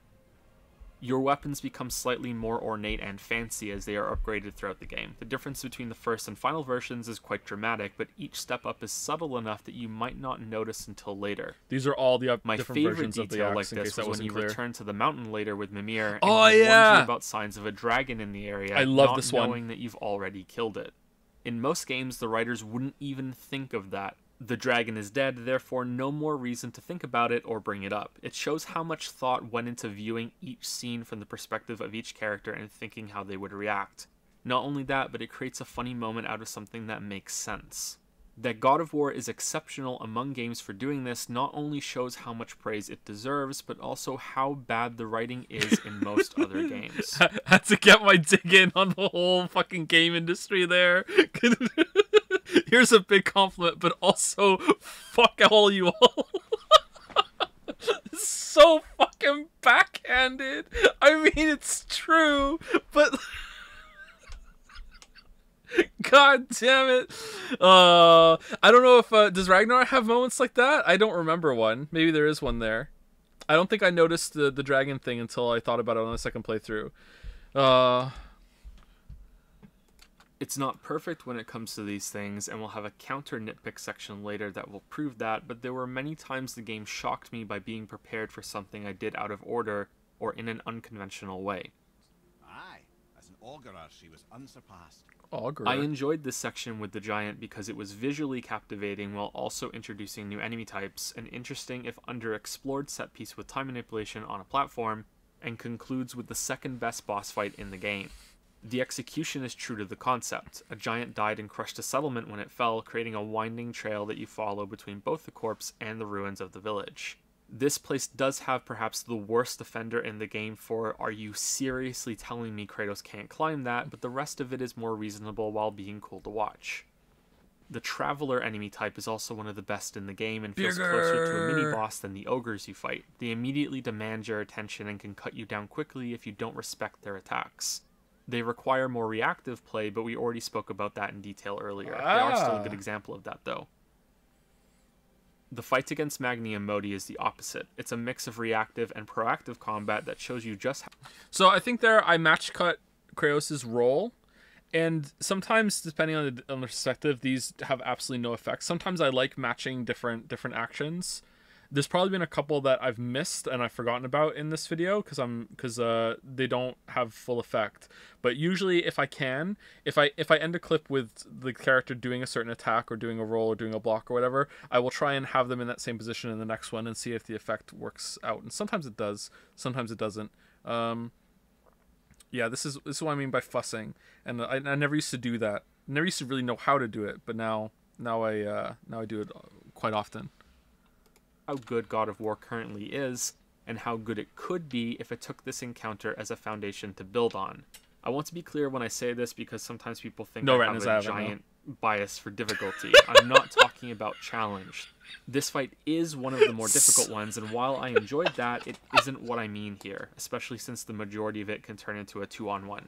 Your weapons become slightly more ornate and fancy as they are upgraded throughout the game. The difference between the first and final versions is quite dramatic, but each step up is subtle enough that you might not notice until later. These are all the My different favorite versions of the detail axe, like this was when you return to the mountain later with Mimir and warns you about signs of a dragon in the area, I love not this one. knowing that you've already killed it. In most games, the writers wouldn't even think of that. The dragon is dead, therefore no more reason to think about it or bring it up. It shows how much thought went into viewing each scene from the perspective of each character and thinking how they would react. Not only that, but it creates a funny moment out of something that makes sense. That God of War is exceptional among games for doing this not only shows how much praise it deserves, but also how bad the writing is in most other games. Had to get my dig in on the whole fucking game industry there. Here's a big compliment, but also fuck all you all. So fucking backhanded. I mean, it's true, but God damn it. I don't know if does Ragnar have moments like that? I don't remember one. Maybe there is one there. I don't think I noticed the dragon thing until I thought about it on the second playthrough. It's not perfect when it comes to these things, and we'll have a counter nitpick section later that will prove that, but there were many times the game shocked me by being prepared for something I did out of order or in an unconventional way. Aye, as an augurer, she was unsurpassed. Augurer. I enjoyed this section with the giant because it was visually captivating while also introducing new enemy types, an interesting if underexplored set piece with time manipulation on a platform, and concludes with the second best boss fight in the game. The execution is true to the concept. A giant died and crushed a settlement when it fell, creating a winding trail that you follow between both the corpse and the ruins of the village. This place does have perhaps the worst defender in the game for "are you seriously telling me Kratos can't climb that?" but the rest of it is more reasonable while being cool to watch. The Traveler enemy type is also one of the best in the game and feels closer to a mini-boss than the ogres you fight. They immediately demand your attention and can cut you down quickly if you don't respect their attacks. They require more reactive play, but we already spoke about that in detail earlier. They are still a good example of that, though. The fight against Magni and Modi is the opposite. It's a mix of reactive and proactive combat that shows you just how... So I think there I match cut Kratos' role, and sometimes, depending on the perspective, these have absolutely no effect. Sometimes I like matching different actions. There's probably been a couple that I've missed and I've forgotten about in this video because they don't have full effect. But usually, if I can, if I end a clip with the character doing a certain attack or doing a roll or doing a block or whatever, I will try and have them in that same position in the next one and see if the effect works out. And sometimes it does, sometimes it doesn't. Yeah, this is what I mean by fussing, and I never used to do that. Never used to really know how to do it, but now I do it quite often. How good God of War currently is, and how good it could be if it took this encounter as a foundation to build on. I want to be clear when I say this because sometimes people think I have a giant bias for difficulty. I'm not talking about challenge. This fight is one of the more difficult ones, and while I enjoyed that, it isn't what I mean here, especially since the majority of it can turn into a 2-on-1.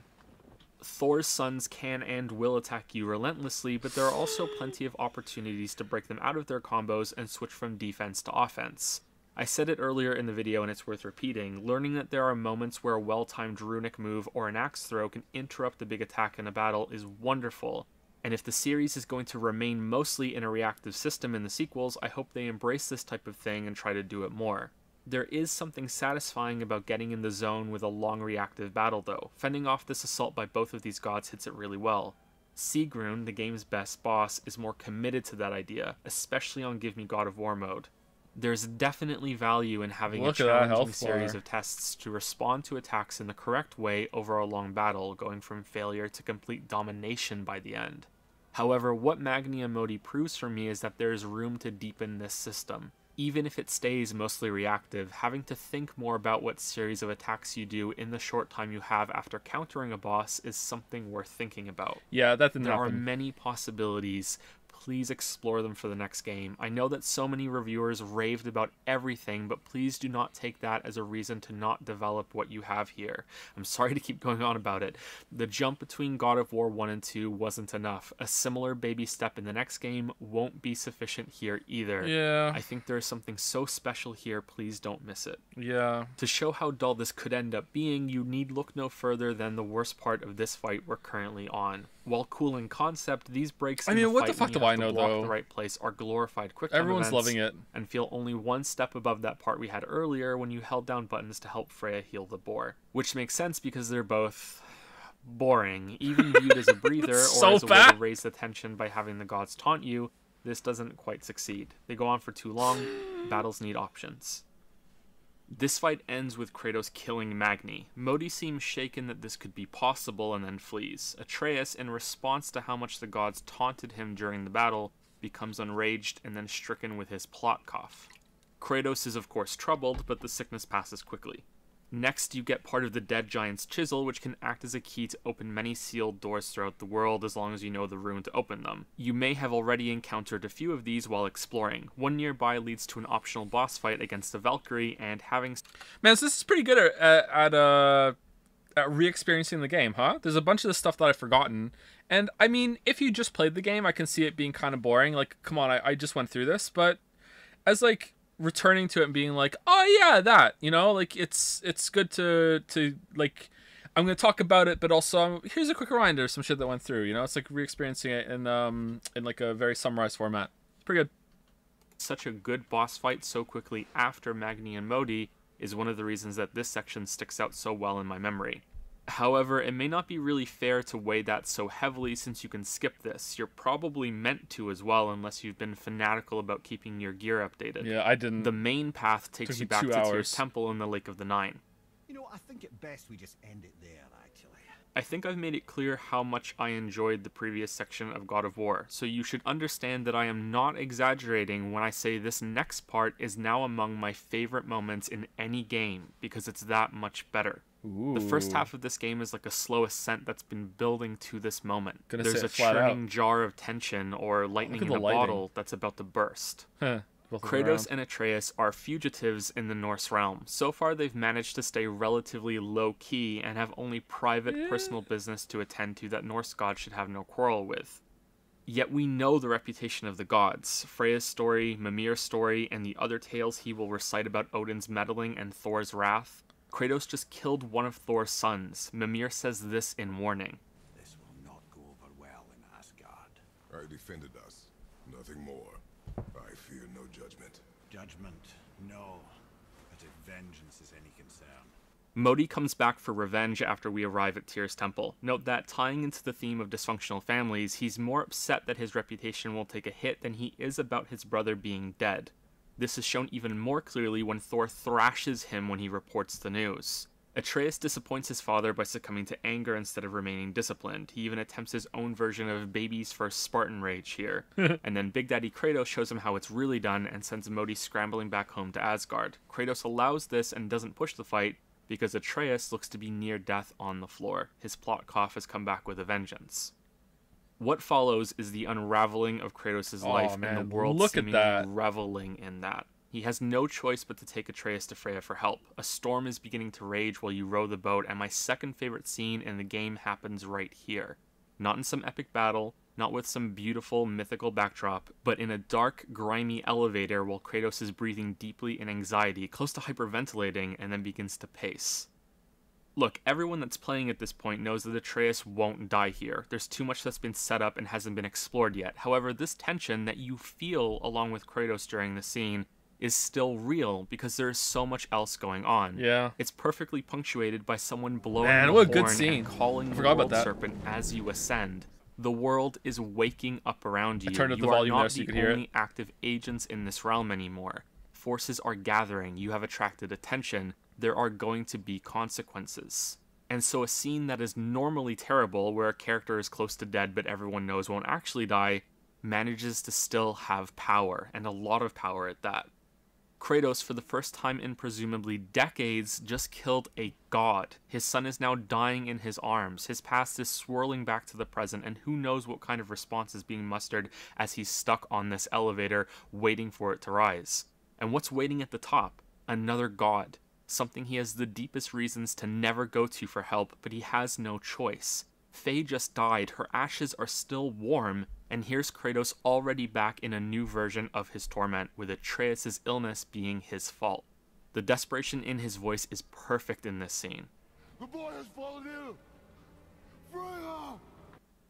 Thor's sons can and will attack you relentlessly, but there are also plenty of opportunities to break them out of their combos and switch from defense to offense. I said it earlier in the video and it's worth repeating, learning that there are moments where a well-timed runic move or an axe throw can interrupt the big attack in a battle is wonderful, and if the series is going to remain mostly in a reactive system in the sequels, I hope they embrace this type of thing and try to do it more. There is something satisfying about getting in the zone with a long reactive battle though. Fending off this assault by both of these gods hits it really well. Sigrun, the game's best boss, is more committed to that idea, especially on Give Me God of War mode. There's definitely value in having a challenging series of tests to respond to attacks in the correct way over a long battle, going from failure to complete domination by the end. However, what Magni and Modi proves for me is that there is room to deepen this system. Even if it stays mostly reactive, having to think more about what series of attacks you do in the short time you have after countering a boss is something worth thinking about. Yeah, that didn't happen. There are many possibilities. Please explore them for the next game. I know that so many reviewers raved about everything, but please do not take that as a reason to not develop what you have here. I'm sorry to keep going on about it. The jump between God of War 1 and 2 wasn't enough. A similar baby step in the next game won't be sufficient here either. Yeah. I think there's something so special here, please don't miss it. Yeah. To show how dull this could end up being, you need look no further than the worst part of this fight we're currently on. While cool in concept, these breaks in the what fight the fuck when you do have I know, to block though? the right place are glorified quick Everyone's events loving it. and feel only one step above that part we had earlier when you held down buttons to help Freya heal the boar. Which makes sense because they're both boring. Even viewed as a breather or as a way to raise the tension by having the gods taunt you, this doesn't quite succeed. They go on for too long, battles need options. This fight ends with Kratos killing Magni. Modi seems shaken that this could be possible and then flees. Atreus, in response to how much the gods taunted him during the battle, becomes enraged, and then stricken with his plot cough. Kratos is of course troubled, but the sickness passes quickly. Next, you get part of the dead giant's chisel, which can act as a key to open many sealed doors throughout the world as long as you know the rune to open them. You may have already encountered a few of these while exploring. One nearby leads to an optional boss fight against a Valkyrie, and having... Man, so this is pretty good at re-experiencing the game, huh? There's a bunch of the stuff that I've forgotten. And, I mean, if you just played the game, I can see it being kind of boring. Like, come on, I just went through this. But as, like, returning to it and being like, oh, yeah, that, you know? Like, it's good to like, I'm going to talk about it, but also, here's a quick reminder of some shit that went through, you know? It's like re-experiencing it in like, a very summarized format. It's pretty good. Such a good boss fight so quickly after Magni and Modi is one of the reasons that this section sticks out so well in my memory. However, it may not be really fair to weigh that so heavily since you can skip this. You're probably meant to as well unless you've been fanatical about keeping your gear updated. Yeah, I didn't. The main path takes you back to Tyr's temple in the Lake of the Nine. You know, I think it best we just end it there, actually. I think I've made it clear how much I enjoyed the previous section of God of War, so you should understand that I am not exaggerating when I say this next part is now among my favorite moments in any game, because it's that much better. Ooh. The first half of this game is like a slow ascent that's been building to this moment. Gonna There's say a it flat churning out. jar of tension or lightning in a bottle that's about to burst. Kratos and Atreus are fugitives in the Norse realm. So far, they've managed to stay relatively low-key and have only private personal business to attend to that Norse gods should have no quarrel with. Yet we know the reputation of the gods. Freya's story, Mimir's story, and the other tales he will recite about Odin's meddling and Thor's wrath. Kratos just killed one of Thor's sons. Mimir says this in warning. This will not go over well in Asgard. I defended us. Nothing more. I fear no judgment. Judgment, no. But if vengeance is any concern. Modi comes back for revenge after we arrive at Tyr's temple. Note that, tying into the theme of dysfunctional families, he's more upset that his reputation will take a hit than he is about his brother being dead. This is shown even more clearly when Thor thrashes him when he reports the news. Atreus disappoints his father by succumbing to anger instead of remaining disciplined. He even attempts his own version of baby's first Spartan rage here. And then Big Daddy Kratos shows him how it's really done and sends Modi scrambling back home to Asgard. Kratos allows this and doesn't push the fight because Atreus looks to be near death on the floor. His plot cough has come back with a vengeance. What follows is the unraveling of Kratos' life and the world seemingly reveling in that. He has no choice but to take Atreus to Freya for help. A storm is beginning to rage while you row the boat, and my second favorite scene in the game happens right here. Not in some epic battle, not with some beautiful mythical backdrop, but in a dark, grimy elevator while Kratos is breathing deeply in anxiety, close to hyperventilating, and then begins to pace. Look, everyone that's playing at this point knows that Atreus won't die here. There's too much that's been set up and hasn't been explored yet. However, this tension that you feel along with Kratos during the scene is still real because there is so much else going on. Yeah. It's perfectly punctuated by someone blowing Man, the what a horn good scene. and calling the Forgot about world that. serpent as you ascend. The world is waking up around you. I turned up the You are volume not there so you could hear the only it. active agents in this realm anymore. Forces are gathering. You have attracted attention. There are going to be consequences. And so a scene that is normally terrible, where a character is close to dead but everyone knows won't actually die, manages to still have power, and a lot of power at that. Kratos, for the first time in presumably decades, just killed a god. His son is now dying in his arms. His past is swirling back to the present, and who knows what kind of response is being mustered as he's stuck on this elevator, waiting for it to rise. And what's waiting at the top? Another god. Something he has the deepest reasons to never go to for help, but he has no choice. Faye just died, her ashes are still warm, and here's Kratos already back in a new version of his torment, with Atreus' illness being his fault. The desperation in his voice is perfect in this scene. The boy has fallen ill! Freya!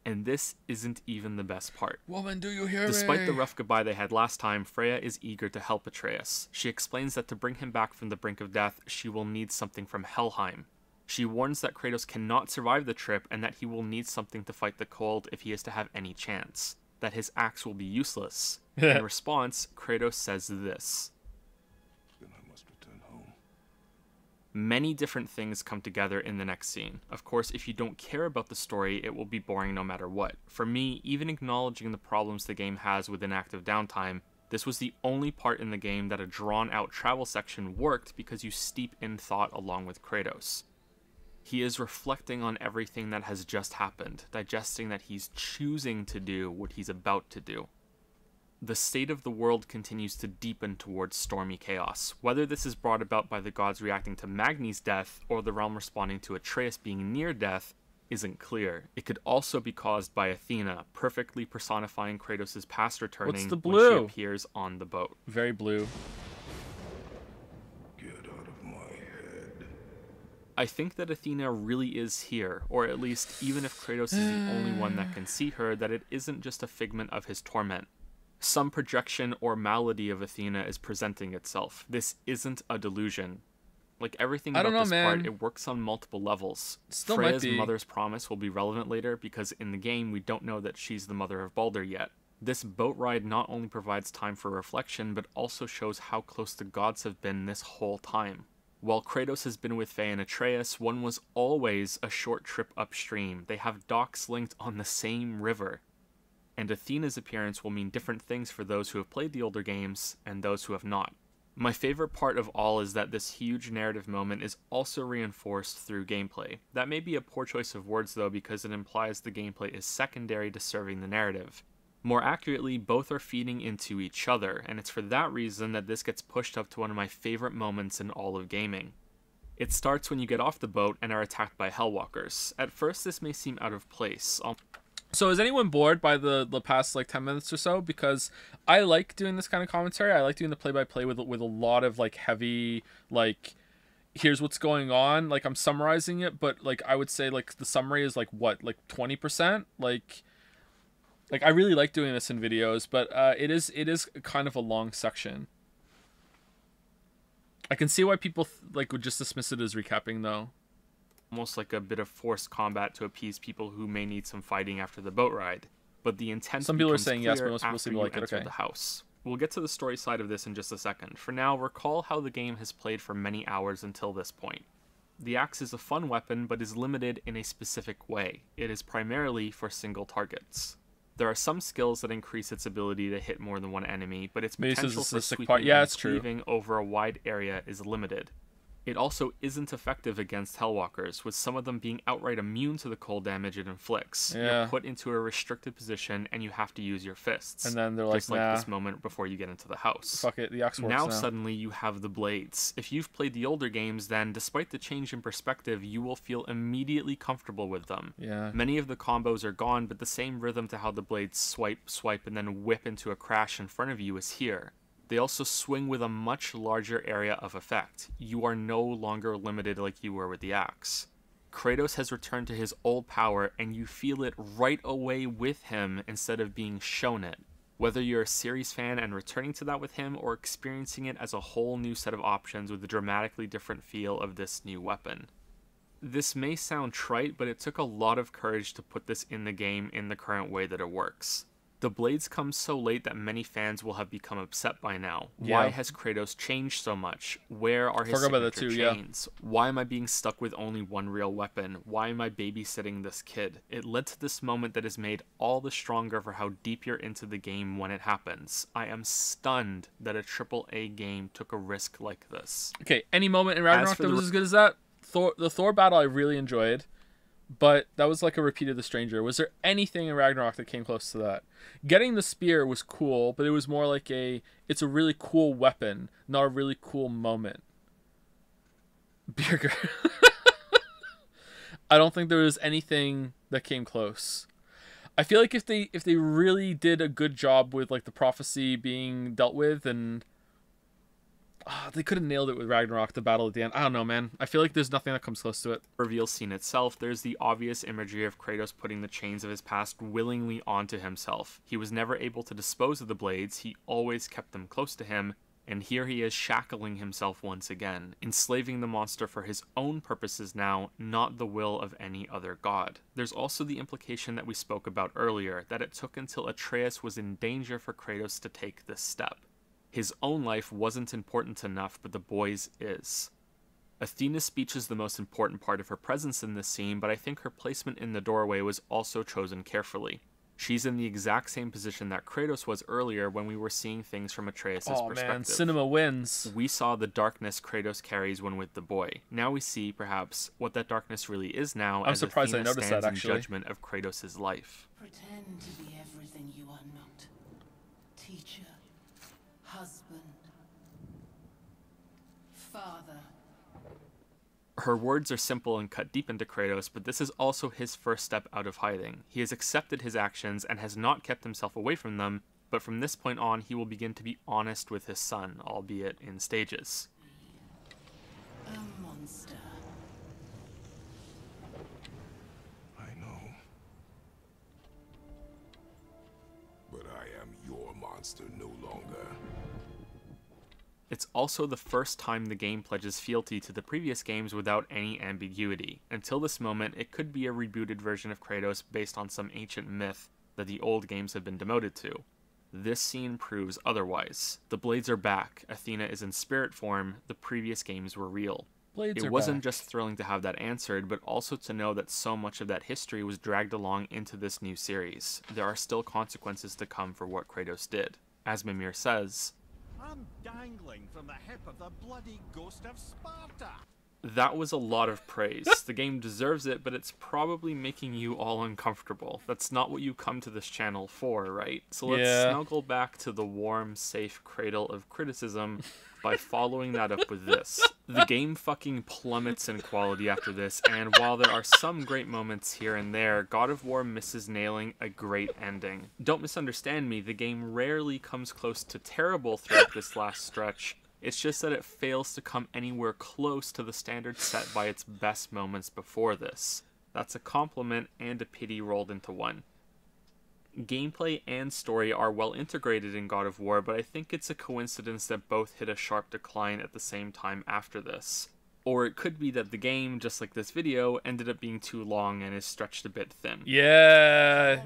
And this isn't even the best part. Woman, do you hear Despite me? the rough goodbye they had last time, Freya is eager to help Atreus. She explains that to bring him back from the brink of death, she will need something from Helheim. She warns that Kratos cannot survive the trip and that he will need something to fight the cold if he is to have any chance. That his axe will be useless. In response, Kratos says this. Then I must return home. Many different things come together in the next scene. Of course, if you don't care about the story, it will be boring no matter what. For me, even acknowledging the problems the game has with inactive downtime, this was the only part in the game that a drawn-out travel section worked because you steep in thought along with Kratos. He is reflecting on everything that has just happened, digesting that he's choosing to do what he's about to do. The state of the world continues to deepen towards stormy chaos. Whether this is brought about by the gods reacting to Magni's death, or the realm responding to Atreus being near death, isn't clear. It could also be caused by Athena, perfectly personifying Kratos' past returning What's the when blue? she appears on the boat. Very blue. Get out of my head. I think that Athena really is here, or at least, even if Kratos is the only one that can see her, that it isn't just a figment of his torment. Some projection or malady of Athena is presenting itself. This isn't a delusion. Like everything about this part, it works on multiple levels. Still Freya's might be. mother's promise will be relevant later because in the game we don't know that she's the mother of Baldur yet. This boat ride not only provides time for reflection, but also shows how close the gods have been this whole time. While Kratos has been with Faye and Atreus, one was always a short trip upstream. They have docks linked on the same river. And Athena's appearance will mean different things for those who have played the older games and those who have not. My favorite part of all is that this huge narrative moment is also reinforced through gameplay. That may be a poor choice of words though, because it implies the gameplay is secondary to serving the narrative. More accurately, both are feeding into each other, and it's for that reason that this gets pushed up to one of my favorite moments in all of gaming. It starts when you get off the boat and are attacked by Hellwalkers. At first this may seem out of place. So is anyone bored by the past like 10 minutes or so? Because I like doing this kind of commentary. I like doing the play-by-play with a lot of like heavy, like, here's what's going on. Like I'm summarizing it, but like I would say like the summary is like what, like 20%? Like I really like doing this in videos, but it is kind of a long section. I can see why people like would just dismiss it as recapping though. Almost like a bit of forced combat to appease people who may need some fighting after the boat ride. But the intent Some people are becomes saying yes, clear but most people after seem you like it. enter Okay. the house. We'll get to the story side of this in just a second. For now, recall how the game has played for many hours until this point. The axe is a fun weapon, but is limited in a specific way. It is primarily for single targets. There are some skills that increase its ability to hit more than one enemy, but its Maybe this potential is for a sick sweeping part. Yeah, and it's true. cleaving over a wide area is limited. It also isn't effective against Hellwalkers, with some of them being outright immune to the cold damage it inflicts. Yeah. You're put into a restricted position and you have to use your fists. And then they're like, just like nah, this moment before you get into the house. fuck it, the axe works Now now. suddenly you have the blades. If you've played the older games, then despite the change in perspective, you will feel immediately comfortable with them. Yeah. Many of the combos are gone, but the same rhythm to how the blades swipe, and then whip into a crash in front of you is here. They also swing with a much larger area of effect. You are no longer limited like you were with the axe. Kratos has returned to his old power, and you feel it right away with him instead of being shown it. Whether you're a series fan and returning to that with him, or experiencing it as a whole new set of options with the dramatically different feel of this new weapon. This may sound trite, but it took a lot of courage to put this in the game in the current way that it works. The blades come so late that many fans will have become upset by now. Yeah. Why has Kratos changed so much? Where are his Forgot about that signature too, yeah. chains? Why am I being stuck with only one real weapon? Why am I babysitting this kid? It led to this moment that is made all the stronger for how deep you're into the game when it happens. I am stunned that a AAA game took a risk like this. Okay, any moment in Ragnarok for that the was as good as that? The Thor battle I really enjoyed, but that was like a repeat of the Stranger. Was there anything in Ragnarok that came close to that? Getting the spear was cool, but it was more like it's a really cool weapon, not a really cool moment. Birger. I don't think there was anything that came close. I feel like if they really did a good job with like the prophecy being dealt with, and they could have nailed it with Ragnarok, the battle at the end. I don't know, man. I feel like there's nothing that comes close to it. Reveal scene itself, there's the obvious imagery of Kratos putting the chains of his past willingly onto himself. He was never able to dispose of the blades, he always kept them close to him, and here he is shackling himself once again, enslaving the monster for his own purposes now, not the will of any other god. There's also the implication that we spoke about earlier, that it took until Atreus was in danger for Kratos to take this step. His own life wasn't important enough, but the boy's is. Athena's speech is the most important part of her presence in this scene, but I think her placement in the doorway was also chosen carefully. She's in the exact same position that Kratos was earlier when we were seeing things from Atreus' perspective. Man, cinema wins. We saw the darkness Kratos carries when with the boy. Now we see, perhaps, what that darkness really is now. I'm surprised I Athena noticed stands that, actually. in judgment of Kratos' life. Pretend to be everything you are not. Teacher, husband, father. Her words are simple and cut deep into Kratos, but this is also his first step out of hiding. He has accepted his actions and has not kept himself away from them, but from this point on, he will begin to be honest with his son, albeit in stages. A monster. I know. But I am your monster no longer. It's also the first time the game pledges fealty to the previous games without any ambiguity. Until this moment, it could be a rebooted version of Kratos based on some ancient myth that the old games have been demoted to. This scene proves otherwise. The blades are back, Athena is in spirit form, the previous games were real. Blades it are wasn't back. just thrilling to have that answered, but also to know that so much of that history was dragged along into this new series. There are still consequences to come for what Kratos did. As Mimir says, I'm dangling from the hip of the bloody ghost of Sparta. that was a lot of praise. The game deserves it, but it's probably making you all uncomfortable. That's not what you come to this channel for, right? So let's snuggle back to the warm, safe cradle of criticism by following that up with this. The game fucking plummets in quality after this, and while there are some great moments here and there, God of War misses nailing a great ending. Don't misunderstand me, the game rarely comes close to terrible throughout this last stretch. It's just that it fails to come anywhere close to the standard set by its best moments before this. That's a compliment and a pity rolled into one. Gameplay and story are well integrated in God of War, but I think it's a coincidence that both hit a sharp decline at the same time after this. Or it could be that the game, just like this video, ended up being too long and is stretched a bit thin. Yeah.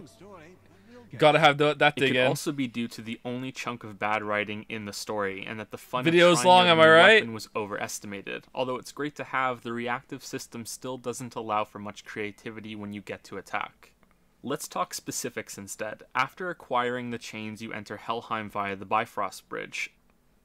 Gotta have that dig It could in. also be due to the only chunk of bad writing in the story, and that the fun Video's of trying long, out a am I new right? weapon was overestimated. Although it's great to have, the reactive system still doesn't allow for much creativity when you get to attack. Let's talk specifics instead. After acquiring the chains, you enter Helheim via the Bifrost Bridge.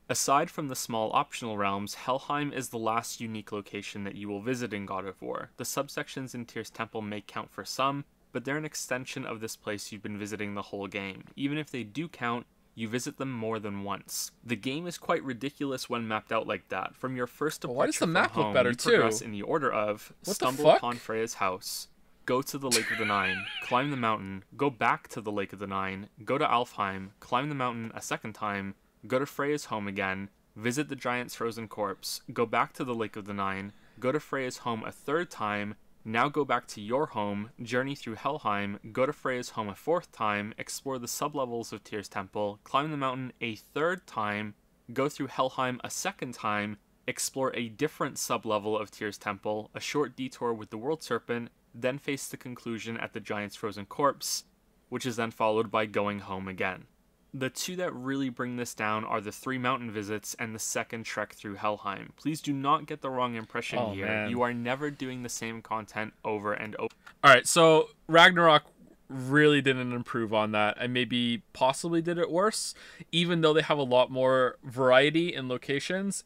Aside from the small optional realms, Helheim is the last unique location that you will visit in God of War. The subsections in Tyr's Temple may count for some, but they're an extension of this place you've been visiting the whole game. Even if they do count, you visit them more than once. The game is quite ridiculous when mapped out like that. From your first departure why does the from map look home, better you too? progress in the order of What the stumble fuck? upon Freya's house, go to the Lake of the Nine, climb the mountain, go back to the Lake of the Nine, go to Alfheim, climb the mountain a second time, go to Freya's home again, visit the giant's frozen corpse, go back to the Lake of the Nine, go to Freya's home a third time, now go back to your home, journey through Helheim, go to Freya's home a fourth time, explore the sublevels of Tyr's Temple, climb the mountain a third time, go through Helheim a second time, explore a different sublevel of Tyr's Temple, a short detour with the World Serpent, then face the conclusion at the giant's frozen corpse, which is then followed by going home again. The two that really bring this down are the 3 mountain visits and the second trek through Helheim. Please do not get the wrong impression here. Man. You are never doing the same content over and over. Alright, so Ragnarok really didn't improve on that, and maybe possibly did it worse. Even though they have a lot more variety in locations,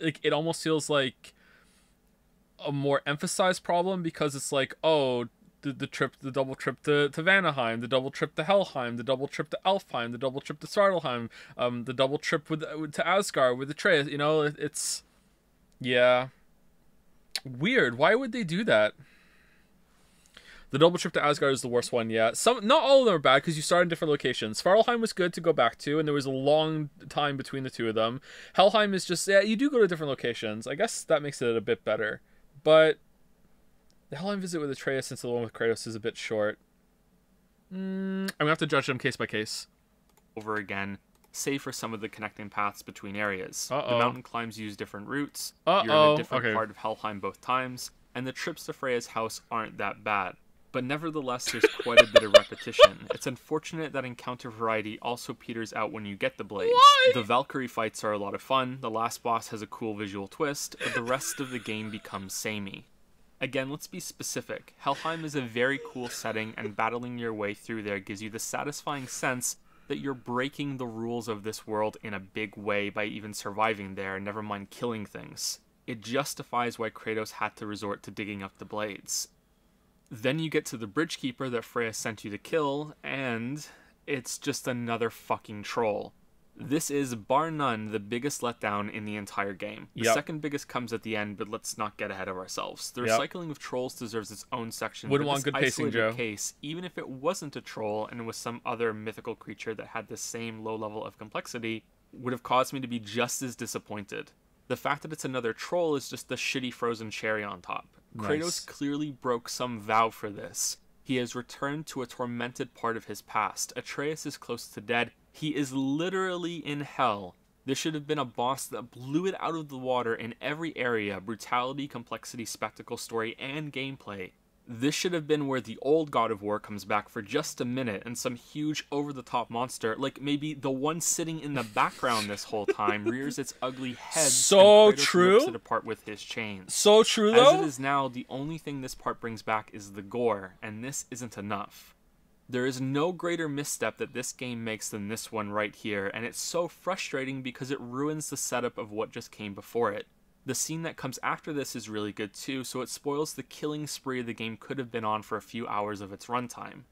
like it almost feels like a more emphasized problem, because it's like, oh, the double trip to Vanaheim, the double trip to Helheim, the double trip to Alfheim, the double trip to Svartalheim, the double trip to Asgard with Atreus. You know, it's weird. Why would they do that? The double trip to Asgard is the worst one. Yeah, not all of them are bad because you start in different locations. Svartalheim was good to go back to, and there was a long time between the two of them. Helheim is just, yeah, you do go to different locations. I guess that makes it a bit better, but the Helheim visit with Atreus, since the one with Kratos is a bit short. I'm gonna have to judge them case by case. Over again, save for some of the connecting paths between areas. Uh-oh. The mountain climbs use different routes. You're in Uh-oh. a different Okay. part of Helheim both times, and the trips to Freya's house aren't that bad. but nevertheless there's quite a bit of repetition. It's unfortunate that encounter variety also peters out when you get the blades. Why? The Valkyrie fights are a lot of fun, the last boss has a cool visual twist, but the rest of the game becomes samey. Again, let's be specific. Helheim is a very cool setting, and battling your way through there gives you the satisfying sense that you're breaking the rules of this world in a big way by even surviving there, never mind killing things. It justifies why Kratos had to resort to digging up the blades. Then you get to the Bridgekeeper that Freya sent you to kill, and it's just another fucking troll. This is, bar none, the biggest letdown in the entire game. The second biggest comes at the end, but let's not get ahead of ourselves. The recycling of trolls deserves its own section. Wouldn't but want this good pacing, isolated Joe. case, even if it wasn't a troll and was some other mythical creature that had the same low level of complexity, would have caused me to be just as disappointed. The fact that it's another troll is just the shitty frozen cherry on top. Nice. Kratos clearly broke some vow for this. He has returned to a tormented part of his past. Atreus is close to dead. He is literally in hell. This should have been a boss that blew it out of the water in every area: brutality, complexity, spectacle, story, and gameplay. This should have been where the old God of War comes back for just a minute and some huge over-the-top monster, like maybe the one sitting in the background this whole time, rears its ugly head So and Kratos true. rips it apart with his chains. So true, though. As it is now, the only thing this part brings back is the gore, and this isn't enough. There is no greater misstep that this game makes than this one right here, and it's so frustrating because it ruins the setup of what just came before it. The scene that comes after this is really good too, so it spoils the killing spree the game could have been on for a few hours of its runtime.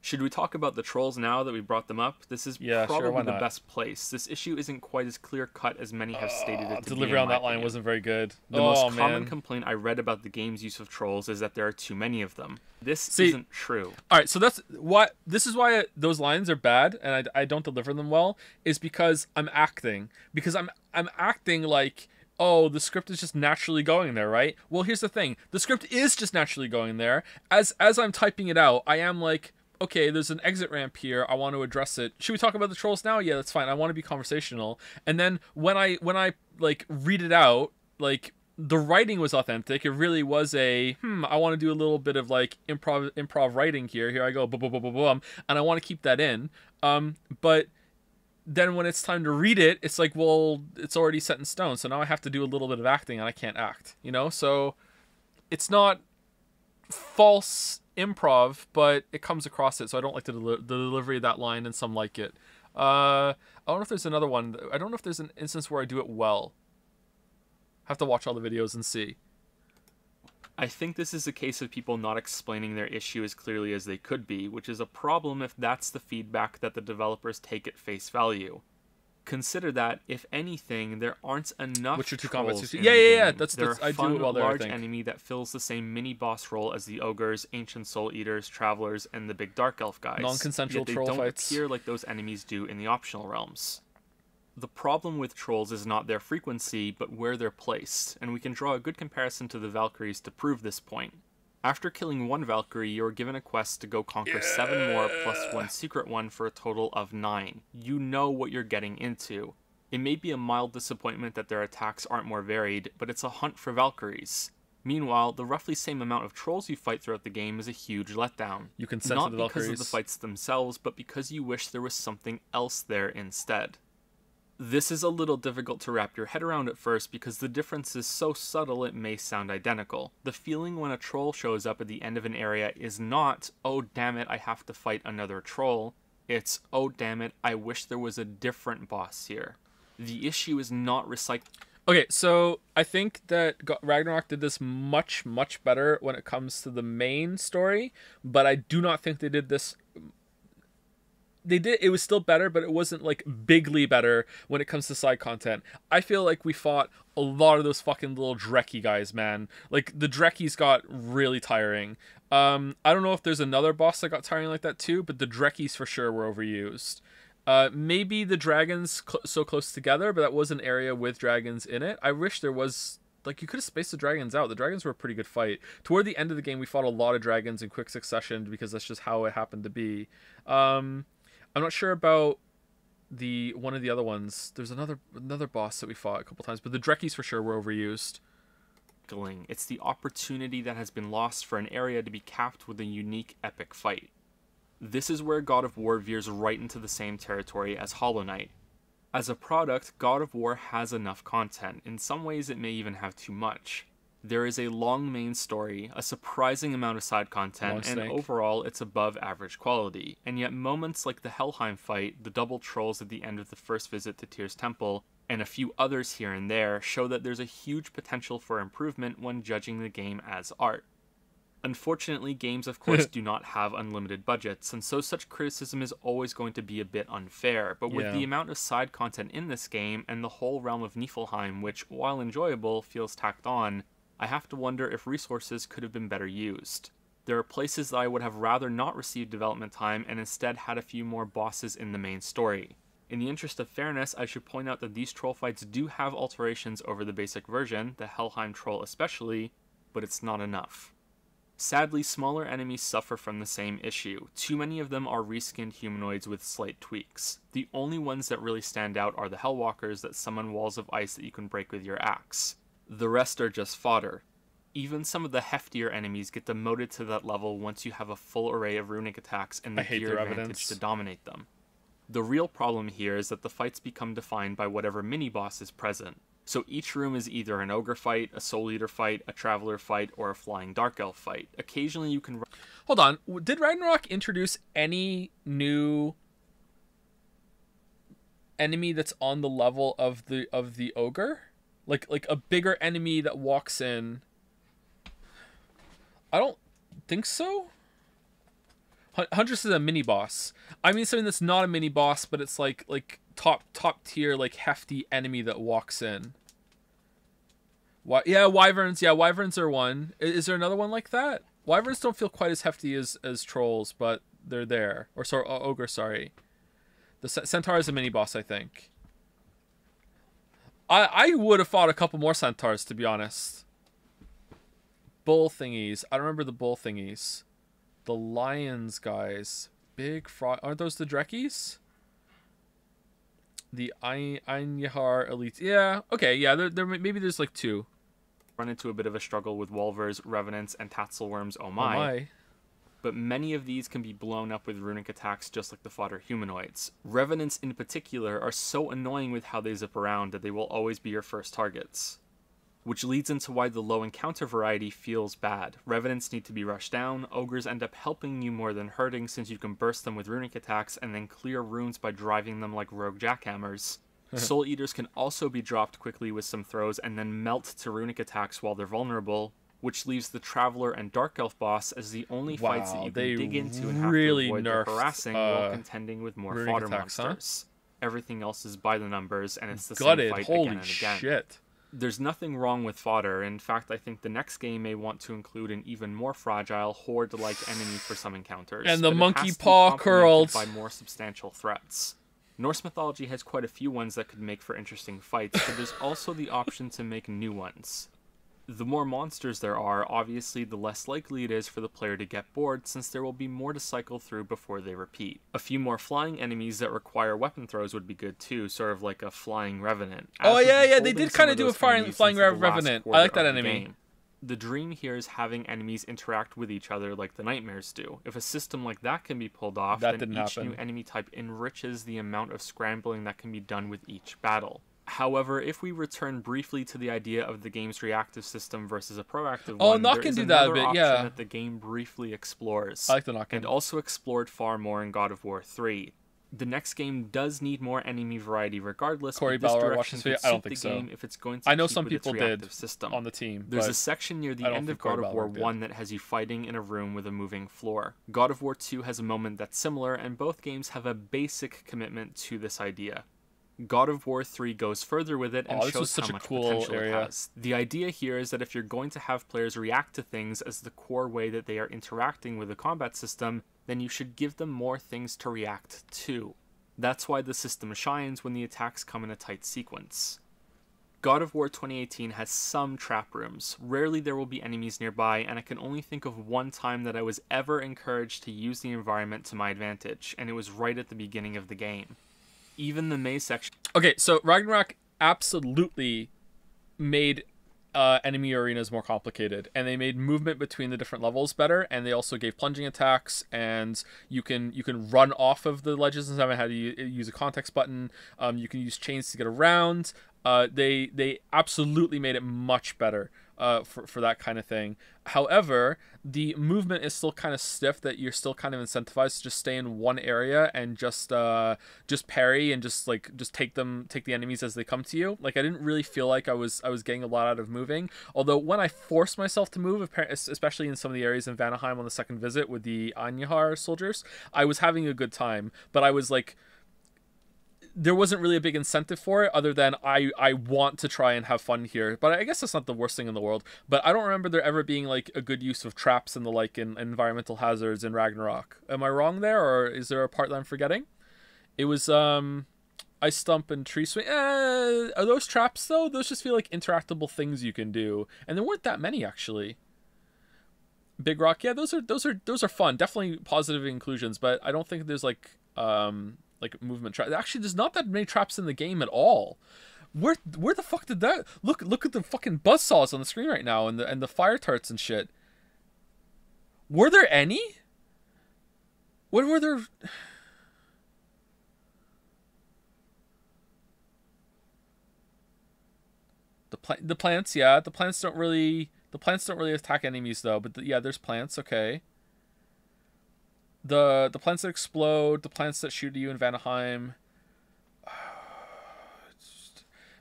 Should we talk about the trolls now that we brought them up? This is probably the best place. This issue isn't quite as clear-cut as many have stated it to be. Delivery on that line wasn't very good. The most common complaint I read about the game's use of trolls is that there are too many of them. This isn't true. All right, so this is why those lines are bad and I don't deliver them well, is because I'm acting. Because I'm acting like, oh, the script is just naturally going there, right? Well, here's the thing. The script is just naturally going there. As I'm typing it out, I am like, okay, there's an exit ramp here. I want to address it. Should we talk about the trolls now? Yeah, that's fine. I want to be conversational. And then when I like read it out, like the writing was authentic. It really was I want to do a little bit of like improv writing here. Here I go, boom, boom, boom, boom, boom, and I want to keep that in. But then when it's time to read it, it's like, well, it's already set in stone. So now I have to do a little bit of acting, and I can't act. So it's not false improv, but it comes across it. So I don't like the delivery of that line, and some like it. I don't know if there's another one. I don't know if there's an instance where I do it well. Have to watch all the videos and see. I think this is a case of people not explaining their issue as clearly as they could be, which is a problem if that's the feedback that the developers take at face value. Consider that, if anything, there aren't enough Witcher 2 trolls combats. in Yeah. the game. That's They're I a fun, do it well there, large I think. enemy that fills the same mini-boss role as the ogres, ancient soul eaters, travelers, and the big dark elf guys. Non-consensual Yet they troll don't fights. appear like those enemies do in the optional realms. The problem with trolls is not their frequency, but where they're placed, and we can draw a good comparison to the Valkyries to prove this point. After killing one Valkyrie, you are given a quest to go conquer 7 more plus 1 secret one for a total of 9. You know what you're getting into. It may be a mild disappointment that their attacks aren't more varied, but it's a hunt for Valkyries. Meanwhile, the roughly same amount of trolls you fight throughout the game is a huge letdown. You consent Not to the because Valkyries. of the fights themselves, but because you wish there was something else there instead. This is a little difficult to wrap your head around at first because the difference is so subtle it may sound identical. The feeling when a troll shows up at the end of an area is not, oh damn it, I have to fight another troll. It's, oh damn it, I wish there was a different boss here. The issue is not recycling. Okay, so I think that Ragnarok did this much, much better when it comes to the main story, but I do not think they did this. It was still better, but it wasn't like bigly better when it comes to side content. I feel like we fought a lot of those fucking little Drekkie guys, man. Like the Drekkies got really tiring. I don't know if there's another boss that got tiring like that too, but the Drekkies for sure were overused. Maybe the dragons so close together, but that was an area with dragons in it. I wish there was, like, you could have spaced the dragons out. The dragons were a pretty good fight. Toward the end of the game, we fought a lot of dragons in quick succession because that's just how it happened to be. I'm not sure about one of the other ones. There's another boss that we fought a couple times, but the Drekkies for sure were overused. It's the opportunity that has been lost for an area to be capped with a unique epic fight. This is where God of War veers right into the same territory as Hollow Knight. As a product, God of War has enough content. In some ways it may even have too much. There is a long main story, a surprising amount of side content, and overall it's above average quality. And yet moments like the Helheim fight, the double trolls at the end of the first visit to Tyr's Temple, and a few others here and there show that there's a huge potential for improvement when judging the game as art. Unfortunately, games of course do not have unlimited budgets, and so such criticism is always going to be a bit unfair, but with the amount of side content in this game, and the whole realm of Niflheim, which, while enjoyable, feels tacked on, I have to wonder if resources could have been better used. There are places that I would have rather not received development time and instead had a few more bosses in the main story. In the interest of fairness, I should point out that these troll fights do have alterations over the basic version, the Helheim troll especially, but it's not enough. Sadly, smaller enemies suffer from the same issue. Too many of them are reskinned humanoids with slight tweaks. The only ones that really stand out are the Hellwalkers that summon walls of ice that you can break with your axe. The rest are just fodder. Even some of the heftier enemies get demoted to that level once you have a full array of runic attacks and the gear advantage to dominate them. The real problem here is that the fights become defined by whatever mini-boss is present. So each room is either an ogre fight, a soul eater fight, a traveler fight, or a flying dark elf fight. Occasionally you can... Hold on, did Ragnarok introduce any new enemy that's on the level of the ogre? Like a bigger enemy that walks in? I don't think so. Huntress is a mini boss. I mean something that's not a mini boss, but it's like top tier, like hefty enemy that walks in. Yeah, wyverns. Yeah, wyverns are one. Is there another one like that? Wyverns don't feel quite as hefty as trolls, but they're there. Or sorry, ogre. Sorry. The centaur is a mini boss, I think. I would have fought a couple more centaurs, to be honest. Bull thingies. I don't remember the bull thingies. The lions guys. Big frog. Aren't those the Drekkies? The Einjahar Elite. Yeah, okay, yeah, there maybe there's like two. Run into a bit of a struggle with Wolvers, Revenants, and Tatzelworms, oh my. But many of these can be blown up with runic attacks just like the fodder humanoids. Revenants in particular are so annoying with how they zip around that they will always be your first targets. Which leads into why the low encounter variety feels bad. Revenants need to be rushed down, ogres end up helping you more than hurting since you can burst them with runic attacks and then clear runes by driving them like rogue jackhammers. Soul Eaters can also be dropped quickly with some throws and then melt to runic attacks while they're vulnerable, which leaves the Traveler and Dark Elf boss as the only fights that you can dig into and have to avoid the harassing while contending with more fodder monsters. Everything else is by the numbers and it's the same fight again and again. Shit. There's nothing wrong with fodder. In fact, I think the next game may want to include an even more fragile, horde-like enemy for some encounters. And the monkey paw curled by more substantial threats. Norse mythology has quite a few ones that could make for interesting fights, but there's also the option to make new ones. The more monsters there are, obviously the less likely it is for the player to get bored, since there will be more to cycle through before they repeat. A few more flying enemies that require weapon throws would be good too, sort of like a flying revenant. Oh yeah, they did kind of do a flying revenant. I like that enemy. The dream here is having enemies interact with each other like the nightmares do. If a system like that can be pulled off, then each new enemy type enriches the amount of scrambling that can be done with each battle. However, if we return briefly to the idea of the game's reactive system versus a proactive one, there is another option that the game briefly explores, I like the knock-in. and also explored far more in God of War 3. The next game does need more enemy variety regardless, Corey but this Bauer direction could I don't suit think the game so. if it's going to I know keep some with its people reactive did system. on the team. There's a section near the end of God of War 1 that has you fighting in a room with a moving floor. God of War 2 has a moment that's similar, and both games have a basic commitment to this idea. God of War 3 goes further with it and shows how much potential it has. The idea here is that if you're going to have players react to things as the core way that they are interacting with the combat system, then you should give them more things to react to. That's why the system shines when the attacks come in a tight sequence. God of War 2018 has some trap rooms. Rarely there will be enemies nearby, and I can only think of one time that I was ever encouraged to use the environment to my advantage, and it was right at the beginning of the game. Even the maze section... Okay, so Ragnarok absolutely made enemy arenas more complicated, and they made movement between the different levels better, and they also gave plunging attacks, and you can run off of the ledges and haven't had to use a context button. You can use chains to get around. They absolutely made it much better for that kind of thing. However, the movement is still kind of stiff, that you're still kind of incentivized to just stay in one area and just parry and just take the enemies as they come to you. Like, I didn't really feel like I was getting a lot out of moving. Although when I forced myself to move, especially in some of the areas in Vanaheim on the second visit with the Anyahar soldiers, I was having a good time. But I was like, there wasn't really a big incentive for it, other than I want to try and have fun here. But I guess that's not the worst thing in the world. But I don't remember there ever being like a good use of traps and the like in environmental hazards in Ragnarok. Am I wrong there, or is there a part that I'm forgetting? It was ice stump and tree swing. Are those traps though? Those just feel like interactable things you can do, and there weren't that many actually. Big rock, yeah, those are fun. Definitely positive inclusions, but I don't think there's like movement trap. Actually, there's not that many traps in the game at all. Where the fuck did that look at the fucking buzzsaws on the screen right now, and the fire turrets and shit. Were there any? What were there? The plants, yeah. The plants don't really attack enemies though, but yeah, there's plants, okay. The plants that explode, the plants that shoot at you in Vanaheim.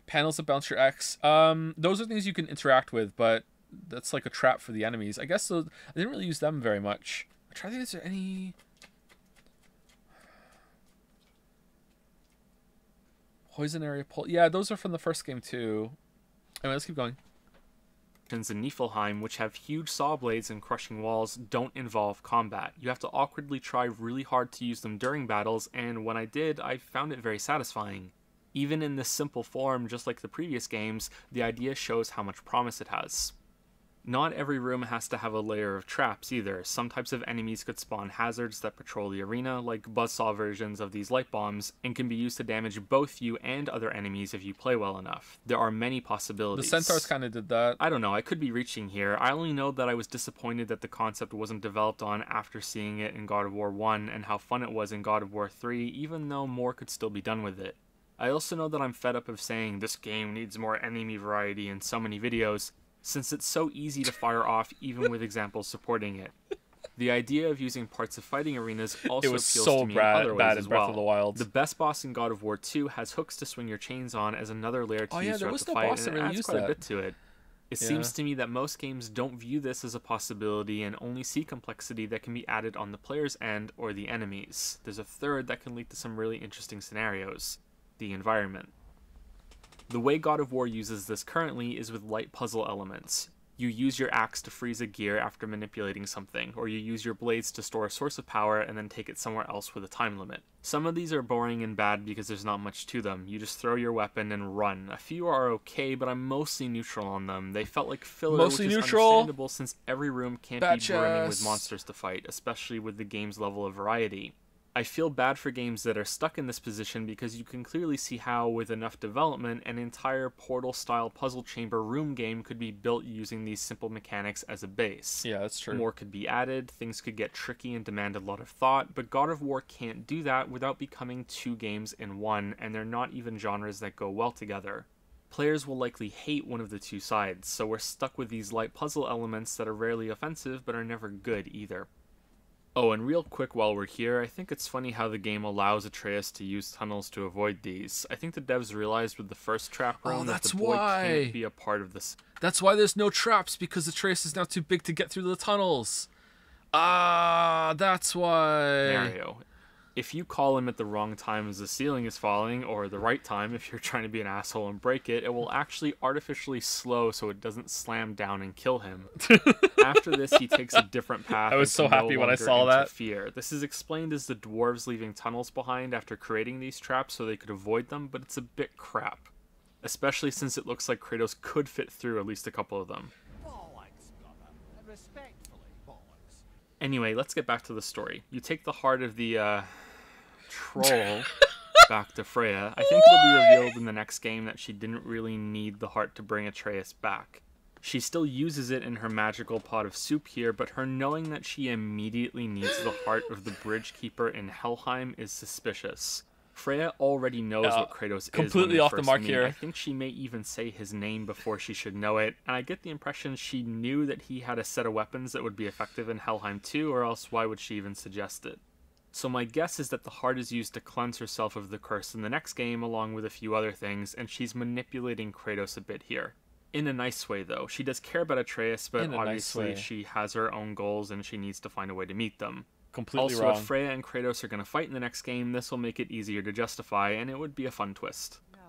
Panels that bounce your X. Those are things you can interact with, but that's like a trap for the enemies. I guess I didn't really use them very much. I'm trying to think, is there any poison area pull? Yeah, those are from the first game too. Anyway, let's keep going. In Niflheim, which have huge saw blades and crushing walls, don't involve combat. You have to awkwardly try really hard to use them during battles, and when I did, I found it very satisfying. Even in this simple form, just like the previous games, the idea shows how much promise it has. Not every room has to have a layer of traps either. Some types of enemies could spawn hazards that patrol the arena, like buzzsaw versions of these light bombs, and can be used to damage both you and other enemies if you play well enough. There are many possibilities. The centaurs kind of did that. I don't know, I could be reaching here. I only know that I was disappointed that the concept wasn't developed on after seeing it in God of War 1 and how fun it was in God of War 3, even though more could still be done with it. I also know that I'm fed up of saying this game needs more enemy variety in so many videos, since it's so easy to fire off even with examples supporting it. The idea of using parts of fighting arenas also appeals to me in other ways as well. Breath of the Wild. The best boss in God of War 2 has hooks to swing your chains on as another layer to use throughout the fight, and it adds quite a bit to it. It seems to me that most games don't view this as a possibility and only see complexity that can be added on the player's end or the enemies. There's a third that can lead to some really interesting scenarios: the environment. The way God of War uses this currently is with light puzzle elements. You use your axe to freeze a gear after manipulating something, or you use your blades to store a source of power and then take it somewhere else with a time limit. Some of these are boring and bad because there's not much to them. You just throw your weapon and run. A few are okay, but I'm mostly neutral on them. They felt like filler, which is understandable since every room can't be brimming with monsters to fight, especially with the game's level of variety. I feel bad for games that are stuck in this position because you can clearly see how, with enough development, an entire Portal-style puzzle chamber room game could be built using these simple mechanics as a base. Yeah, that's true. More could be added, things could get tricky and demand a lot of thought, but God of War can't do that without becoming two games in one, and they're not even genres that go well together. Players will likely hate one of the two sides, so we're stuck with these light puzzle elements that are rarely offensive but are never good either. Oh, and real quick while we're here, I think it's funny how the game allows Atreus to use tunnels to avoid these. I think the devs realized with the first trap room that the boy can't be a part of this. That's why there's no traps, because Atreus is now too big to get through the tunnels. Ah, that's why. Scenario. If you call him at the wrong time as the ceiling is falling, or the right time if you're trying to be an asshole and break it, it will actually artificially slow so it doesn't slam down and kill him. After this, he takes a different path. I was so happy when I saw that. This is explained as the dwarves leaving tunnels behind after creating these traps so they could avoid them, but it's a bit crap. Especially since it looks like Kratos could fit through at least a couple of them. Anyway, let's get back to the story. You take the heart of the, troll back to Freya. I think it'll be revealed in the next game that she didn't really need the heart to bring Atreus back. She still uses it in her magical pot of soup here, but her knowing that she immediately needs the heart of the bridge keeper in Helheim is suspicious. Freya already knows what Kratos is completely when they off the first mark meet. here. I think she may even say his name before she should know it, and I get the impression she knew that he had a set of weapons that would be effective in Helheim too, or else why would she even suggest it? So my guess is that the heart is used to cleanse herself of the curse in the next game, along with a few other things, and she's manipulating Kratos a bit here. In a nice way, though. She does care about Atreus, but obviously she has her own goals and she needs to find a way to meet them. Completely also, wrong. if Freya and Kratos are going to fight in the next game, this will make it easier to justify, and it would be a fun twist. No.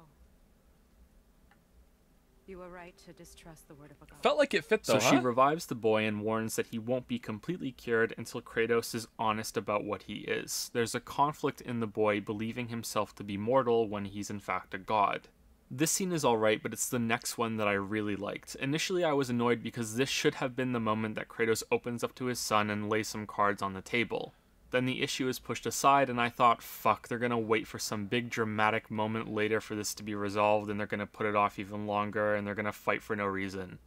You were right to distrust the word of a god. Felt like it fit though, So she revives the boy and warns that he won't be completely cured until Kratos is honest about what he is. There's a conflict in the boy believing himself to be mortal when he's in fact a god. This scene is alright, but it's the next one that I really liked. Initially I was annoyed because this should have been the moment that Kratos opens up to his son and lays some cards on the table. Then the issue is pushed aside and I thought, fuck, they're gonna wait for some big dramatic moment later for this to be resolved and they're gonna put it off even longer and they're gonna fight for no reason.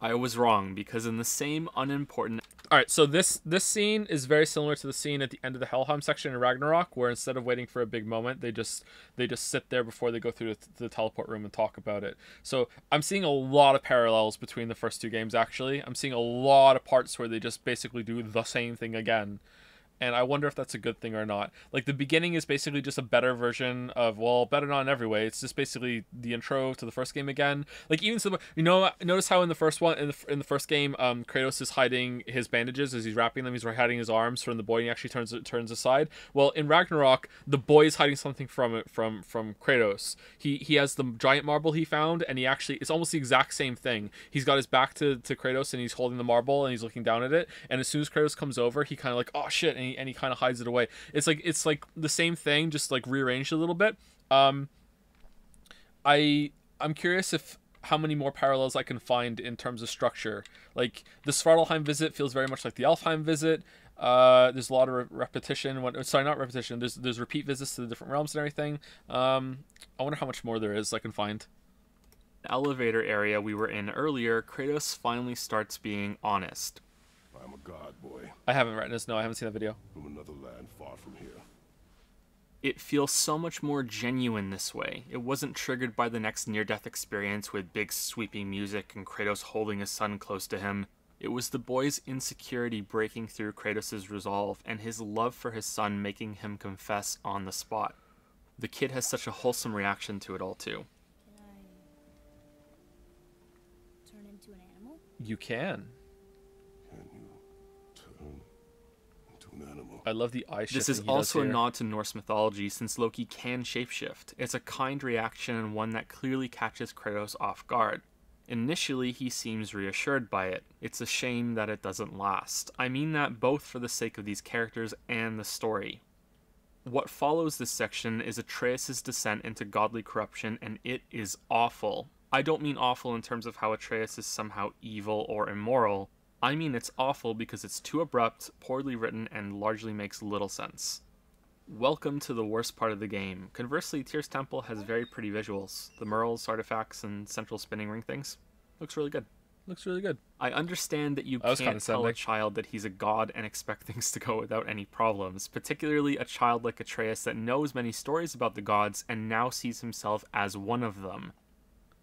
I was wrong, because in the same unimportant... Alright, so this scene is very similar to the scene at the end of the Helheim section in Ragnarok, where instead of waiting for a big moment, they just sit there before they go through the teleport room and talk about it. So I'm seeing a lot of parallels between the first two games, actually. I'm seeing a lot of parts where they just basically do the same thing again. And I wonder if that's a good thing or not. Like, the beginning is basically just a better version of, well, better not in every way. It's just basically the intro to the first game again. Like, even so, you know, notice how in the first one, in the first game, Kratos is hiding his bandages as he's wrapping them. He's hiding his arms from the boy, and he actually turns aside. Well, in Ragnarok, the boy is hiding something from Kratos. He has the giant marble he found, and it's almost the exact same thing. He's got his back to Kratos, and he's holding the marble, and he's looking down at it. And as soon as Kratos comes over, he kind of like, oh shit, and he kind of hides it away. It's like the same thing, just like rearranged a little bit. I'm curious if how many more parallels I can find in terms of structure. Like, the Svartalheim visit feels very much like the Alfheim visit. There's a lot of repetition. Not repetition. There's repeat visits to the different realms and everything. I wonder how much more there is I can find. Elevator area we were in earlier, Kratos finally starts being honest. I'm a god, boy. I haven't read this. No, I haven't seen that video. From another land far from here. It feels so much more genuine this way. It wasn't triggered by the next near-death experience with big sweeping music and Kratos holding his son close to him. It was the boy's insecurity breaking through Kratos' resolve and his love for his son making him confess on the spot. The kid has such a wholesome reaction to it all too. Can I turn into an animal? You can. An animal. I love the eye shift. This is also a nod to Norse mythology, since Loki can shapeshift. It's a kind reaction and one that clearly catches Kratos off guard. Initially, he seems reassured by it. It's a shame that it doesn't last. I mean that both for the sake of these characters and the story. What follows this section is Atreus' descent into godly corruption, and it is awful. I don't mean awful in terms of how Atreus is somehow evil or immoral. I mean it's awful because it's too abrupt, poorly written, and largely makes little sense. Welcome to the worst part of the game. Conversely, Tyr's Temple has very pretty visuals. The murals, artifacts, and central spinning ring things. Looks really good. Looks really good. I understand that you can't tell a child that he's a god and expect things to go without any problems, particularly a child like Atreus that knows many stories about the gods and now sees himself as one of them.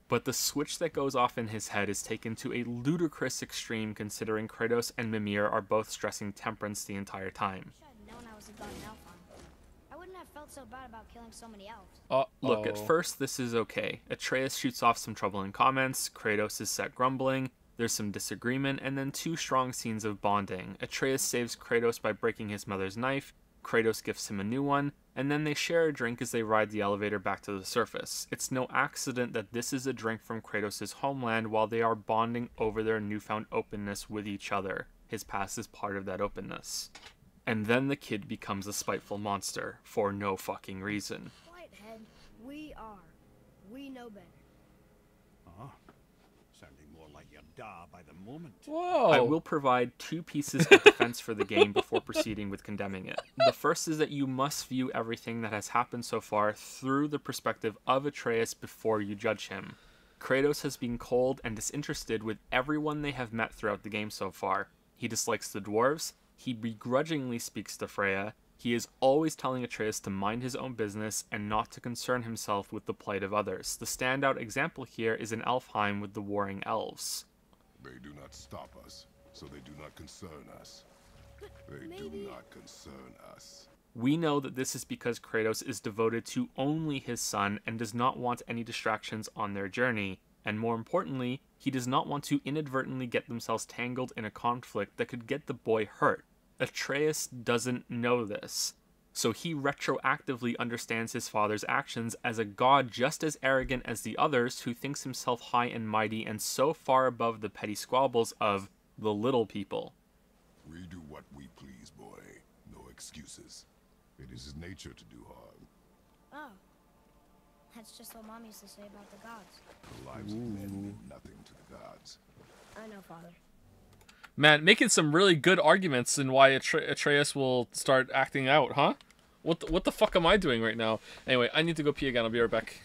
But the switch that goes off in his head is taken to a ludicrous extreme considering Kratos and Mimir are both stressing temperance the entire time. I should have known I was a god in Alfheim. I wouldn't have felt so bad about killing so many elves. Look, at first this is okay. Atreus shoots off some troubling comments, Kratos is set grumbling, there's some disagreement, and then two strong scenes of bonding. Atreus saves Kratos by breaking his mother's knife, Kratos gifts him a new one, and then they share a drink as they ride the elevator back to the surface. It's no accident that this is a drink from Kratos' homeland while they are bonding over their newfound openness with each other. His past is part of that openness. And then the kid becomes a spiteful monster, for no fucking reason. Whitehead, we know better. Sounding more like your da by the moment. Whoa! I will provide two pieces of defense for the game before proceeding with condemning it. The first is that you must view everything that has happened so far through the perspective of Atreus before you judge him. Kratos has been cold and disinterested with everyone they have met throughout the game so far. He dislikes the dwarves, he begrudgingly speaks to Freya, he is always telling Atreus to mind his own business and not to concern himself with the plight of others. The standout example here is in Elfheim with the warring elves. They do not stop us, so they do not concern us. They do not concern us. We know that this is because Kratos is devoted to only his son and does not want any distractions on their journey, and more importantly, he does not want to inadvertently get themselves tangled in a conflict that could get the boy hurt. Atreus doesn't know this, so he retroactively understands his father's actions as a god just as arrogant as the others, who thinks himself high and mighty and so far above the petty squabbles of the little people. We do what we please, boy. No excuses. It is his nature to do harm. Oh. That's just what Mom used to say about the gods. The lives of men mean nothing to the gods. I know, Father. Man, making some really good arguments in why Atreus will start acting out, huh? What the fuck am I doing right now? Anyway, I need to go pee again. I'll be right back.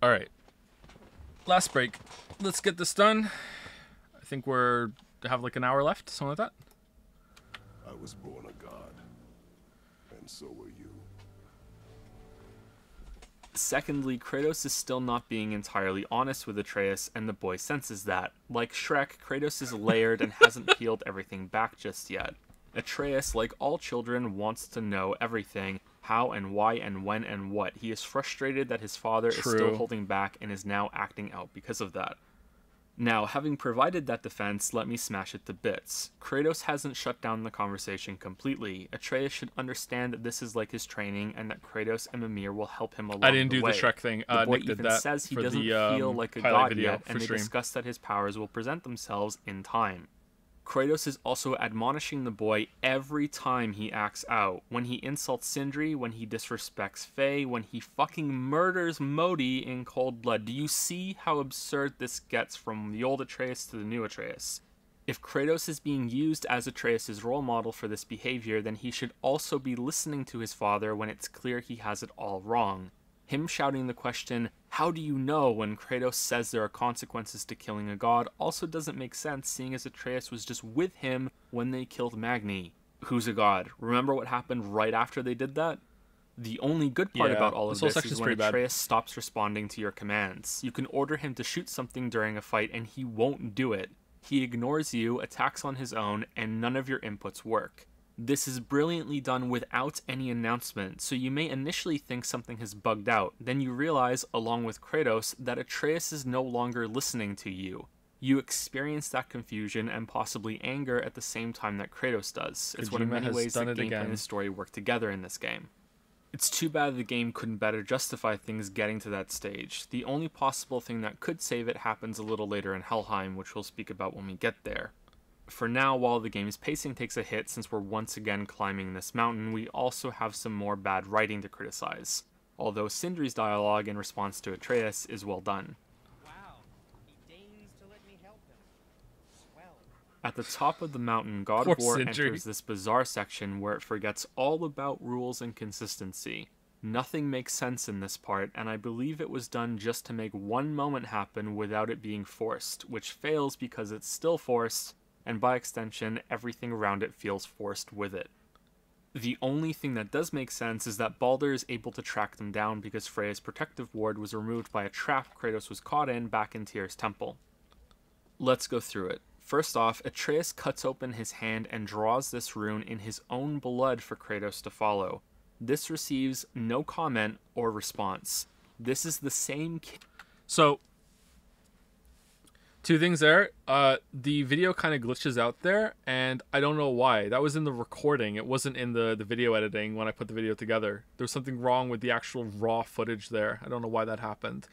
All right. Last break. Let's get this done. I think we're have like an hour left, something like that. I was born a god, and so were you. Secondly, Kratos is still not being entirely honest with Atreus, and the boy senses that. Like Shrek, Kratos is layered and hasn't peeled everything back just yet. Atreus, like all children, wants to know everything, how and why and when and what. He is frustrated that his father is still holding back and is now acting out because of that. Now, having provided that defense, let me smash it to bits. Kratos hasn't shut down the conversation completely. Atreus should understand that this is like his training, and that Kratos and Mimir will help him along the way. I didn't do the Shrek thing. The boy Nick did even that says he for doesn't the, feel like a god yet, and they discuss that his powers will present themselves in time. Kratos is also admonishing the boy every time he acts out. When he insults Sindri, when he disrespects Faye, when he fucking murders Modi in cold blood. Do you see how absurd this gets from the old Atreus to the new Atreus? If Kratos is being used as Atreus' role model for this behavior, then he should also be listening to his father when it's clear he has it all wrong. Him shouting the question, How do you know when Kratos says there are consequences to killing a god also doesn't make sense, seeing as Atreus was just with him when they killed Magni, who's a god. Remember what happened right after they did that? The only good part about all of this is when Atreus stops responding to your commands. You can order him to shoot something during a fight and he won't do it. He ignores you, attacks on his own, and none of your inputs work. This is brilliantly done without any announcement, so you may initially think something has bugged out, then you realize, along with Kratos, that Atreus is no longer listening to you. You experience that confusion and possibly anger at the same time that Kratos does. It's one of many ways that gameplay and the story work together in this game. It's too bad the game couldn't better justify things getting to that stage. The only possible thing that could save it happens a little later in Helheim, which we'll speak about when we get there. For now, while the game's pacing takes a hit since we're once again climbing this mountain, we also have some more bad writing to criticize, although Sindri's dialogue in response to Atreus is well done. Wow, he deigns to let me help him. Swell. At the top of the mountain, God of War enters this bizarre section where it forgets all about rules and consistency. Nothing makes sense in this part, and I believe it was done just to make one moment happen without it being forced, which fails because it's still forced, and by extension, everything around it feels forced with it. The only thing that does make sense is that Baldur is able to track them down because Freya's protective ward was removed by a trap Kratos was caught in back in Tyr's temple. Let's go through it. First off, Atreus cuts open his hand and draws this rune in his own blood for Kratos to follow. This receives no comment or response. This is the same... So, two things there. The video kind of glitches out there, and I don't know why. That was in the recording. It wasn't in the video editing when I put the video together. There was something wrong with the actual raw footage there. I don't know why that happened.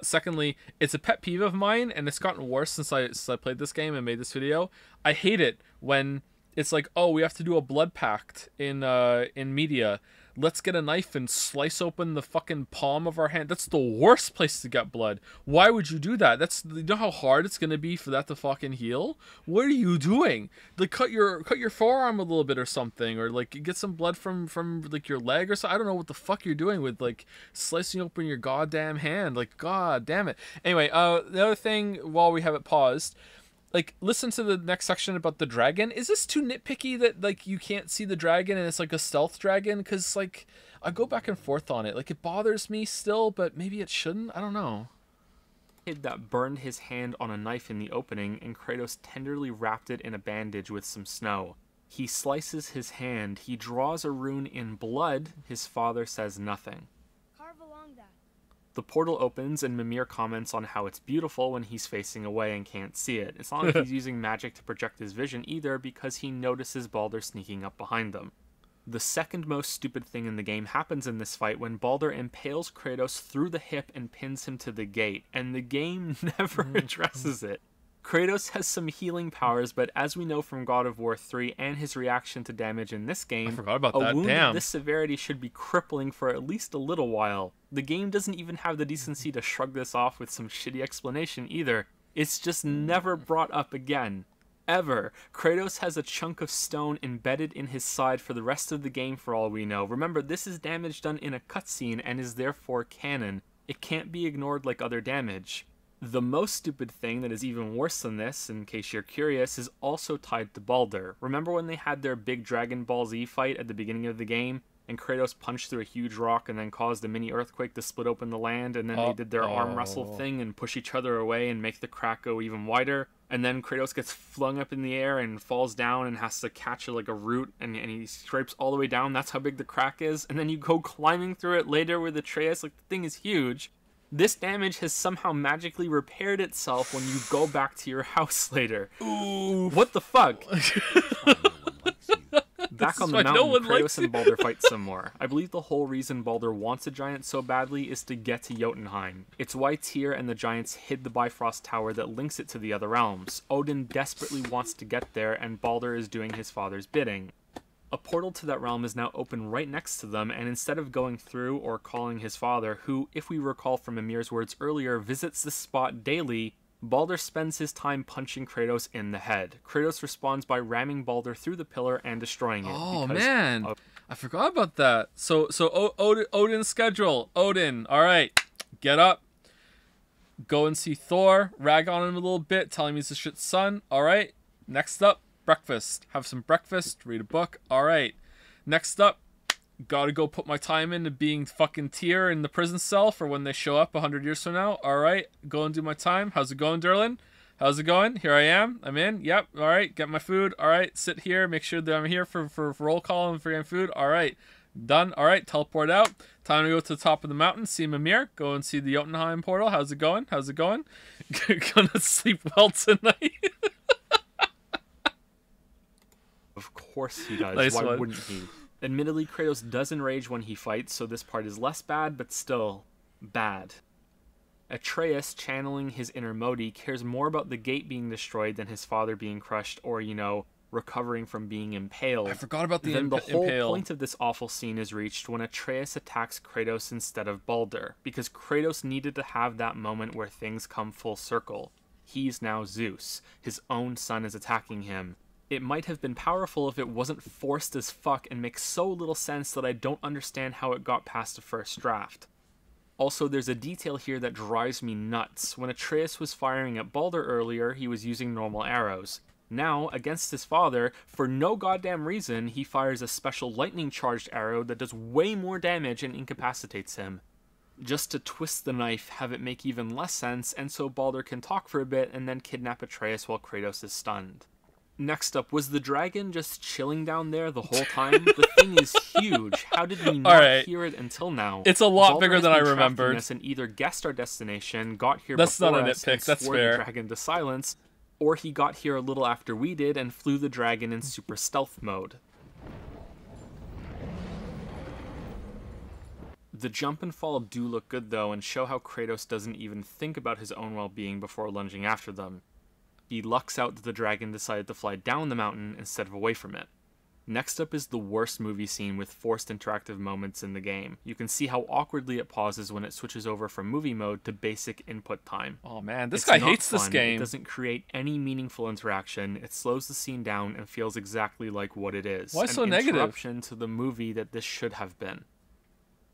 Secondly, it's a pet peeve of mine, and it's gotten worse since I played this game and made this video. I hate it when it's like, oh, we have to do a blood pact in media. Let's get a knife and slice open the fucking palm of our hand. That's the worst place to get blood. Why would you do that? You know how hard it's gonna be for that to fucking heal? What are you doing? Like cut your forearm a little bit or something, or like get some blood from like your leg or something. I don't know what the fuck you're doing with like slicing open your goddamn hand. Like, god damn it. Anyway, the other thing while we have it paused, like, listen to the next section about the dragon. Is this too nitpicky that, like, you can't see the dragon and it's, like, a stealth dragon? Because, like, I go back and forth on it. Like, it bothers me still, but maybe it shouldn't? I don't know. That burned his hand on a knife in the opening, and Kratos tenderly wrapped it in a bandage with some snow. He slices his hand. He draws a rune in blood. His father says nothing. Carve along that. The portal opens and Mimir comments on how it's beautiful when he's facing away and can't see it. It's not like he's using magic to project his vision either, because he notices Baldur sneaking up behind them. The second most stupid thing in the game happens in this fight when Baldur impales Kratos through the hip and pins him to the gate, and the game never addresses it. Kratos has some healing powers, but as we know from God of War 3 and his reaction to damage in this game, I forgot about that. a wound Damn. of this severity should be crippling for at least a little while. The game doesn't even have the decency to shrug this off with some shitty explanation either. It's just never brought up again. Ever. Kratos has a chunk of stone embedded in his side for the rest of the game for all we know. Remember, this is damage done in a cutscene and is therefore canon. It can't be ignored like other damage. The most stupid thing that is even worse than this, in case you're curious, is also tied to Baldur. Remember when they had their big Dragon Ball Z fight at the beginning of the game, and Kratos punched through a huge rock and then caused a mini earthquake to split open the land, and then they did their arm wrestle thing and push each other away and make the crack go even wider, and then Kratos gets flung up in the air and falls down and has to catch like a root, and he scrapes all the way down. That's how big the crack is, and then you go climbing through it later with Atreus. Like, the thing is huge. This damage has somehow magically repaired itself when you go back to your house later. Ooh. What the fuck? Back on the mountain, Kratos and Baldur fight some more. I believe the whole reason Baldur wants a giant so badly is to get to Jotunheim. It's why Tyr and the giants hid the Bifrost Tower that links it to the other realms. Odin desperately wants to get there, and Baldur is doing his father's bidding. A portal to that realm is now open right next to them, and instead of going through or calling his father, who, if we recall from Mimir's words earlier, visits this spot daily, Baldur spends his time punching Kratos in the head. Kratos responds by ramming Baldur through the pillar and destroying it. Oh, man. I forgot about that. So Odin's schedule. Odin, all right, get up. Go and see Thor, rag on him a little bit, tell him he's a shit son. All right. Next up, breakfast. Have some breakfast, read a book. All right. Next up, gotta go put my time into being fucking Tyr in the prison cell for when they show up 100 years from now. All right. Go and do my time. How's it going, Derlin? How's it going? Here I am. I'm in. Yep. All right. Get my food. All right. Sit here. Make sure that I'm here for roll call and for getting food. All right. Done. All right. Teleport out. Time to go to the top of the mountain. See Mimir. Go and see the Jotunheim portal. How's it going? How's it going? Gonna sleep well tonight. Of course he does. Nice Why one. wouldn't he? Admittedly, Kratos does enrage when he fights, so this part is less bad, but still bad. Atreus, channeling his inner Modi, cares more about the gate being destroyed than his father being crushed or, you know, recovering from being impaled. I forgot about the Then the whole impale. point of this awful scene is reached when Atreus attacks Kratos instead of Baldur, because Kratos needed to have that moment where things come full circle. He's now Zeus. His own son is attacking him. It might have been powerful if it wasn't forced as fuck and makes so little sense that I don't understand how it got past the first draft. Also, there's a detail here that drives me nuts. When Atreus was firing at Baldur earlier, he was using normal arrows. Now, against his father, for no goddamn reason, he fires a special lightning-charged arrow that does way more damage and incapacitates him. Just to twist the knife, have it make even less sense, and so Baldur can talk for a bit and then kidnap Atreus while Kratos is stunned. Next up, was the dragon just chilling down there the whole time? The thing is huge. How did we not hear it until now? It's a lot Baldur bigger has than I been tracking remembered. us and either guessed our destination, got here That's before not a us, nitpick, and that's swore fair. the dragon to silence, or he got here a little after we did and flew the dragon in super stealth mode. The jump and fall do look good though, and show how Kratos doesn't even think about his own well-being before lunging after them. He lucks out that the dragon decided to fly down the mountain instead of away from it. Next up is the worst movie scene with forced interactive moments in the game. You can see how awkwardly it pauses when it switches over from movie mode to basic input time. Oh man, this It's guy not hates this fun, game. It doesn't create any meaningful interaction, it slows the scene down and feels exactly like what it is. Why An so negative? interruption to the movie that this should have been.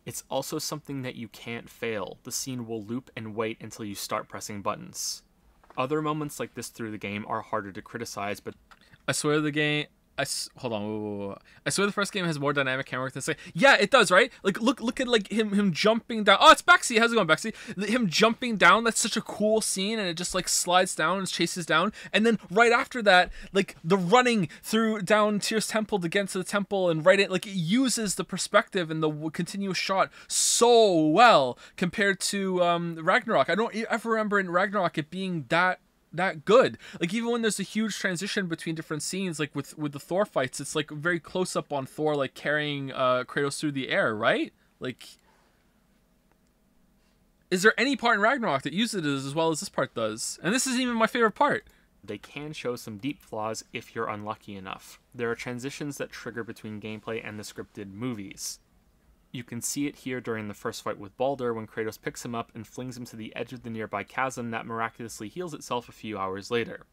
It's also something that you can't fail. The scene will loop and wait until you start pressing buttons. Other moments like this through the game are harder to criticize, but I swear the game. Hold on. Whoa. I swear the first game has more dynamic camera work than say. Yeah, it does, right? Like look at like him jumping down. Oh, it's Bexy. How's it going, Bexy? Him jumping down. That's such a cool scene, and it just like slides down and chases down. And then right after that, like the running through down Tyr's temple to get to the temple, and right it like it uses the perspective and the continuous shot so well compared to Ragnarok. I don't ever remember in Ragnarok it being that good. Like even when there's a huge transition between different scenes, like with the Thor fights, it's like very close up on Thor like carrying Kratos through the air, right? Like, is there any part in Ragnarok that uses it as well as this part does? And this isn't even my favorite part. they can show some deep flaws if you're unlucky enough. There are transitions that trigger between gameplay and the scripted movies. You can see it here during the first fight with Baldur when Kratos picks him up and flings him to the edge of the nearby chasm that miraculously heals itself a few hours later.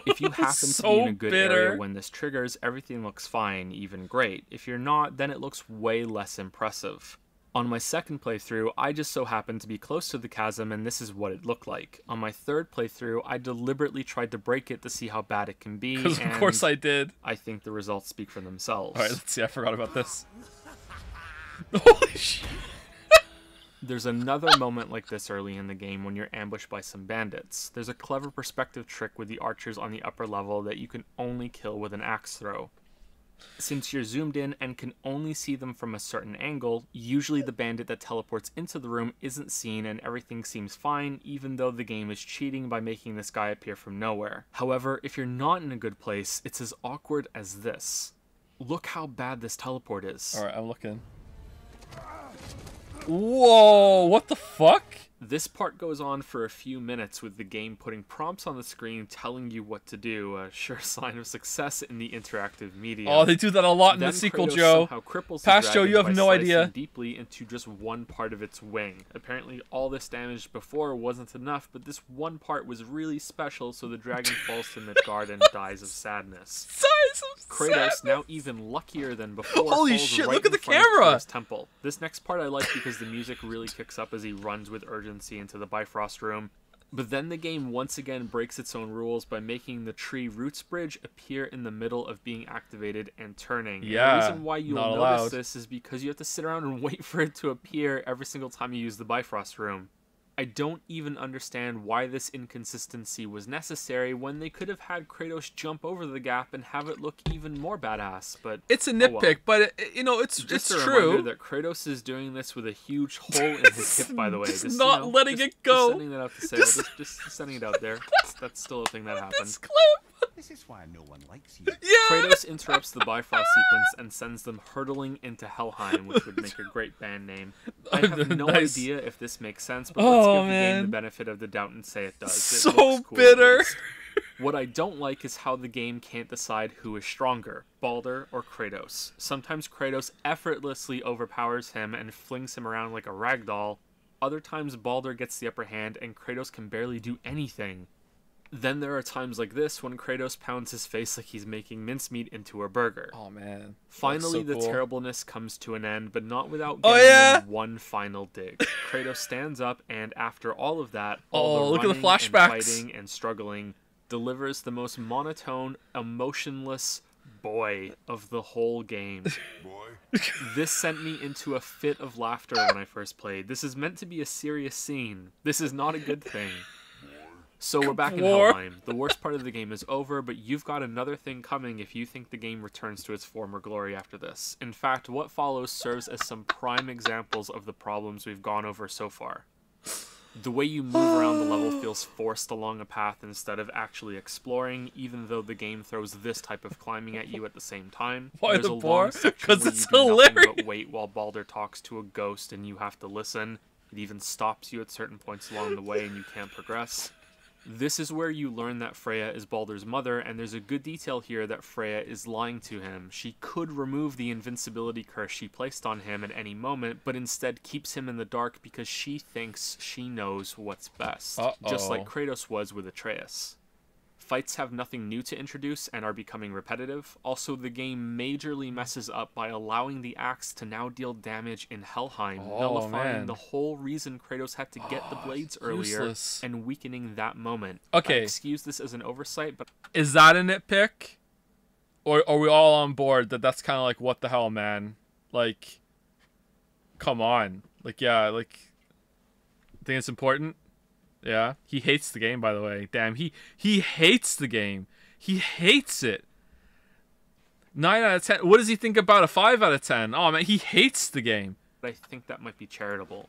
If you happen to be in a good area when this triggers, everything looks fine, even great. If you're not, then it looks way less impressive. On my second playthrough, I just so happened to be close to the chasm and this is what it looked like. On my third playthrough, I deliberately tried to break it to see how bad it can be. Because of course I did. I think the results speak for themselves. Alright, let's see, I forgot about this. Holy shit. There's another moment like this early in the game when you're ambushed by some bandits. There's a clever perspective trick with the archers on the upper level that you can only kill with an axe throw. Since you're zoomed in and can only see them from a certain angle, usually the bandit that teleports into the room isn't seen and everything seems fine, even though the game is cheating by making this guy appear from nowhere. However, if you're not in a good place, it's as awkward as this. Look how bad this teleport is. Alright, I'm looking. Whoa, what the fuck? This part goes on for a few minutes with the game putting prompts on the screen telling you what to do, a sure sign of success in the interactive medium. Oh, they do that a lot in Then the sequel, Kratos Joe. somehow cripples the Past Joe, dragon you have by no slicing idea. deeply into just one part of its wing. Apparently all this damage before wasn't enough, but this one part was really special, so the dragon falls to Midgard and dies of sadness. Kratos, now even luckier than before, Holy falls shit, right look at in the front of camera! Thor's temple. This next part I like because the music really kicks up as he runs with urgency into the Bifrost room. But then the game once again breaks its own rules by making the tree roots bridge appear in the middle of being activated and turning. Yeah, and the reason why you'll not notice allowed. this is because you have to sit around and wait for it to appear every single time you use the Bifrost room. I don't even understand why this inconsistency was necessary when they could have had Kratos jump over the gap and have it look even more badass, but It's a oh nitpick, well. but you know, it's Just a true. reminder that Kratos is doing this with a huge hole in his hip, by the way. Just Just, not letting it go. Just sending that out to sale. Just sending it out there. That's still a thing that happened. This clip. This is why no one likes you. Yeah. Kratos interrupts the Bifrost sequence and sends them hurtling into Helheim, which would make a great band name. I have no Nice. idea if this makes sense, but let's give the game the benefit of the doubt and say it does. It So looks cool, bitter. at least. What I don't like is how the game can't decide who is stronger, Baldur or Kratos. Sometimes Kratos effortlessly overpowers him and flings him around like a ragdoll. Other times Baldur gets the upper hand and Kratos can barely do anything. Then there are times like this when Kratos pounds his face like he's making mincemeat into a burger. Oh man. Finally, That's so the cool. terribleness comes to an end, but not without Oh, getting yeah? in one final dig. Kratos stands up, and after all of that, Oh, all the look at the running flashbacks. and fighting and struggling, delivers the most monotone, emotionless boy of the whole game. Boy? This sent me into a fit of laughter when I first played. This is meant to be a serious scene. This is not a good thing. So we're back in War. Helheim. The worst part of the game is over, but you've got another thing coming if you think the game returns to its former glory after this. In fact, what follows serves as some prime examples of the problems we've gone over so far. The way you move around the level feels forced along a path instead of actually exploring, even though the game throws this type of climbing at you at the same time. Why There's the a long bar? section 'Cause where it's you do nothing hilarious. but wait while Baldur talks to a ghost and you have to listen. It even stops you at certain points along the way and you can't progress. This is where you learn that Freya is Baldur's mother, and there's a good detail here that Freya is lying to him. She could remove the invincibility curse she placed on him at any moment, but instead keeps him in the dark because she thinks she knows what's best. Just like Kratos was with Atreus. Fights have nothing new to introduce and are becoming repetitive. Also, the game majorly messes up by allowing the axe to now deal damage in Helheim, nullifying man. the whole reason Kratos had to get the blades earlier useless. and weakening that moment. Okay. I excuse this as an oversight, but Is that a nitpick? Or are we all on board that that's kind of like, what the hell, man? Like, come on. Like, yeah, like, think it's important? Yeah. He hates the game, by the way. Damn, he hates the game. He hates it. 9 out of 10. What does he think about a 5 out of 10? Oh, man, he hates the game. I think that might be charitable.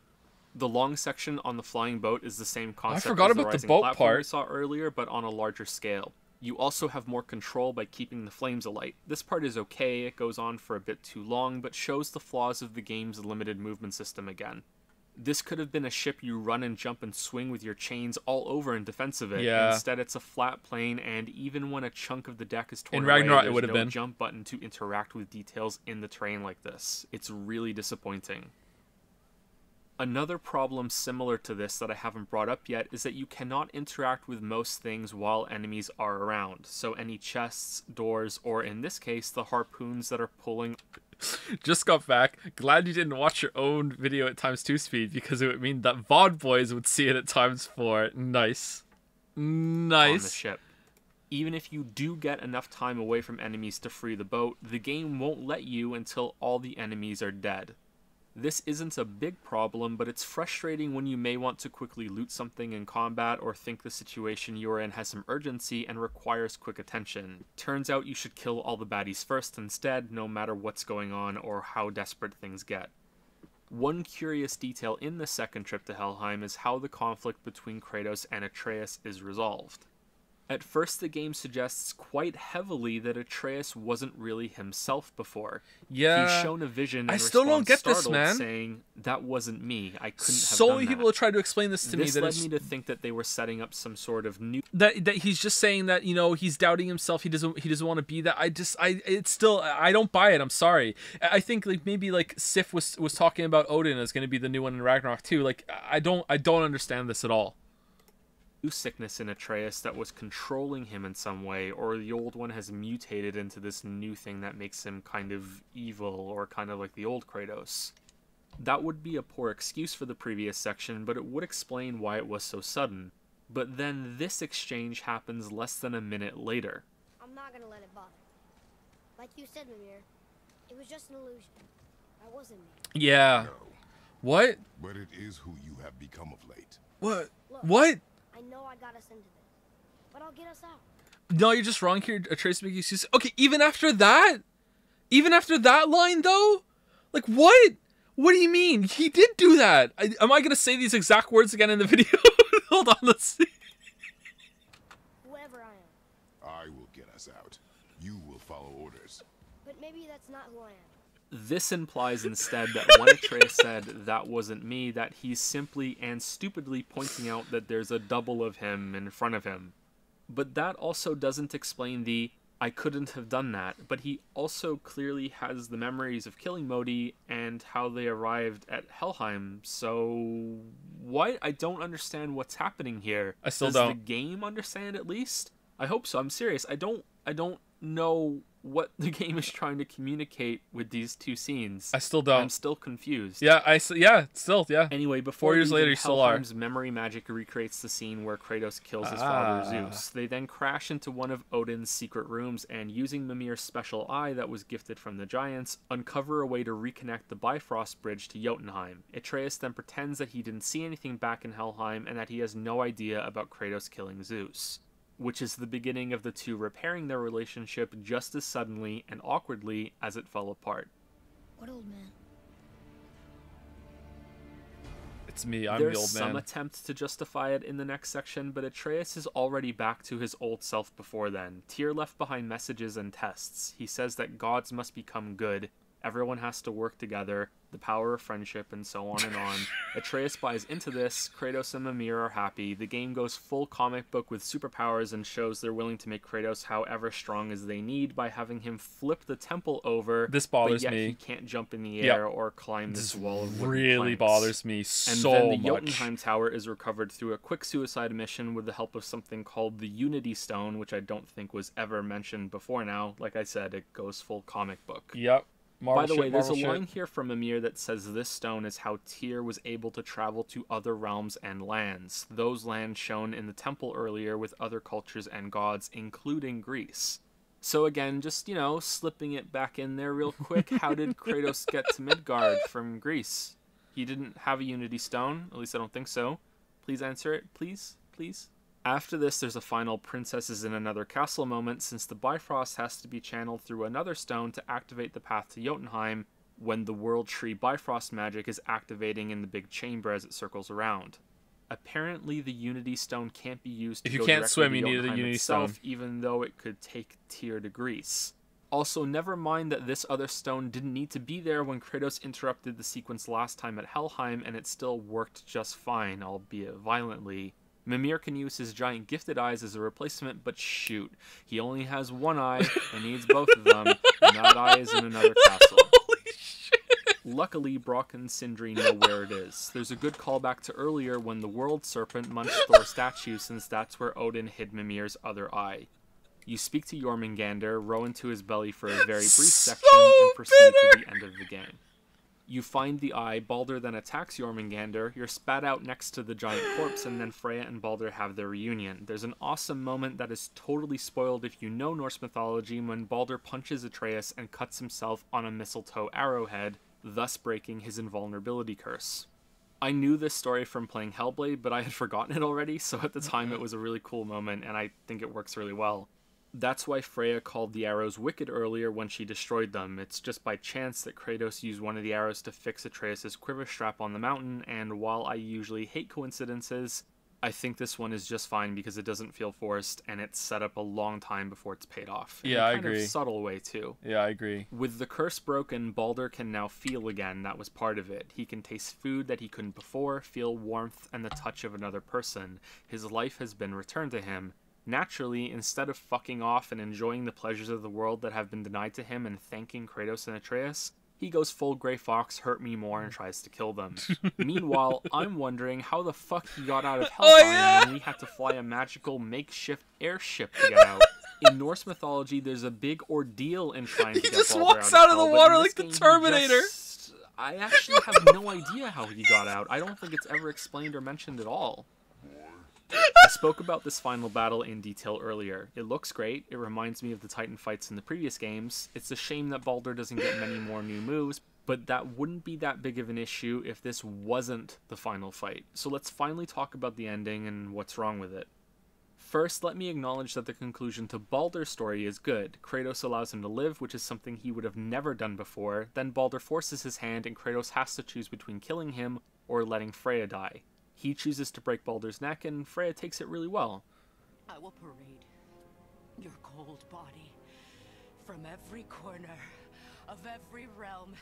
The long section on the flying boat is the same concept forgot as about the rising boat platform we part. saw earlier, but on a larger scale. You also have more control by keeping the flames alight. This part is okay, it goes on for a bit too long, but shows the flaws of the game's limited movement system again. This could have been a ship you run and jump and swing with your chains all over in defense of it. Yeah. Instead, it's a flat plane, and even when a chunk of the deck is torn In Ragnarok, away, it there's would have no been. jump button to interact with details in the terrain like this. It's really disappointing. Another problem similar to this that I haven't brought up yet is that you cannot interact with most things while enemies are around. So any chests, doors, or in this case, the harpoons that are pulling... Just got back. Glad you didn't watch your own video at ×2 speed, because it would mean that VOD boys would see it at ×4. Nice. Nice. On the ship. Even if you do get enough time away from enemies to free the boat, the game won't let you until all the enemies are dead. This isn't a big problem, but it's frustrating when you may want to quickly loot something in combat or think the situation you're in has some urgency and requires quick attention. Turns out you should kill all the baddies first instead, no matter what's going on or how desperate things get. One curious detail in the second trip to Helheim is how the conflict between Kratos and Atreus is resolved. At first, the game suggests quite heavily that Atreus wasn't really himself before. Yeah. He's shown a vision and I still don't get this, startled, man. saying, that wasn't me. I couldn't have So done many that. people have tried to explain this to me. This That led it's, me to think that they were setting up some sort of new... that he's just saying that, you know, he's doubting himself. He doesn't want to be that. It's still, I don't buy it. I'm sorry. I think like maybe like Sif was talking about Odin as going to be the new one in Ragnarok too. Like I don't understand this at all. new sickness in Atreus that was controlling him in some way, or the old one has mutated into this new thing that makes him kind of evil, or kind of like the old Kratos. That would be a poor excuse for the previous section, but it would explain why it was so sudden. But then this exchange happens less than a minute later. I'm not gonna let it bother. Like you said, Mimir, it was just an illusion. That wasn't me. Yeah. No, What? but it is who you have become of late. What? Look, What? I know I got us into this, but I'll get us out. No, you're just wrong here. Trace making excuses. Okay, even after that? Even after that line, though? Like, what? What do you mean? He did do that. Am I going to say these exact words again in the video? Hold on, let's see. Whoever I am. I will get us out. You will follow orders. But maybe that's not who I am. This implies instead that when Atreus said, "That wasn't me," that he's simply and stupidly pointing out that there's a double of him in front of him. But that also doesn't explain the, "I couldn't have done that," but he also clearly has the memories of killing Modi and how they arrived at Helheim, so what? I don't understand what's happening here. I still Does don't. the game understand at least? I hope so. I'm serious. I don't know what the game is trying to communicate with these two scenes. I still don't. I'm still confused. Yeah, still. Anyway, before 4 years leaving, later, you still are. Helheim's memory magic recreates the scene where Kratos kills his father Zeus. They then crash into one of Odin's secret rooms and, using Mimir's special eye that was gifted from the giants, uncover a way to reconnect the Bifrost bridge to Jotunheim. Atreus then pretends that he didn't see anything back in Helheim and that he has no idea about Kratos killing Zeus, which is the beginning of the two repairing their relationship just as suddenly and awkwardly as it fell apart. What old man? It's me, I'm There's the old some man. attempt to justify it in the next section, but Atreus is already back to his old self before then. Tyr left behind messages and tests. He says that gods must become good, everyone has to work together, the power of friendship, and so on and on. Atreus buys into this, Kratos and Mimir are happy, the game goes full comic book with superpowers and shows they're willing to make Kratos however strong as they need by having him flip the temple over, This bothers but yet me. he can't jump in the air or climb this wall of wooden really planks. bothers me And so then the much. Jotunheim Tower is recovered through a quick suicide mission with the help of something called the Unity Stone, which I don't think was ever mentioned before now. Like I said, it goes full comic book. Yep. Marvel By the shit, way, there's a Marvel shit. line here from Mimir that says this stone is how Tyr was able to travel to other realms and lands. Those lands shown in the temple earlier with other cultures and gods, including Greece. So again, just, slipping it back in there real quick, how did Kratos get to Midgard from Greece? He didn't have a Unity Stone, at least I don't think so. Please answer it, please, please. After this, there's a final princesses in another castle moment, since the Bifrost has to be channeled through another stone to activate the path to Jotunheim when the World Tree Bifrost magic is activating in the big chamber as it circles around. Apparently, the Unity Stone can't be used to If you go can't directly swim, to you need a Jotunheim Unity itself, Stone. even though it could take Tyr to Greece. Also, never mind that this other stone didn't need to be there when Kratos interrupted the sequence last time at Helheim, and it still worked just fine, albeit violently. Mimir can use his giant gifted eyes as a replacement, but shoot, he only has one eye and needs both of them, and that eye is in another castle. Holy shit! Luckily, Brock and Sindri know where it is. There's a good callback to earlier when the World Serpent munched Thor's statue, since that's where Odin hid Mimir's other eye. You speak to Jormungandr, row into his belly for a very brief section, and proceed to the end of the game. You find the eye, Baldur then attacks Jormungandr, you're spat out next to the giant corpse, and then Freya and Baldur have their reunion. There's an awesome moment that is totally spoiled if you know Norse mythology when Baldur punches Atreus and cuts himself on a mistletoe arrowhead, thus breaking his invulnerability curse. I knew this story from playing Hellblade, but I had forgotten it already, so at the time it was a really cool moment, and I think it works really well. That's why Freya called the arrows wicked earlier when she destroyed them. It's just by chance that Kratos used one of the arrows to fix Atreus' quiver strap on the mountain, and while I usually hate coincidences, I think this one is just fine because it doesn't feel forced, and it's set up a long time before it's paid off. Yeah, I In a kind agree. of subtle way, too. Yeah, I agree. With the curse broken, Baldur can now feel again. That was part of it. He can taste food that he couldn't before, feel warmth and the touch of another person. His life has been returned to him. Naturally, instead of fucking off and enjoying the pleasures of the world that have been denied to him and thanking Kratos and Atreus, he goes full Grey Fox, hurt me more, and tries to kill them. Meanwhile, I'm wondering how the fuck he got out of Helheim when we had to fly a magical makeshift airship to get out. In Norse mythology, there's a big ordeal in trying to He get just Baldur walks out out of of the hell, but water in like this the game, he Terminator. I actually have no idea how he got out. I don't think it's ever explained or mentioned at all. I spoke about this final battle in detail earlier. It looks great, it reminds me of the Titan fights in the previous games. It's a shame that Baldur doesn't get many more new moves, but that wouldn't be that big of an issue if this wasn't the final fight. So let's finally talk about the ending and what's wrong with it. First, let me acknowledge that the conclusion to Baldur's story is good. Kratos allows him to live, which is something he would have never done before. Then Baldur forces his hand and Kratos has to choose between killing him or letting Freya die. He chooses to break Baldur's neck and Freya takes it really well. I will parade your cold body from every corner of every realm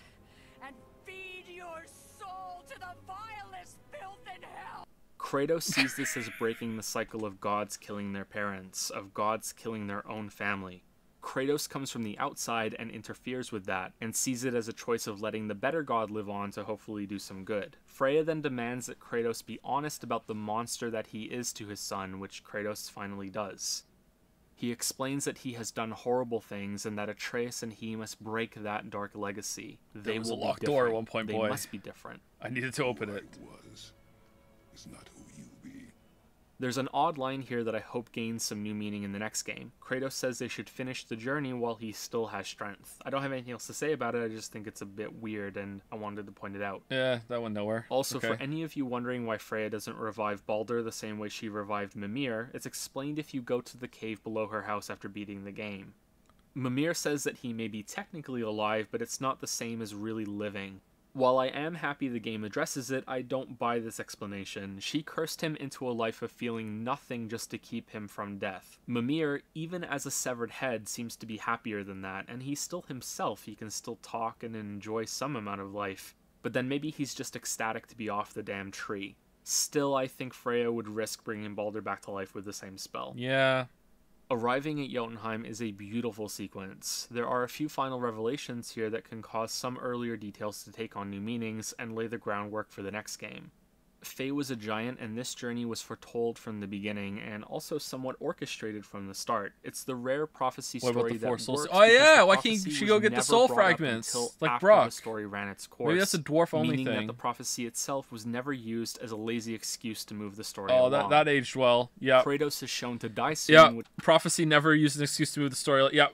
and feed your soul to the vilest filth in hell. Kratos sees this as breaking the cycle of gods killing their parents, of gods killing their own family. Kratos comes from the outside and interferes with that, and sees it as a choice of letting the better god live on to hopefully do some good. Freya then demands that Kratos be honest about the monster that he is to his son, which Kratos finally does. He explains that he has done horrible things and that Atreus and he must break that dark legacy. They was will a locked be door at different. one point, they boy. must be different. I needed to open it. Is not who you be. There's an odd line here that I hope gains some new meaning in the next game. Kratos says they should finish the journey while he still has strength. I don't have anything else to say about it, I just think it's a bit weird and I wanted to point it out. Yeah, that went nowhere. Also, Okay. for any of you wondering why Freya doesn't revive Baldur the same way she revived Mimir, it's explained if you go to the cave below her house after beating the game. Mimir says that he may be technically alive, but it's not the same as really living. While I am happy the game addresses it, I don't buy this explanation. She cursed him into a life of feeling nothing just to keep him from death. Mimir, even as a severed head, seems to be happier than that, and he's still himself. He can still talk and enjoy some amount of life. But then maybe he's just ecstatic to be off the damn tree. Still, I think Freya would risk bringing Baldur back to life with the same spell. Yeah. Arriving at Jotunheim is a beautiful sequence. There are a few final revelations here that can cause some earlier details to take on new meanings and lay the groundwork for the next game. Faye was a giant, and this journey was foretold from the beginning, and also somewhat orchestrated from the start. It's the rare prophecy What about story the that four souls? works Oh because yeah, the why can't prophecy she was go get the never soul brought up fragments until like after Brock? the story ran its course. Maybe that's a dwarf only meaning thing. that the prophecy itself was never used as a lazy excuse to move the story Oh, along. that aged well. Yeah. Kratos is shown to die soon, Yeah. which Prophecy never used an excuse to move the story. Yeah.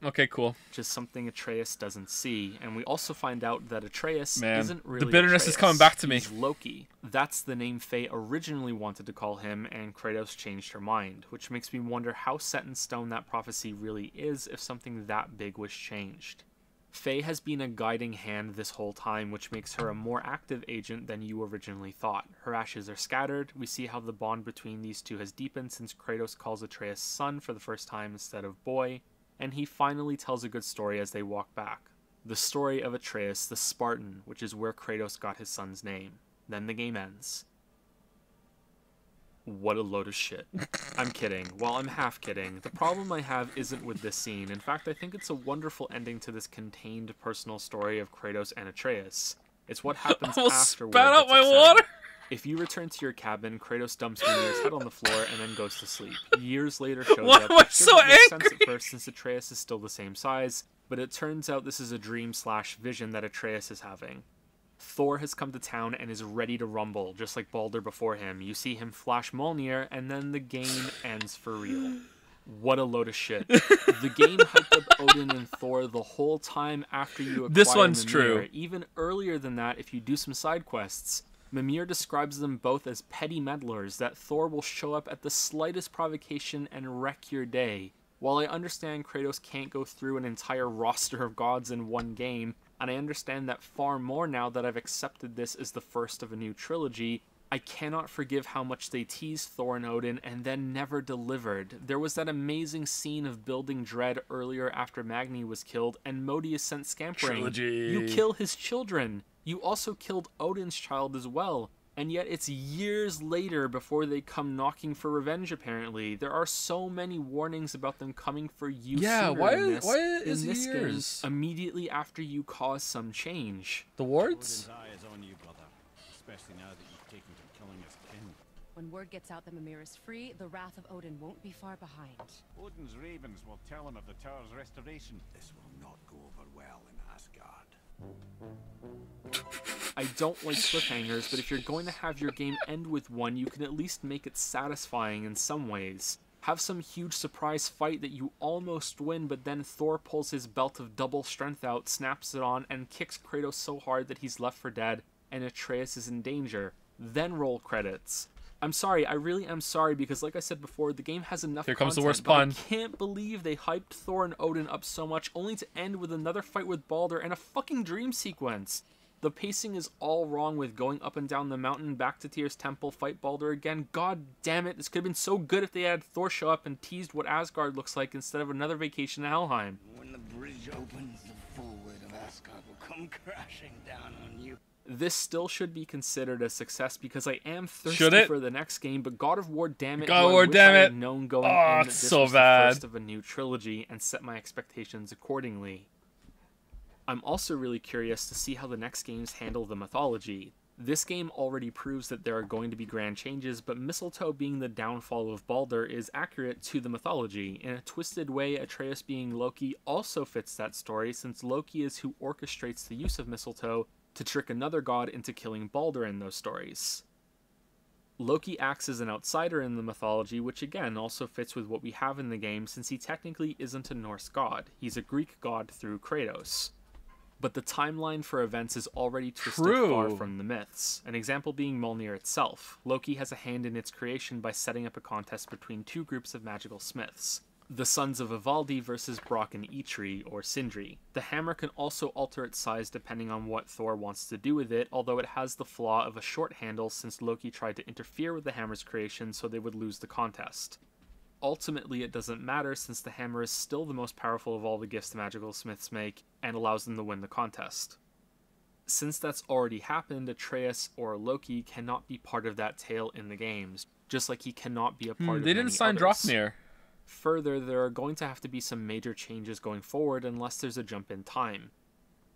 Okay, cool. is something Atreus doesn't see, and we also find out that Atreus Man, isn't really the bitterness is Atreus. coming back to me. He's Loki. That's the name Faye originally wanted to call him, and Kratos changed her mind, which makes me wonder how set in stone that prophecy really is if something that big was changed. Faye has been a guiding hand this whole time, which makes her a more active agent than you originally thought. Her ashes are scattered. We see how the bond between these two has deepened since Kratos calls Atreus son for the first time instead of boy, and he finally tells a good story as they walk back. The story of Atreus the Spartan, which is where Kratos got his son's name. Then the game ends. What a load of shit. I'm kidding. Well, I'm half kidding. The problem I have isn't with this scene. In fact, I think it's a wonderful ending to this contained personal story of Kratos and Atreus. It's what happens afterward. Spat out that's my upsetting. water! If you return to your cabin, Kratos dumps Mimir's head on the floor and then goes to sleep. Years later shows Why up, am I which so doesn't make sense angry? at first since Atreus is still the same size, but it turns out this is a dream/vision that Atreus is having. Thor has come to town and is ready to rumble, just like Baldur before him. You see him flash Mjolnir, and then the game ends for real. What a load of shit. The game hyped up Odin and Thor the whole time after you acquire This one's Mimir. true. Even earlier than that, if you do some side quests, Mimir describes them both as petty meddlers, that Thor will show up at the slightest provocation and wreck your day. While I understand Kratos can't go through an entire roster of gods in one game, and I understand that far more now that I've accepted this as the first of a new trilogy, I cannot forgive how much they teased Thor and Odin and then never delivered. There was that amazing scene of building dread earlier after Magni was killed, and Modi is sent scampering. Trilogy. You kill his children. You also killed Odin's child as well. And yet it's years later before they come knocking for revenge, apparently. There are so many warnings about them coming for you Yeah, sooner why in is- this, why is in this years? game, immediately after you cause some change. The wards? Odin's eye is on you, brother. Especially now that you've taken to killing his kin. When word gets out that Mimir is free, the wrath of Odin won't be far behind. Odin's ravens will tell him of the tower's restoration. This will not go over well in Asgard. I don't like cliffhangers, but if you're going to have your game end with one, you can at least make it satisfying in some ways. Have some huge surprise fight that you almost win, but then Thor pulls his belt of double strength out, snaps it on, and kicks Kratos so hard that he's left for dead, and Atreus is in danger. Then roll credits. I'm sorry, I really am sorry, because like I said before, the game has enough Here comes content, the worst but pun. I can't believe they hyped Thor and Odin up so much, only to end with another fight with Baldur and a fucking dream sequence. The pacing is all wrong with going up and down the mountain, back to Tyr's temple, fight Baldur again. God damn it, this could have been so good if they had Thor show up and teased what Asgard looks like instead of another vacation to Helheim. When the bridge opens, the full weight of Asgard will come crashing down on you. This still should be considered a success because I am Should thirsty it? for the next game, but God of War, damn it, God do of I War, wish damn I had it. known going Oh, in that it's this so was bad. the first of a new trilogy and set my expectations accordingly. I'm also really curious to see how the next games handle the mythology. This game already proves that there are going to be grand changes, but Mistletoe being the downfall of Baldur is accurate to the mythology. In a twisted way, Atreus being Loki also fits that story, since Loki is who orchestrates the use of Mistletoe to trick another god into killing Baldur in those stories. Loki acts as an outsider in the mythology, which again also fits with what we have in the game, since he technically isn't a Norse god. He's a Greek god through Kratos. But the timeline for events is already twisted far from the myths. An example being Mjolnir itself. Loki has a hand in its creation by setting up a contest between two groups of magical smiths. The sons of Ivaldi versus Brock and Eitri, or Sindri. The hammer can also alter its size depending on what Thor wants to do with it, although it has the flaw of a short handle since Loki tried to interfere with the hammer's creation so they would lose the contest. Ultimately, it doesn't matter since the hammer is still the most powerful of all the gifts the magical smiths make and allows them to win the contest. Since that's already happened, Atreus or Loki cannot be part of that tale in the games, just like he cannot be a part of They didn't many sign others. Draupnir. Further, there are going to have to be some major changes going forward unless there's a jump in time.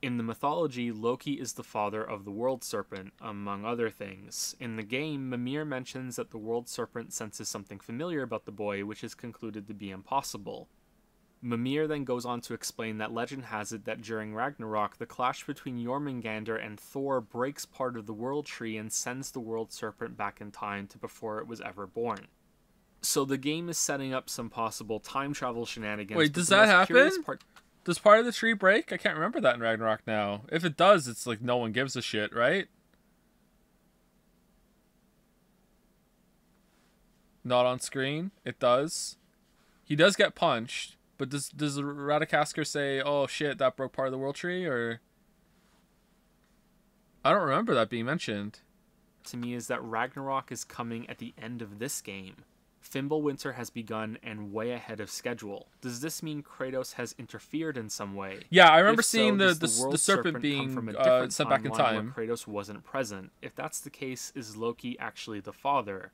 In the mythology, Loki is the father of the World Serpent, among other things. In the game, Mimir mentions that the World Serpent senses something familiar about the boy, which is concluded to be impossible. Mimir then goes on to explain that legend has it that during Ragnarok, the clash between Jormungandr and Thor breaks part of the World Tree and sends the World Serpent back in time to before it was ever born. So the game is setting up some possible time travel shenanigans. Wait, but does the that most curious happen? part- Does part of the tree break? I can't remember that in Ragnarok now. If it does, it's like no one gives a shit, right? Not on screen. It does. He does get punched, but does Radakasker say, "Oh shit, that broke part of the world tree," or I don't remember that being mentioned. to me is that Ragnarok is coming at the end of this game. Fimbulwinter has begun and way ahead of schedule. Does this mean Kratos has interfered in some way? Yeah, I remember If so, seeing does the World serpent come being from a different sent back in timeline time. where Kratos wasn't present. If that's the case, is Loki actually the father?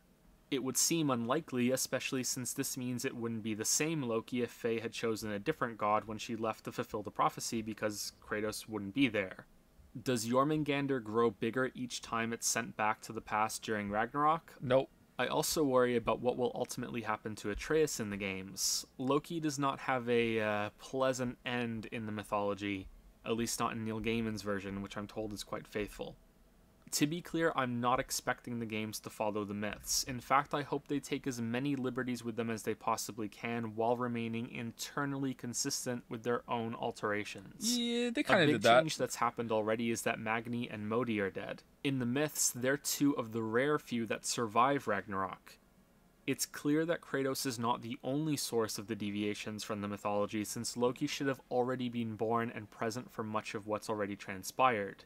It would seem unlikely, especially since this means it wouldn't be the same Loki if Faye had chosen a different god when she left to fulfill the prophecy because Kratos wouldn't be there. Does Jormungandr grow bigger each time it's sent back to the past during Ragnarok? Nope. I also worry about what will ultimately happen to Atreus in the games. Loki does not have a pleasant end in the mythology, at least not in Neil Gaiman's version, which I'm told is quite faithful. To be clear, I'm not expecting the games to follow the myths. In fact, I hope they take as many liberties with them as they possibly can while remaining internally consistent with their own alterations. Yeah, they kind of A did big that. change that's happened already is that Magni and Modi are dead. In the myths, they're two of the rare few that survive Ragnarok. It's clear that Kratos is not the only source of the deviations from the mythology, since Loki should have already been born and present for much of what's already transpired.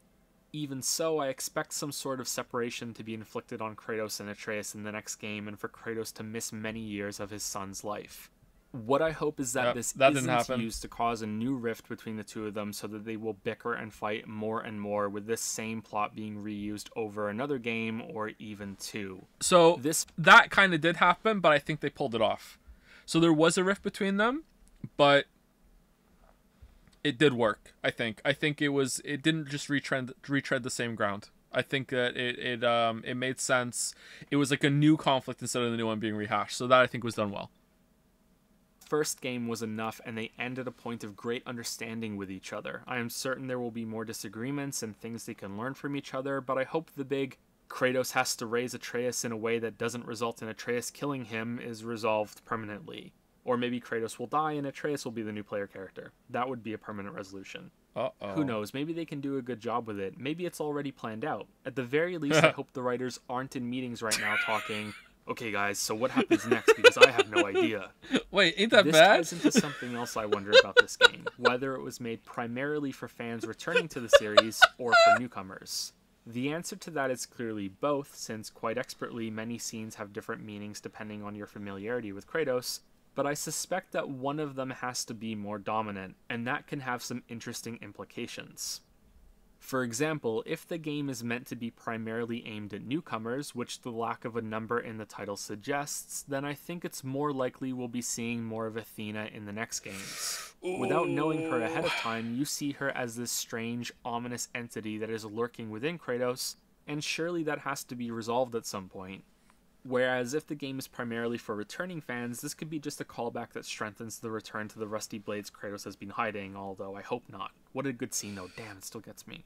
Even so, I expect some sort of separation to be inflicted on Kratos and Atreus in the next game, and for Kratos to miss many years of his son's life. What I hope is that this that isn't didn't happen. used to cause a new rift between the two of them so that they will bicker and fight more and more, with this same plot being reused over another game or even two. So that kind of did happen, but I think they pulled it off. So there was a rift between them, but it did work. I think it didn't just retread the same ground. I think that it made sense. It was like a new conflict instead of the new one being rehashed. So that I think was done well. first game was enough and they end at a point of great understanding with each other. I am certain there will be more disagreements and things they can learn from each other, but I hope the big Kratos has to raise Atreus in a way that doesn't result in Atreus killing him is resolved permanently. Or maybe Kratos will die and Atreus will be the new player character. That would be a permanent resolution. Uh-oh. Who knows, maybe they can do a good job with it. Maybe it's already planned out. At the very least, I hope the writers aren't in meetings right now talking, okay guys, so what happens next, because I have no idea. Wait, ain't that this bad? This ties into something else I wonder about this game, whether it was made primarily for fans returning to the series or for newcomers. The answer to that is clearly both, since quite expertly many scenes have different meanings depending on your familiarity with Kratos, but I suspect that one of them has to be more dominant, and that can have some interesting implications. For example, if the game is meant to be primarily aimed at newcomers, which the lack of a number in the title suggests, then I think it's more likely we'll be seeing more of Athena in the next games. Without knowing her ahead of time, you see her as this strange, ominous entity that is lurking within Kratos, and surely that has to be resolved at some point. Whereas if the game is primarily for returning fans, this could be just a callback that strengthens the return to the rusty blades Kratos has been hiding, although I hope not. What a good scene though, damn, it still gets me.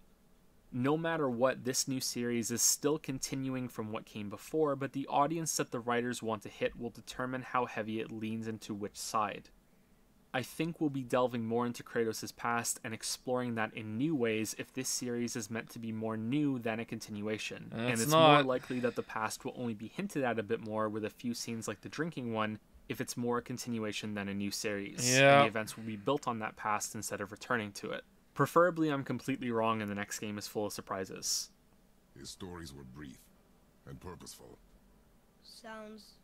No matter what, this new series is still continuing from what came before, but the audience that the writers want to hit will determine how heavy it leans into which side. I think we'll be delving more into Kratos' past and exploring that in new ways if this series is meant to be more new than a continuation. And it's more likely that the past will only be hinted at a bit more with a few scenes like the drinking one if it's more a continuation than a new series. Yeah. And the events will be built on that past instead of returning to it. Preferably I'm completely wrong and the next game is full of surprises. His stories were brief and purposeful. Sounds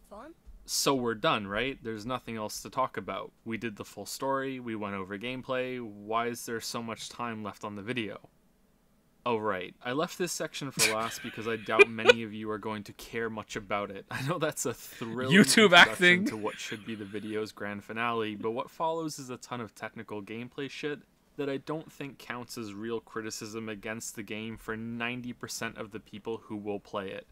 fun? So we're done, right? There's nothing else to talk about. We did the full story, we went over gameplay. Why is there so much time left on the video? Oh right, I left this section for last because I doubt many of you are going to care much about it. I know that's a thrilling YouTube introduction acting to what should be the video's grand finale, but what follows is a ton of technical gameplay shit that I don't think counts as real criticism against the game for 90% of the people who will play it.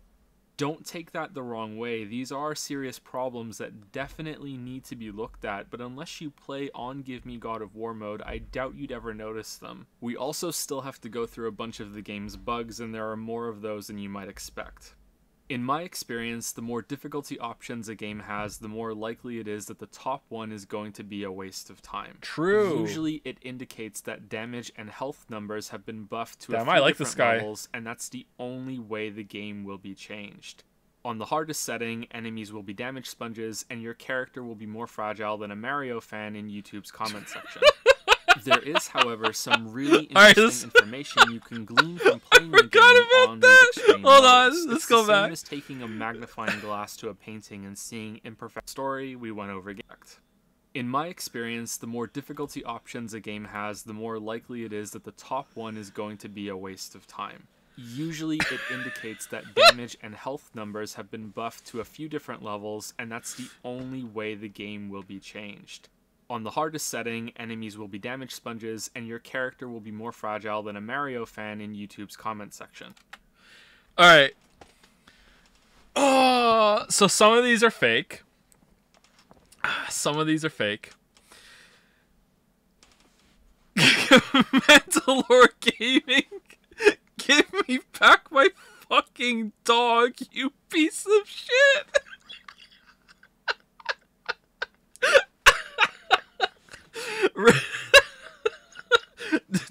Don't take that the wrong way, these are serious problems that definitely need to be looked at, but unless you play on Give Me God of War mode, I doubt you'd ever notice them. We also still have to go through a bunch of the game's bugs, and there are more of those than you might expect. In my experience, the more difficulty options a game has, the more likely it is that the top one is going to be a waste of time. True. Usually it indicates that damage and health numbers have been buffed to Damn, a I few like different this guy. levels, and that's the only way the game will be changed. On the hardest setting, enemies will be damage sponges, and your character will be more fragile than a Mario fan in YouTube's comment section. There is, however, some really interesting information you can glean from playing the game on these extreme modes. Let's go back. It's the same as taking a magnifying glass to a painting and seeing imperfect story we went over. In my experience, the more difficulty options a game has, the more likely it is that the top one is going to be a waste of time. Usually it indicates that damage and health numbers have been buffed to a few different levels, and that's the only way the game will be changed. On the hardest setting, enemies will be damage sponges, and your character will be more fragile than a Mario fan in YouTube's comment section. Alright. Oh, so some of these are fake. Some of these are fake. Mandalore Gaming, give me back my fucking dog, you piece of shit.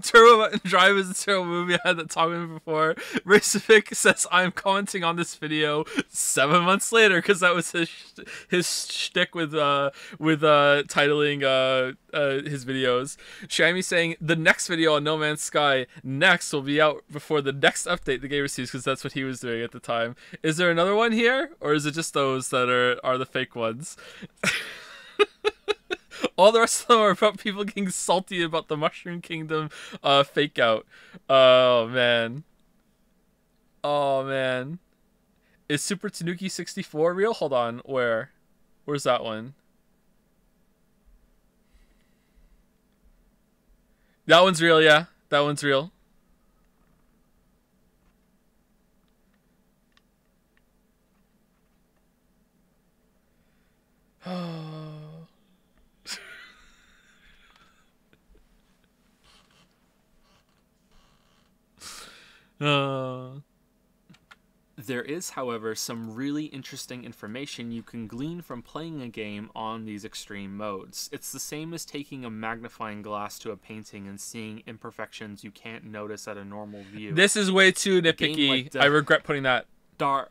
Turbo Drive is a terrible movie. I had that talk with before. Racific says I'm commenting on this video 7 months later because that was his shtick with titling his videos. Shammy saying the next video on No Man's Sky next will be out before the next update the game receives because that's what he was doing at the time. Is there another one here, or is it just those that are the fake ones? All the rest of them are about people getting salty about the Mushroom Kingdom fake out. Oh, man. Oh, man. Is Super Tanuki 64 real? Hold on. Where? Where's that one? That one's real, yeah. That one's real. There is, however, some really interesting information you can glean from playing a game on these extreme modes. It's the same as taking a magnifying glass to a painting and seeing imperfections you can't notice at a normal view. This is way too nitpicky. I regret putting that. Dark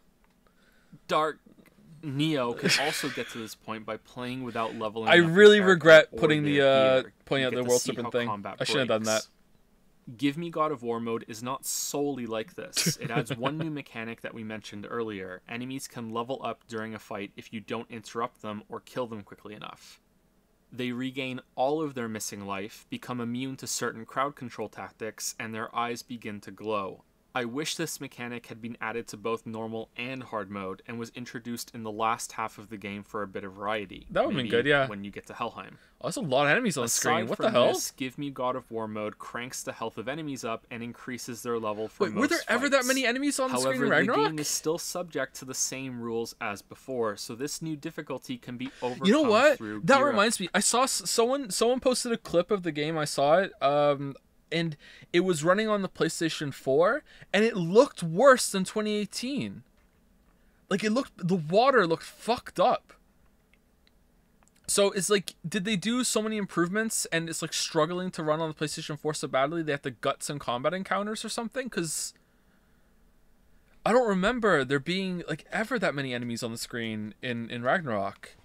Neo can also get to this point by playing without leveling. I really regret putting the pointing out the world serpent thing. I shouldn't have done that. Give Me God of War mode is not solely like this. It adds one new mechanic that we mentioned earlier. Enemies can level up during a fight if you don't interrupt them or kill them quickly enough. They regain all of their missing life, become immune to certain crowd control tactics, and their eyes begin to glow. I wish this mechanic had been added to both normal and hard mode, and was introduced in the last half of the game for a bit of variety. That would've been good, yeah. When you get to Helheim. Oh, there's a lot of enemies on the screen. What the hell? This, Give Me God of War mode cranks the health of enemies up and increases their level for most were there ever that many enemies on the screen in Ragnarok? However, the game is still subject to the same rules as before, so this new difficulty can be overcome. You know what? That gear reminds me. I saw someone posted a clip of the game. I saw it. And it was running on the PlayStation 4, and it looked worse than 2018. Like, the water looked fucked up. So it's like, did they do so many improvements, and it's like struggling to run on the PlayStation 4 so badly they have to gut some combat encounters or something? Because I don't remember there being like ever that many enemies on the screen in Ragnarok.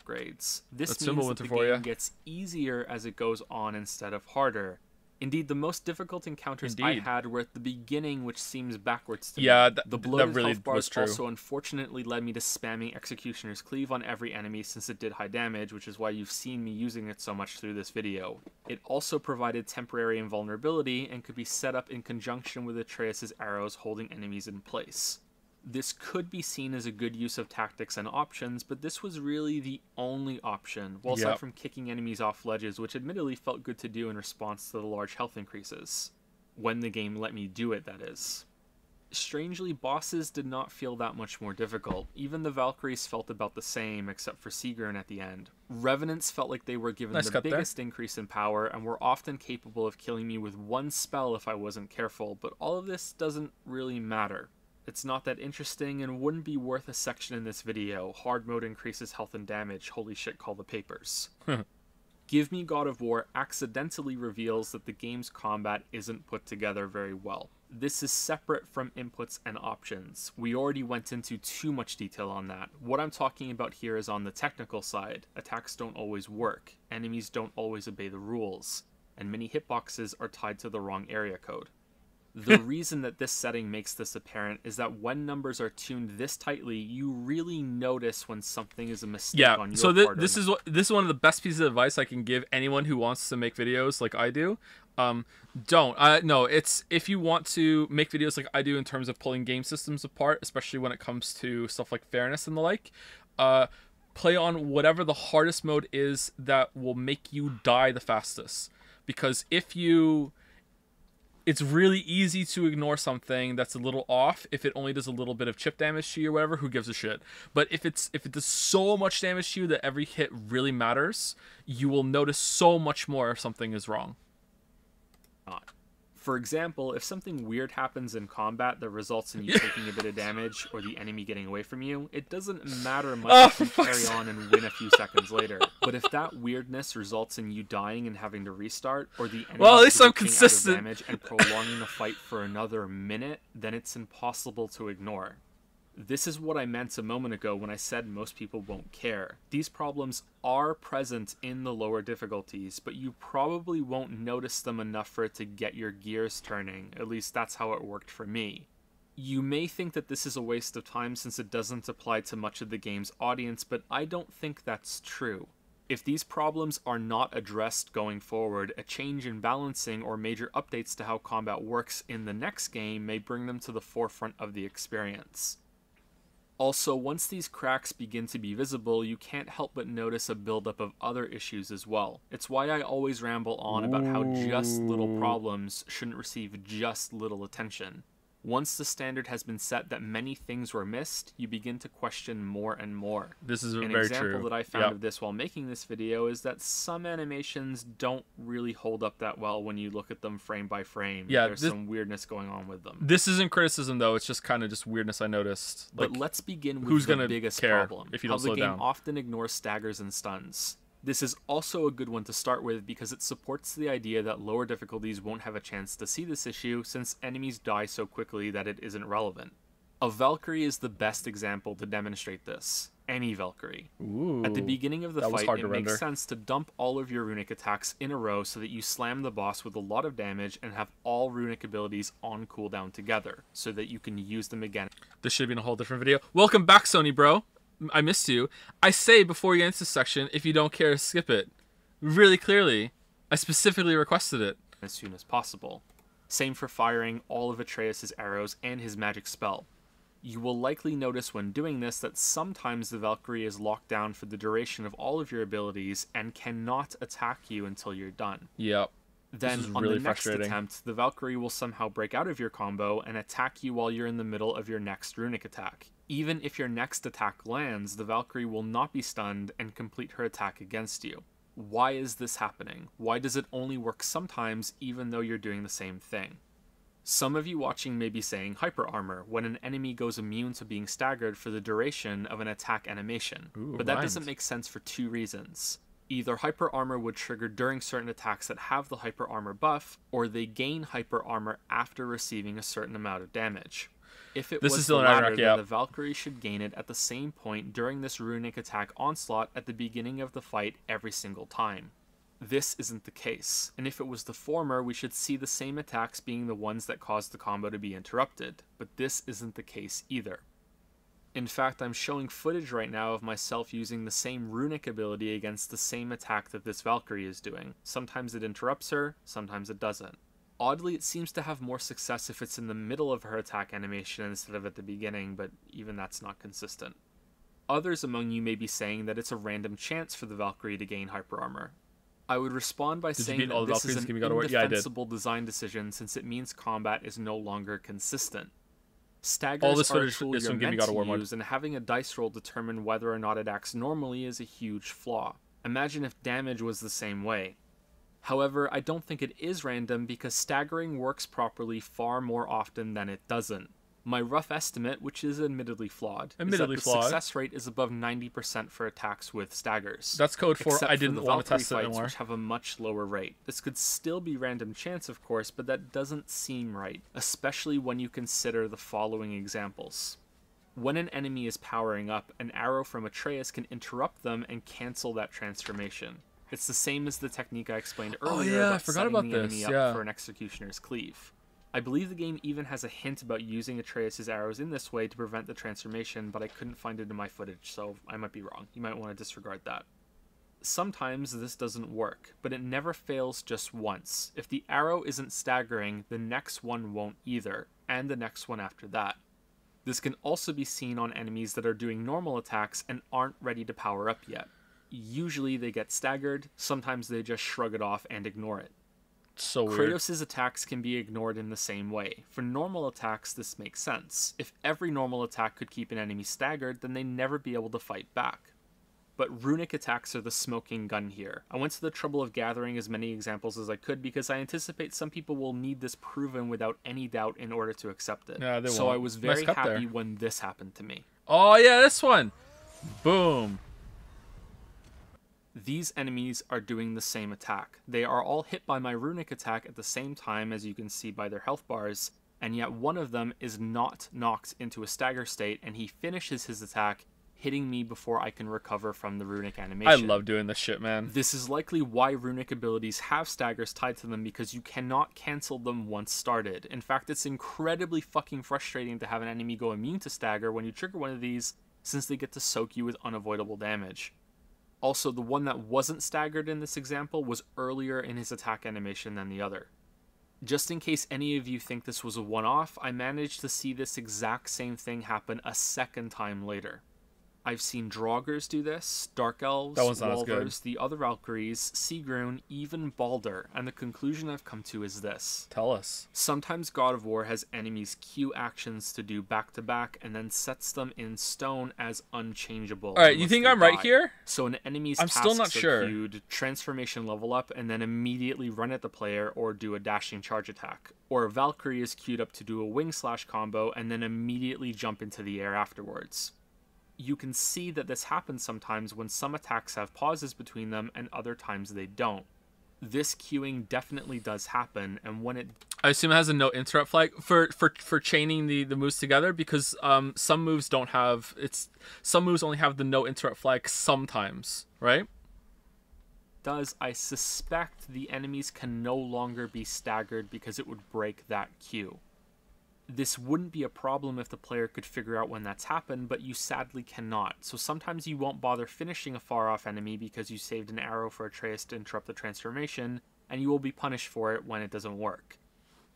Grades. This means that the game gets easier as it goes on instead of harder. Indeed, the most difficult encounters I had were at the beginning, which seems backwards to me. The bloated health bars also unfortunately led me to spamming Executioner's Cleave on every enemy since it did high damage, which is why you've seen me using it so much through this video. It also provided temporary invulnerability and could be set up in conjunction with Atreus' arrows holding enemies in place. This could be seen as a good use of tactics and options, but this was really the only option, well, aside from kicking enemies off ledges, which admittedly felt good to do in response to the large health increases. When the game let me do it, that is. Strangely, bosses did not feel that much more difficult. Even the Valkyries felt about the same, except for Sigrun at the end. Revenants felt like they were given the biggest increase in power, and were often capable of killing me with one spell if I wasn't careful, but all of this doesn't really matter. It's not that interesting and wouldn't be worth a section in this video. Hard mode increases health and damage. Holy shit, call the papers. Give Me God of War accidentally reveals that the game's combat isn't put together very well. This is separate from inputs and options. We already went into too much detail on that. What I'm talking about here is on the technical side. Attacks don't always work. Enemies don't always obey the rules. And many hitboxes are tied to the wrong area code. The reason that this setting makes this apparent is that when numbers are tuned this tightly, you really notice when something is a mistake on your part. This is one of the best pieces of advice I can give anyone who wants to make videos like I do. If you want to make videos like I do in terms of pulling game systems apart, especially when it comes to stuff like fairness and the like, play on whatever the hardest mode is that will make you die the fastest. Because it's really easy to ignore something that's a little off if it only does a little bit of chip damage to you or whatever. Who gives a shit? But if it does so much damage to you that every hit really matters, you will notice so much more if something is wrong. For example, if something weird happens in combat that results in you taking a bit of damage or the enemy getting away from you, it doesn't matter much if you carry on and win a few seconds later. But if that weirdness results in you dying and having to restart, or the enemy at least I'm consistent. damage and prolonging the fight for another minute, then it's impossible to ignore. This is what I meant a moment ago when I said most people won't care. These problems are present in the lower difficulties, but you probably won't notice them enough for it to get your gears turning. At least that's how it worked for me. You may think that this is a waste of time since it doesn't apply to much of the game's audience, but I don't think that's true. If these problems are not addressed going forward, a change in balancing or major updates to how combat works in the next game may bring them to the forefront of the experience. Also, once these cracks begin to be visible, you can't help but notice a buildup of other issues as well. It's why I always ramble on about how just little problems shouldn't receive just little attention. Once the standard has been set that many things were missed, you begin to question more and more. This is An very example true. that I found of this while making this video is that some animations don't really hold up that well when you look at them frame by frame. Yeah, there's some weirdness going on with them. This isn't criticism though, it's just kind of just weirdness I noticed. But Like, let's begin with who's the gonna biggest care problem. if you How don't the slow game down? often ignores staggers and stuns. This is also a good one to start with because it supports the idea that lower difficulties won't have a chance to see this issue since enemies die so quickly that it isn't relevant. A Valkyrie is the best example to demonstrate this. Any Valkyrie. Ooh, at the beginning of the that was fight, hard it to makes render. sense to dump all of your runic attacks in a row so that you slam the boss with a lot of damage and have all runic abilities on cooldown together, so that you can use them again. This should be in a whole different video. Welcome back, Sony bro. I missed you. I say before you get into this section, if you don't care to skip it. Really clearly. I specifically requested it. As soon as possible. Same for firing all of Atreus' arrows and his magic spell. You will likely notice when doing this that sometimes the Valkyrie is locked down for the duration of all of your abilities and cannot attack you until you're done. Yep. Then, on the next attempt, the Valkyrie will somehow break out of your combo and attack you while you're in the middle of your next runic attack. Even if your next attack lands, the Valkyrie will not be stunned and complete her attack against you. Why is this happening? Why does it only work sometimes even though you're doing the same thing? Some of you watching may be saying hyper armor when an enemy goes immune to being staggered for the duration of an attack animation. But that doesn't make sense for two reasons. Either hyper armor would trigger during certain attacks that have the hyper armor buff, or they gain hyper armor after receiving a certain amount of damage. If it was the latter, then the Valkyrie should gain it at the same point during this runic attack onslaught at the beginning of the fight every single time. This isn't the case, and if it was the former, we should see the same attacks being the ones that caused the combo to be interrupted, but this isn't the case either. In fact, I'm showing footage right now of myself using the same runic ability against the same attack that this Valkyrie is doing. Sometimes it interrupts her, sometimes it doesn't. Oddly, it seems to have more success if it's in the middle of her attack animation instead of at the beginning, but even that's not consistent. Others among you may be saying that it's a random chance for the Valkyrie to gain hyper armor. I would respond by saying that this is an indefensible design decision since it means combat is no longer consistent. Staggers are a tool you're meant to use, and having a dice roll determine whether or not it acts normally is a huge flaw. Imagine if damage was the same way. However, I don't think it is random because staggering works properly far more often than it doesn't. My rough estimate, which is admittedly flawed, is that the success rate is above 90% for attacks with staggers. That's code for I didn't want to test it fights, anymore. Which have a much lower rate. This could still be random chance, of course, but that doesn't seem right, especially when you consider the following examples. When an enemy is powering up, an arrow from Atreus can interrupt them and cancel that transformation. It's the same as the technique I explained earlier about setting the enemy up for an executioner's cleave. I believe the game even has a hint about using Atreus' arrows in this way to prevent the transformation, but I couldn't find it in my footage, so I might be wrong. You might want to disregard that. Sometimes this doesn't work, but it never fails just once. If the arrow isn't staggering, the next one won't either, and the next one after that. This can also be seen on enemies that are doing normal attacks and aren't ready to power up yet. Usually they get staggered, sometimes they just shrug it off and ignore it. So weird. Kratos' attacks can be ignored in the same way. For normal attacks, this makes sense. If every normal attack could keep an enemy staggered, then they'd never be able to fight back. But runic attacks are the smoking gun here. I went to the trouble of gathering as many examples as I could because I anticipate some people will need this proven without any doubt in order to accept it. Yeah, they so won't. I was very happy when this happened to me. Oh yeah, this one! Boom! These enemies are doing the same attack. They are all hit by my runic attack at the same time, as you can see by their health bars, and yet one of them is not knocked into a stagger state, and he finishes his attack, hitting me before I can recover from the runic animation. I love doing this shit, man. This is likely why runic abilities have staggers tied to them, because you cannot cancel them once started. In fact, it's incredibly fucking frustrating to have an enemy go immune to stagger when you trigger one of these, since they get to soak you with unavoidable damage. Also, the one that wasn't staggered in this example was earlier in his attack animation than the other. Just in case any of you think this was a one-off, I managed to see this exact same thing happen a second time later. I've seen Draugrs do this, Dark Elves, That one's not as good. Wolvers, the other Valkyries, Sigrun, even Balder, and the conclusion I've come to is this. Tell us. Sometimes God of War has enemies queue actions to do back-to-back and then sets them in stone as unchangeable. Alright, you think I'm right here? So an enemy's I'm still not tasks are sure. queued, transformation level up, and then immediately run at the player or do a dashing charge attack. Or a Valkyrie is queued up to do a wing slash combo and then immediately jump into the air afterwards. You can see that this happens sometimes when some attacks have pauses between them and other times they don't. This queuing definitely does happen, and when it... I assume it has a no interrupt flag for chaining the moves together, because some moves don't have... Some moves only have the no interrupt flag sometimes, right? does, I suspect the enemies can no longer be staggered because it would break that queue. This wouldn't be a problem if the player could figure out when that's happened, but you sadly cannot. So sometimes you won't bother finishing a far-off enemy because you saved an arrow for Atreus to interrupt the transformation, and you will be punished for it when it doesn't work.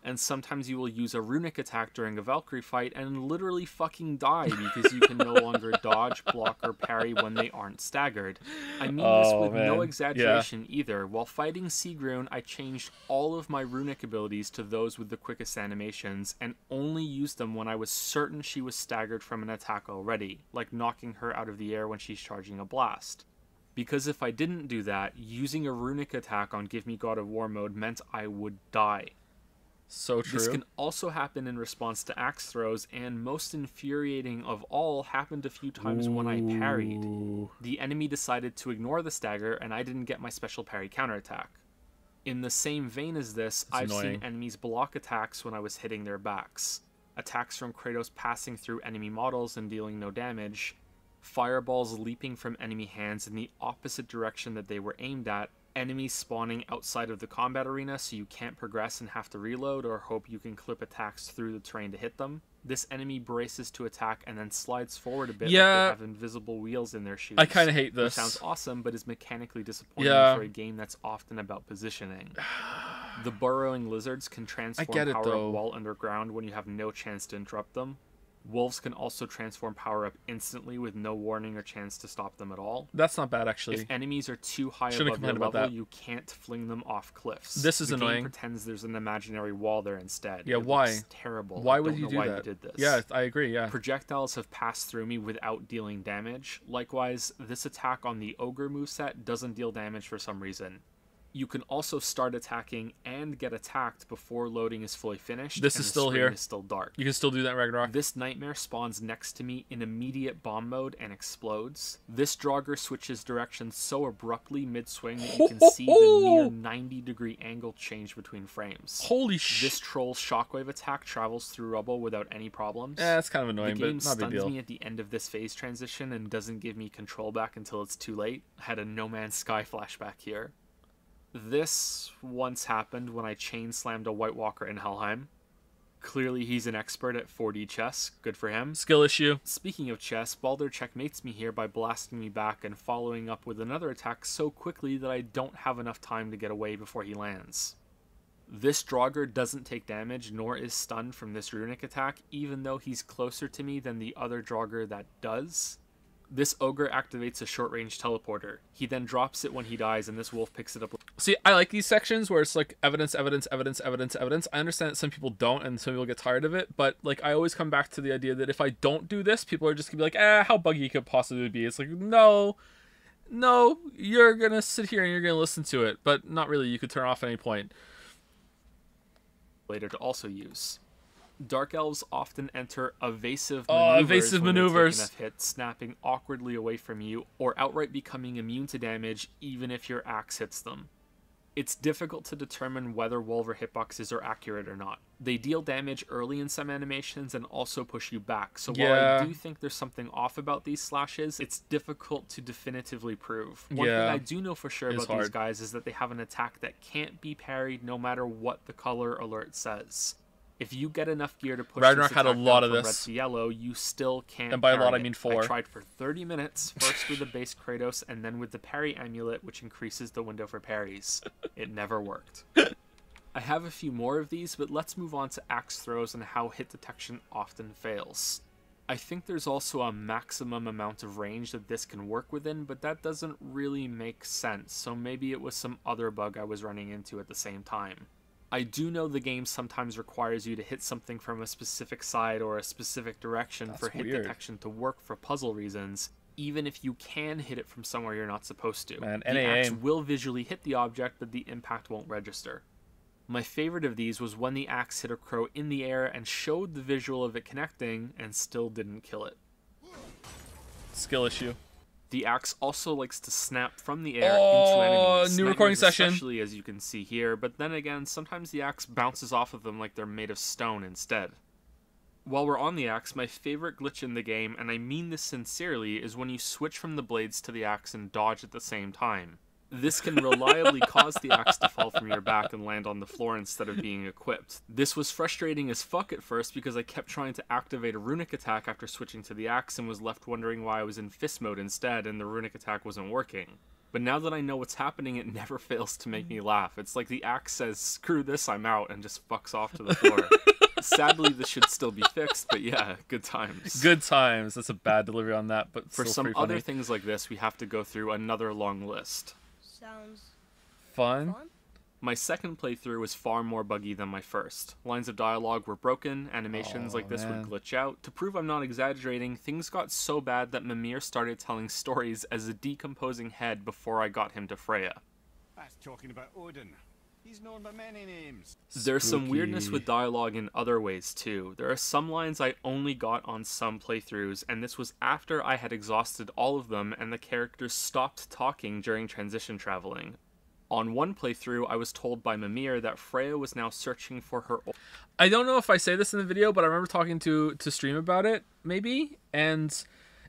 And sometimes you will use a runic attack during a Valkyrie fight and literally fucking die because you can no longer dodge, block, or parry when they aren't staggered. I mean this with no exaggeration either. While fighting Sigrun, I changed all of my runic abilities to those with the quickest animations and only used them when I was certain she was staggered from an attack already, like knocking her out of the air when she's charging a blast. Because if I didn't do that, using a runic attack on Give Me God of War mode meant I would die. So true. This can also happen in response to axe throws, and most infuriating of all happened a few times when I parried. The enemy decided to ignore the stagger, and I didn't get my special parry counterattack. In the same vein as this, I've seen enemies block attacks when I was hitting their backs. Attacks from Kratos passing through enemy models and dealing no damage. Fireballs leaping from enemy hands in the opposite direction that they were aimed at. Enemies spawning outside of the combat arena so you can't progress and have to reload or hope you can clip attacks through the terrain to hit them. This enemy braces to attack and then slides forward a bit like they have invisible wheels in their shoes. I kind of hate this. Which sounds awesome, but is mechanically disappointing for a game that's often about positioning. The burrowing lizards can transform power up while underground when you have no chance to interrupt them. Wolves can also transform power up instantly with no warning or chance to stop them at all. That's not bad, actually. If enemies are too high above your level, you can't fling them off cliffs. This is annoying. The game pretends there's an imaginary wall there instead. Yeah, it why? Looks terrible. Why would you do that? You did this. Yeah, I agree, yeah. Projectiles have passed through me without dealing damage. Likewise, this attack on the Ogre moveset doesn't deal damage for some reason. You can also start attacking and get attacked before loading is fully finished. This is still here. Is still dark. You can still do that in Ragnarok. This nightmare spawns next to me in immediate bomb mode and explodes. This Draugr switches directions so abruptly mid-swing that you can see the near 90-degree angle change between frames. Holy shit. This troll's shockwave attack travels through rubble without any problems. That's kind of annoying, but not a big deal. The game stuns me at the end of this phase transition and doesn't give me control back until it's too late. I had a No Man's Sky flashback here. This once happened when I chain slammed a White Walker in Helheim. Clearly he's an expert at 4D chess. Good for him. Skill issue. Speaking of chess, Baldur checkmates me here by blasting me back and following up with another attack so quickly that I don't have enough time to get away before he lands. This Draugr doesn't take damage nor is stunned from this runic attack, even though he's closer to me than the other Draugr that does. This ogre activates a short-range teleporter. He then drops it when he dies, and this wolf picks it up. See, I like these sections where it's like evidence, evidence, evidence, evidence, evidence. I understand that some people don't, and some people get tired of it, but like I always come back to the idea that if I don't do this, people are just gonna be like, how buggy it could possibly be. It's like, no, you're gonna sit here and you're gonna listen to it, but not really. You could turn off at any point. Later to also use. Dark Elves often enter evasive maneuvers. Enough hits, snapping awkwardly away from you, or outright becoming immune to damage even if your axe hits them. It's difficult to determine whether Wolver hitboxes are accurate or not. They deal damage early in some animations and also push you back, so while I do think there's something off about these slashes, it's difficult to definitively prove. One thing I do know for sure about these guys is that they have an attack that can't be parried no matter what the color alert says. If you get enough gear to push Ragnarok this had a lot of from this. red to yellow, you still can't. And by a lot, parry I mean it. 4. I tried for 30 minutes, first with the base Kratos, and then with the parry amulet, which increases the window for parries. It never worked. I have a few more of these, but let's move on to axe throws and how hit detection often fails. I think there's also a maximum amount of range that this can work within, but that doesn't really make sense, so maybe it was some other bug I was running into at the same time. I do know the game sometimes requires you to hit something from a specific side or a specific direction for hit detection to work for puzzle reasons, even if you can hit it from somewhere you're not supposed to. Man, the axe will visually hit the object, but the impact won't register. My favorite of these was when the axe hit a crow in the air and showed the visual of it connecting and still didn't kill it. Skill issue. The axe also likes to snap from the air into enemies. New recording session. Especially as you can see here, but then again, sometimes the axe bounces off of them like they're made of stone instead. While we're on the axe, my favorite glitch in the game, and I mean this sincerely, is when you switch from the blades to the axe and dodge at the same time. This can reliably cause the axe to fall from your back and land on the floor instead of being equipped. This was frustrating as fuck at first because I kept trying to activate a runic attack after switching to the axe and was left wondering why I was in fist mode instead and the runic attack wasn't working. But now that I know what's happening, it never fails to make me laugh. It's like the axe says, screw this, I'm out, and just fucks off to the floor. Sadly, this should still be fixed, but yeah, good times. Good times. That's a bad delivery on that, but for some other things like this, we have to go through another long list. Sounds fun. My second playthrough was far more buggy than my first. Lines of dialogue were broken, animations like this would glitch out. To prove I'm not exaggerating, things got so bad that Mimir started telling stories as a decomposing head before I got him to Freya. That's talking about Odin. He's known by many names. There's some weirdness with dialogue in other ways too. There are some lines I only got on some playthroughs, and this was after I had exhausted all of them and the characters stopped talking during transition traveling. On one playthrough, I was told by Mimir that Freya was now searching for her... I don't know if I say this in the video, but I remember talking to Stream about it, maybe, and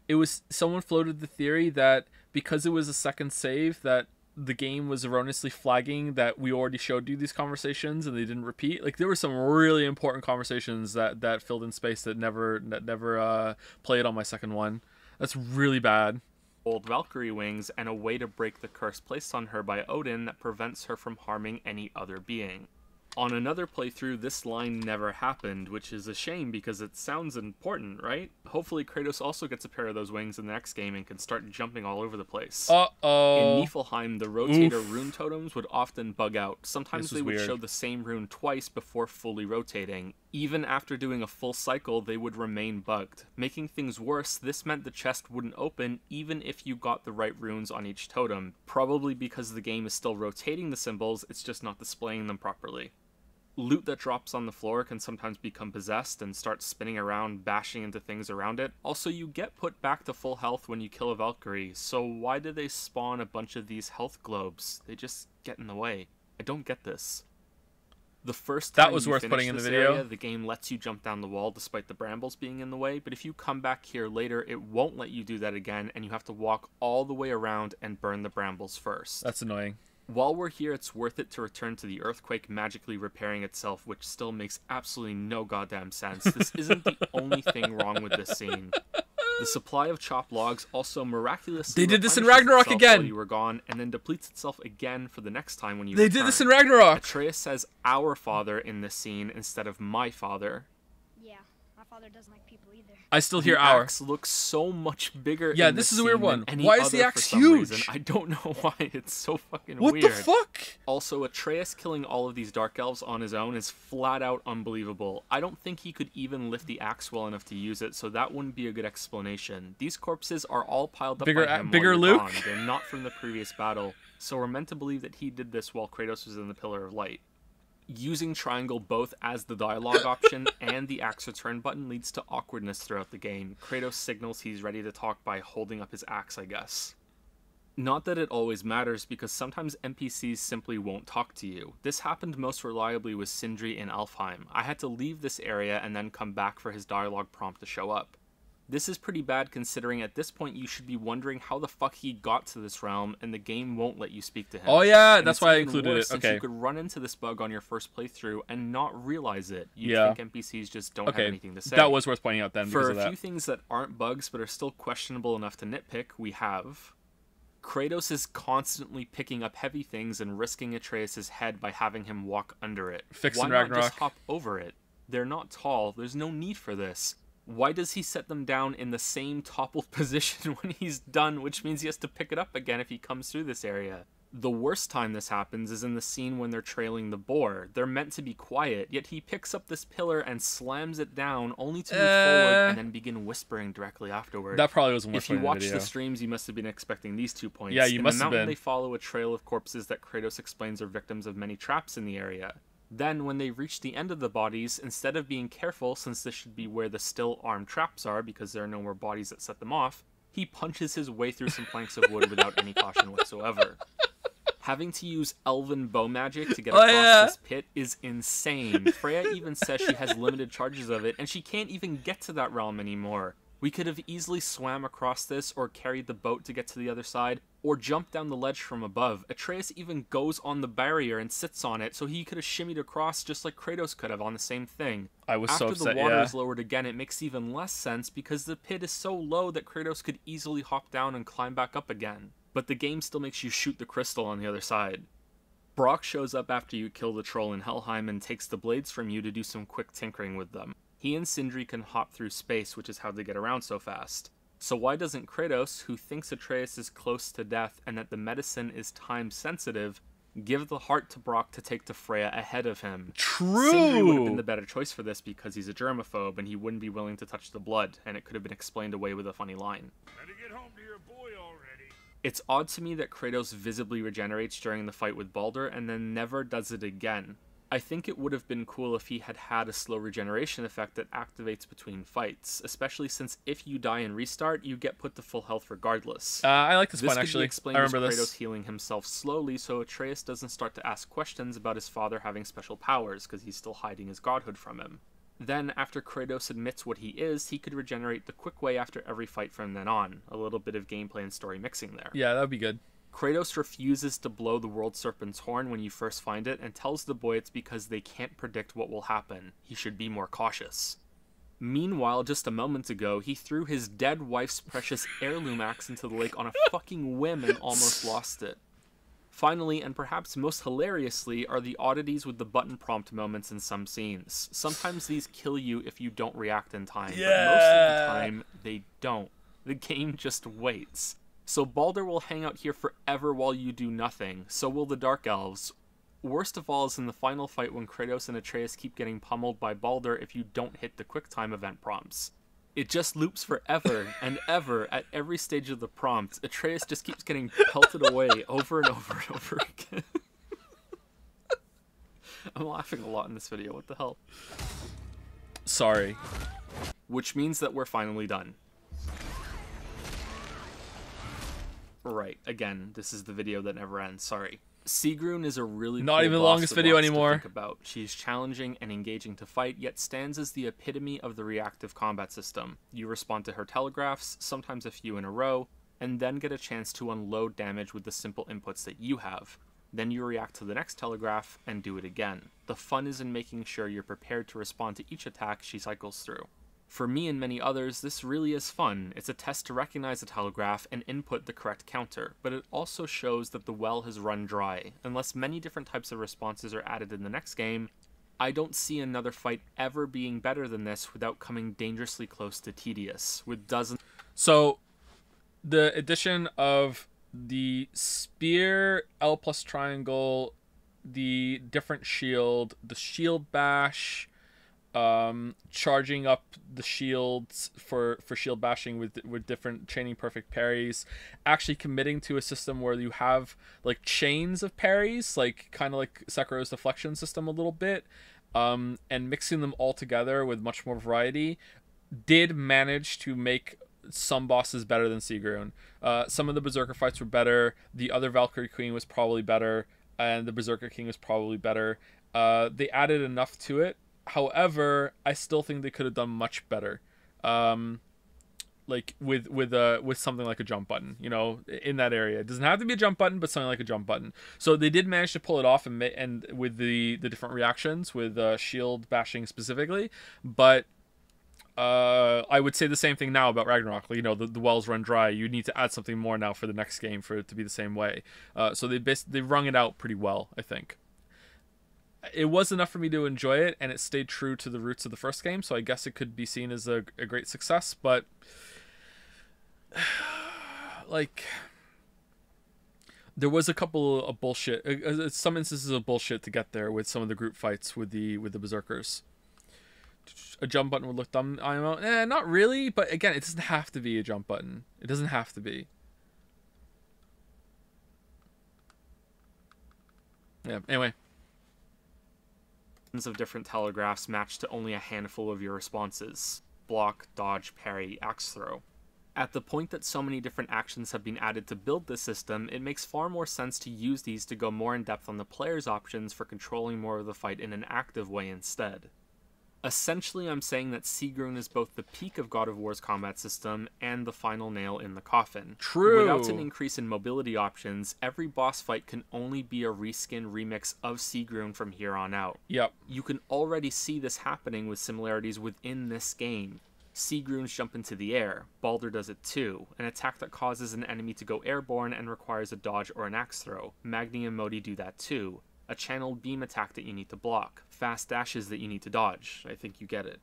it was... someone floated the theory that because it was a second save, that the game was erroneously flagging that we already showed you these conversations and they didn't repeat. Like, there were some really important conversations that filled in space that never played on my second one. That's really bad. Old Valkyrie wings and a way to break the curse placed on her by Odin that prevents her from harming any other being. On another playthrough, this line never happened, which is a shame because it sounds important, right? Hopefully Kratos also gets a pair of those wings in the next game and can start jumping all over the place. Uh-oh. In Niflheim, the rotator rune totems would often bug out. Sometimes they would show the same rune twice before fully rotating. Even after doing a full cycle, they would remain bugged. Making things worse, this meant the chest wouldn't open even if you got the right runes on each totem. Probably because the game is still rotating the symbols, it's just not displaying them properly. Loot that drops on the floor can sometimes become possessed and start spinning around, bashing into things around it. Also, you get put back to full health when you kill a Valkyrie, so why do they spawn a bunch of these health globes? They just get in the way. I don't get this. The first time that was worth putting in the video. Area, the game lets you jump down the wall despite the brambles being in the way, but if you come back here later, it won't let you do that again, and you have to walk all the way around and burn the brambles first. That's annoying. While we're here, it's worth it to return to the earthquake magically repairing itself, which still makes absolutely no goddamn sense. This isn't the only thing wrong with this scene. The supply of chopped logs also miraculously they did this in Ragnarok again while you were gone, and then depletes itself again for the next time when you They return. did this in Ragnarok! Atreus says our father in this scene instead of my father. Yeah, my father doesn't like people either. I still hear the our. axe looks so much bigger. Yeah, in this this is a weird scene one. than any Why is the other axe for some huge? reason. I don't know why. It's so fucking What weird. the fuck? Also, Atreus killing all of these dark elves on his own is flat out unbelievable. I don't think he could even lift the axe well enough to use it, so that wouldn't be a good explanation. These corpses are all piled up by him bigger while you're Luke? gone. They're not from the previous battle, so we're meant to believe that he did this while Kratos was in the Pillar of Light. Using triangle both as the dialogue option and the axe return button leads to awkwardness throughout the game. Kratos signals he's ready to talk by holding up his axe, I guess. Not that it always matters, because sometimes NPCs simply won't talk to you. This happened most reliably with Sindri in Alfheim. I had to leave this area and then come back for his dialogue prompt to show up. This is pretty bad considering at this point you should be wondering how the fuck he got to this realm and the game won't let you speak to him. Oh yeah, and that's why I included it. Since okay. you could run into this bug on your first playthrough and not realize it. You'd Yeah. think NPCs just don't have anything to say. That was worth pointing out then For because a of that. few things that aren't bugs but are still questionable enough to nitpick, we have... Kratos is constantly picking up heavy things and risking Atreus' head by having him walk under it. Fixed Why in not Ragnarok. just hop over it? They're not tall, there's no need for this. Why does he set them down in the same toppled position when he's done, which means he has to pick it up again if he comes through this area? The worst time this happens is in the scene when they're trailing the boar. They're meant to be quiet, yet he picks up this pillar and slams it down, only to move forward and then begin whispering directly afterward. That probably wasn't If you watched the streams, you must have been expecting these 2 points. Yeah, you must have been. In the mountain, they follow a trail of corpses that Kratos explains are victims of many traps in the area. Then, when they reach the end of the bodies, instead of being careful, since this should be where the still armed traps are because there are no more bodies that set them off, he punches his way through some planks of wood without any caution whatsoever. Having to use elven bow magic to get across this pit is insane. Freya even says she has limited charges of it, and she can't even get to that realm anymore. We could have easily swam across this, or carried the boat to get to the other side, or jumped down the ledge from above. Atreus even goes on the barrier and sits on it, so he could have shimmied across just like Kratos could have on the same thing. I was so upset, After the water is lowered again, it makes even less sense because the pit is so low that Kratos could easily hop down and climb back up again. But the game still makes you shoot the crystal on the other side. Brock shows up after you kill the troll in Helheim and takes the blades from you to do some quick tinkering with them. He and Sindri can hop through space, which is how they get around so fast. So why doesn't Kratos, who thinks Atreus is close to death and that the medicine is time sensitive, give the heart to Brock to take to Freya ahead of him? True! Sindri would have been the better choice for this because he's a germaphobe and he wouldn't be willing to touch the blood, and it could have been explained away with a funny line. Better get home to your boy already. It's odd to me that Kratos visibly regenerates during the fight with Baldur and then never does it again. I think it would have been cool if he had had a slow regeneration effect that activates between fights, especially since if you die and restart, you get put to full health regardless. I like this one, could actually. Be explained I remember as Kratos this. healing himself slowly so Atreus doesn't start to ask questions about his father having special powers, because he's still hiding his godhood from him. Then, after Kratos admits what he is, he could regenerate the quick way after every fight from then on. A little bit of gameplay and story mixing there. Yeah, that would be good. Kratos refuses to blow the world serpent's horn when you first find it and tells the boy it's because they can't predict what will happen. He should be more cautious. Meanwhile, just a moment ago, he threw his dead wife's precious heirloom axe into the lake on a fucking whim and almost lost it. Finally, and perhaps most hilariously, are the oddities with the button prompt moments in some scenes. Sometimes these kill you if you don't react in time, but most of the time, they don't. The game just waits. So Baldur will hang out here forever while you do nothing, so will the Dark Elves. Worst of all is in the final fight when Kratos and Atreus keep getting pummeled by Baldur if you don't hit the QuickTime event prompts. It just loops forever and ever at every stage of the prompt. Atreus just keeps getting pelted away over and over and over again. I'm laughing a lot in this video, what the hell? Sorry. Which means that we're finally done. Right, again, this is the video that never ends, sorry. Sigrun is a really not cool even the boss longest with video lots to anymore. think about. She's challenging and engaging to fight, yet stands as the epitome of the reactive combat system. You respond to her telegraphs, sometimes a few in a row, and then get a chance to unload damage with the simple inputs that you have. Then you react to the next telegraph and do it again. The fun is in making sure you're prepared to respond to each attack she cycles through. For me and many others, this really is fun. It's a test to recognize a telegraph and input the correct counter, but it also shows that the well has run dry. Unless many different types of responses are added in the next game, I don't see another fight ever being better than this without coming dangerously close to tedious, with dozens... So, the addition of the spear, L plus triangle, the different shield, the shield bash... charging up the shields for shield bashing with different chaining perfect parries, actually committing to a system where you have like chains of parries, like kind of like Sekiro's deflection system a little bit, and mixing them all together with much more variety, did manage to make some bosses better than Sigrun. Some of the Berserker fights were better, the other Valkyrie Queen was probably better, and the Berserker King was probably better. They added enough to it. However, I still think they could have done much better, like with something like a jump button, you know, in that area. It doesn't have to be a jump button, but something like a jump button. So they did manage to pull it off, and with the different reactions with shield bashing specifically. But I would say the same thing now about Ragnarok. You know, the wells run dry. You need to add something more now for the next game for it to be the same way. So they wrung it out pretty well, I think. it was enough for me to enjoy it, and it stayed true to the roots of the first game, so I guess it could be seen as a great success, but like, there was a couple of bullshit, some instances of bullshit to get there with some of the group fights with the berserkers. A jump button would look dumb. Not really, but again, it doesn't have to be a jump button. It doesn't have to be. Yeah, anyway. Of different telegraphs match to only a handful of your responses. Block, dodge, parry, axe throw. At the point that so many different actions have been added to build this system, it makes far more sense to use these to go more in depth on the player's options for controlling more of the fight in an active way instead. Essentially, I'm saying that Sigrun is both the peak of God of War's combat system and the final nail in the coffin. True! Without an increase in mobility options, every boss fight can only be a reskin remix of Sigrun from here on out. Yep. You can already see this happening with similarities within this game. Sigrun's jump into the air, Baldur does it too, an attack that causes an enemy to go airborne and requires a dodge or an axe throw. Magni and Modi do that too. A channeled beam attack that you need to block, fast dashes that you need to dodge. I think you get it.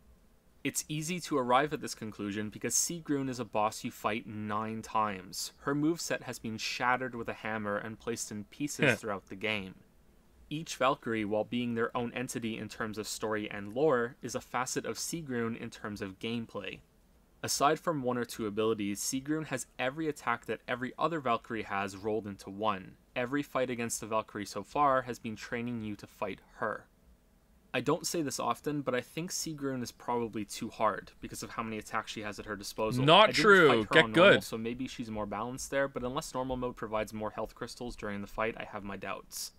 It's easy to arrive at this conclusion because Sigrun is a boss you fight 9 times. Her moveset has been shattered with a hammer and placed in pieces throughout the game. Each Valkyrie, while being their own entity in terms of story and lore, is a facet of Sigrun in terms of gameplay. Aside from 1 or 2 abilities, Sigrun has every attack that every other Valkyrie has rolled into one. Every fight against the Valkyrie so far has been training you to fight her. I don't say this often, but I think Sigrun is probably too hard because of how many attacks she has at her disposal. Not true. Get good. Normal, so maybe she's more balanced there, but unless normal mode provides more health crystals during the fight, I have my doubts.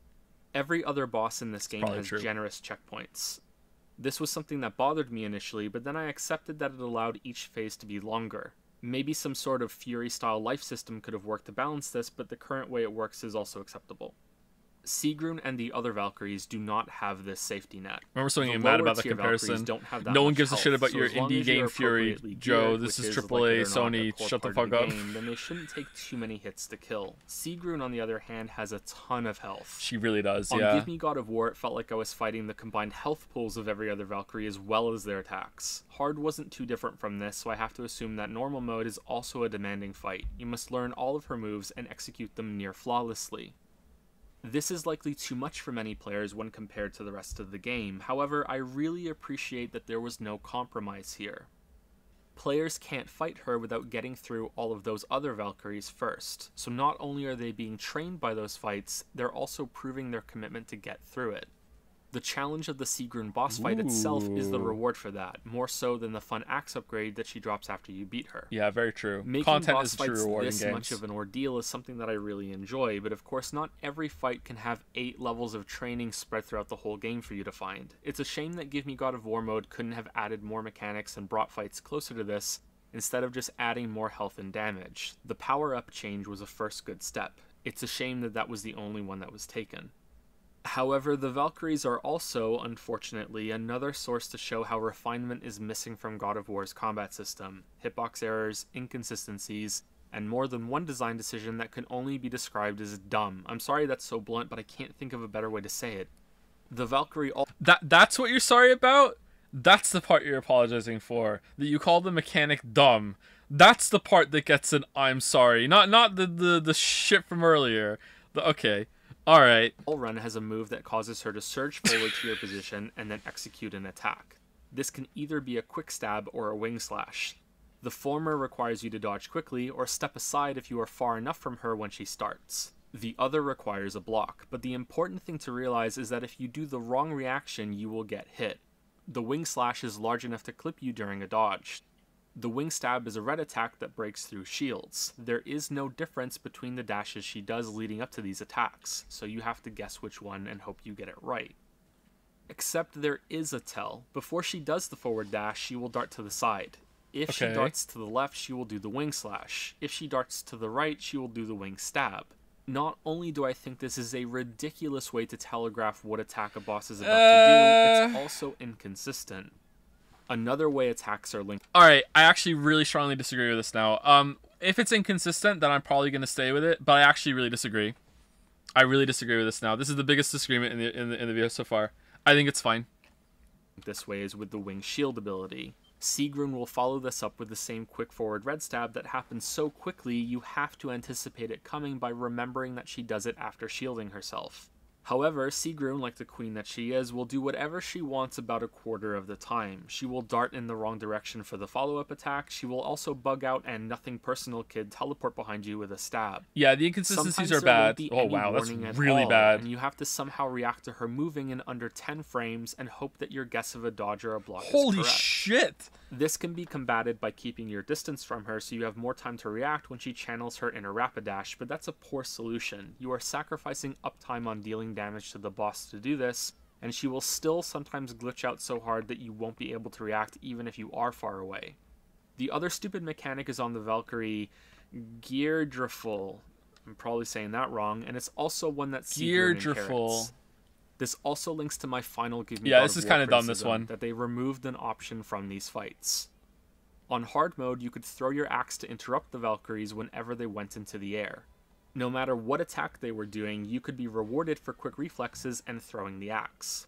Every other boss in this game has generous checkpoints. This was something that bothered me initially, but then I accepted that it allowed each phase to be longer. Maybe some sort of Fury-style life system could have worked to balance this, but the current way it works is also acceptable. Sigrun and the other Valkyries do not have this safety net. Remember something mad about the comparison? No one gives a shit about your indie game Fury, Joe. This is AAA, Sony, shut the fuck up. Then they shouldn't take too many hits to kill. Sigrun, on the other hand, has a ton of health. She really does, On Give Me God of War, it felt like I was fighting the combined health pools of every other Valkyrie as well as their attacks. Hard wasn't too different from this, so I have to assume that normal mode is also a demanding fight. You must learn all of her moves and execute them near flawlessly. This is likely too much for many players when compared to the rest of the game, however, I really appreciate that there was no compromise here. Players can't fight her without getting through all of those other Valkyries first, so not only are they being trained by those fights, they're also proving their commitment to get through it. The challenge of the Sigrun boss fight itself is the reward for that, more so than the fun axe upgrade that she drops after you beat her. Yeah, very true. Making Content boss is true fights reward this in games. much of an ordeal is something that I really enjoy, but of course not every fight can have 8 levels of training spread throughout the whole game for you to find. It's a shame that Give Me God of War mode couldn't have added more mechanics and brought fights closer to this, instead of just adding more health and damage. The power-up change was a first good step. It's a shame that that was the only one that was taken. However, the Valkyries are also, unfortunately, another source to show how refinement is missing from God of War's combat system. Hitbox errors, inconsistencies, and more than one design decision that can only be described as dumb. I'm sorry that's so blunt, but I can't think of a better way to say it. The Valkyrie... That's what you're sorry about? That's the part you're apologizing for. That you call the mechanic dumb. That's the part that gets an I'm sorry. Not the shit from earlier. Okay. Alright. Wall Run has a move that causes her to surge forward to your position and then execute an attack. This can either be a quick stab or a wing slash. The former requires you to dodge quickly or step aside if you are far enough from her when she starts. The other requires a block, but the important thing to realize is that if you do the wrong reaction, you will get hit. The wing slash is large enough to clip you during a dodge. The wing stab is a red attack that breaks through shields. There is no difference between the dashes she does leading up to these attacks, so you have to guess which one and hope you get it right. Except there is a tell. Before she does the forward dash, she will dart to the side. If she darts to the left, she will do the wing slash. If she darts to the right, she will do the wing stab. Not only do I think this is a ridiculous way to telegraph what attack a boss is about to do, it's also inconsistent. Another way attacks are linked. Alright, I actually really strongly disagree with this now. If it's inconsistent, then I'm probably going to stay with it, but I actually really disagree. I really disagree with this now. This is the biggest disagreement in the video so far. I think it's fine. This way is with the wing shield ability. Sigrun will follow this up with the same quick forward red stab that happens so quickly you have to anticipate it coming by remembering that she does it after shielding herself. However, Sigrun, like the queen that she is, will do whatever she wants about a quarter of the time. She will dart in the wrong direction for the follow-up attack, she will also bug out and nothing personal kid teleport behind you with a stab. Yeah, the inconsistencies Sometimes are there won't bad. be Oh any wow, that's warning at really all, bad. and you have to somehow react to her moving in under 10 frames and hope that your guess of a dodge or a block is Holy correct. shit! This can be combated by keeping your distance from her so you have more time to react when she channels her inner Rapidash, but that's a poor solution. You are sacrificing uptime on dealing damage to the boss to do this, and she will still sometimes glitch out so hard that you won't be able to react even if you are far away. The other stupid mechanic is on the Valkyrie Geardriful. I'm probably saying that wrong, and it's also one that Sigrun inherits. This also links to my final Give Me God this of is War kind of dumb, this criticism, one. that they removed an option from these fights. On hard mode, you could throw your axe to interrupt the Valkyries whenever they went into the air. No matter what attack they were doing, you could be rewarded for quick reflexes and throwing the axe.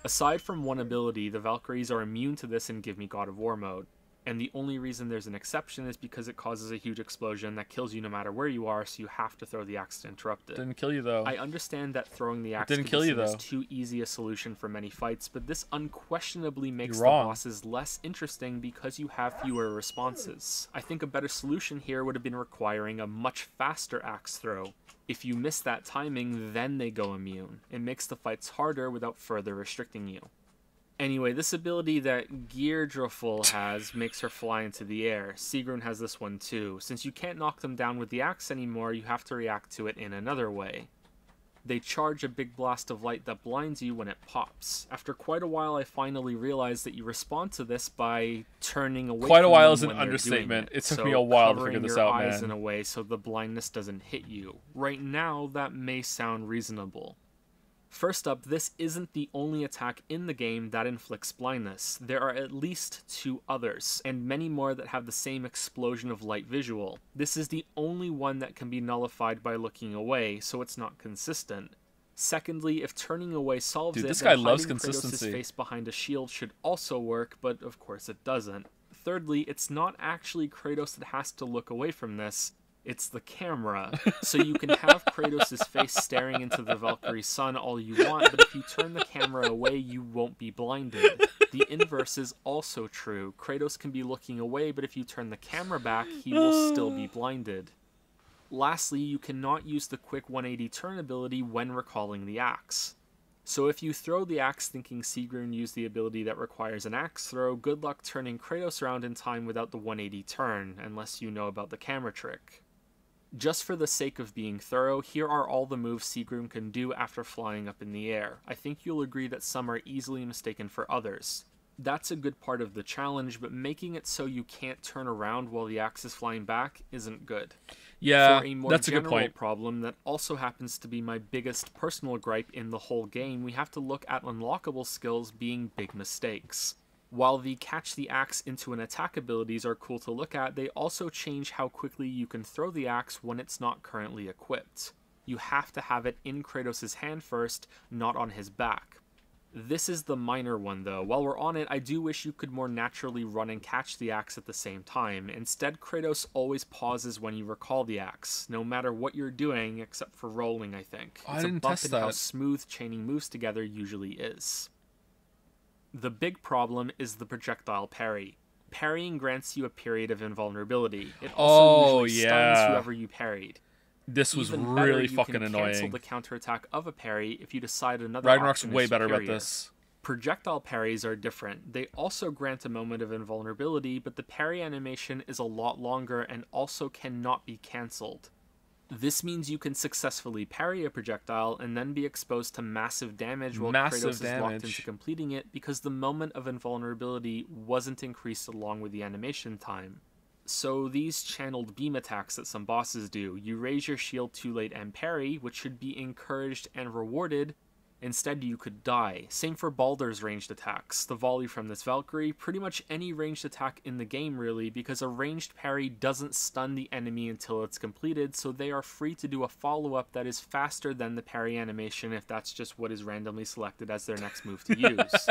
Aside from one ability, the Valkyries are immune to this in Give Me God of War mode, and the only reason there's an exception is because it causes a huge explosion that kills you no matter where you are, so you have to throw the axe to interrupt it. Didn't kill you though. I understand that throwing the axe didn't can kill be you, seen as though. too easy a solution for many fights, but this unquestionably makes You're the wrong. bosses less interesting because you have fewer responses. I think a better solution here would have been requiring a much faster axe throw. If you miss that timing, then they go immune. It makes the fights harder without further restricting you. Anyway, this ability that Geardriful has makes her fly into the air. Sigrun has this one too. Since you can't knock them down with the axe anymore, you have to react to it in another way. They charge a big blast of light that blinds you when it pops. After quite a while, I finally realized that you respond to this by turning away Quite a from while them is an when they're doing understatement. It took So me a while to covering figure this your out, eyes man. in a way so the blindness doesn't hit you. Right now, that may sound reasonable. First up, this isn't the only attack in the game that inflicts blindness. There are at least 2 others, and many more that have the same explosion of light visual. This is the only one that can be nullified by looking away, so it's not consistent. Secondly, if turning away solves Dude, it, this then guy loves hiding Kratos' consistency. face behind a shield should also work, but of course it doesn't. Thirdly, it's not actually Kratos that has to look away from this. It's the camera. So you can have Kratos' face staring into the Valkyrie sun all you want, but if you turn the camera away, you won't be blinded. The inverse is also true. Kratos can be looking away, but if you turn the camera back, he will still be blinded. Lastly, you cannot use the quick 180 turn ability when recalling the axe. So if you throw the axe thinking Sigrun used the ability that requires an axe throw, good luck turning Kratos around in time without the 180 turn, unless you know about the camera trick. Just for the sake of being thorough, here are all the moves Sigrun can do after flying up in the air. I think you'll agree that some are easily mistaken for others. That's a good part of the challenge, but making it so you can't turn around while the axe is flying back isn't good. Yeah, For a more that's a good general point. problem that also happens to be my biggest personal gripe in the whole game, we have to look at unlockable skills being big mistakes. While the catch the axe into an attack abilities are cool to look at, they also change how quickly you can throw the axe when it's not currently equipped. You have to have it in Kratos' hand first, not on his back. This is the minor one though. While we're on it, I do wish you could more naturally run and catch the axe at the same time. Instead, Kratos always pauses when you recall the axe, no matter what you're doing, except for rolling, I think. Oh, I It's a didn't bump test in how that. smooth chaining moves together usually is. The big problem is the projectile parry. Parrying grants you a period of invulnerability. It also usually stuns yeah. whoever you parried. This was Even better, really you fucking can cancel annoying. the counterattack of a parry if you decide another Ragnarok's option way is better about superior. this. Projectile parries are different. They also grant a moment of invulnerability, but the parry animation is a lot longer and also cannot be cancelled. This means you can successfully parry a projectile and then be exposed to massive damage while Kratos is locked into completing it because the moment of invulnerability wasn't increased along with the animation time. So these channeled beam attacks that some bosses do, you raise your shield too late and parry, which should be encouraged and rewarded, Instead, you could die. Same for Baldur's ranged attacks, the volley from this Valkyrie, pretty much any ranged attack in the game really, because a ranged parry doesn't stun the enemy until it's completed, so they are free to do a follow-up that is faster than the parry animation if that's just what is randomly selected as their next move to use.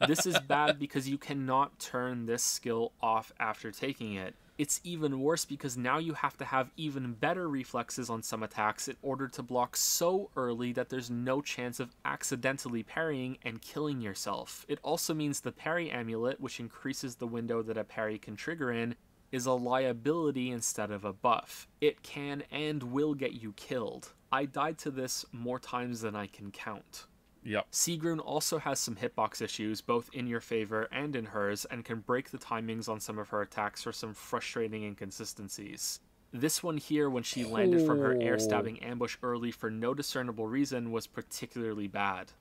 This is bad because you cannot turn this skill off after taking it. It's even worse because now you have to have even better reflexes on some attacks in order to block so early that there's no chance of accidentally parrying and killing yourself. It also means the parry amulet, which increases the window that a parry can trigger in, is a liability instead of a buff. It can and will get you killed. I died to this more times than I can count. Yep. Sigrun also has some hitbox issues, both in your favor and in hers, and can break the timings on some of her attacks for some frustrating inconsistencies. This one here, when she landed from her air stabbing ambush early for no discernible reason, was particularly bad.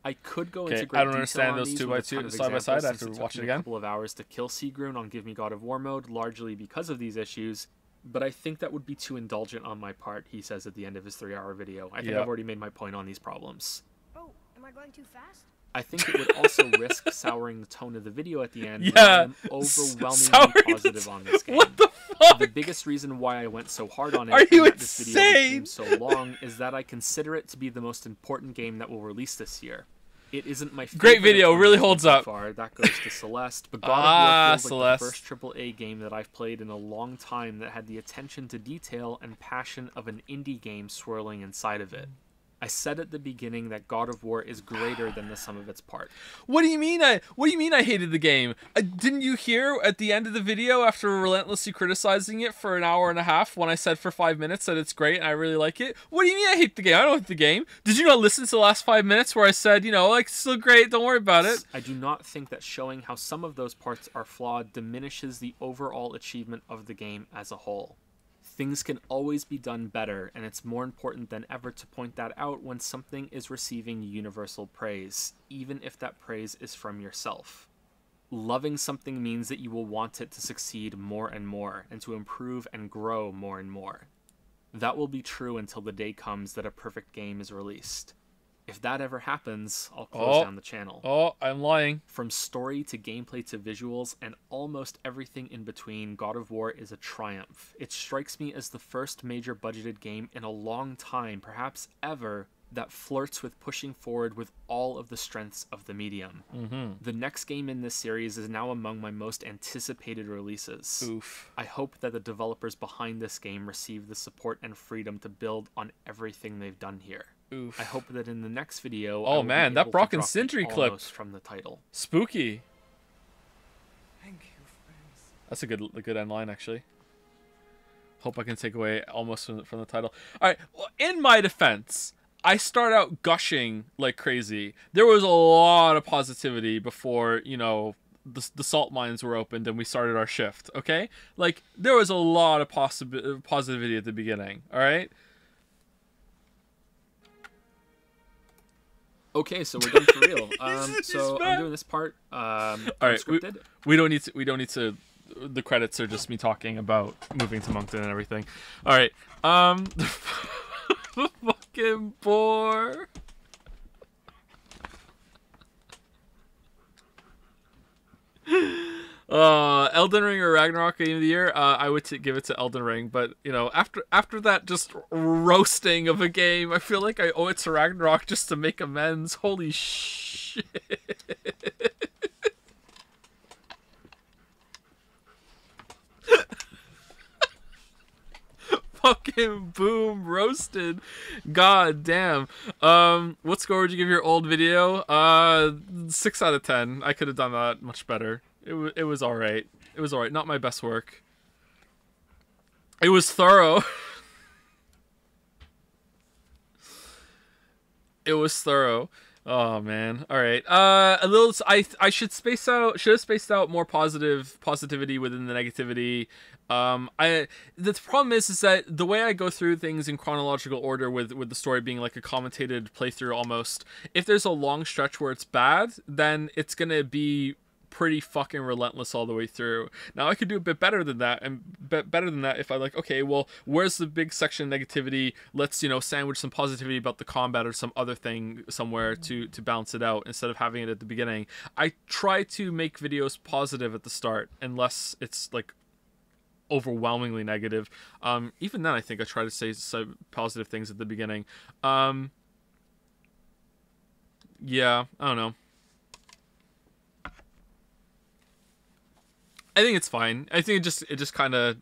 I could go into great I don't detail understand on those these 2 with by a ton 2 of side by side examples, after since watching it took me again. a couple of hours to kill Sigrun on Give Me God of War mode, largely because of these issues, but I think that would be too indulgent on my part, he says at the end of his 3-hour video. I think I've already made my point on these problems. Oh, am I going too fast? I think it would also risk souring the tone of the video at the end. Yeah, but I am overwhelmingly positive on this game. What the fuck? The biggest reason why I went so hard on it Are you and that this video insane? became so long is that I consider it to be the most important game that will release this year. It isn't my favorite. Great video, really holds so up. far. That goes to Celeste, but God of War feels like Celeste. the first AAA game that I've played in a long time that had the attention to detail and passion of an indie game swirling inside of it. I said at the beginning that God of War is greater than the sum of its parts. What do you mean? What do you mean I hated the game? Didn't you hear at the end of the video after relentlessly criticizing it for an hour and a half when I said for 5 minutes that it's great and I really like it? What do you mean I hate the game? I don't hate the game. Did you not listen to the last 5 minutes where I said, you know, like, it's still great, don't worry about it? I do not think that showing how some of those parts are flawed diminishes the overall achievement of the game as a whole. Things can always be done better, and it's more important than ever to point that out when something is receiving universal praise, even if that praise is from yourself. Loving something means that you will want it to succeed more and more, and to improve and grow more and more. That will be true until the day comes that a perfect game is released. If that ever happens, I'll close down the channel. Oh, I'm lying. From story to gameplay to visuals and almost everything in between, God of War is a triumph. It strikes me as the first major budgeted game in a long time, perhaps ever, that flirts with pushing forward with all of the strengths of the medium. The next game in this series is now among my most anticipated releases. Oof. I hope that the developers behind this game receive the support and freedom to build on everything they've done here. Oof. I hope that in the next video, oh man, that Brock and Sindri Sindri clip from the title. Spooky. Thank you, friends. That's a good end line, actually. Hope I can take away almost from the title. All right, well, in my defense, I start out gushing like crazy. There was a lot of positivity before, you know, the salt mines were opened and we started our shift. Okay, like there was a lot of positivity at the beginning. All right. Okay, so we're done for real. So I'm doing this part. All right, we don't need to. The credits are just me talking about moving to Moncton and everything. All right, the fucking bore. Elden Ring or Ragnarok Game of the Year? I would give it to Elden Ring, but you know, after that just roasting of a game, I feel like I owe it to Ragnarok just to make amends. Holy shit! Fucking boom, roasted. God damn. What score would you give your old video? 6 out of 10. I could have done that much better. It was all right. It was all right. Not my best work. It was thorough. It was thorough. Oh man. All right. A little. I should space out. Should have spaced out more positivity within the negativity. The problem is that the way I go through things in chronological order with the story being like a commentated playthrough almost. If there's a long stretch where it's bad, then it's gonna be pretty fucking relentless all the way through. Now I could do a bit better than that, and better than that if I like, okay, well, where's the big section of negativity? Let's, you know, sandwich some positivity about the combat or some other thing somewhere to balance it out instead of having it at the beginning. I try to make videos positive at the start unless it's like overwhelmingly negative. Even then I think I try to say some positive things at the beginning. Yeah, I don't know. I think it's fine. I think it just kind of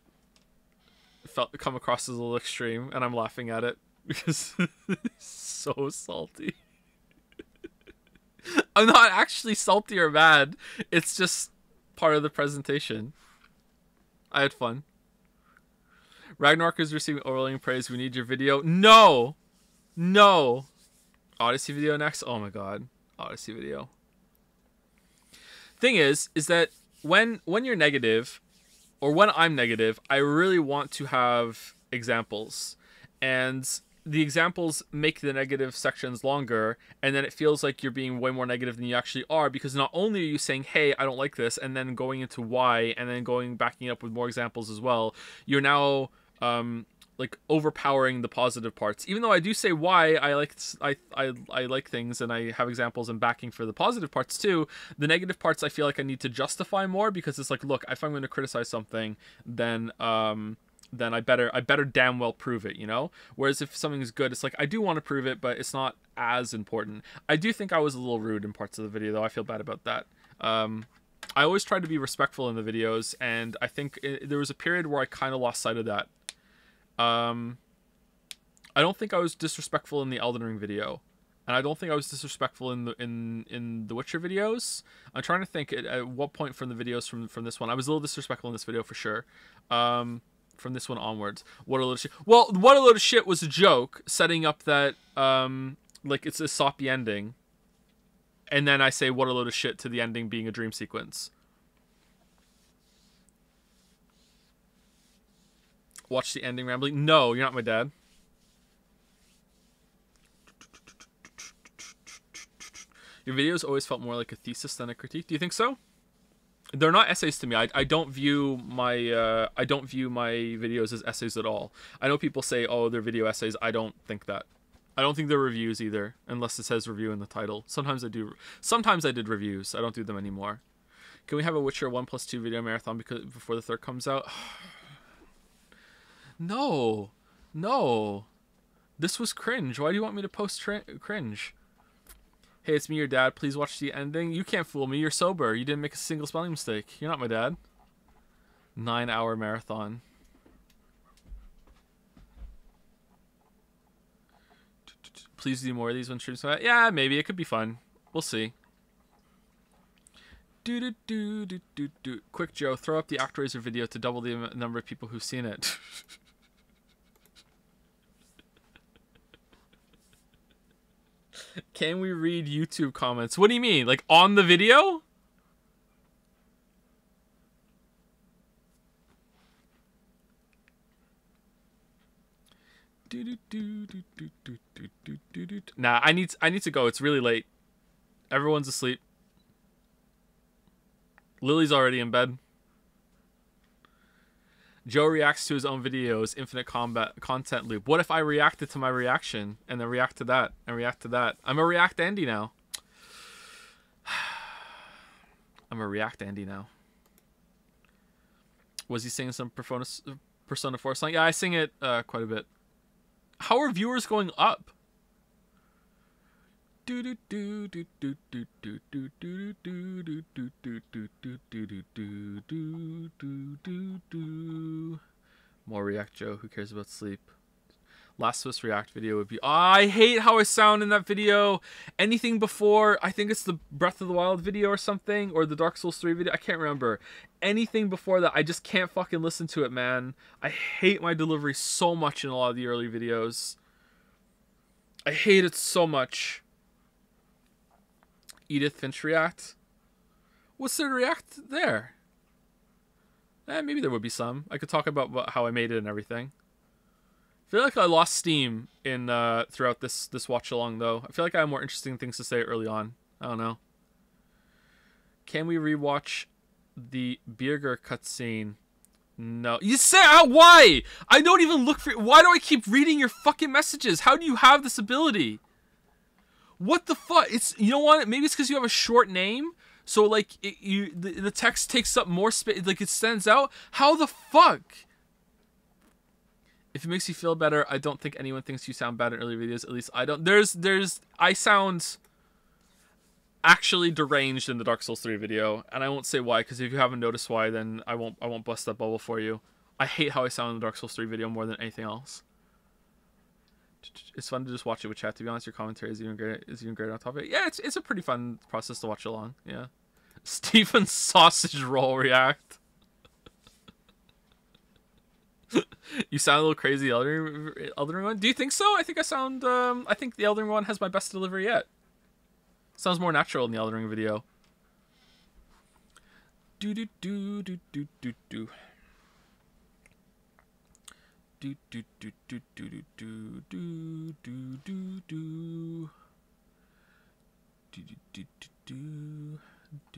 come across as a little extreme, and I'm laughing at it because it's so salty. I'm not actually salty or mad. It's just part of the presentation. I had fun. Ragnarok is receiving overwhelming praise. We need your video. No! No! Odyssey video next? Oh my god. Odyssey video. Thing is that when you're negative, or when I'm negative, I really want to have examples. And the examples make the negative sections longer, and then it feels like you're being way more negative than you actually are, because not only are you saying, hey, I don't like this, and then going into why, and then backing up with more examples as well, you're now like overpowering the positive parts. Even though I do say why I like things, and I have examples and backing for the positive parts too, the negative parts I feel like I need to justify more, because it's like, look, if I'm going to criticize something, then I better damn well prove it, you know? Whereas if something's good, it's like, I do want to prove it, but it's not as important. I do think I was a little rude in parts of the video, though. I feel bad about that. I always try to be respectful in the videos, and I think there was a period where I kind of lost sight of that. I don't think I was disrespectful in the Elden Ring video, and I don't think I was disrespectful in the Witcher videos. I'm trying to think at what point from the videos from this one I was a little disrespectful in this video for sure. From this one onwards, what a load of shit. Well, what a load of shit was a joke setting up that like it's a soppy ending, and then I say what a load of shit to the ending being a dream sequence. Watch the ending rambling. No, you're not my dad. Your videos always felt more like a thesis than a critique. Do you think so? They're not essays to me. I don't view my videos as essays at all. I know people say, oh, they're video essays. I don't think that. I don't think they're reviews either, unless it says review in the title. Sometimes I do. Sometimes I did reviews. I don't do them anymore. Can we have a Witcher 1+2 video marathon before the third comes out? No. No. This was cringe. Why do you want me to post cringe? Hey, it's me, your dad. Please watch the ending. You can't fool me. You're sober. You didn't make a single spelling mistake. You're not my dad. 9-hour marathon. Please do more of these when streams come out. Yeah, maybe. It could be fun. We'll see. Quick Joe, throw up the ActRaiser video to double the number of people who've seen it. Can we read YouTube comments? What do you mean? Like on the video? Nah, I need to go. It's really late. Everyone's asleep. Lily's already in bed. Joe reacts to his own videos, infinite combat content loop. What if I reacted to my reaction and then react to that and react to that? I'm a React Andy now. I'm a React Andy now. Was he singing some Persona 4 song? Yeah, I sing it quite a bit. How are viewers going up? More React Joe. Who cares about sleep? Last Swiss React video would be... Oh, I hate how I sound in that video. Anything before... I think it's the Breath of the Wild video or something. Or the Dark Souls 3 video. I can't remember. Anything before that, I just can't fucking listen to it, man. I hate my delivery so much in a lot of the early videos. I hate it so much. Edith Finch React? What's there to react there? Maybe there would be some. I could talk about how I made it and everything. I feel like I lost steam in throughout this watch along though. I feel like I have more interesting things to say early on. I don't know. Can we rewatch the Birger cutscene? No. You say why? I don't even look for. Why do I keep reading your fucking messages? How do you have this ability? What the fuck? It's, you know what? Maybe it's because you have a short name, so like the text takes up more space, like it stands out. How the fuck? If it makes you feel better, I don't think anyone thinks you sound bad in early videos. At least I don't. I sound actually deranged in the Dark Souls 3 video, and I won't say why, because if you haven't noticed why, then I won't bust that bubble for you. I hate how I sound in the Dark Souls 3 video more than anything else. It's fun to just watch it with chat. To be honest, your commentary is even greater on top of it. Yeah, it's a pretty fun process to watch along. Yeah. Stephen's sausage roll react. You sound a little crazy, Elden Ring one. Do you think so? I think I sound. I think the Elden Ring one has my best delivery yet. Sounds more natural in the Elden Ring video. Do do do do do do do. Do do do do do do do do do do do. Do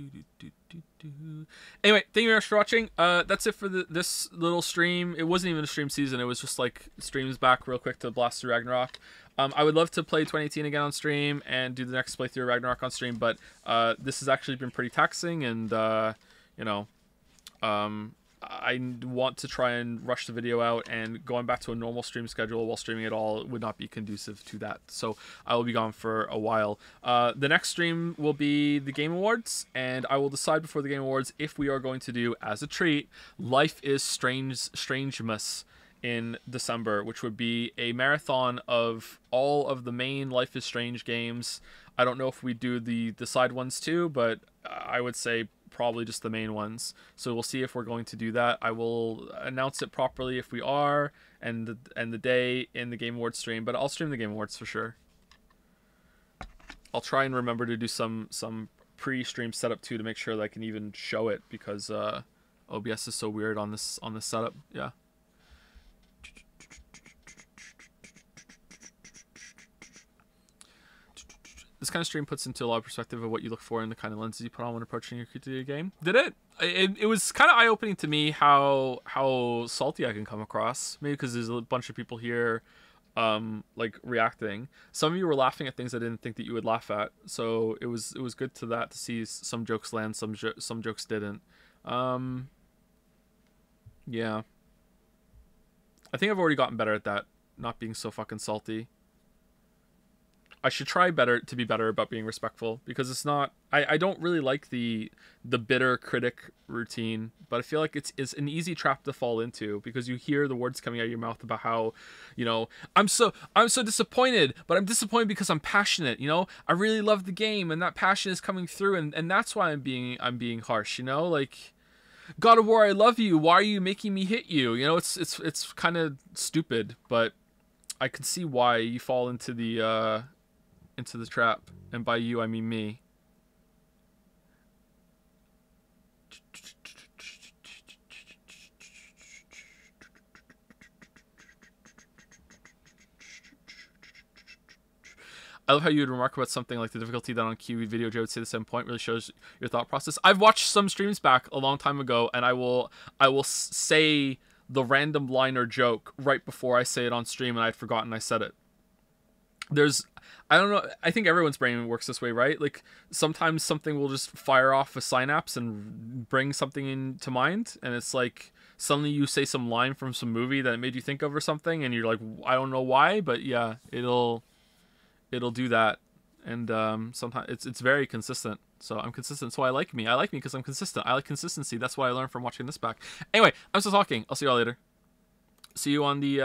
do do do do. Anyway, thank you very much for watching. That's it for this little stream. It wasn't even a stream season. It was just like streams back real quick to blast through Ragnarok. I would love to play 2018 again on stream and do the next playthrough of Ragnarok on stream, but this has actually been pretty taxing, and you know, I want to try and rush the video out, and going back to a normal stream schedule while streaming it all would not be conducive to that. So I will be gone for a while. The next stream will be the Game Awards, and I will decide before the Game Awards if we are going to do, as a treat, Life is Strangemas in December, which would be a marathon of all of the main Life is Strange games. I don't know if we do the side ones too, but I would say probably just the main ones. So we'll see if we're going to do that. I will announce it properly if we are, and the day in the Game Awards stream, but I'll stream the Game Awards for sure. I'll try and remember to do some pre-stream setup too, to make sure that I can even show it, because OBS is so weird on this setup. Yeah. This kind of stream puts into a lot of perspective of what you look for and the kind of lenses you put on when approaching your critique game. Did it? It was kind of eye-opening to me how salty I can come across. Maybe because there's a bunch of people here like reacting. Some of you were laughing at things I didn't think that you would laugh at. So it was good to see some jokes land, some jokes didn't. Yeah. I think I've already gotten better at that, not being so fucking salty. I should try to be better about being respectful, because it's not, I don't really like the bitter critic routine, but I feel like it's an easy trap to fall into, because you hear the words coming out of your mouth about how, you know, I'm so disappointed, but I'm disappointed because I'm passionate, you know, I really love the game and that passion is coming through, and that's why I'm being harsh, you know, like, God of War, I love you, why are you making me hit you? You know, it's kind of stupid, but I can see why you fall into the trap, and by you I mean me. I love how you would remark about something like the difficulty that on Kiwi video Joe would say the same point really shows your thought process. I've watched some streams back a long time ago, and I will say the random line or joke right before I say it on stream, and I'd forgotten I said it. I don't know, I think everyone's brain works this way, right? Like, sometimes something will just fire off a synapse and bring something into mind, and it's like, suddenly you say some line from some movie that it made you think of or something, and you're like, I don't know why, but yeah, it'll do that. And sometimes it's very consistent. So I'm consistent, so I like me because I'm consistent. I like consistency. That's what I learned from watching this back. Anyway, I'm still talking. I'll see y'all later. See you on the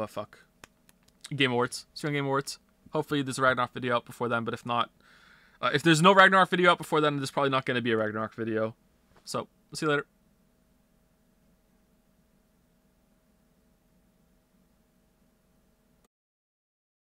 fuck. Game Awards. See you on Game Awards. Hopefully there's a Ragnarok video out before then, but if not, if there's no Ragnarok video out before then, there's probably not going to be a Ragnarok video. So, we'll see you later.